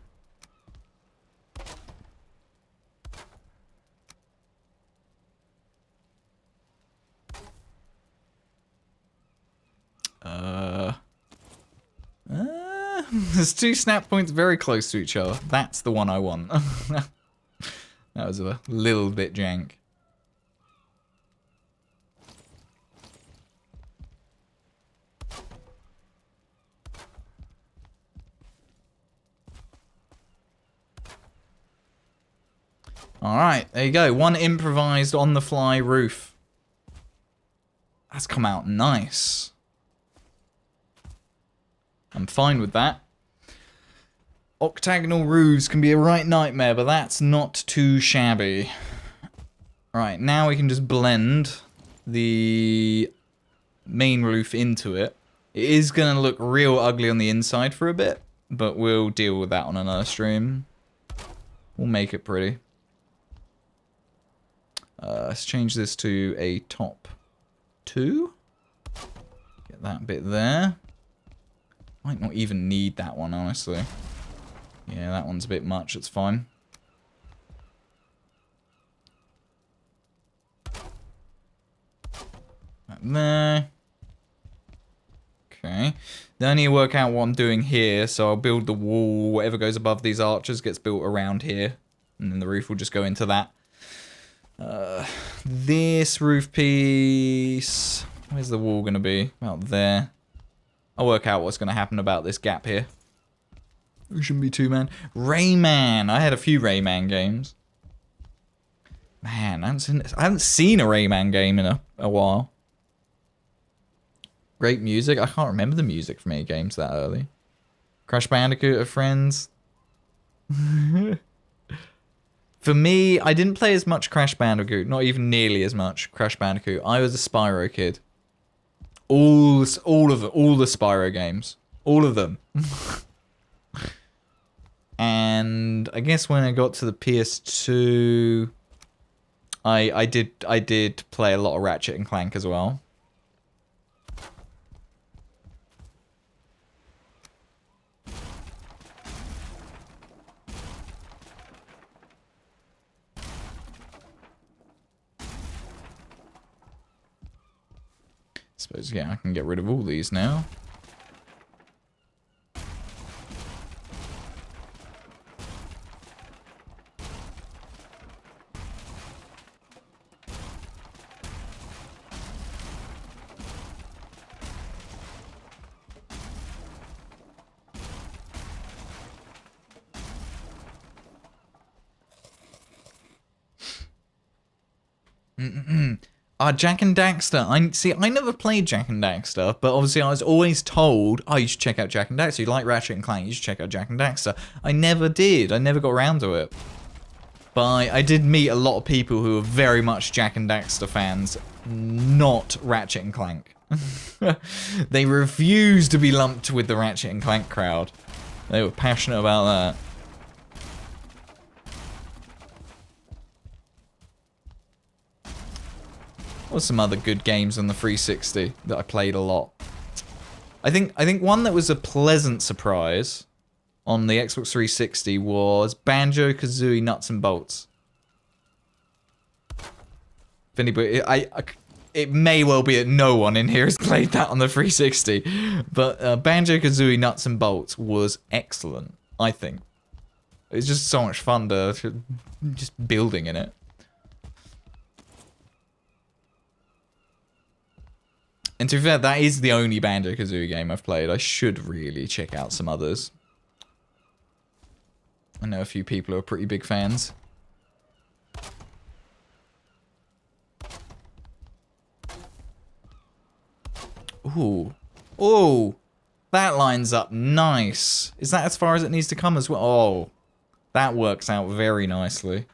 There's two snap points very close to each other. That's the one I want. That was a little bit jank. Alright, there you go. One improvised on-the-fly roof. That's come out nice. I'm fine with that. Octagonal roofs can be a right nightmare, but that's not too shabby. Right, now we can just blend the main roof into it. It is going to look real ugly on the inside for a bit, but we'll deal with that on another stream. We'll make it pretty. Let's change this to a top 2. Get that bit there. Might not even need that one, honestly. Yeah, that one's a bit much. It's fine. That there. Okay. Then I need to work out what I'm doing here. So I'll build the wall. Whatever goes above these arches gets built around here. And then the roof will just go into that. This roof piece... Where's the wall going to be? About there. I'll work out what's going to happen about this gap here. It shouldn't be too bad. Rayman. I had a few Rayman games. Man, I haven't seen a Rayman game in a while. Great music. I can't remember the music from any games that early. Crash Bandicoot of Friends. For me, I didn't play as much Crash Bandicoot. Not even nearly as much Crash Bandicoot. I was a Spyro kid. All the Spyro games. All of them. And I guess when I got to the PS2, I did play a lot of Ratchet and Clank as well. Suppose, yeah, I can get rid of all these now. Jak and Daxter. I never played Jak and Daxter, but obviously I was always told, oh, you should check out Jak and Daxter. You like Ratchet and Clank, you should check out Jak and Daxter. I never did. I never got around to it. But I did meet a lot of people who were very much Jak and Daxter fans, not Ratchet and Clank. They refused to be lumped with the Ratchet and Clank crowd. They were passionate about that. What's some other good games on the 360 that I played a lot? I think one that was a pleasant surprise on the Xbox 360 was Banjo-Kazooie Nuts and Bolts. If anybody, it may well be that no one in here has played that on the 360, but Banjo-Kazooie Nuts and Bolts was excellent, I think. It was just so much fun to just building in it. And to be fair, that is the only Banjo-Kazooie game I've played. I should really check out some others. I know a few people who are pretty big fans. Ooh. Ooh. That lines up nice. Is that as far as it needs to come as well? Oh. That works out very nicely.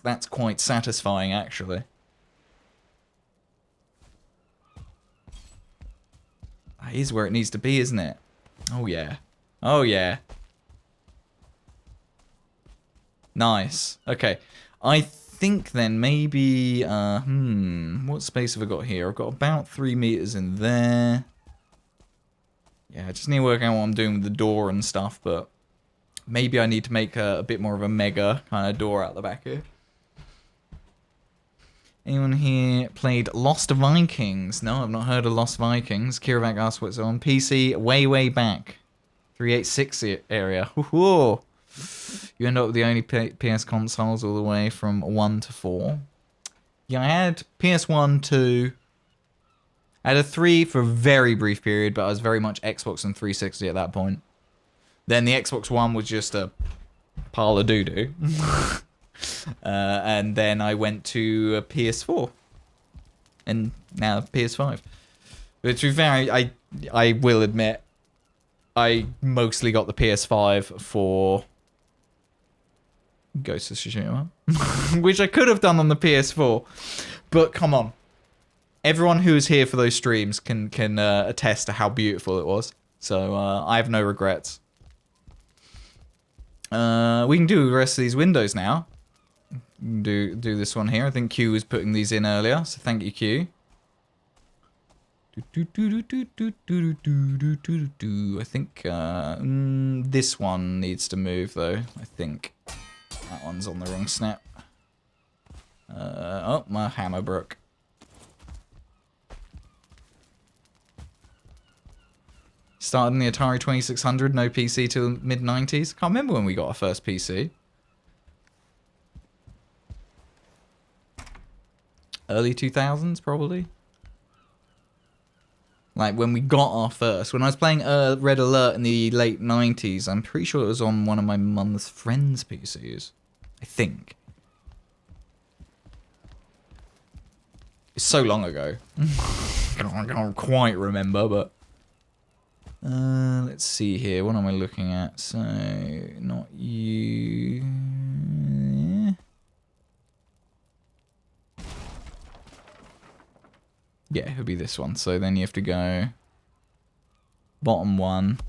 That's quite satisfying, actually. That is where it needs to be, isn't it? Oh, yeah. Oh, yeah. Nice. Okay. I think then maybe... what space have I got here? I've got about 3 meters in there. Yeah, I just need to work out what I'm doing with the door and stuff, but... maybe I need to make a bit more of a mega kind of door out the back here. Anyone here played Lost Vikings? No, I've not heard of Lost Vikings. Kirovac asked what's on PC way back. 386 area. Woohoo! You end up with the only PS consoles all the way from 1 to 4. Yeah, I had PS1, 2. I had a 3 for a very brief period, but I was very much Xbox and 360 at that point. Then the Xbox One was just a pile of doo-doo. And then I went to a PS4. And now PS5. But to be fair, I will admit, I mostly got the PS5 for Ghost of Tsushima. Which I could have done on the PS4. But come on. Everyone who was here for those streams can attest to how beautiful it was. So I have no regrets. We can do the rest of these windows now. Do this one here. I think Q was putting these in earlier, so thank you, Q. I think this one needs to move though. I think that one's on the wrong snap. Oh, my hammer broke. Started in the Atari 2600, no PC till mid-90s. Can't remember when we got our first PC. Early 2000s, probably. Like, when we got our first. When I was playing Red Alert in the late 90s, I'm pretty sure it was on one of my mum's friends' PCs. I think. It's so long ago. I can't quite remember, but... let's see here. What am I looking at? So, not you. Yeah, it'll be this one. So then you have to go bottom one.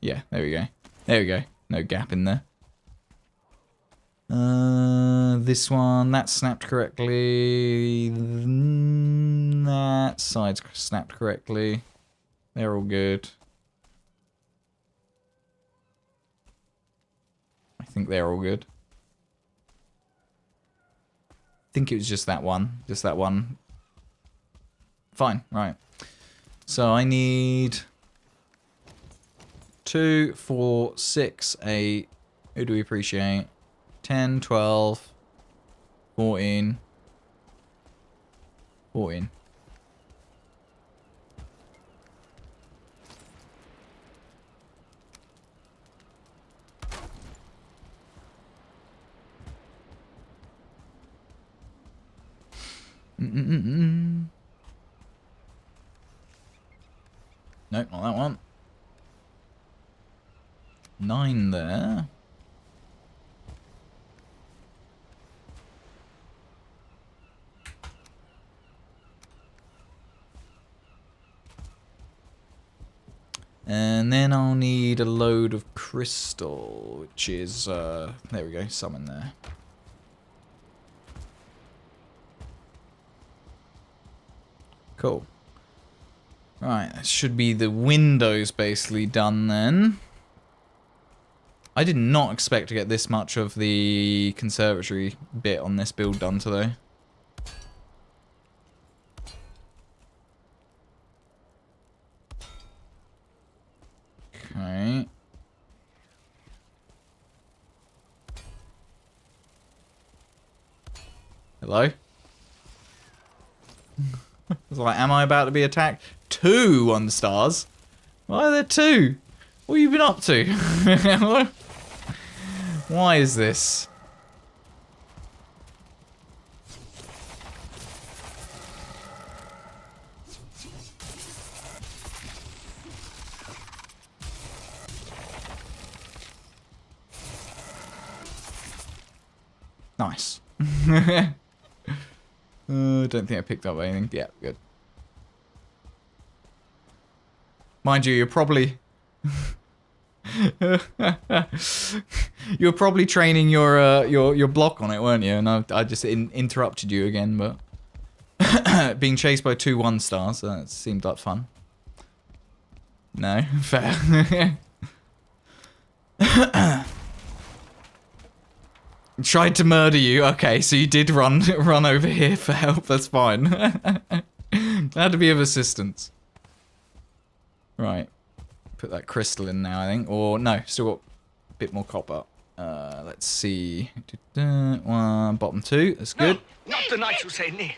Yeah, there we go. There we go. No gap in there. This one, that snapped correctly. That side's snapped correctly. They're all good. I think they're all good. I think it was just that one. Just that one. Fine, right. So I need 2, 4, 6, 8. Who do we appreciate? 10, 12, 14. 14. Nope, not that one. 9 there. And then I'll need a load of crystal, which is, there we go, some in there. Cool. Right, that should be the windows basically done then. I did not expect to get this much of the conservatory bit on this build done today. Okay. Hello? I was like, am I about to be attacked? 2 on the stars? Why are there 2? What have you been up to? Why is this? Nice. Don't think I picked up anything. Yeah, good. Mind you, you're probably... you were probably training your block on it, weren't you? And I just interrupted you again, but... being chased by 2 1-stars, that seemed like fun. No? Fair. Tried to murder you. Okay, so you did run over here for help. That's fine. Had to be of assistance. Right. Put that crystal in now, I think. Or, no, still got a bit more copper. Let's see. Bottom 2. That's good. Not the knights who say nay.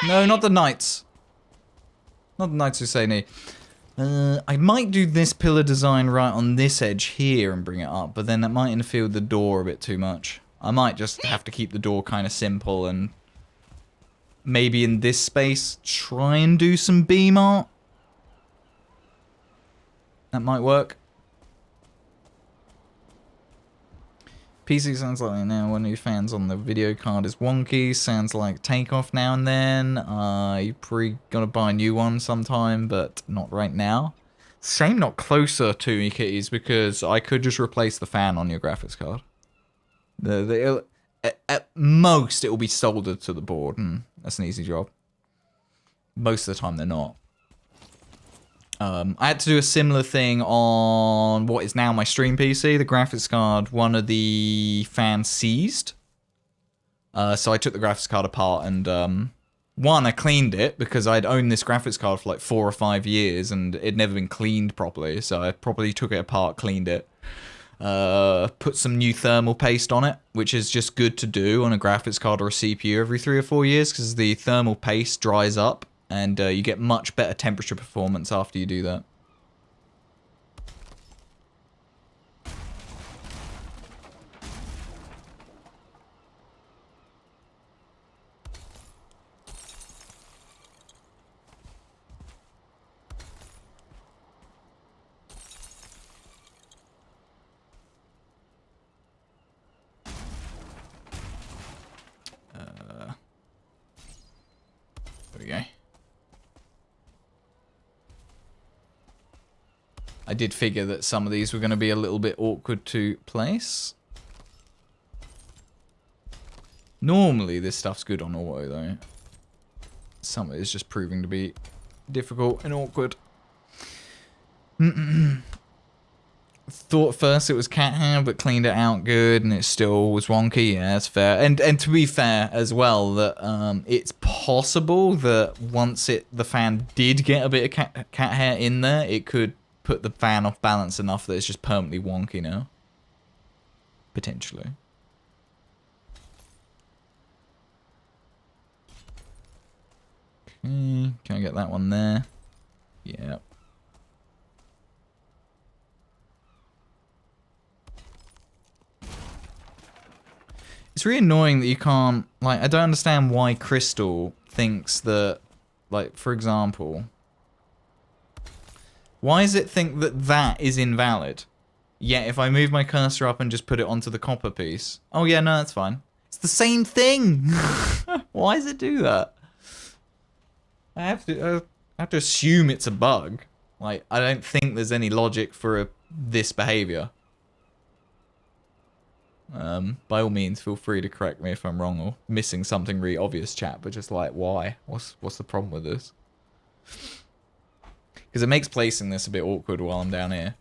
No, not the knights. Not the knights who say nay. I might do this pillar design right on this edge here and bring it up, but then that might interfere with the door a bit too much. I might just have to keep the door kind of simple and maybe in this space try and do some beam art. That might work. PC sounds like now one of your fans on the video card is wonky. Sounds like takeoff now and then. You probably gotta buy a new one sometime, but not right now. Shame not closer to me, kitties, because I could just replace the fan on your graphics card. At most, it will be soldered to the board, and that's an easy job. Most of the time, they're not. I had to do a similar thing on what is now my stream PC. The graphics card, one of the fans seized. So I took the graphics card apart and, I cleaned it because I'd owned this graphics card for like 4 or 5 years and it'd never been cleaned properly. So I properly took it apart, cleaned it. Put some new thermal paste on it, which is just good to do on a graphics card or a CPU every 3 or 4 years because the thermal paste dries up and you get much better temperature performance after you do that. There we go. I did figure that some of these were going to be a little bit awkward to place. Normally this stuff's good on auto though. Some of it is just proving to be difficult and awkward. Thought first it was cat hair, but cleaned it out good, and it still was wonky. Yeah, that's fair. And to be fair as well, that it's possible that once the fan did get a bit of cat hair in there, it could put the fan off balance enough that it's just permanently wonky now. Potentially. Okay, can I get that one there? Yeah. It's really annoying that you can't, like, I don't understand why Crystal thinks that, like, for example, why does it think that that is invalid? Yet if I move my cursor up and just put it onto the copper piece, oh yeah, no, that's fine. It's the same thing. Why does it do that? I have to assume it's a bug. Like, I don't think there's any logic for this behavior. By all means, feel free to correct me if I'm wrong or missing something really obvious, chat. But just like, why? What's the problem with this? Because it makes placing this a bit awkward while I'm down here.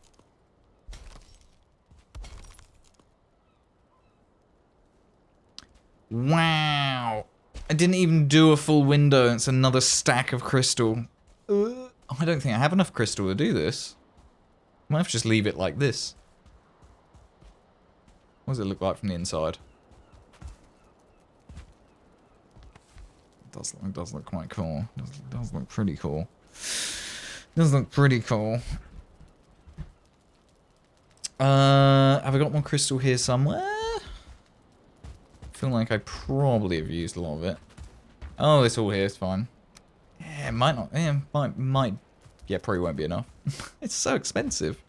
Wow. I didn't even do a full window. It's another stack of crystal. I don't think I have enough crystal to do this. I might have to just leave it like this. What does it look like from the inside? It does look quite cool. It does look pretty cool. It does look pretty cool. Have I got more crystal here somewhere? I feel like I probably have used a lot of it. Oh, it's all here. It's fine. Yeah, it might not. Yeah, might. Yeah, probably won't be enough. It's so expensive.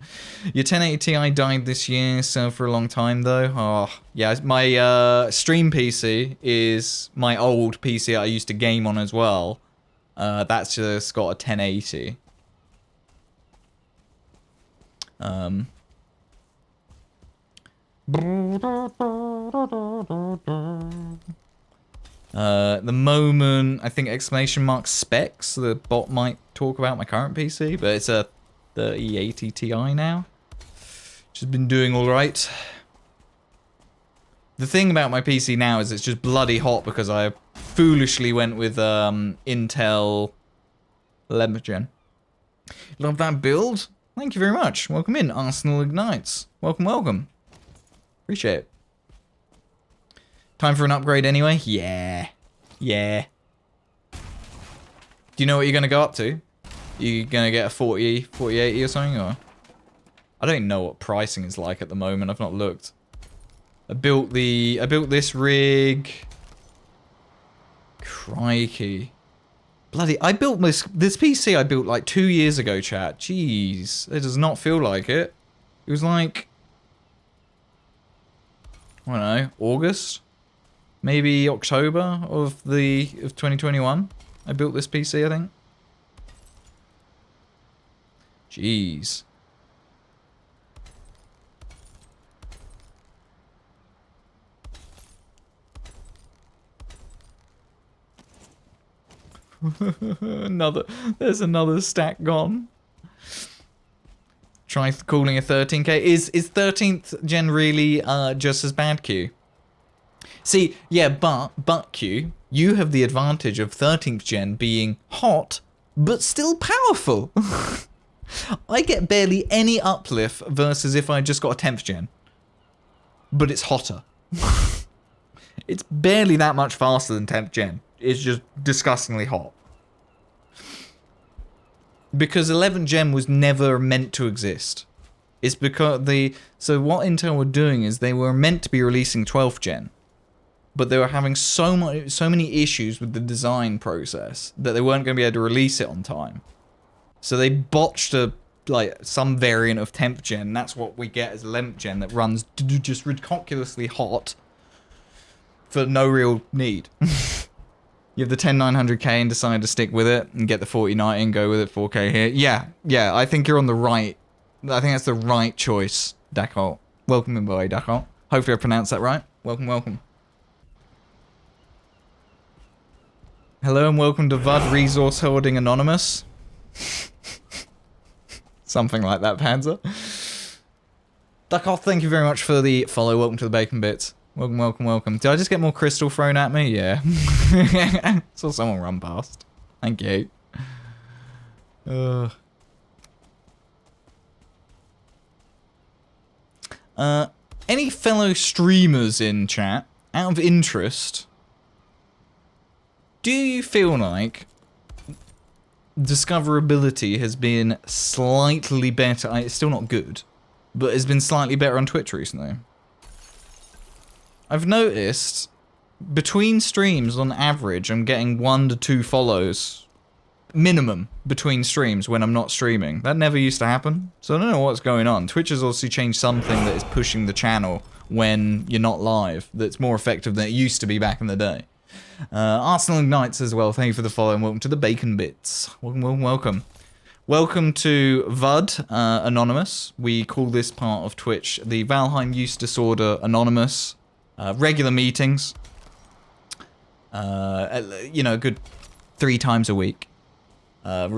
Your 1080 Ti died this year, so for a long time though. Oh, yeah, my stream PC is my old PC I used to game on as well. That's just got a 1080. The moment, I think exclamation mark specs, the bot might talk about my current PC, but it's a 3080 Ti now. Which has been doing alright. The thing about my PC now is it's just bloody hot because I foolishly went with Intel 11th gen. Love that build. Thank you very much. Welcome in, Arsenal Ignites. Welcome, welcome. Appreciate it. Time for an upgrade anyway? Yeah. Yeah. Do you know what you're going to go up to? You going to get a 4080 or something? Or? I don't even know what pricing is like at the moment. I've not looked. I built this rig. Crikey. Bloody, I built this PC I built like 2 years ago, chat. Jeez. It does not feel like it. It was like, I don't know, August? Maybe October of 2021. I built this PC, I think. Jeez. There's another stack gone. Try calling a 13K. Is 13th gen really just as bad, Q? See, yeah, but Q, you have the advantage of 13th gen being hot, but still powerful. I get barely any uplift versus if I just got a 10th gen. But it's hotter. It's barely that much faster than 10th gen. It's just disgustingly hot. Because 11th gen was never meant to exist. It's because so what Intel were doing is they were meant to be releasing 12th gen. But they were having so many issues with the design process that they weren't going to be able to release it on time. So they botched some variant of 10th gen. That's what we get as 11th gen that runs just ridiculously hot for no real need. You have the 10900K and decide to stick with it and get the 4090 and go with it 4K here. Yeah, I think you're on the right. I think that's the right choice, Dakot. Welcome in, by the way, Dakot. Hopefully I pronounced that right. Welcome, welcome. Hello and welcome to VOD Resource Holding Anonymous. Something like that, Panzer. Dakot, thank you very much for the follow. Welcome to the Bacon Bits. Welcome, welcome, welcome. Did I just get more crystal thrown at me? Yeah. Saw someone run past. Thank you. Any fellow streamers in chat, out of interest, do you feel like discoverability has been slightly better? It's still not good, but has been slightly better on Twitch recently. I've noticed between streams, on average, I'm getting 1 to 2 follows minimum between streams when I'm not streaming. That never used to happen. So I don't know what's going on. Twitch has obviously changed something that is pushing the channel when you're not live. That's more effective than it used to be back in the day. Arsenal Ignites as well. Thank you for the follow and welcome to the Bacon Bits. Welcome. Welcome to VOD, Anonymous. We call this part of Twitch the Valheim Use Disorder Anonymous. Regular meetings. You know, a good 3 times a week.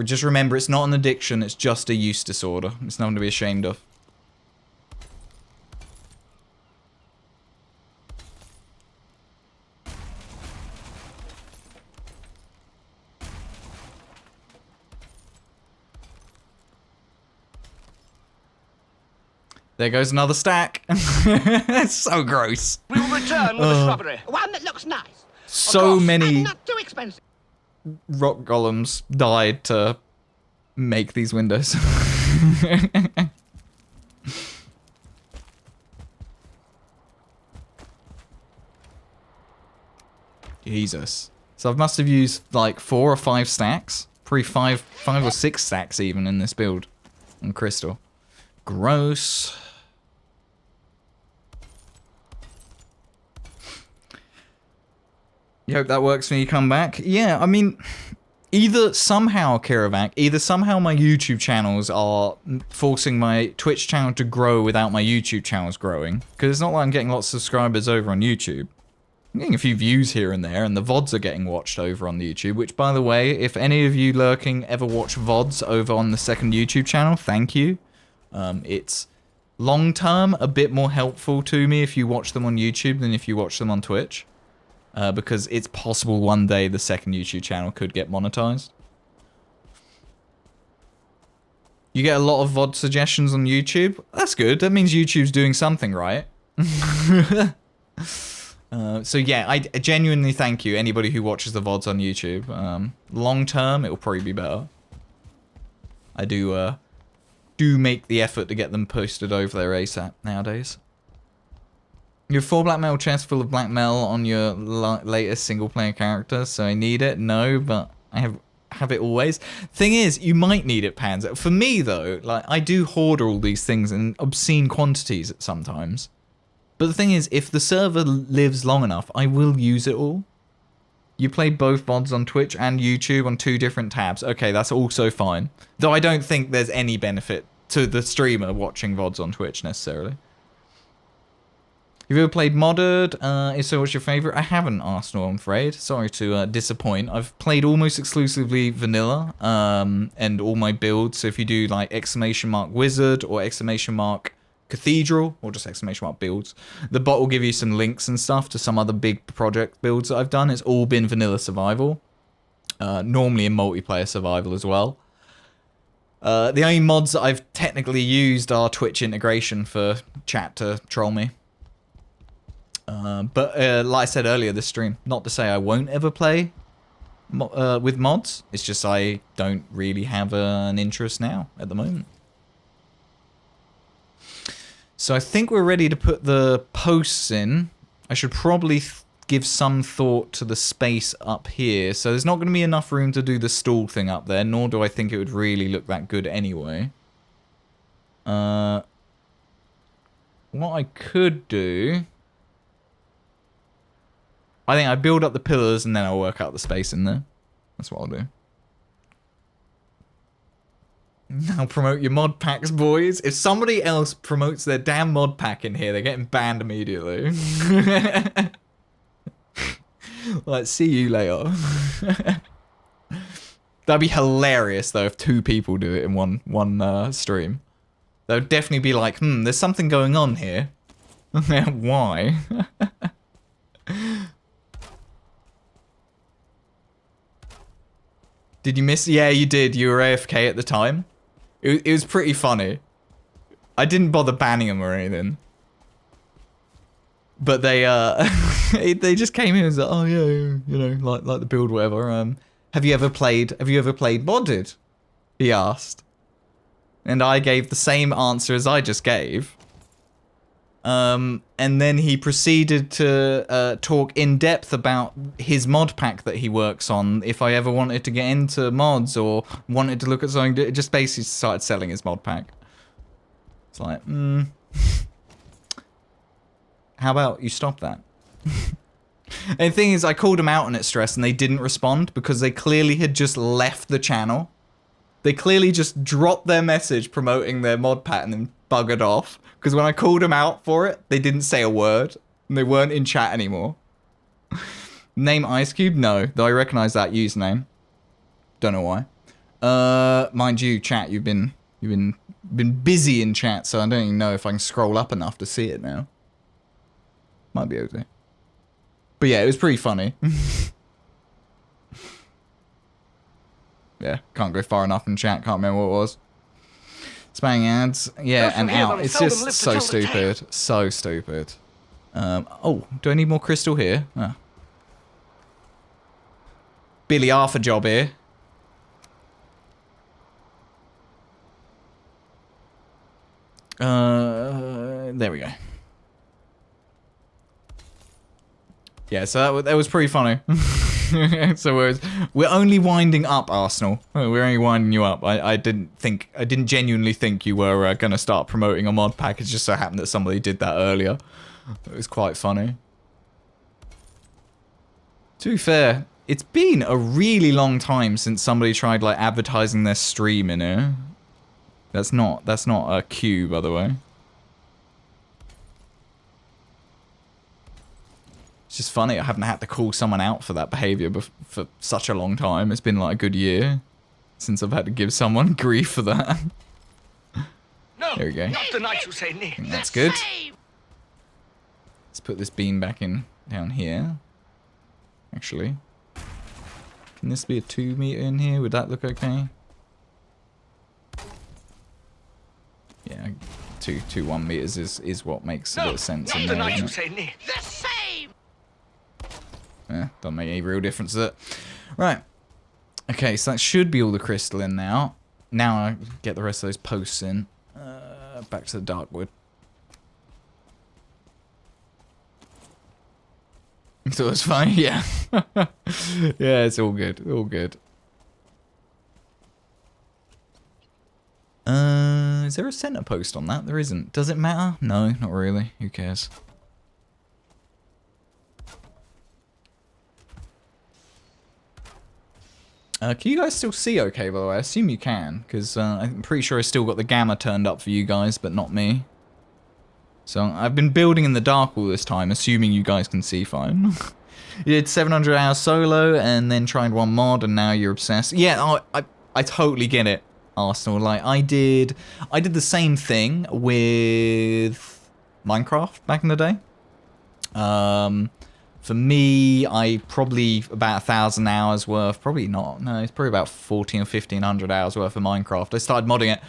Just remember, it's not an addiction, it's just a use disorder. It's nothing to be ashamed of. There goes another stack. It's so gross. We will return with the shrubbery. One that looks nice. So many And not too expensive. rock golems died to make these windows. Jesus. So I must have used like 4 or 5 stacks. Probably 5 or 6 stacks even in this build. On crystal. Gross. You hope that works when you come back? Yeah, I mean, either somehow, Kiravac, either somehow my YouTube channels are forcing my Twitch channel to grow without my YouTube channels growing. Because it's not like I'm getting lots of subscribers over on YouTube. I'm getting a few views here and there, and the VODs are getting watched over on the YouTube, which, by the way, if any of you lurking ever watch VODs over on the second YouTube channel, thank you. It's long-term a bit more helpful to me if you watch them on YouTube than if you watch them on Twitch. Because it's possible one day the second YouTube channel could get monetized. You get a lot of VOD suggestions on YouTube. That's good. That means YouTube's doing something right. So yeah, I genuinely thank you, anybody who watches the VODs on YouTube. Long term, it'll probably be better. I do make the effort to get them posted over there ASAP nowadays. You have 4 black metal chests full of black metal on your latest single player character, so I need it? No, but I have it always. Thing is, you might need it, Panzer. For me, though, like, I do hoard all these things in obscene quantities sometimes. But the thing is, if the server lives long enough, I will use it all. You play both VODs on Twitch and YouTube on 2 different tabs. Okay, that's also fine. Though I don't think there's any benefit to the streamer watching VODs on Twitch, necessarily. Have you ever played modded? If so, what's your favourite? I haven't, Arsenal, I'm afraid. Sorry to disappoint. I've played almost exclusively vanilla, and all my builds. So if you do like !wizard or !cathedral, or just !builds, the bot will give you some links and stuff to some other big project builds that I've done. It's all been vanilla survival. Normally in multiplayer survival as well. The only mods that I've technically used are Twitch integration for chat to troll me. But like I said earlier this stream, not to say I won't ever play with mods. It's just I don't really have an interest now at the moment. So I think we're ready to put the posts in. I should probably give some thought to the space up here. So there's not going to be enough room to do the stall thing up there, nor do I think it would really look that good anyway. What I could do... I think I build up the pillars and then I'll work out the space in there. That's what I'll do. Now promote your mod packs, boys. If somebody else promotes their damn mod pack in here, they're getting banned immediately. Let's see you later. That'd be hilarious though if 2 people do it in one stream. That would definitely be like, there's something going on here. Why? Did you miss? Yeah, you did. You were AFK at the time. It was pretty funny. I didn't bother banning them or anything. But they they just came in and was like, oh yeah, you know, like the build, whatever. Have you ever played modded? He asked. And I gave the same answer as I just gave. And then he proceeded to talk in depth about his mod pack that he works on. If I ever wanted to get into mods or wanted to look at something, it just basically started selling his mod pack. It's like, how about you stop that? And the thing is, I called them out on it, Stress, and they didn't respond because they clearly had just left the channel. They clearly just dropped their message promoting their mod pack and then buggered off. Because when I called them out for it, they didn't say a word. And they weren't in chat anymore. Name Ice Cube? No. Though I recognize that username. Don't know why. Mind you, chat, you've been busy in chat, so I don't even know if I can scroll up enough to see it now. Might be able to. But yeah, it was pretty funny. Yeah, can't go far enough in chat, can't remember what it was. Spamming ads, yeah, and out. It's just so stupid. So stupid. Oh, do I need more crystal here? Oh. Billy Arthur job here. There we go. Yeah, so that was pretty funny. So we're only winding up, Arsenal. We're only winding you up. I didn't genuinely think you were gonna start promoting a mod pack. It just so happened that somebody did that earlier. It was quite funny. To be fair, it's been a really long time since somebody tried like advertising their stream in here. That's not a cue, by the way. It's just funny, I haven't had to call someone out for that behaviour for such a long time. It's been like a good year since I've had to give someone grief for that. No, there we go. not the knights who say nay. That's good. Let's put this beam back in down here. Actually. Can this be a 2 meter in here? Would that look okay? Yeah, 1 meters is what makes a little sense in there, isn't it? The same! Yeah, don't make any real difference to it. Right. Okay, so that should be all the crystal in now. Now I get the rest of those posts in. Back to the dark wood. So it's fine, yeah. Yeah, it's all good, all good. Is there a center post on that? There isn't. Does it matter? No, not really. Who cares? Can you guys still see okay, by the way? I assume you can, because I'm pretty sure I still got the gamma turned up for you guys, but not me. So I've been building in the dark all this time, assuming you guys can see fine. You did 700 hours solo, and then tried one mod, and now you're obsessed. Yeah, I totally get it, Arsenal. Like, I did the same thing with Minecraft back in the day. For me, I probably about 1,000 hours worth, probably not, no, it's probably about 1,400 or 1,500 hours worth of Minecraft. I started modding it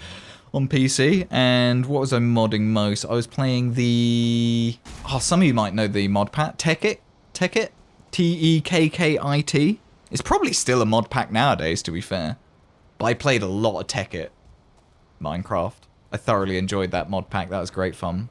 on PC, and what was I modding most? I was playing the, some of you might know the mod pack, Tekkit, Tekkit. It's probably still a mod pack nowadays, to be fair. But I played a lot of Tekkit Minecraft. I thoroughly enjoyed that mod pack, that was great fun.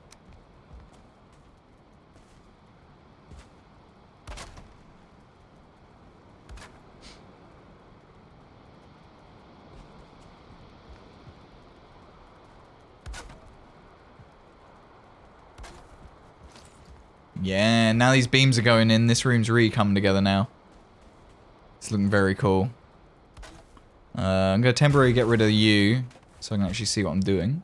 Yeah, now these beams are going in. This room's really coming together now. It's looking very cool. I'm going to temporarily get rid of you, so I can actually see what I'm doing.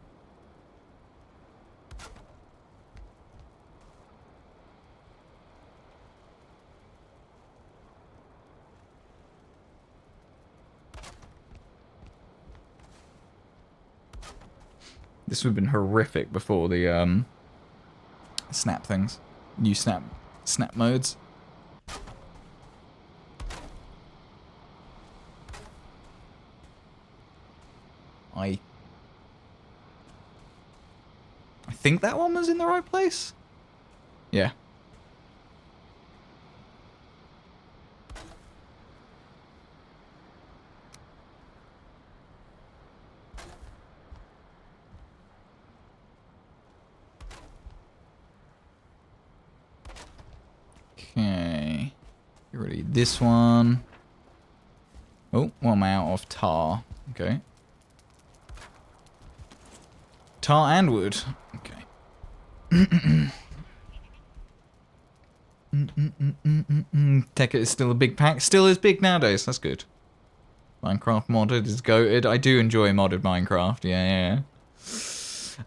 This would have been horrific before the snap things. New snap modes. I think that one was in the right place. Yeah. Okay. Get rid of this one. Oh, well, I'm out of tar. Okay. Tar and wood. Okay. Tech is still a big pack. Still is big nowadays. That's good. Minecraft modded is goated. I do enjoy modded Minecraft. Yeah.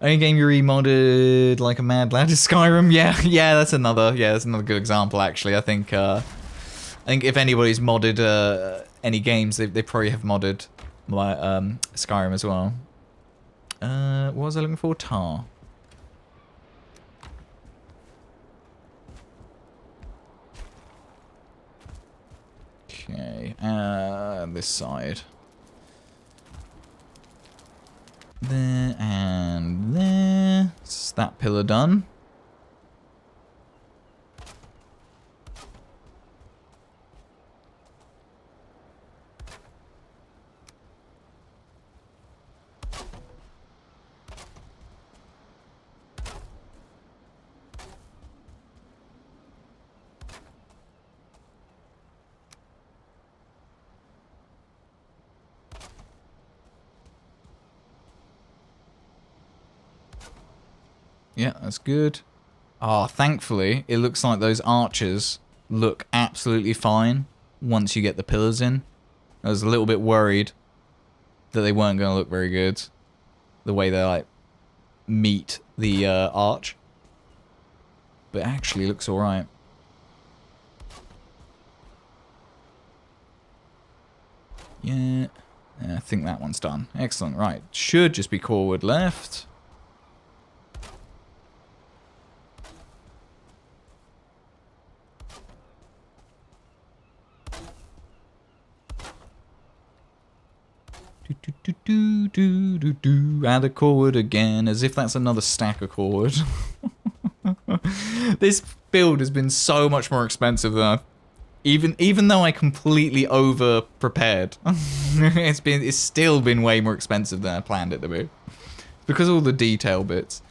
Only game you remodded like a mad lad is Skyrim. Yeah, that's another good example actually. I think if anybody's modded any games, they probably have modded Skyrim as well. What was I looking for? Tar. Okay, this side. There and there. Is that pillar done? Yeah, that's good. Ah, thankfully, it looks like those archers look absolutely fine once you get the pillars in. I was a little bit worried that they weren't going to look very good. The way they, like, meet the arch. But it actually looks alright. Yeah, I think that one's done. Excellent, right. Should just be core wood left. Add a core wood again, as if that's another stack of core wood. This build has been so much more expensive than even though I completely over prepared. It's still been way more expensive than I planned it to be. Because of all the detail bits.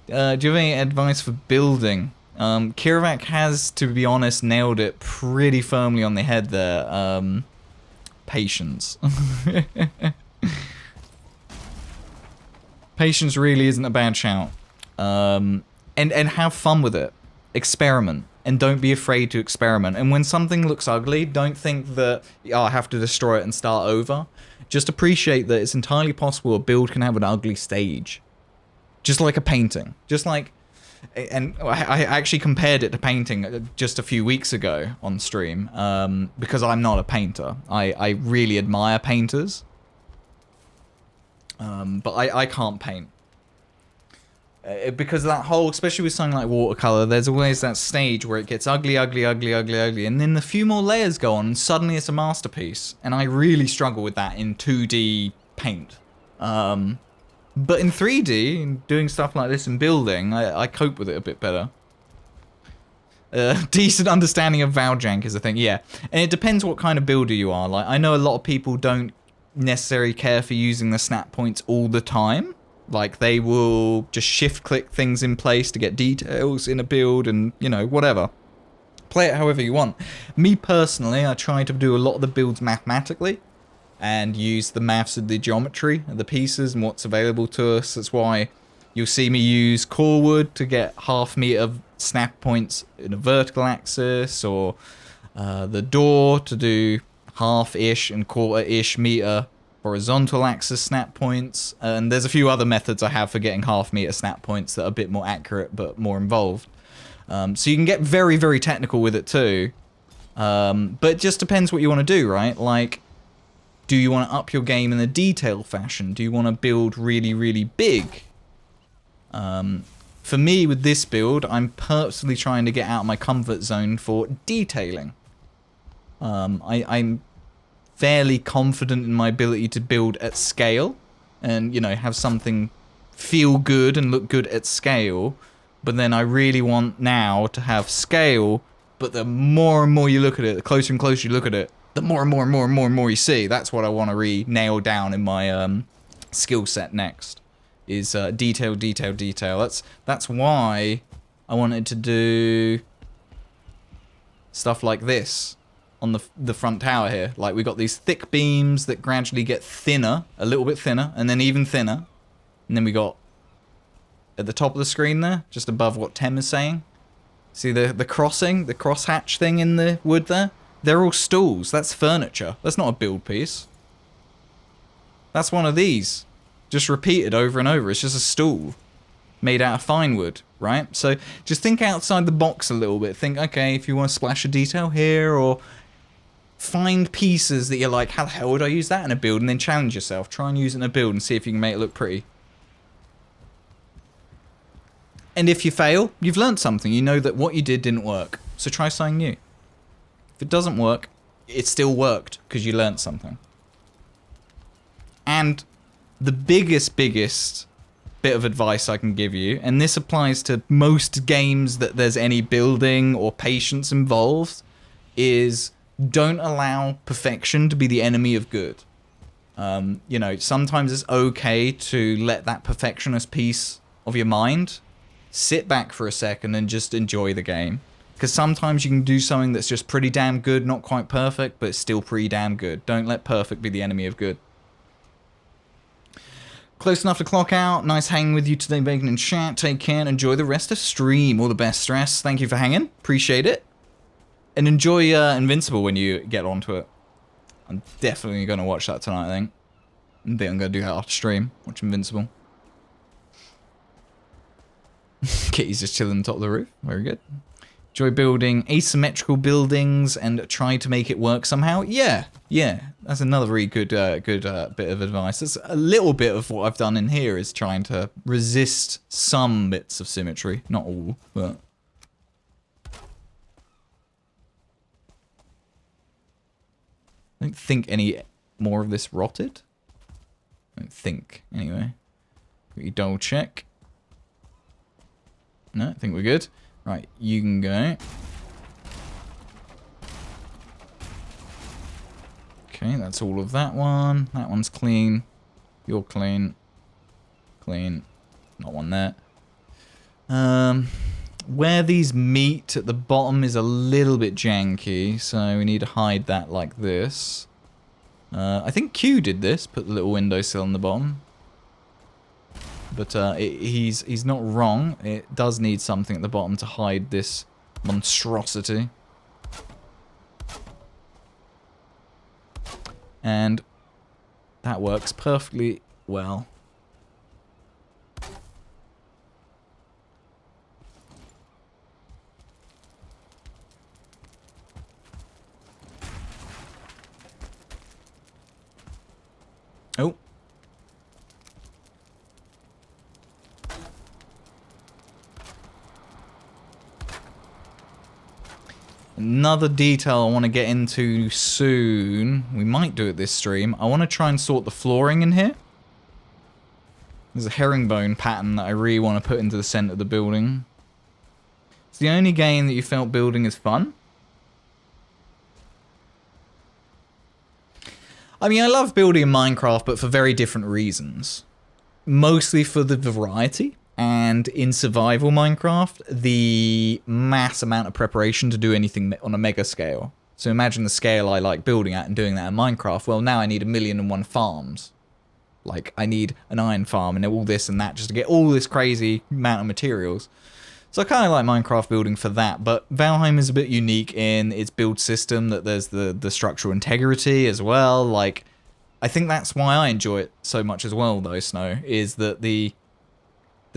Do you have any advice for building? Kirovac has, to be honest, nailed it pretty firmly on the head there. Patience. Patience really isn't a bad shout. And have fun with it. Experiment. And don't be afraid to experiment. And when something looks ugly, don't think that, oh, I have to destroy it and start over. Just appreciate that it's entirely possible a build can have an ugly stage. Just like a painting. Just like... And I actually compared it to painting just a few weeks ago on stream, because I'm not a painter. I really admire painters, but I can't paint. Because that whole, especially with something like watercolor, there's always that stage where it gets ugly, and then a few more layers go on, and suddenly it's a masterpiece. And I really struggle with that in 2D paint. But in 3D, and doing stuff like this in building, I cope with it a bit better. Decent understanding of Valjank is a thing, yeah. And it depends what kind of builder you are. Like, I know a lot of people don't necessarily care for using the snap points all the time. Like, they will just shift-click things in place to get details in a build and, you know, whatever. Play it however you want. Me, personally, I try to do a lot of the builds mathematically and use the maths of the geometry of the pieces and what's available to us. That's why you'll see me use core wood to get half meter of snap points in a vertical axis, or the door to do half-ish and quarter-ish meter horizontal axis snap points, and there's a few other methods I have for getting half meter snap points that are a bit more accurate but more involved. So you can get very, very technical with it too, but it just depends what you want to do, right? Like, do you want to up your game in a detail fashion? Do you want to build really, really big? For me, with this build, I'm purposely trying to get out of my comfort zone for detailing. I'm fairly confident in my ability to build at scale and, you know, have something feel good and look good at scale. But then I really want now to have scale, but the more and more you look at it, the closer and closer you look at it, the more and more and more and more and more you see. That's what I want to nail down in my skill set next, is detail, detail, detail. That's why I wanted to do stuff like this on the front tower here. Like, we got these thick beams that gradually get thinner, a little bit thinner, and then even thinner. And then we got, at the top of the screen there, just above what Tem is saying, see the crossing, the crosshatch thing in the wood there? They're all stools. That's furniture. That's not a build piece. That's one of these. Just repeated over and over. It's just a stool made out of fine wood, right? So just think outside the box a little bit. Think, okay, if you want to splash a detail here, or find pieces that you're like, how the hell would I use that in a build? And then challenge yourself. Try and use it in a build and see if you can make it look pretty. And if you fail, you've learned something. You know that what you did didn't work. So try something new. If it doesn't work, it still worked because you learned something. And the biggest bit of advice I can give you, and this applies to most games that there's any building or patience involved, is don't allow perfection to be the enemy of good. You know, sometimes it's okay to let that perfectionist piece of your mind sit back for a second and just enjoy the game. Because sometimes you can do something that's just pretty damn good, not quite perfect, but it's still pretty damn good. Don't let perfect be the enemy of good. Close enough to clock out. Nice hanging with you today, Bacon and chat. Take care and enjoy the rest of stream. All the best, Stress. Thank you for hanging. Appreciate it. And enjoy Invincible when you get onto it. I'm definitely going to watch that tonight, I think. I'm going to do that after stream. Watch Invincible. Kitty's just chilling on top of the roof. Very good. Enjoy building asymmetrical buildings and try to make it work somehow. Yeah. That's another really good bit of advice. That's a little bit of what I've done in here is trying to resist some bits of symmetry. Not all, but... I don't think any more of this rotted. I don't think, anyway. Quickly double check. No, I think we're good. Right, you can go. Okay, that's all of that one. That one's clean. You're clean. Clean. Not one there. Where these meet at the bottom is a little bit janky, so we need to hide that like this. I think Q did this, put the little windowsill on the bottom. But he's not wrong. It does need something at the bottom to hide this monstrosity. And that works perfectly well. Oh. Another detail I want to get into soon. We might do it this stream. I want to try and sort the flooring in here. There's a herringbone pattern that I really want to put into the center of the building. It's the only game that you felt building is fun. I mean, I love building in Minecraft, but for very different reasons. Mostly for the variety. And in survival Minecraft, the mass amount of preparation to do anything on a mega scale. So imagine the scale I like building at and doing that in Minecraft. Well, now I need 1,000,001 farms. Like, I need an iron farm and all this and that just to get all this crazy amount of materials. So I kind of like Minecraft building for that. But Valheim is a bit unique in its build system, that there's the structural integrity as well. Like, I think that's why I enjoy it so much as well, though, Snow, is that the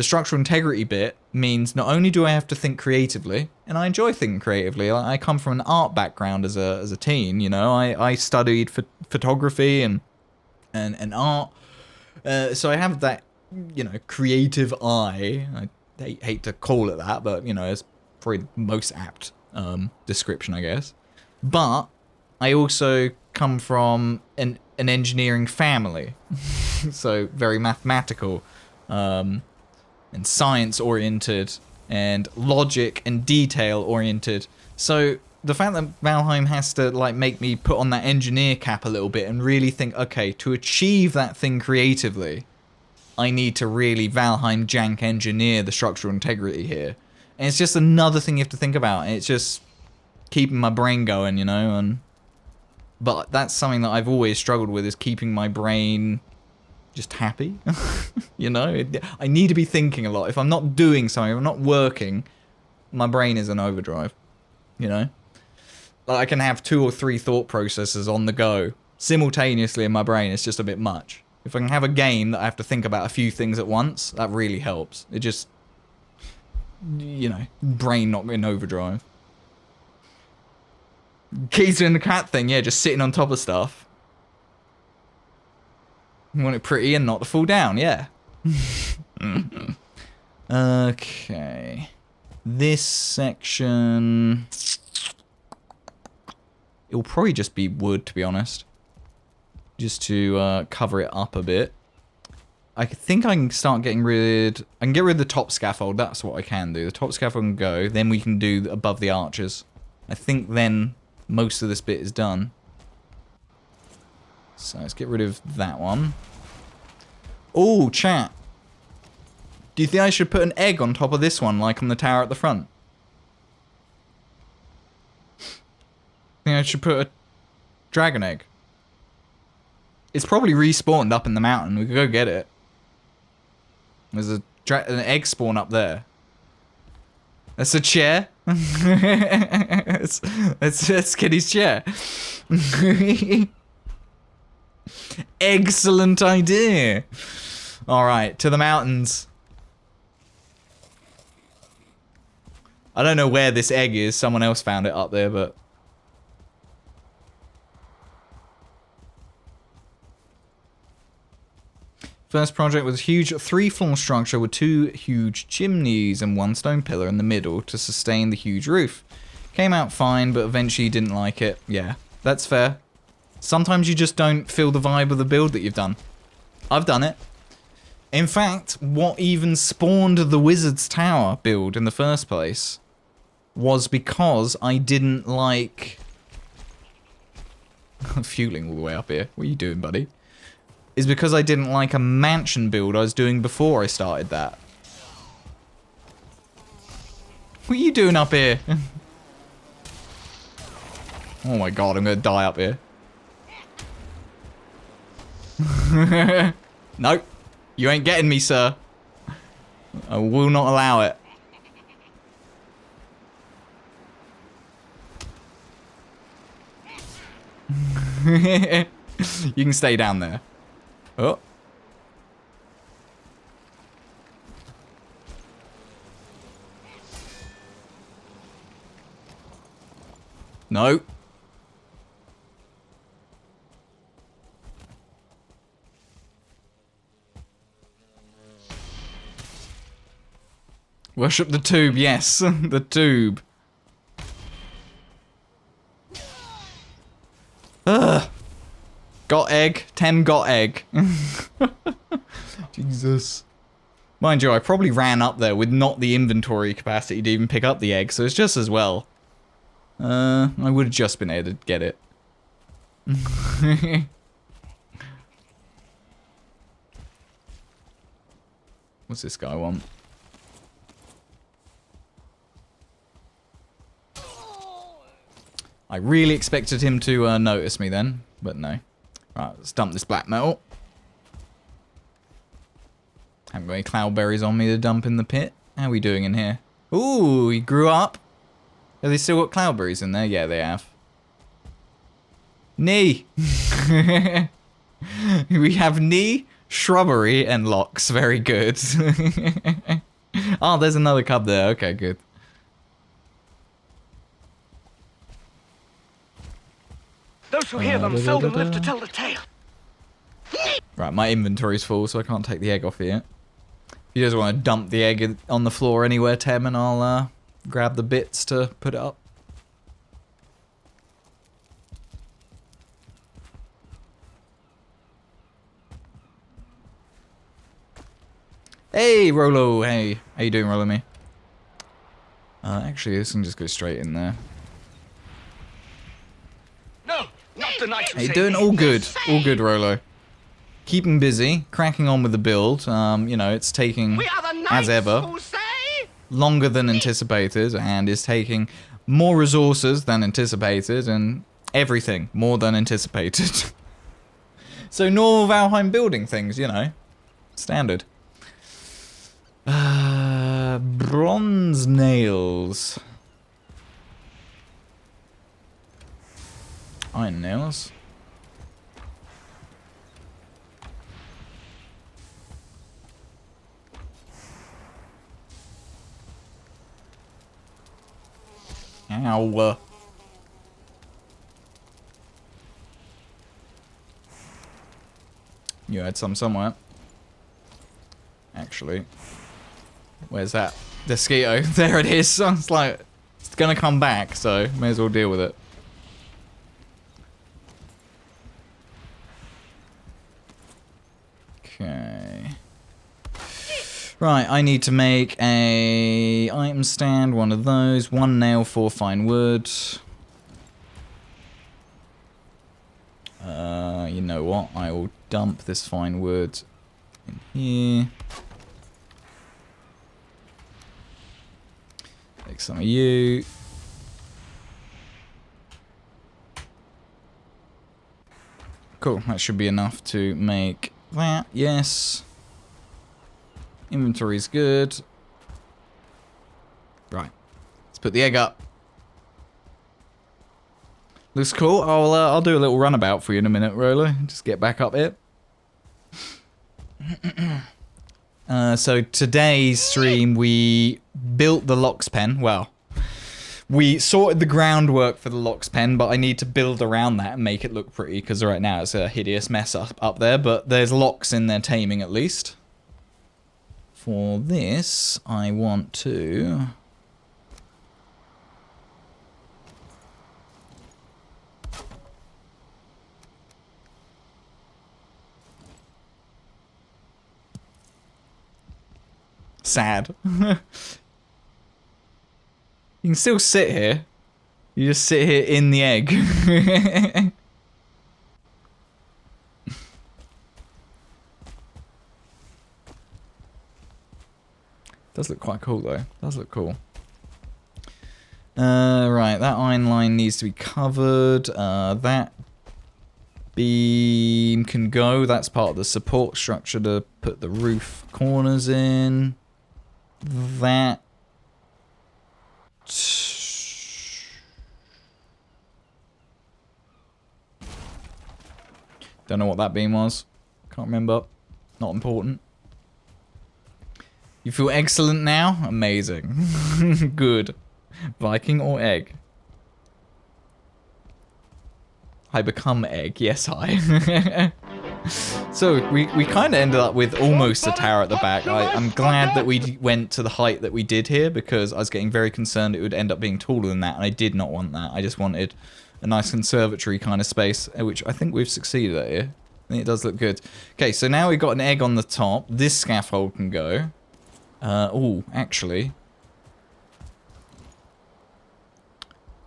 structural integrity bit means not only do I have to think creatively, and I enjoy thinking creatively. I come from an art background as a teen, you know. I studied photography and art, so I have that, you know, creative eye. I hate to call it that, but you know, it's probably the most apt description, I guess. But I also come from an engineering family, so very mathematical. And science-oriented, and logic and detail-oriented. So the fact that Valheim has to like make me put on that engineer cap a little bit and really think, okay, to achieve that thing creatively, I need to really Valheim jank engineer the structural integrity here. And it's just another thing you have to think about. And it's just keeping my brain going, you know, and but that's something that I've always struggled with, is keeping my brain just happy. You know, I need to be thinking a lot. If I'm not doing something, if I'm not working, my brain is in overdrive, you know? Like, I can have 2 or 3 thought processes on the go simultaneously in my brain. It's just a bit much. If I can have a game that I have to think about a few things at once, that really helps. It just, you know, brain not in overdrive. Keys in the cat thing, yeah, just sitting on top of stuff. You want it pretty and not to fall down, yeah. Okay. This section... It'll probably just be wood, to be honest. Just to cover it up a bit. I think I can start getting rid... I can get rid of the top scaffold, that's what I can do. The top scaffold can go, then we can do above the arches. I think then most of this bit is done. So let's get rid of that one. Oh, chat. Do you think I should put an egg on top of this one, like on the tower at the front? I think I should put a dragon egg. It's probably respawned up in the mountain. We could go get it. There's an egg spawn up there. That's a chair. That's Kitty's chair. Excellent idea. Alright, to the mountains. I don't know where this egg is. Someone else found it up there, but... First project was a huge 3-floor structure with 2 huge chimneys and 1 stone pillar in the middle to sustain the huge roof. Came out fine, but eventually didn't like it. Yeah, that's fair. Sometimes you just don't feel the vibe of the build that you've done. I've done it. In fact, what even spawned the Wizard's Tower build in the first place was because I didn't like... Fueling all the way up here. What are you doing, buddy? Is because I didn't like a mansion build I was doing before I started that. What are you doing up here? Oh my god, I'm gonna die up here. Nope. You ain't getting me, sir. I will not allow it. You can stay down there. Oh. No. Worship the tube, yes. The tube. Ugh. Got egg. Tem got egg. Jesus. Mind you, I probably ran up there with not the inventory capacity to even pick up the egg, so it's just as well. I would have just been able to get it. What's this guy want? I really expected him to notice me then, but no. Right, let's dump this black metal. Haven't got any cloudberries on me to dump in the pit. How are we doing in here? Ooh, he grew up. Have they still got cloudberries in there? Yeah, they have. Knee. We have knee, shrubbery, and locks. Very good. Oh, there's another cub there. Okay, good. Those who hear them seldom live to tell the tale. Right, my inventory's full, so I can't take the egg off yet. If you just want to dump the egg on the floor anywhere, Tem, and I'll grab the bits to put it up. Hey, Rolo. Hey, how you doing, Rolo? Me. Actually, this can just go straight in there. No, not the night. How you doing? All good. All good, Rolo. Keeping busy, cracking on with the build. You know, it's taking, as ever, longer than anticipated, and is taking more resources than anticipated, and everything more than anticipated. So normal Valheim building things, you know. Standard. Bronze nails. Iron nails. Ow. You had some somewhere. Actually. Where's that? Mosquito. There it is. It's like, it's gonna come back, so may as well deal with it. Okay. Right, I need to make a item stand, one of those, 1 nail, 4 fine wood. You know what? I will dump this fine wood in here. Take some of you. Cool, that should be enough to make that, yes. Inventory's good. Right, let's put the egg up. Looks cool. I'll do a little runabout for you in a minute, Roller. Just get back up here. So today's stream, we built the Lox pen. Well, we sorted the groundwork for the Lox pen, but I need to build around that and make it look pretty, because right now it's a hideous mess up there, but there's locks in there taming at least. For this, I want to... Sad. You can still sit here. You just sit here in the egg. Does look quite cool though. Does look cool. Right, that iron line needs to be covered. That beam can go. That's part of the support structure to put the roof corners in. That... Don't know what that beam was. Can't remember. Not important. You feel excellent now? Amazing. Good. Viking or egg? I become egg. Yes, I. So, we kind of ended up with almost a tower at the back. I'm glad that we went to the height that we did here, because I was getting very concerned it would end up being taller than that, and I did not want that. I just wanted a nice conservatory kind of space, which I think we've succeeded at here. I think it does look good. Okay, so now we've got an egg on the top. This scaffold can go. Oh, actually.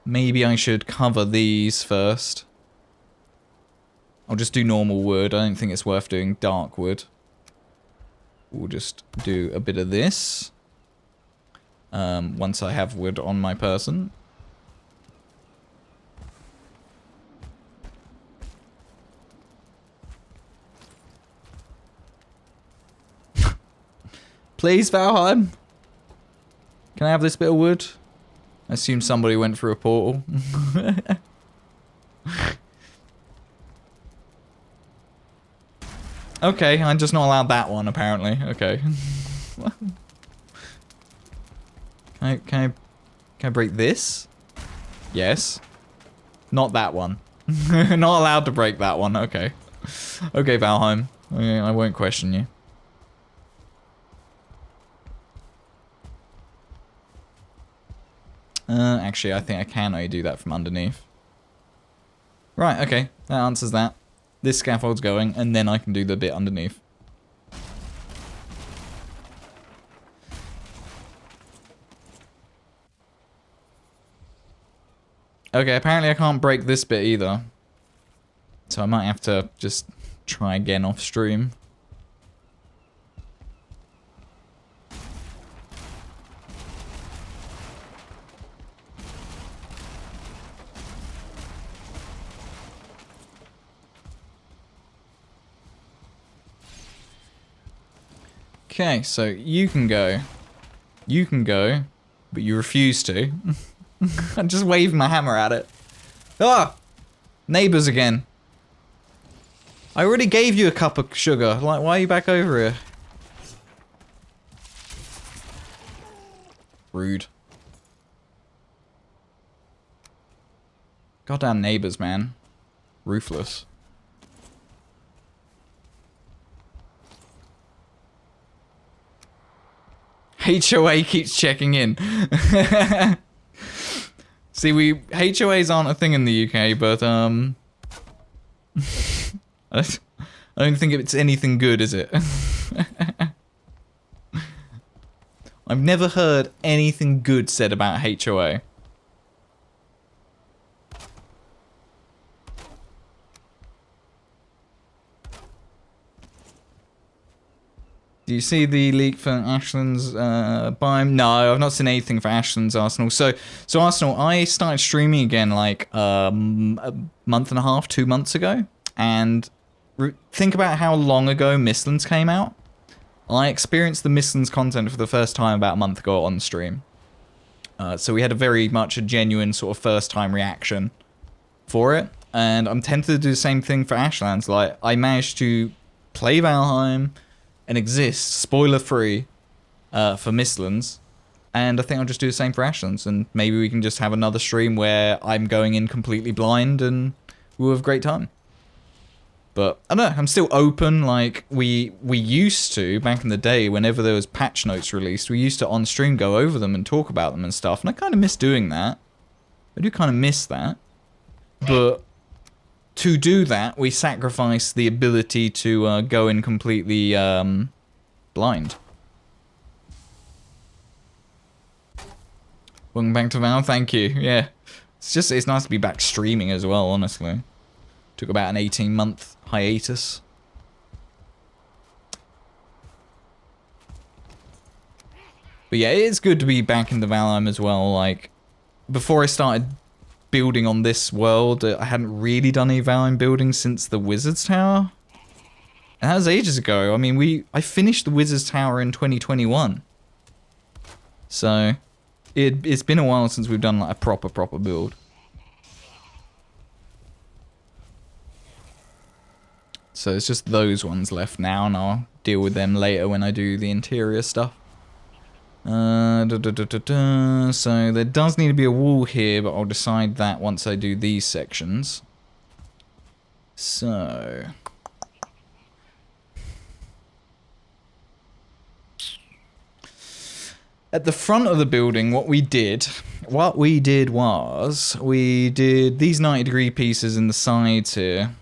Maybe I should cover these first. I'll just do normal wood. I don't think it's worth doing dark wood. We'll just do a bit of this. Once I have wood on my person. Please, Valheim. Can I have this bit of wood? I assume somebody went through a portal. Okay, I'm just not allowed that one, apparently. Okay. Can I break this? Yes. Not that one. Not allowed to break that one. Okay. Okay, Valheim. I won't question you. Actually, I think I can only do that from underneath. Right, okay. That answers that. This scaffold's going, and then I can do the bit underneath. Okay, apparently I can't break this bit either. So I might have to just try again off stream. Okay, so you can go, but you refuse to. I just waved my hammer at it. Ah! Neighbors again. I already gave you a cup of sugar. Like, why are you back over here? Rude. Goddamn neighbors, man. Ruthless. HOA keeps checking in. See, HOAs aren't a thing in the UK, but I don't think it's anything good, is it? I've never heard anything good said about HOA. Do you see the leak for Ashland's biome? No, I've not seen anything for Ashland's Arsenal. So Arsenal, I started streaming again like a month and a half, 2 months ago. And think about how long ago Mistlands came out. I experienced the Mistlands content for the first time about a month ago on stream. So we had a very much a genuine sort of first time reaction for it. And I'm tempted to do the same thing for Ashlands. Like, I managed to play Valheim and exist, spoiler free, for Mistlands. And I think I'll just do the same for Ashlands. And maybe we can just have another stream where I'm going in completely blind and we'll have a great time. But, I don't know, I'm still open. Like, we used to, back in the day, whenever there was patch notes released, we used to on stream go over them and talk about them and stuff. And I kind of miss doing that. I do kind of miss that. But to do that, we sacrifice the ability to go in completely blind. Welcome back to Val, thank you. Yeah, it's nice to be back streaming as well, honestly. Took about an 18-month hiatus. But yeah, it's good to be back in the Valheim as well. Like, before I started building on this world, I hadn't really done any Valheim building since the Wizard's Tower. And that was ages ago. I mean, I finished the Wizard's Tower in 2021. So, it's been a while since we've done like a proper build. So it's just those ones left now, and I'll deal with them later when I do the interior stuff. So there does need to be a wall here, but I'll decide that once I do these sections. So at the front of the building, what we did was we did these 90-degree pieces in the sides here.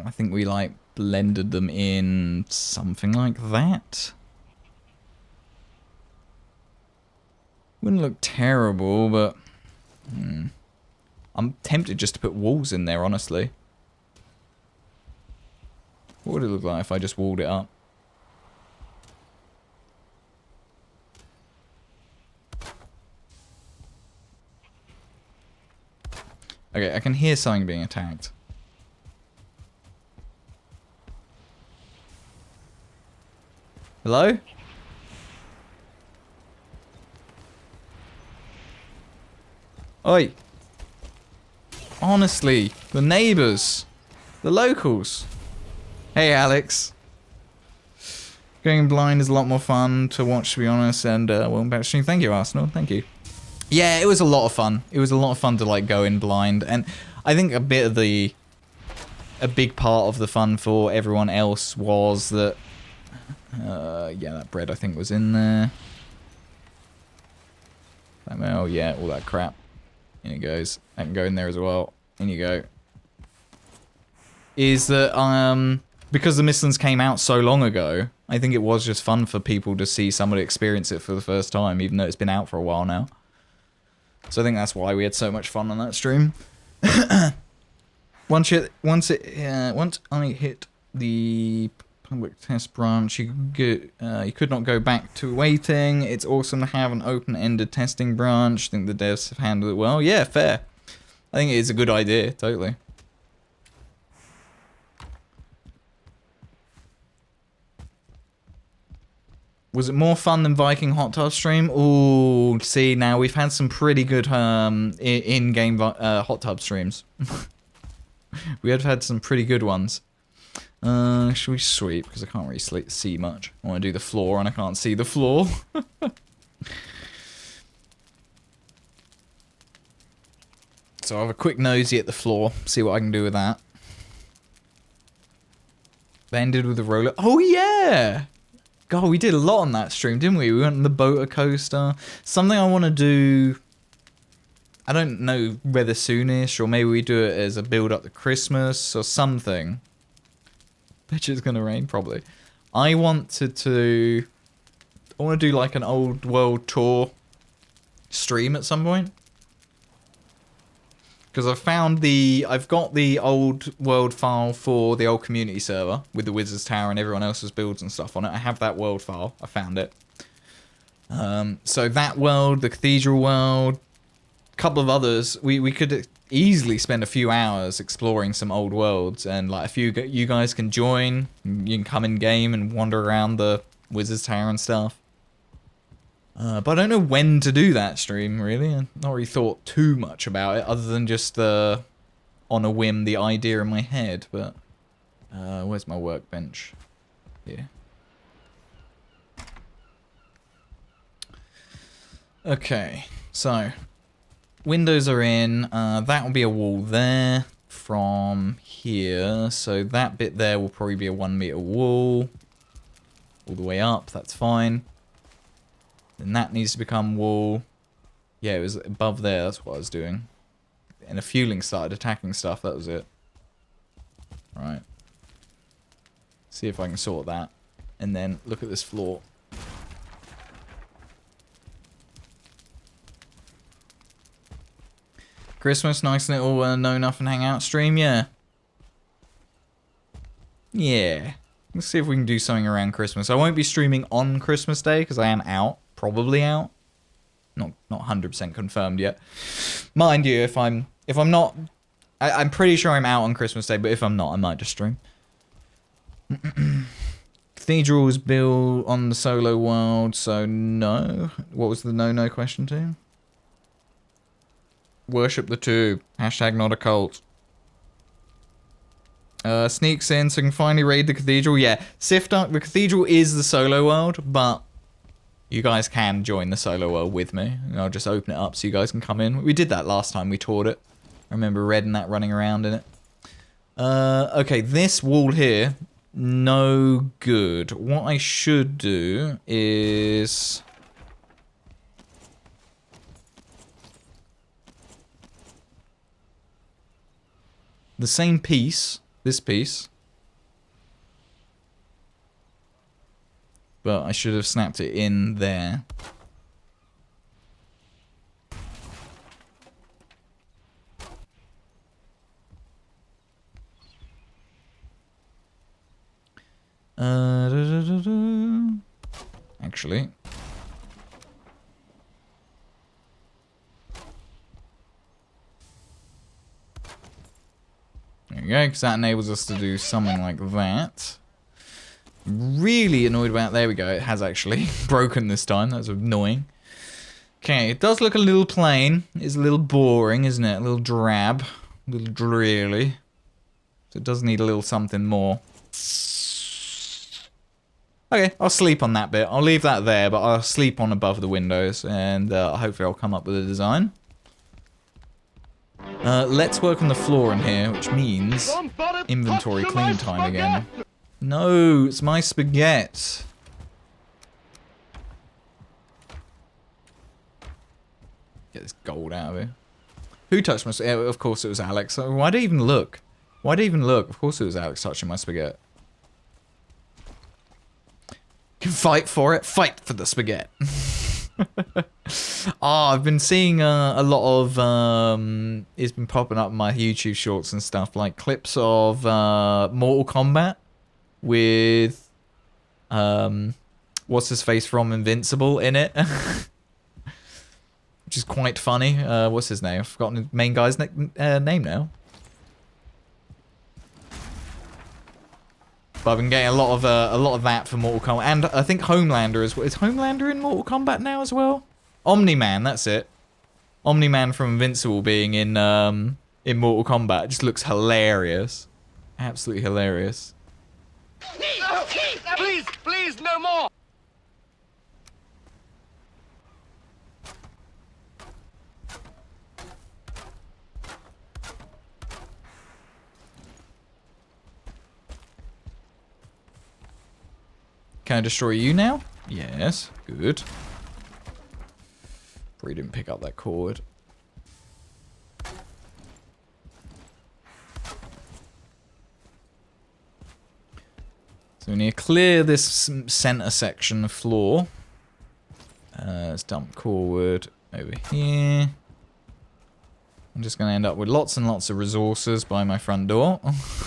I think we like blended them in something like that. Wouldn't look terrible, but I'm tempted just to put walls in there, honestly. What would it look like if I just walled it up? Okay, I can hear something being attacked. Hello? Oi. Honestly, the neighbours. The locals. Hey, Alex. Going blind is a lot more fun to watch, to be honest, and welcome back to stream. Thank you, Arsenal. Thank you. Yeah, it was a lot of fun. It was a lot of fun to, like, go in blind, and I think a big part of the fun for everyone else was that yeah, that bread I think was in there. Oh yeah, all that crap. In it goes. I can go in there as well. In you go. Is that because the Mistlands came out so long ago, I think it was just fun for people to see somebody experience it for the first time, even though it's been out for a while now. So I think that's why we had so much fun on that stream. Once I hit the public test branch, you could not go back to waiting. It's awesome to have an open-ended testing branch. I think the devs have handled it well. Yeah, fair. I think it is a good idea, totally. Was it more fun than Viking Hot Tub stream? Ooh, see, now we've had some pretty good in-game hot tub streams. We have had some pretty good ones. Should we sweep? Because I can't really see much. I want to do the floor and I can't see the floor. So I'll have a quick nosy at the floor, see what I can do with that. They ended with a roller. Oh yeah! God, we did a lot on that stream, didn't we? We went on the boater coaster. Something I want to do, I don't know whether soonish, or maybe we do it as a build up to Christmas or something. Bet you it's gonna rain, probably. I want to do like an old world tour stream at some point. Because I've got the old world file for the old community server with the Wizard's Tower and everyone else's builds and stuff on it. I have that world file. I found it. So that world, the cathedral world, a couple of others, we could easily spend a few hours exploring some old worlds, and like if you guys can join, you can come in game and wander around the Wizard's Tower and stuff. But I don't know when to do that stream, really. I've not really thought too much about it, other than just on a whim, the idea in my head. But where's my workbench? Here. Okay, so windows are in. That will be a wall there from here. So that bit there will probably be a 1 meter wall all the way up. That's fine. Then that needs to become wall. Yeah, it was above there. That's what I was doing. And a fueling started attacking stuff. That was it. Right. See if I can sort that. And then look at this floor. Christmas, nice little know nothing hangout stream. Yeah. Yeah. Let's see if we can do something around Christmas. I won't be streaming on Christmas Day because I am out. Probably out. Not 100% confirmed yet. Mind you, if I'm not, I'm pretty sure I'm out on Christmas Day, but if I'm not, I might just stream. Cathedral was built on the solo world, so no. What was the no question to? Worship the tube. Hashtag not a cult. Sneaks in so can finally raid the cathedral. Yeah, Sifter, the cathedral is the solo world, but you guys can join the solo world with me. I'll just open it up so you guys can come in. We did that last time we toured it. I remember Red and that running around in it. Okay, this wall here, no good. What I should do is... the same piece, this piece. But I should have snapped it in there. Actually. There we go, because that enables us to do something like that. Really annoyed about... there we go, it has actually broken this time. That's annoying. Okay, it does look a little plain. It's a little boring, isn't it? A little drab. A little dreary. So it does need a little something more. Okay, I'll sleep on that bit. I'll leave that there, but I'll sleep on above the windows. And hopefully I'll come up with a design. Let's work on the floor in here, which means inventory clean time again. No, it's my spaghetti. Get this gold out of here. Who touched my spaghetti? Of course it was Alex. Why'd I even look? Why'd I even look? Of course it was Alex touching my spaghetti. Can fight for it. Fight for the spaghetti. I've been seeing a lot of it's been popping up in my YouTube shorts and stuff, like clips of Mortal Kombat with what's his face from Invincible in it. Which is quite funny. What's his name? I've forgotten the main guy's name now. But I've been getting a lot of that for Mortal Kombat, and I think Homelander as well. Is Homelander in Mortal Kombat now as well? Omni-Man, that's it. Omni-Man from Invincible being in Mortal Kombat just looks hilarious. Absolutely hilarious. Please, please, no more! Can I destroy you now? Yes, good. Probably didn't pick up that cord. So we need to clear this center section of floor. Let's dump core wood over here. I'm just going to end up with lots and lots of resources by my front door,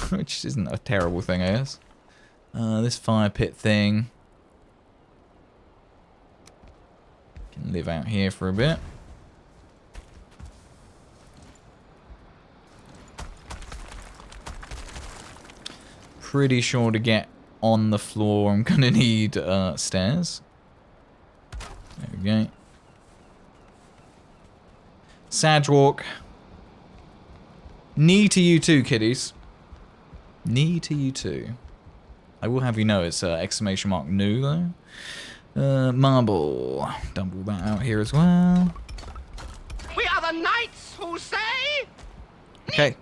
which isn't a terrible thing, I guess. This fire pit thing can live out here for a bit. Pretty sure to get on the floor I'm gonna need stairs. There we go. Sadwalk. Knee to you too, kiddies. Knee to you too. I will have you know it's exclamation mark new though. Marble. Dump all that out here as well. We are the knights who say... Okay.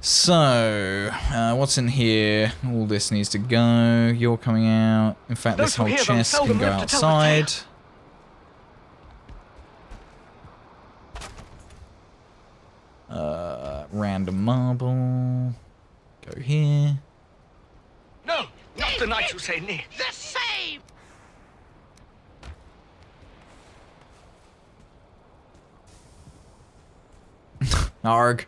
So, what's in here? All this needs to go. You're coming out. In fact, this whole chest can go outside. Random marble. Go here. No, not the knights who say nay. The same! Arg.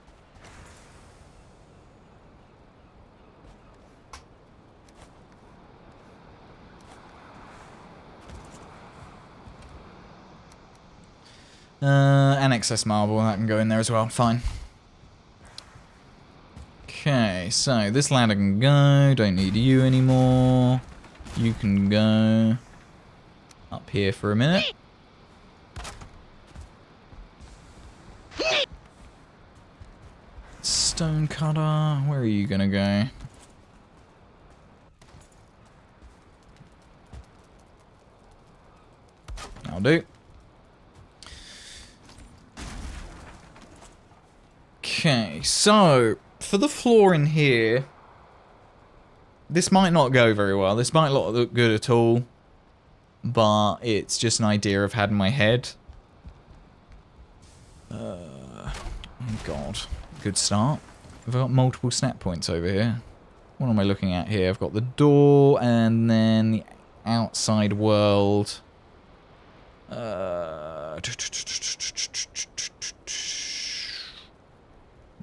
And excess marble, that can go in there as well, fine. Okay, so this ladder can go, don't need you anymore. You can go up here for a minute. Stone cutter, where are you gonna go? I'll do. Okay, so for the floor in here, this might not go very well. This might not look good at all, but it's just an idea I've had in my head. Oh god, good start. I've got multiple snap points over here. What am I looking at here? I've got the door and then the outside world.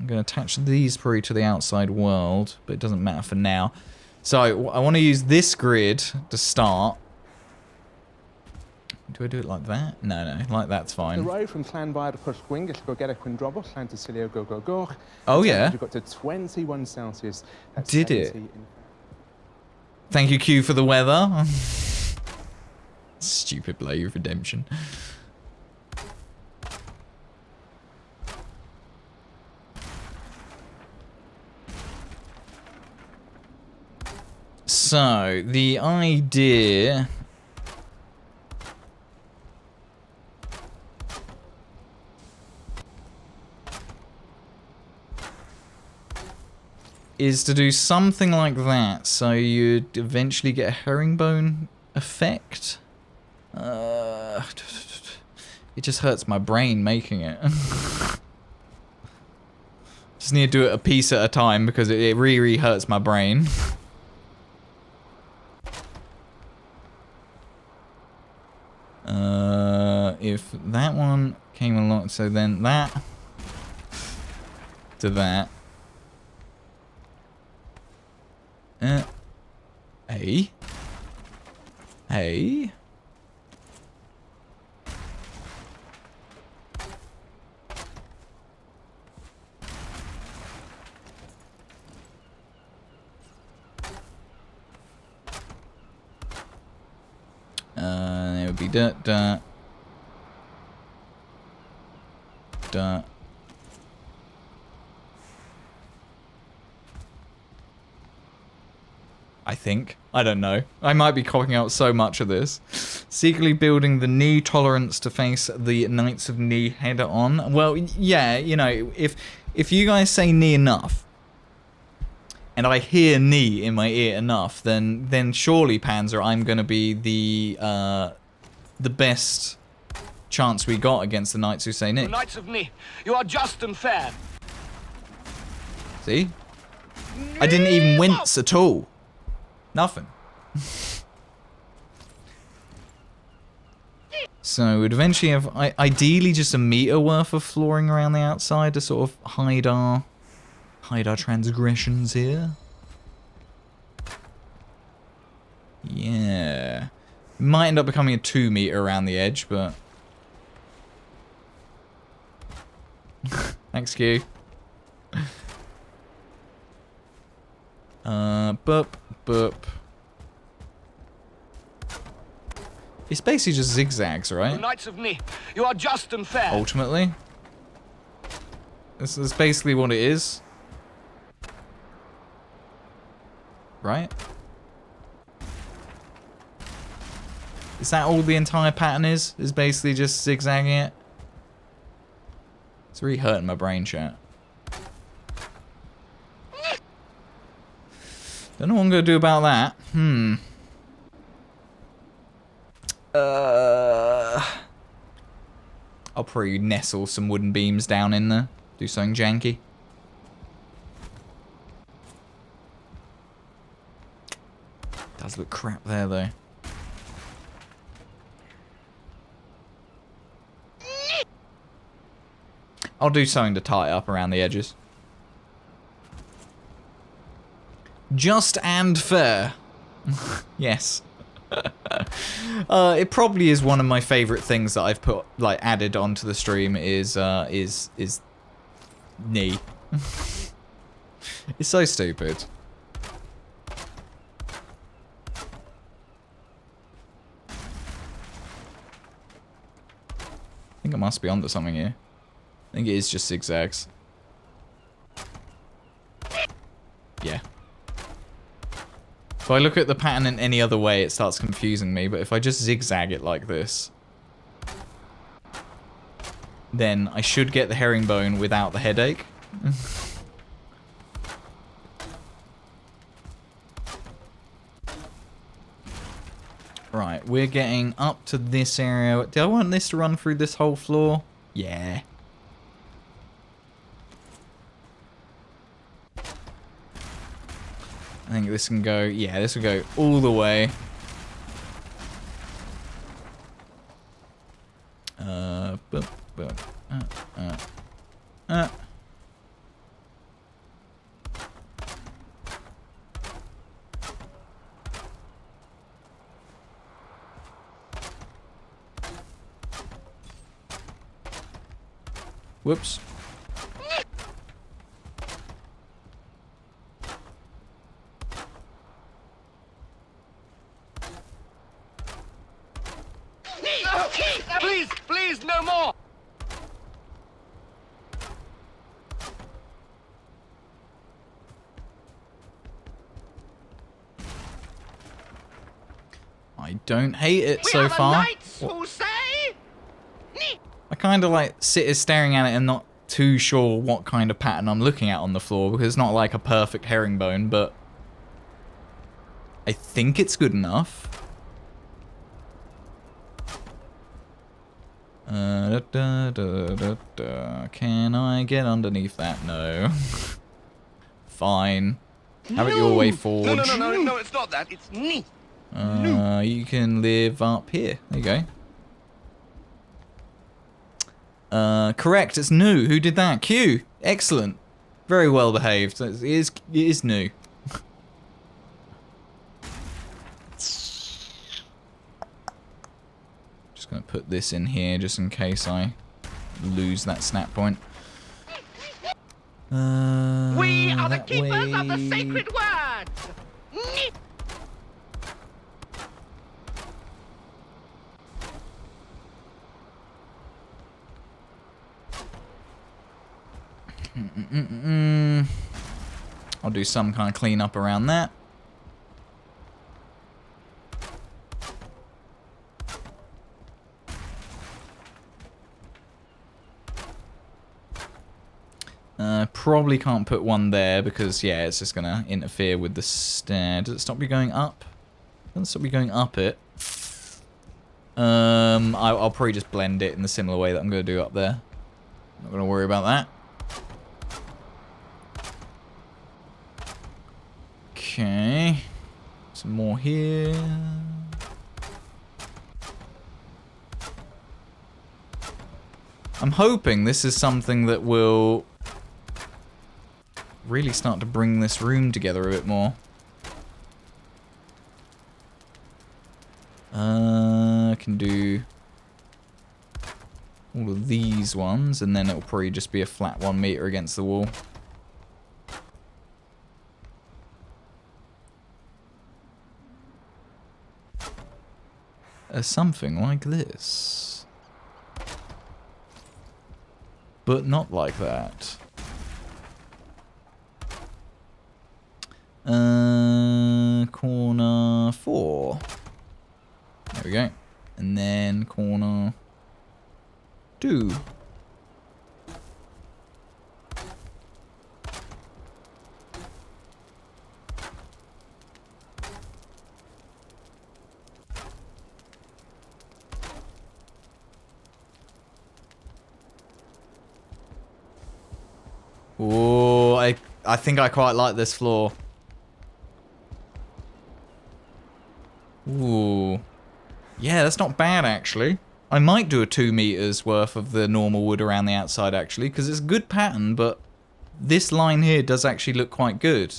I'm going to attach these probably to the outside world, but it doesn't matter for now. So I want to use this grid to start. Do I do it like that? No, like that's fine. The road from Llanfair to Pwllgwyn, go get a Quindrobos, Llantysilio, go. Oh yeah. We've got to 21 Celsius. That's did it? 70 Thank you, Q, for the weather. Stupid Blade Redemption. So, the idea is to do something like that, so you'd eventually get a herringbone effect. It just hurts my brain making it. Just need to do it a piece at a time because it really hurts my brain. If that one came along, so then that to that. Hey. be dirt, dirt, dirt. I think. I don't know. I might be cocking out so much of this. Secretly building the knee tolerance to face the Knights of Knee head on. Well, yeah, you know, if you guys say knee enough, and I hear knee in my ear enough, then surely, Panzer, I'm gonna be the best chance we got against the Knights who say knee. Knights of Knee, you are just and fair. See? I didn't even wince at all. Nothing. So we'd eventually have ideally just a meter worth of flooring around the outside to sort of hide our transgressions here. Yeah. Might end up becoming a 2 meter around the edge, but thanks, Q. Boop, boop. It's basically just zigzags, right? Knights of Knee, you are just and fair. Ultimately. This is basically what it is. Right? Is that all the entire pattern is? Is basically just zigzagging it? It's really hurting my brain, chat. Don't know what I'm gonna do about that. I'll probably nestle some wooden beams down in there. Do something janky. Does look crap there though. I'll do something to tie it up around the edges. Just and fair. Yes. It probably is one of my favorite things that I've put, like, added onto the stream is knee. It's so stupid. I think I must be onto something here. I think it is just zigzags. Yeah. If I look at the pattern in any other way, it starts confusing me, but if I just zigzag it like this, then I should get the herringbone without the headache. Right, we're getting up to this area. Do I want this to run through this whole floor? Yeah. I think this can go, yeah, this will go all the way. Boop, boop, Whoops. Please, please, no more. I don't hate it We so are the far. knights who say... I kind of like sit here staring at it and not too sure what kind of pattern I'm looking at on the floor because it's not like a perfect herringbone, but I think it's good enough. Can I get underneath that? No. Fine. Have it your way, Forge. No, it's not that. It's knee. You can live up here. There you go. Correct, it's new. Who did that? Q. Excellent. Very well behaved. It is new. Just gonna put this in here just in case I lose that snap point. We are the That keepers of the way. sacred words. I'll do some kind of cleanup around that. Probably can't put one there because, yeah, it's just going to interfere with the stair. Does it stop you going up? It doesn't stop you going up it. I'll probably just blend it in the similar way that I'm going to do up there. Not going to worry about that. Okay. Some more here. I'm hoping this is something that will really start to bring this room together a bit more. I can do all of these ones, and then it'll probably just be a flat 1 meter against the wall. Something like this. But not like that. Corner 4. There we go. And then corner 2. Ooh, I think I quite like this floor. Ooh. Yeah, that's not bad, actually. I might do a 2 meters worth of the normal wood around the outside, actually, because it's a good pattern, but this line here does actually look quite good.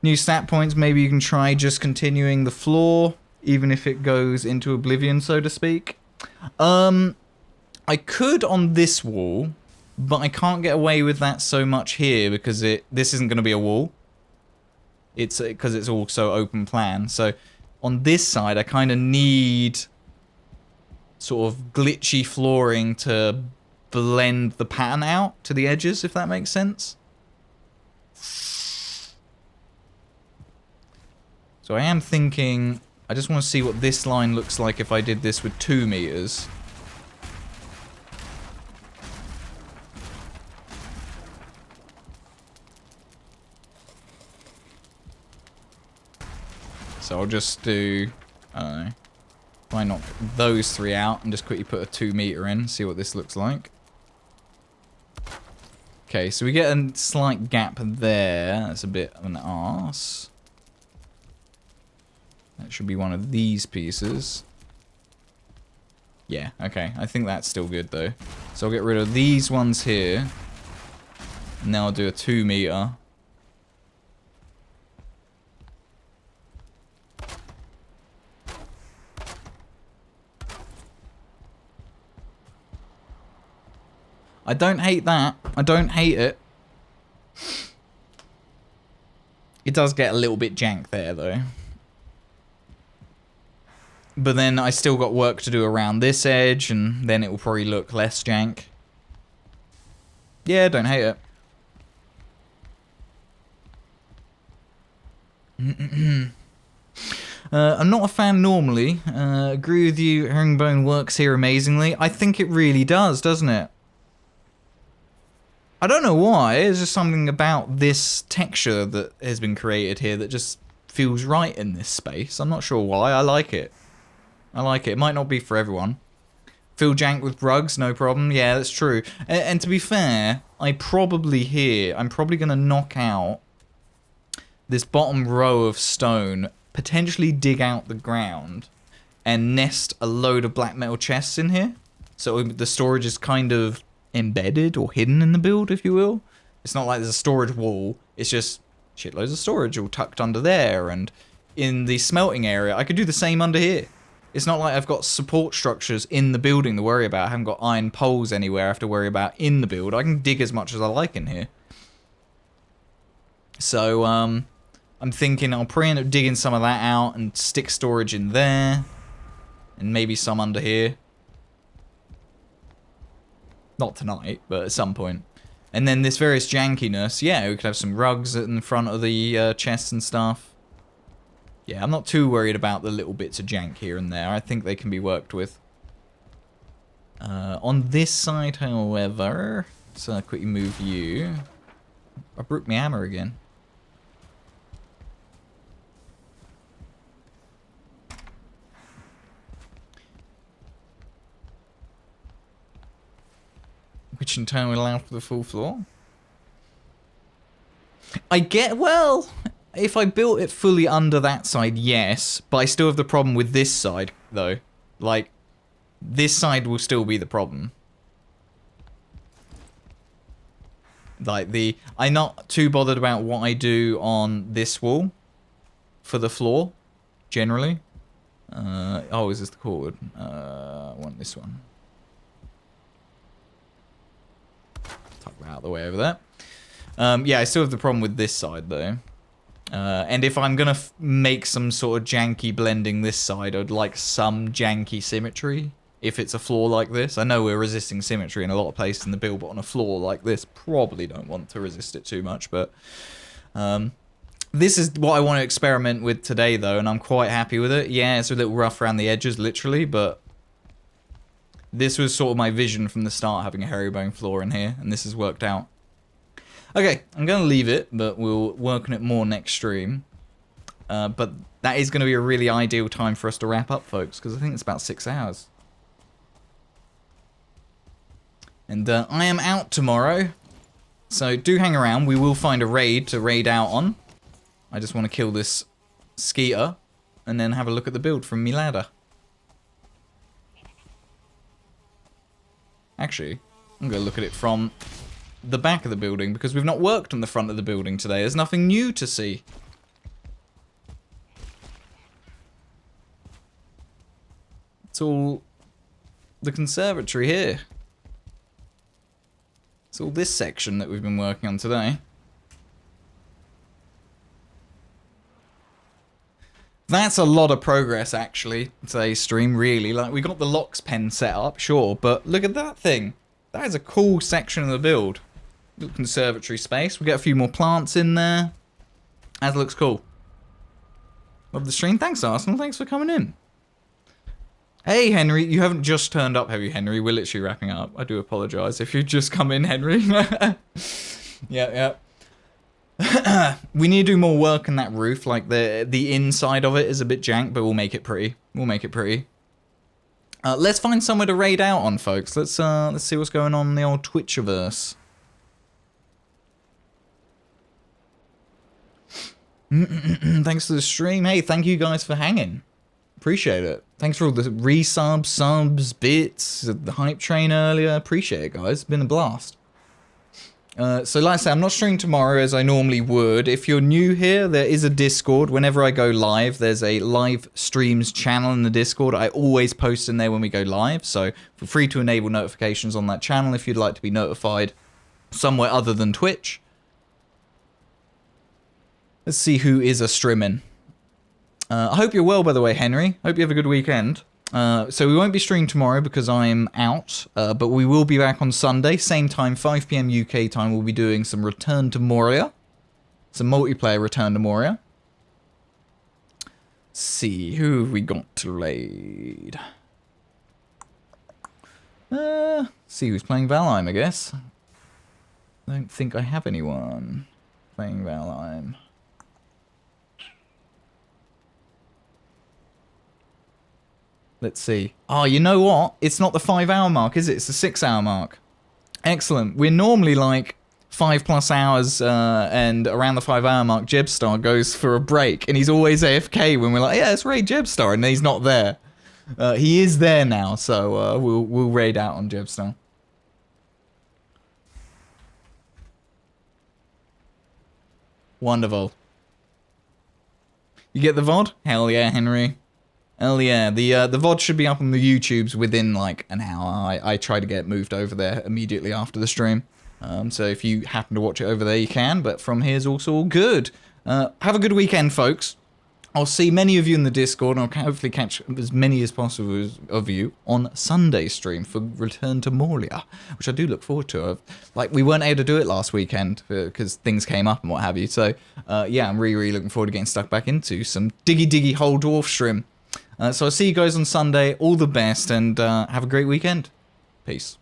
New stat points, maybe you can try just continuing the floor, even if it goes into oblivion, so to speak. I could on this wall, but I can't get away with that so much here, because this isn't going to be a wall. It's because it's also open plan. So on this side, I kind of need sort of glitchy flooring to blend the pattern out to the edges, if that makes sense. So I am thinking, I just want to see what this line looks like if I did this with 2 meters. So I'll just do, I don't know, why knock those 3 out and just quickly put a 2 meter in, see what this looks like. Okay, so we get a slight gap there. That's a bit of an arse. That should be one of these pieces. Yeah, okay. I think that's still good though. So I'll get rid of these ones here. And now I'll do a 2 meter. I don't hate that. I don't hate it. It does get a little bit jank there, though. But then I still got work to do around this edge, and then it will probably look less jank. Yeah, don't hate it. I'm not a fan normally. Agree with you, herringbone works here amazingly. I think it really does, doesn't it? I don't know why, it's just something about this texture that has been created here that just feels right in this space. I'm not sure why, I like it. I like it. It might not be for everyone. Feel jank with rugs, no problem. Yeah, that's true. And to be fair, I'm probably going to knock out this bottom row of stone, potentially dig out the ground, and nest a load of black metal chests in here. So the storage is kind of embedded or hidden in the build, if you will. It's not like there's a storage wall. It's just shitloads of storage all tucked under there. And in the smelting area, I could do the same under here. It's not like I've got support structures in the building to worry about. I haven't got iron poles anywhere I have to worry about in the build. I can dig as much as I like in here. So, I'm thinking I'll probably end up digging some of that out and stick storage in there. And maybe some under here. Not tonight, but at some point. And then this various jankiness, yeah, we could have some rugs in front of the chests and stuff. Yeah, I'm not too worried about the little bits of jank here and there. I think they can be worked with. On this side, however, so I'll quickly move you. I broke my hammer again. Which in turn will allow for the full floor. Well, if I built it fully under that side, yes. But I still have the problem with this side, though. Like, this side will still be the problem. Like, I'm not too bothered about what I do on this wall for the floor, generally. Oh, is this the cord? I want this one. Tuck that out of the way over there. Yeah, I still have the problem with this side, though. And if I'm going to make some sort of janky blending this side, I'd like some janky symmetry. If it's a floor like this. I know we're resisting symmetry in a lot of places in the build, but on a floor like this, probably don't want to resist it too much. But this is what I want to experiment with today, though, and I'm quite happy with it. Yeah, it's a little rough around the edges, literally, but this was sort of my vision from the start, having a herringbone floor in here, and this has worked out. Okay, I'm going to leave it, but we'll work on it more next stream. But that is going to be a really ideal time for us to wrap up, folks, because I think it's about 6 hours. And I am out tomorrow, so do hang around. We will find a raid to raid out on. I just want to kill this skeeter, and then have a look at the build from me ladder. Actually, I'm going to look at it from the back of the building, because we've not worked on the front of the building today. There's nothing new to see. It's all the conservatory here. It's all this section that we've been working on today. That's a lot of progress, actually, today's stream, really. Like, we got the locks pen set up, sure, but look at that thing. That is a cool section of the build. Little conservatory space. We get a few more plants in there. That looks cool. Love the stream. Thanks, Arsenal. Thanks for coming in. Hey, Henry. You haven't just turned up, have you, Henry? We're literally wrapping up. I do apologise if you just come in, Henry. Yeah. We need to do more work on that roof. Like, the inside of it is a bit jank, but we'll make it pretty. We'll make it pretty. Let's find somewhere to raid out on, folks. Let's see what's going on in the old Twitchiverse. Thanks for the stream. Hey, thank you guys for hanging. Appreciate it. Thanks for all the resubs, subs, bits, the hype train earlier. Appreciate it, guys. It's been a blast. So like I said, I'm not streaming tomorrow as I normally would. If you're new here, there is a Discord. Whenever I go live, there's a live streams channel in the Discord. I always post in there when we go live, so feel free to enable notifications on that channel if you'd like to be notified somewhere other than Twitch. Let's see who is a streaming. I hope you're well, by the way, Henry. Hope you have a good weekend. So we won't be streaming tomorrow because I'm out, but we will be back on Sunday, same time, 5 PM UK time. We'll be doing some Return to Moria, some multiplayer Return to Moria. Let's see, who have we got to raid? See who's playing Valheim, I guess. I don't think I have anyone playing Valheim. Let's see. Oh, you know what? It's not the 5 hour mark, is it? It's the 6 hour mark. Excellent. We're normally like 5+ hours, and around the 5 hour mark, Jebstar goes for a break, and he's always AFK when we're like, yeah, let's raid Jebstar, and he's not there. He is there now, so we'll raid out on Jebstar. Wonderful. You get the VOD? Hell yeah, Henry. Hell yeah, the VOD should be up on the YouTubes within like an hour. I try to get moved over there immediately after the stream. So if you happen to watch it over there, you can, but from here's also all good. Have a good weekend, folks. I'll see many of you in the Discord, and I'll hopefully catch as many as possible of you on Sunday stream for Return to Morlia, which I do look forward to. Like, we weren't able to do it last weekend because things came up and what have you. So, yeah, I'm really looking forward to getting stuck back into some diggy whole dwarf shrimp. So I'll see you guys on Sunday. All the best, and have a great weekend. Peace.